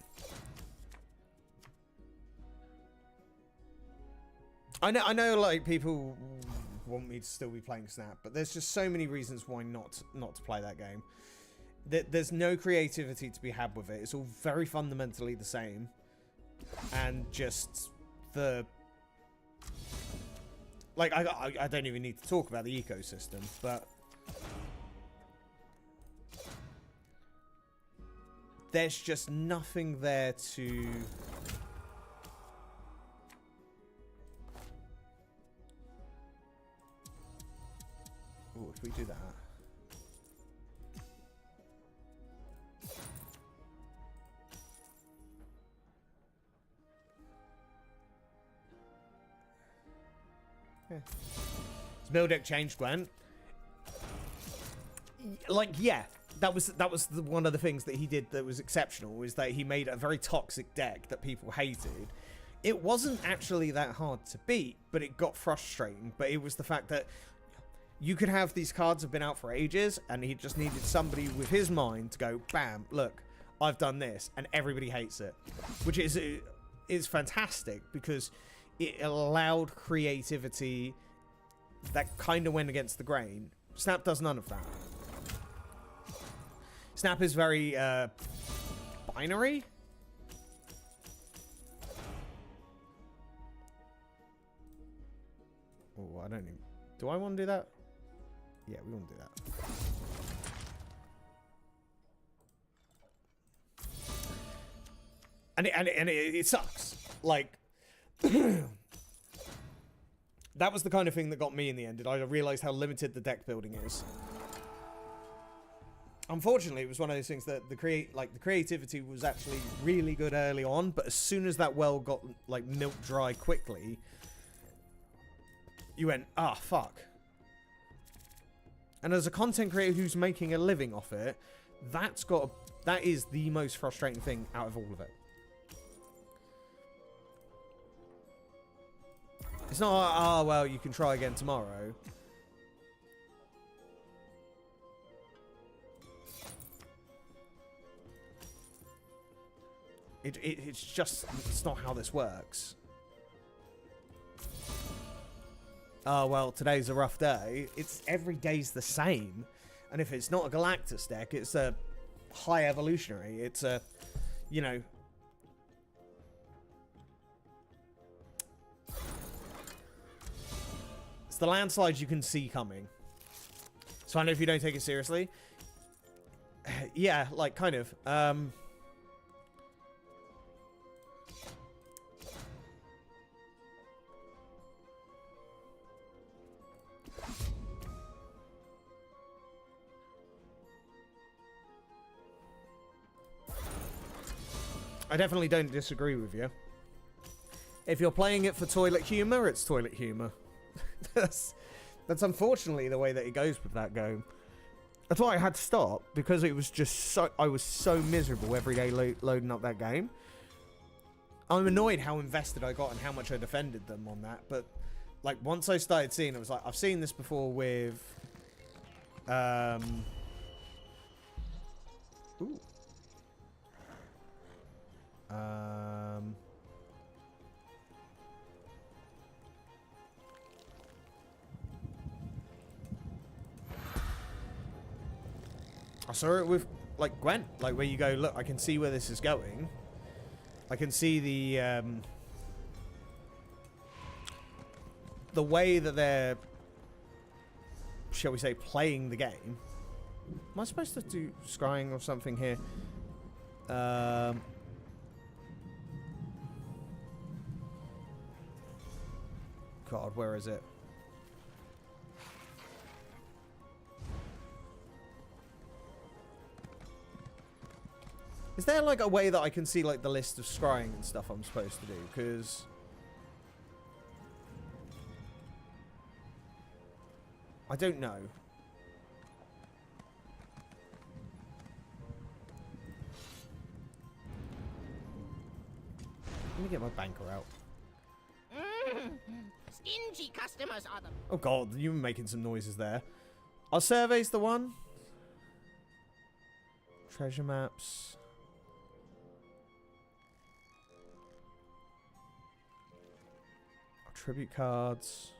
I know, like, people want me to still be playing Snap, but there's just so many reasons why not to play that game. There's no creativity to be had with it. It's all very fundamentally the same, and just the like I don't even need to talk about the ecosystem, but there's just nothing there to. Oh, if we do that. Yeah. His build deck changed, Gwen. Like, yeah, that was one of the things that he did that was exceptional, is that he made a very toxic deck that people hated. It wasn't actually that hard to beat, but it got frustrating. But it was the fact that you could have these cards have been out for ages, and he just needed somebody with his mind to go, bam, look, I've done this, and everybody hates it. Which is fantastic, because it allowed creativity that kind of went against the grain. Snap does none of that. Snap is very binary. Oh, I don't even... Do I want to do that? Yeah, we want to do that. And it sucks. Like, that was the kind of thing that got me in the end. I realized how limited the deck building is. Unfortunately, it was one of those things that the creativity was actually really good early on, but as soon as that well got like milk dry quickly, you went, ah, fuck. And as a content creator who's making a living off it, that is the most frustrating thing out of all of it. It's not, oh, well, you can try again tomorrow. It's not how this works. Oh, well, today's a rough day. It's every day's the same. And if it's not a Galactus deck, it's a high evolutionary. It's a, you know... It's the landslides you can see coming. So I know if you don't take it seriously. Yeah, like, kind of. I definitely don't disagree with you. If you're playing it for toilet humor, it's toilet humor. That's unfortunately the way that it goes with that game. That's why I had to stop, because it was just so... I was so miserable every day loading up that game. I'm annoyed how invested I got and how much I defended them on that, but like once I started seeing it, was like, I've seen this before with... Ooh. I saw it with, like, Gwent. Like, where you go, look, I can see where this is going. I can see the way that they're, shall we say, playing the game. Am I supposed to do scrying or something here? God, where is it? Is there like a way that I can see like the list of scrying and stuff I'm supposed to do? Because I don't know. Let me get my banker out. Stingy customers are them. Oh god, you were making some noises there. Are surveys the one? Treasure maps. Tribute cards.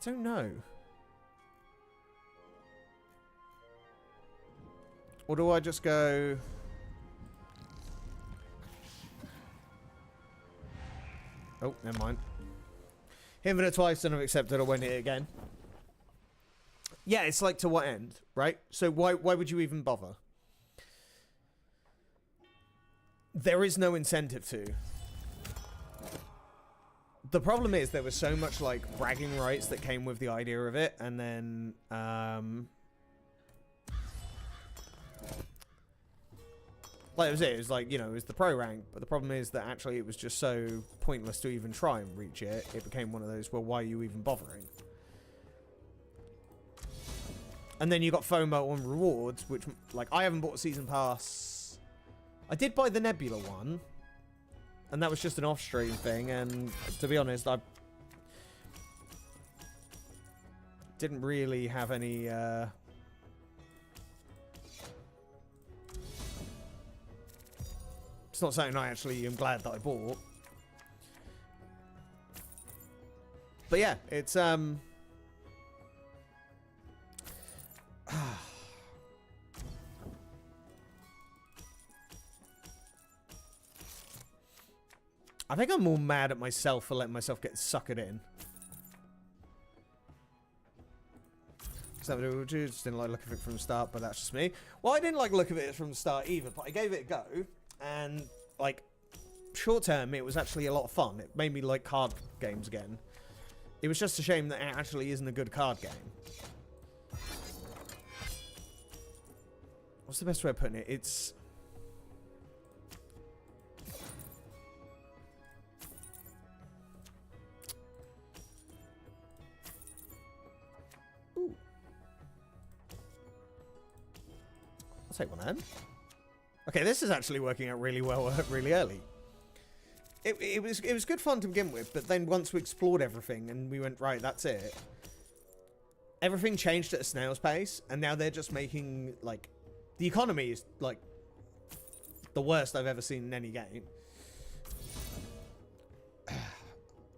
don't know. Or do I just go... Oh, never mind. Hit it twice and I've accepted I won't hit it again. Yeah, it's like to what end, right? So why would you even bother? There is no incentive to. The problem is there was so much like bragging rights that came with the idea of it, and then like it was like, you know, it was the pro rank, but the problem is that actually it was just so pointless to even try and reach it. It became one of those, well, why are you even bothering? And then you got FOMO on rewards, which, like, I haven't bought a season pass. I did buy the Nebula one, and that was just an off-stream thing, and to be honest, I didn't really have any, it's not something I actually am glad that I bought. But yeah, it's, I think I'm more mad at myself for letting myself get suckered in. Just didn't like look at it from the start, but that's just me. Well, I didn't like look at it from the start either, but I gave it a go, and like short term, it was actually a lot of fun. It made me like card games again. It was just a shame that it actually isn't a good card game. What's the best way of putting it? It's... Ooh. I'll take one then. Okay, this is actually working out really well really early. It was good fun to begin with, but then once we explored everything and we went, right, that's it. Everything changed at a snail's pace, and now they're just making, like... The economy is, like, the worst I've ever seen in any game.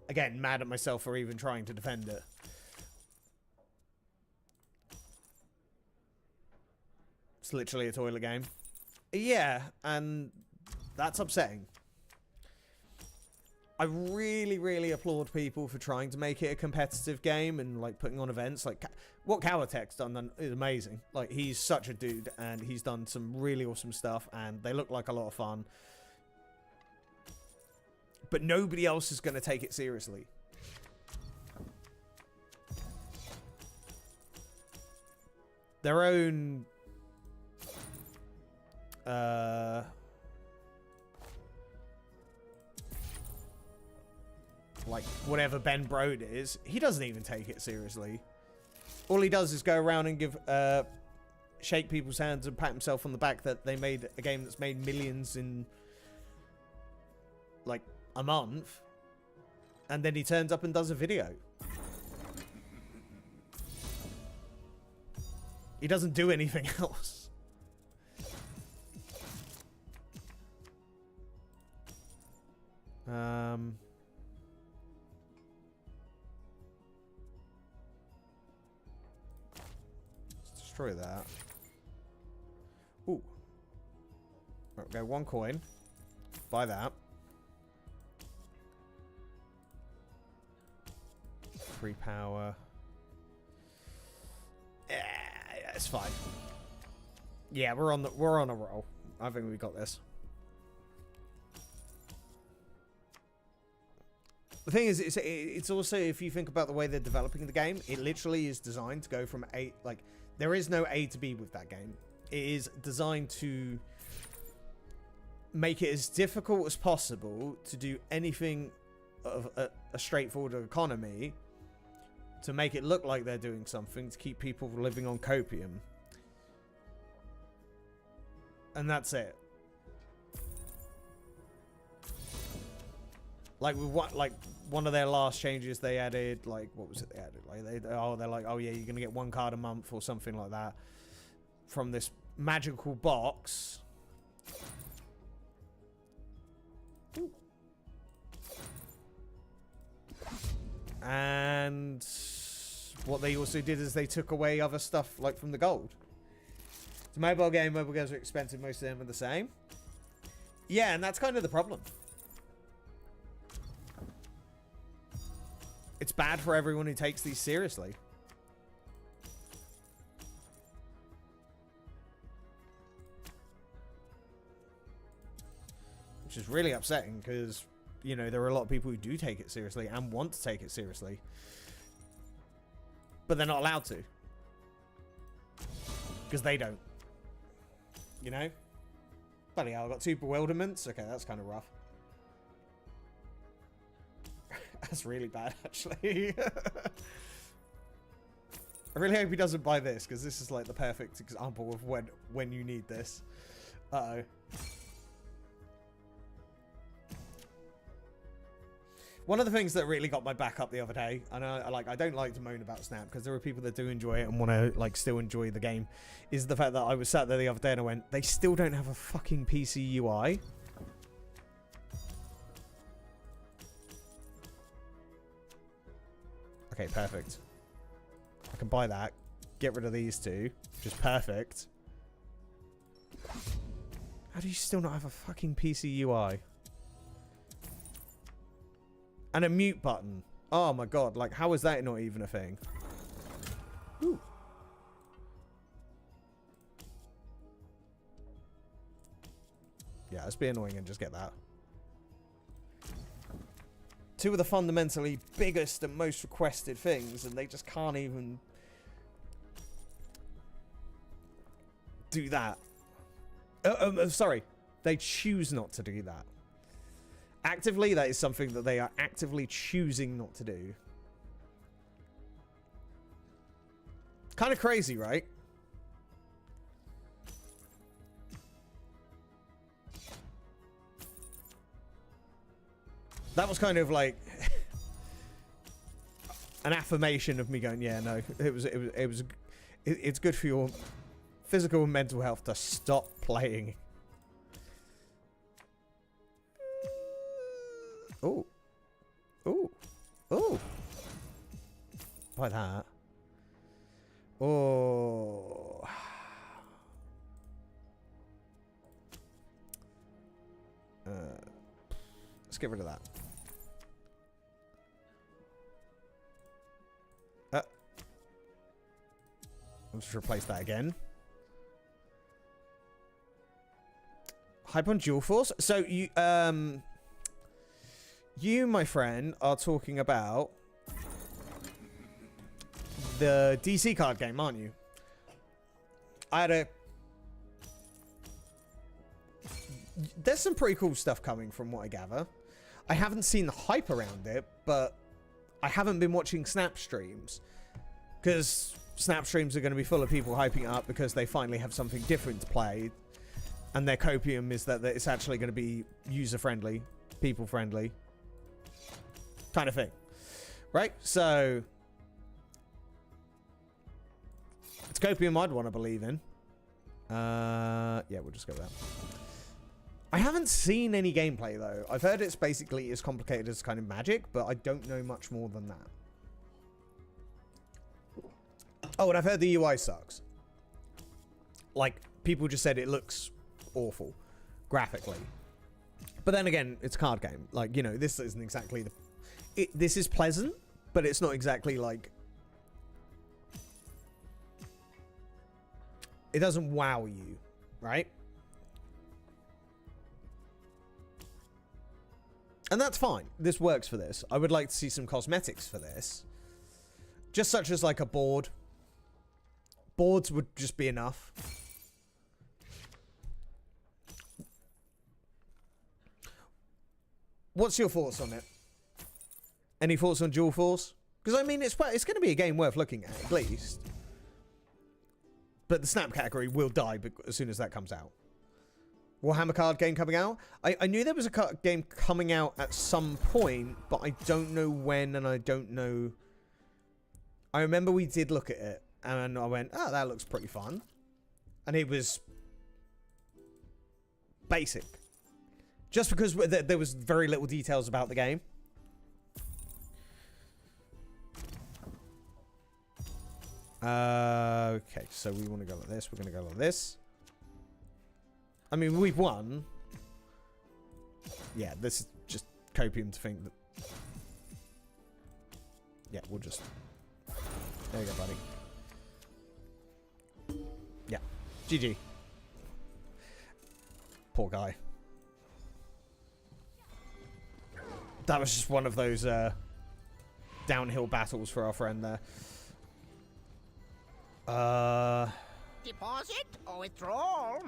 Again, mad at myself for even trying to defend it. It's literally a toilet game. Yeah, and that's upsetting. I really, really applaud people for trying to make it a competitive game and, like, putting on events. Like, what Kawatek's done is amazing. Like, he's such a dude, and he's done some really awesome stuff, and they look like a lot of fun. But nobody else is going to take it seriously. Their own... like, whatever Ben Brode is, he doesn't even take it seriously. All he does is go around and give, shake people's hands and pat himself on the back that they made a game that's made millions in, like, a month. And then he turns up and does a video. He doesn't do anything else. Destroy that. Ooh. Okay, 1 coin. Buy that. Free power. Yeah, it's fine. Yeah, we're on a roll. I think we got this. The thing is, it's also, if you think about the way they're developing the game, it literally is designed to go from A, like, there is no A to B with that game. It is designed to make it as difficult as possible to do anything of a straightforward economy to make it look like they're doing something to keep people living on copium. And that's it. Like with one of their last changes, they added, like, what was it they added? Like they're like, oh yeah, you're gonna get 1 card a month or something like that from this magical box. Ooh. And what they also did is they took away other stuff like from the gold. It's a mobile game. Mobile games are expensive. Most of them are the same. Yeah, and that's kind of the problem. It's bad for everyone who takes these seriously. Which is really upsetting because, you know, there are a lot of people who do take it seriously and want to take it seriously. But they're not allowed to. Because they don't. You know? Bloody hell, I got 2 bewilderments. Okay, that's kind of rough. That's really bad, actually. I really hope he doesn't buy this, because this is like the perfect example of when you need this. Uh-oh. One of the things that really got my back up the other day, and I don't like to moan about Snap because there are people that do enjoy it and want to like still enjoy the game, is the fact that I was sat there the other day and I went, they still don't have a fucking PC UI. Okay, perfect. I can buy that. Get rid of these 2. Just perfect. How do you still not have a fucking PC UI? And a mute button. Oh my god, like how is that not even a thing? Ooh. Yeah, let's be annoying and just get that. 2 of the fundamentally biggest and most requested things, and they just can't even do that. Sorry, they choose not to do that. Actively, that is something that they are actively choosing not to do. Kind of crazy, right? That was kind of like an affirmation of me going, yeah, no, it's good for your physical and mental health to stop playing. Oh. Oh. Oh. Buy that. Oh. Let's get rid of that. Let's just replace that again. Hype on Dual Force. So you, my friend, are talking about the DC card game, aren't you? There's some pretty cool stuff coming from what I gather. I haven't seen the hype around it, but I haven't been watching Snap streams. Because Snap streams are going to be full of people hyping it up because they finally have something different to play. And their copium is that it's actually going to be user-friendly, people-friendly. Kind of thing. Right? So it's copium I'd want to believe in. Yeah, we'll just go with that. I haven't seen any gameplay, though. I've heard it's basically as complicated as kind of Magic, but I don't know much more than that. Oh, and I've heard the UI sucks. Like, people just said it looks awful, graphically. But then again, it's a card game. Like, you know, this isn't exactly the... this is pleasant, but it's not exactly like... It doesn't wow you, right? And that's fine. This works for this. I would like to see some cosmetics for this. Just such as like a board. Boards would just be enough. What's your thoughts on it? Any thoughts on Dual Force? Because I mean, it's going to be a game worth looking at least. But the Snap category will die as soon as that comes out. Warhammer card game coming out? I knew there was a card game coming out at some point, but I don't know when, and I don't know... I remember we did look at it, and I went, oh, that looks pretty fun. And it was... basic. Just because there was very little details about the game. Okay, so we want to go like this. We're going to go like this. I mean, we've won. Yeah, this is just copium to think that... Yeah, we'll just... There you go, buddy. Yeah. GG. Poor guy. That was just one of those downhill battles for our friend there. Deposit or withdrawal?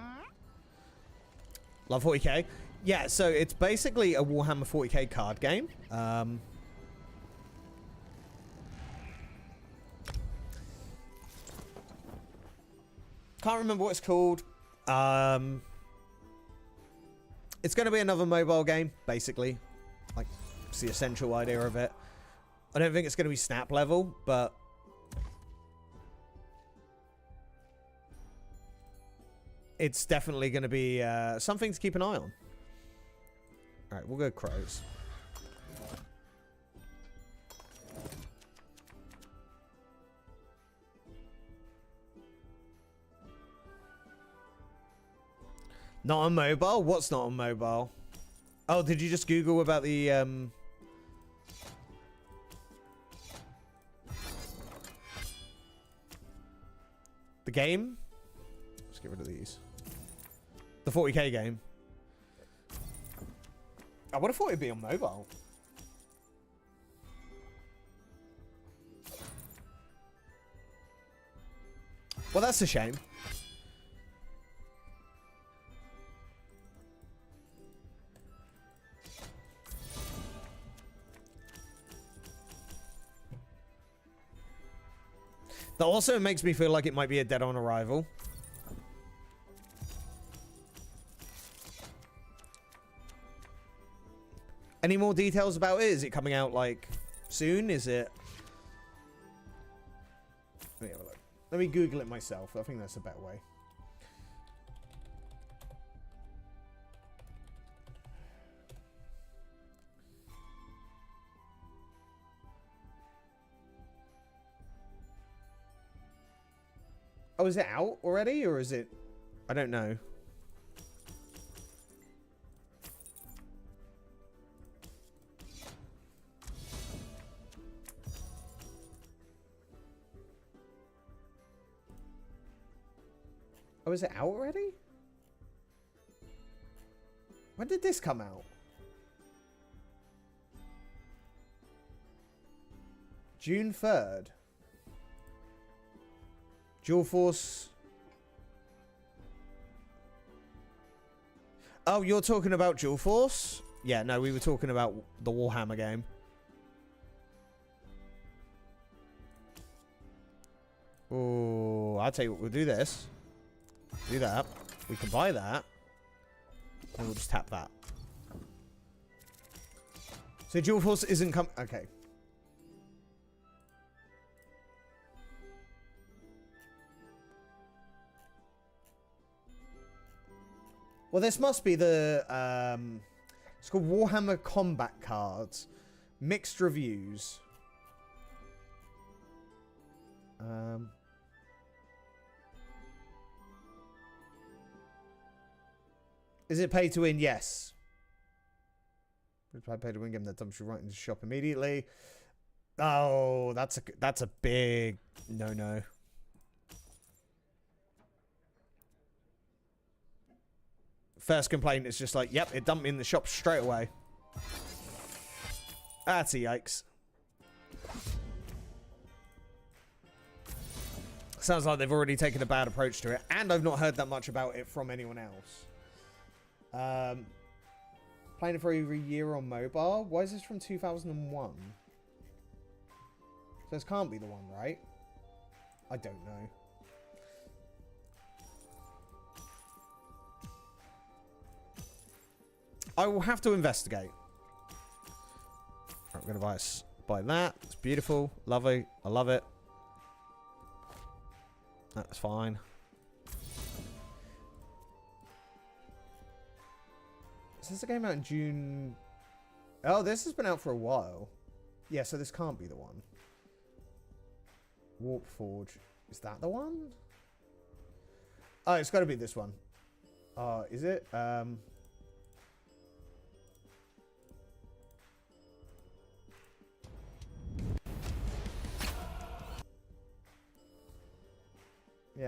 Love 40k. Yeah, so it's basically a Warhammer 40k card game. Can't remember what it's called. It's going to be another mobile game, basically. Like, it's the essential idea of it. I don't think it's going to be snap level, but... it's definitely going to be something to keep an eye on. Alright, we'll go crows. Not on mobile? What's not on mobile? Oh, did you just Google about the game? Let's get rid of these. The 40k game. I would have thought it'd be on mobile. Well, that's a shame. That also makes me feel like it might be a dead on arrival. Any more details about it? Is it coming out, like, soon? Is it... Let me have a look. Let me Google it myself. I think that's a better way. Oh, is it out already? Or is it... I don't know. Oh, is it out already? When did this come out? June 3rd. Dual Force. Oh, you're talking about Dual Force? Yeah, no, we were talking about the Warhammer game. Oh, I'll tell you what, we'll do this. Do that. We can buy that. And we'll just tap that. So Dual Force isn't okay. Well, this must be the, it's called Warhammer Combat Cards. Mixed reviews. Is it pay to win? Yes. Pay to win game that dumps you right into the shop immediately. Oh, that's a big no-no. First complaint is just like, yep, it dumped me in the shop straight away. That's a yikes. Sounds like they've already taken a bad approach to it, and I've not heard that much about it from anyone else. Playing it for every year on mobile? Why is this from 2001? So this can't be the one, right? I don't know. I will have to investigate. Right, we're going to buy that. It's beautiful. Lovely. I love it. That's fine. Is this a game out in June? Oh, this has been out for a while. Yeah, so this can't be the one. Warp Forge. Is that the one? Oh, it's got to be this one. Is it? Yeah,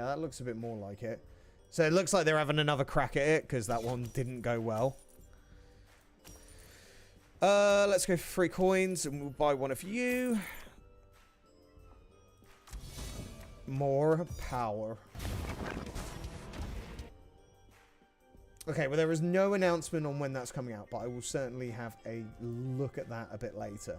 that looks a bit more like it. So it looks like they're having another crack at it because that one didn't go well. Let's go for 3 coins and we'll buy one of you. More power. Okay, well there is no announcement on when that's coming out, but I will certainly have a look at that a bit later.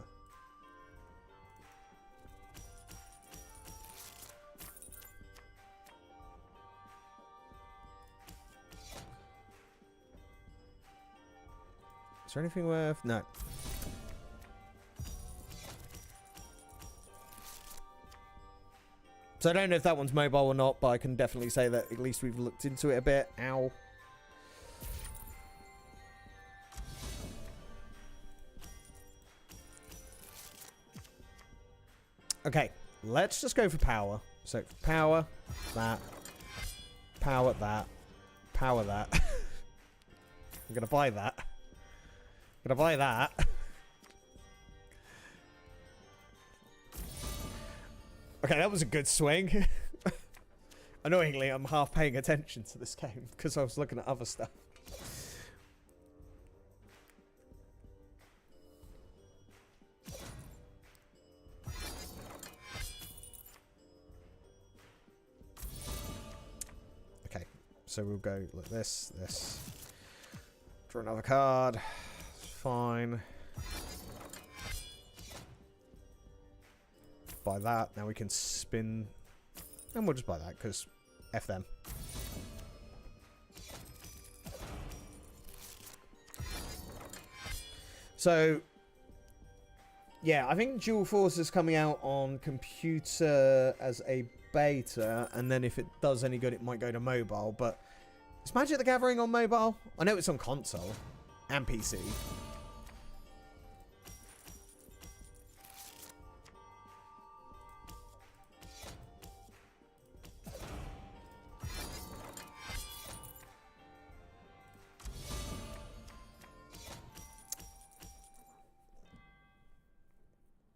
Is there anything worth? No. So I don't know if that one's mobile or not, but I can definitely say that at least we've looked into it a bit. Ow. Okay, let's just go for power. So power, that, power, that, power, that. I'm gonna buy that. I'm gonna buy that. Okay, that was a good swing. Annoyingly, I'm half paying attention to this game because I was looking at other stuff. Okay, so we'll go like this, this. Draw another card. Fine. Buy that. Now we can spin. And we'll just buy that because F them. So, yeah, I think Dual Force is coming out on computer as a beta, and then if it does any good, it might go to mobile. But is Magic the Gathering on mobile? I know it's on console and PC.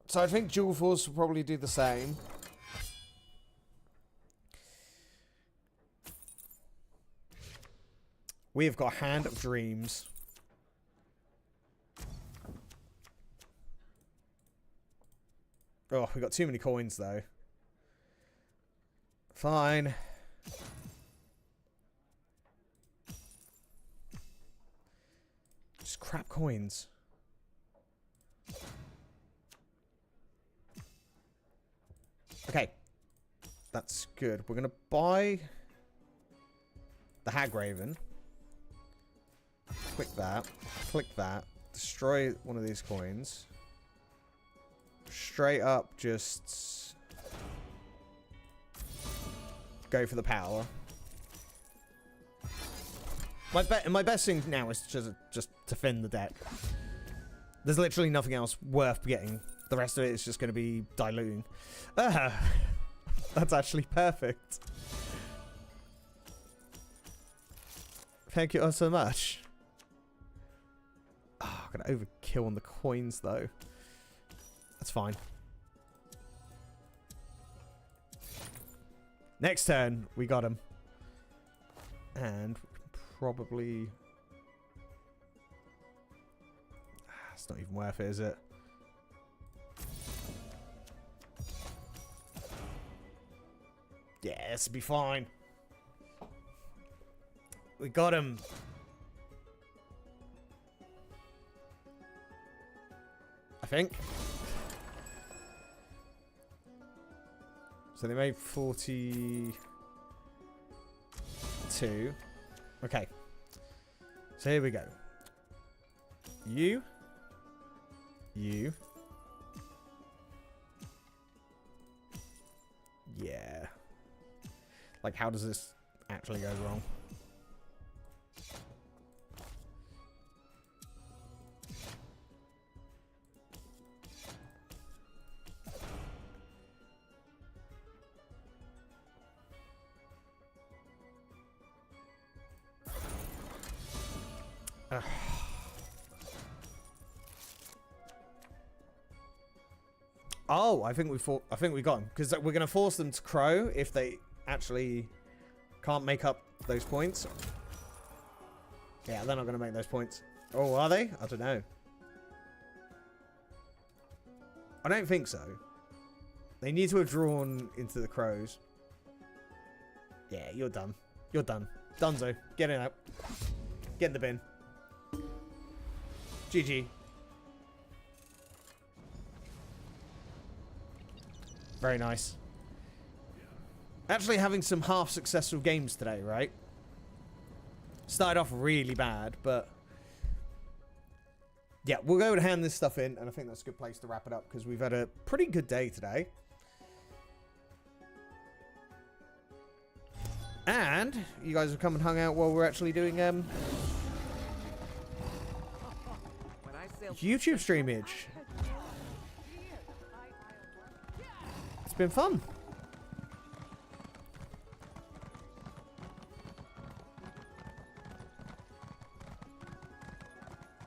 So I think Dual Force will probably do the same. We have got Hand of Dreams. Oh, we got too many coins though. Fine. Just crap coins. Okay, that's good. We're gonna buy the Hagraven. Click that, destroy one of these coins. Straight up, just go for the power. My best thing now is just to thin the deck. There's literally nothing else worth getting. The rest of it is just going to be diluting. That's actually perfect. Thank you all so much. Oh, I'm going to overkill on the coins, though. That's fine. Next turn, we got him. And we can probably... It's not even worth it, is it? Yeah, this will be fine. We got him. I think. So they made 42. Okay. So here we go. You. Yeah. Like, how does this actually go wrong? Oh, I think we got him, because we're gonna force them to crow if they actually can't make up those points. Yeah, they're not gonna make those points. Oh, are they? I don't know. I don't think so. They need to have drawn into the crows. Yeah, you're done. You're done. Dunzo. Get it out. Get in the bin. GG. Very nice. Actually having some half-successful games today, right? Started off really bad, but... yeah, we'll go and hand this stuff in, and I think that's a good place to wrap it up, because we've had a pretty good day today. And you guys have come and hung out while we're actually doing YouTube streamage. It's been fun.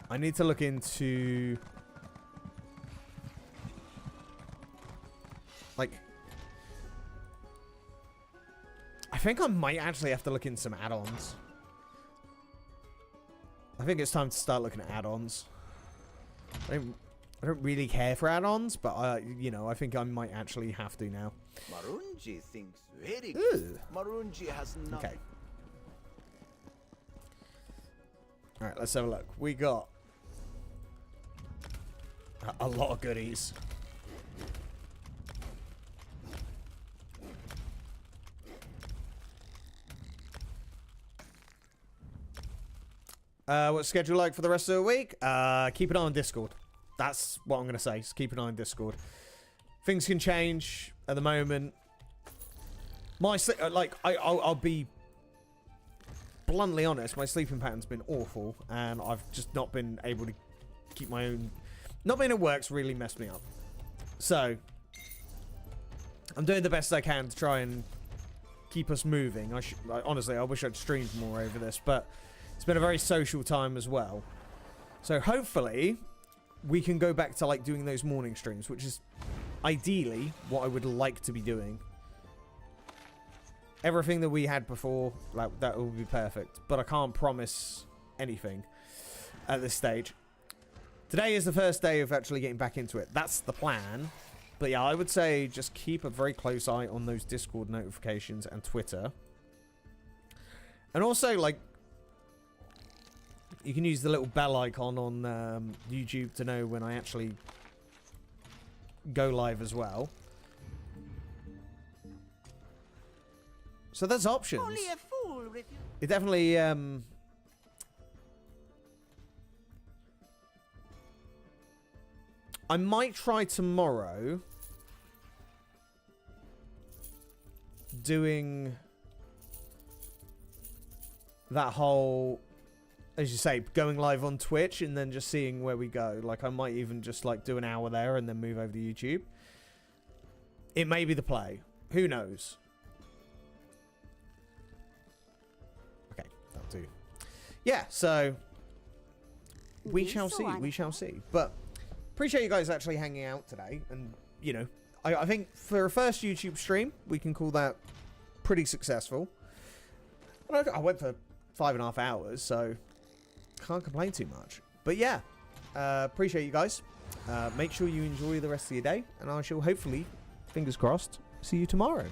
I need to look into like I think I might actually have to look in some add-ons. I think it's time to start looking at add-ons. I don't really care for add-ons, but you know, I think I might actually have to now. Marunji thinks very good. Marunji has nothing. Okay. All right, let's have a look. We got a lot of goodies. What's the schedule like for the rest of the week? Keep an eye on Discord. That's what I'm going to say. Just keep an eye on Discord. Things can change at the moment. My I'll be bluntly honest. My sleeping pattern's been awful, and I've just not been able to keep my own. Not being at work's really messed me up. So I'm doing the best I can to try and keep us moving. Honestly, I wish I'd streamed more over this, but it's been a very social time as well. So hopefully we can go back to like doing those morning streams, which is ideally what I would like to be doing. Everything that we had before, like, that will be perfect, but I can't promise anything at this stage. Today is the first day of actually getting back into it. That's the plan. But yeah, I would say just keep a very close eye on those Discord notifications and Twitter. And also, like, you can use the little bell icon on YouTube to know when I actually go live as well. So there's options. Only a fool It definitely I might try tomorrow doing that whole, as you say, going live on Twitch and then just seeing where we go. Like, I might even just like do an hour there and then move over to YouTube. It may be the play. Who knows? Okay, that'll do. Yeah, so we shall see. We shall see. But appreciate you guys actually hanging out today. And, you know, I think for a first YouTube stream, we can call that pretty successful. And I went for 5.5 hours, so can't complain too much. But yeah, appreciate you guys. Make sure you enjoy the rest of your day. And I shall hopefully, fingers crossed, see you tomorrow.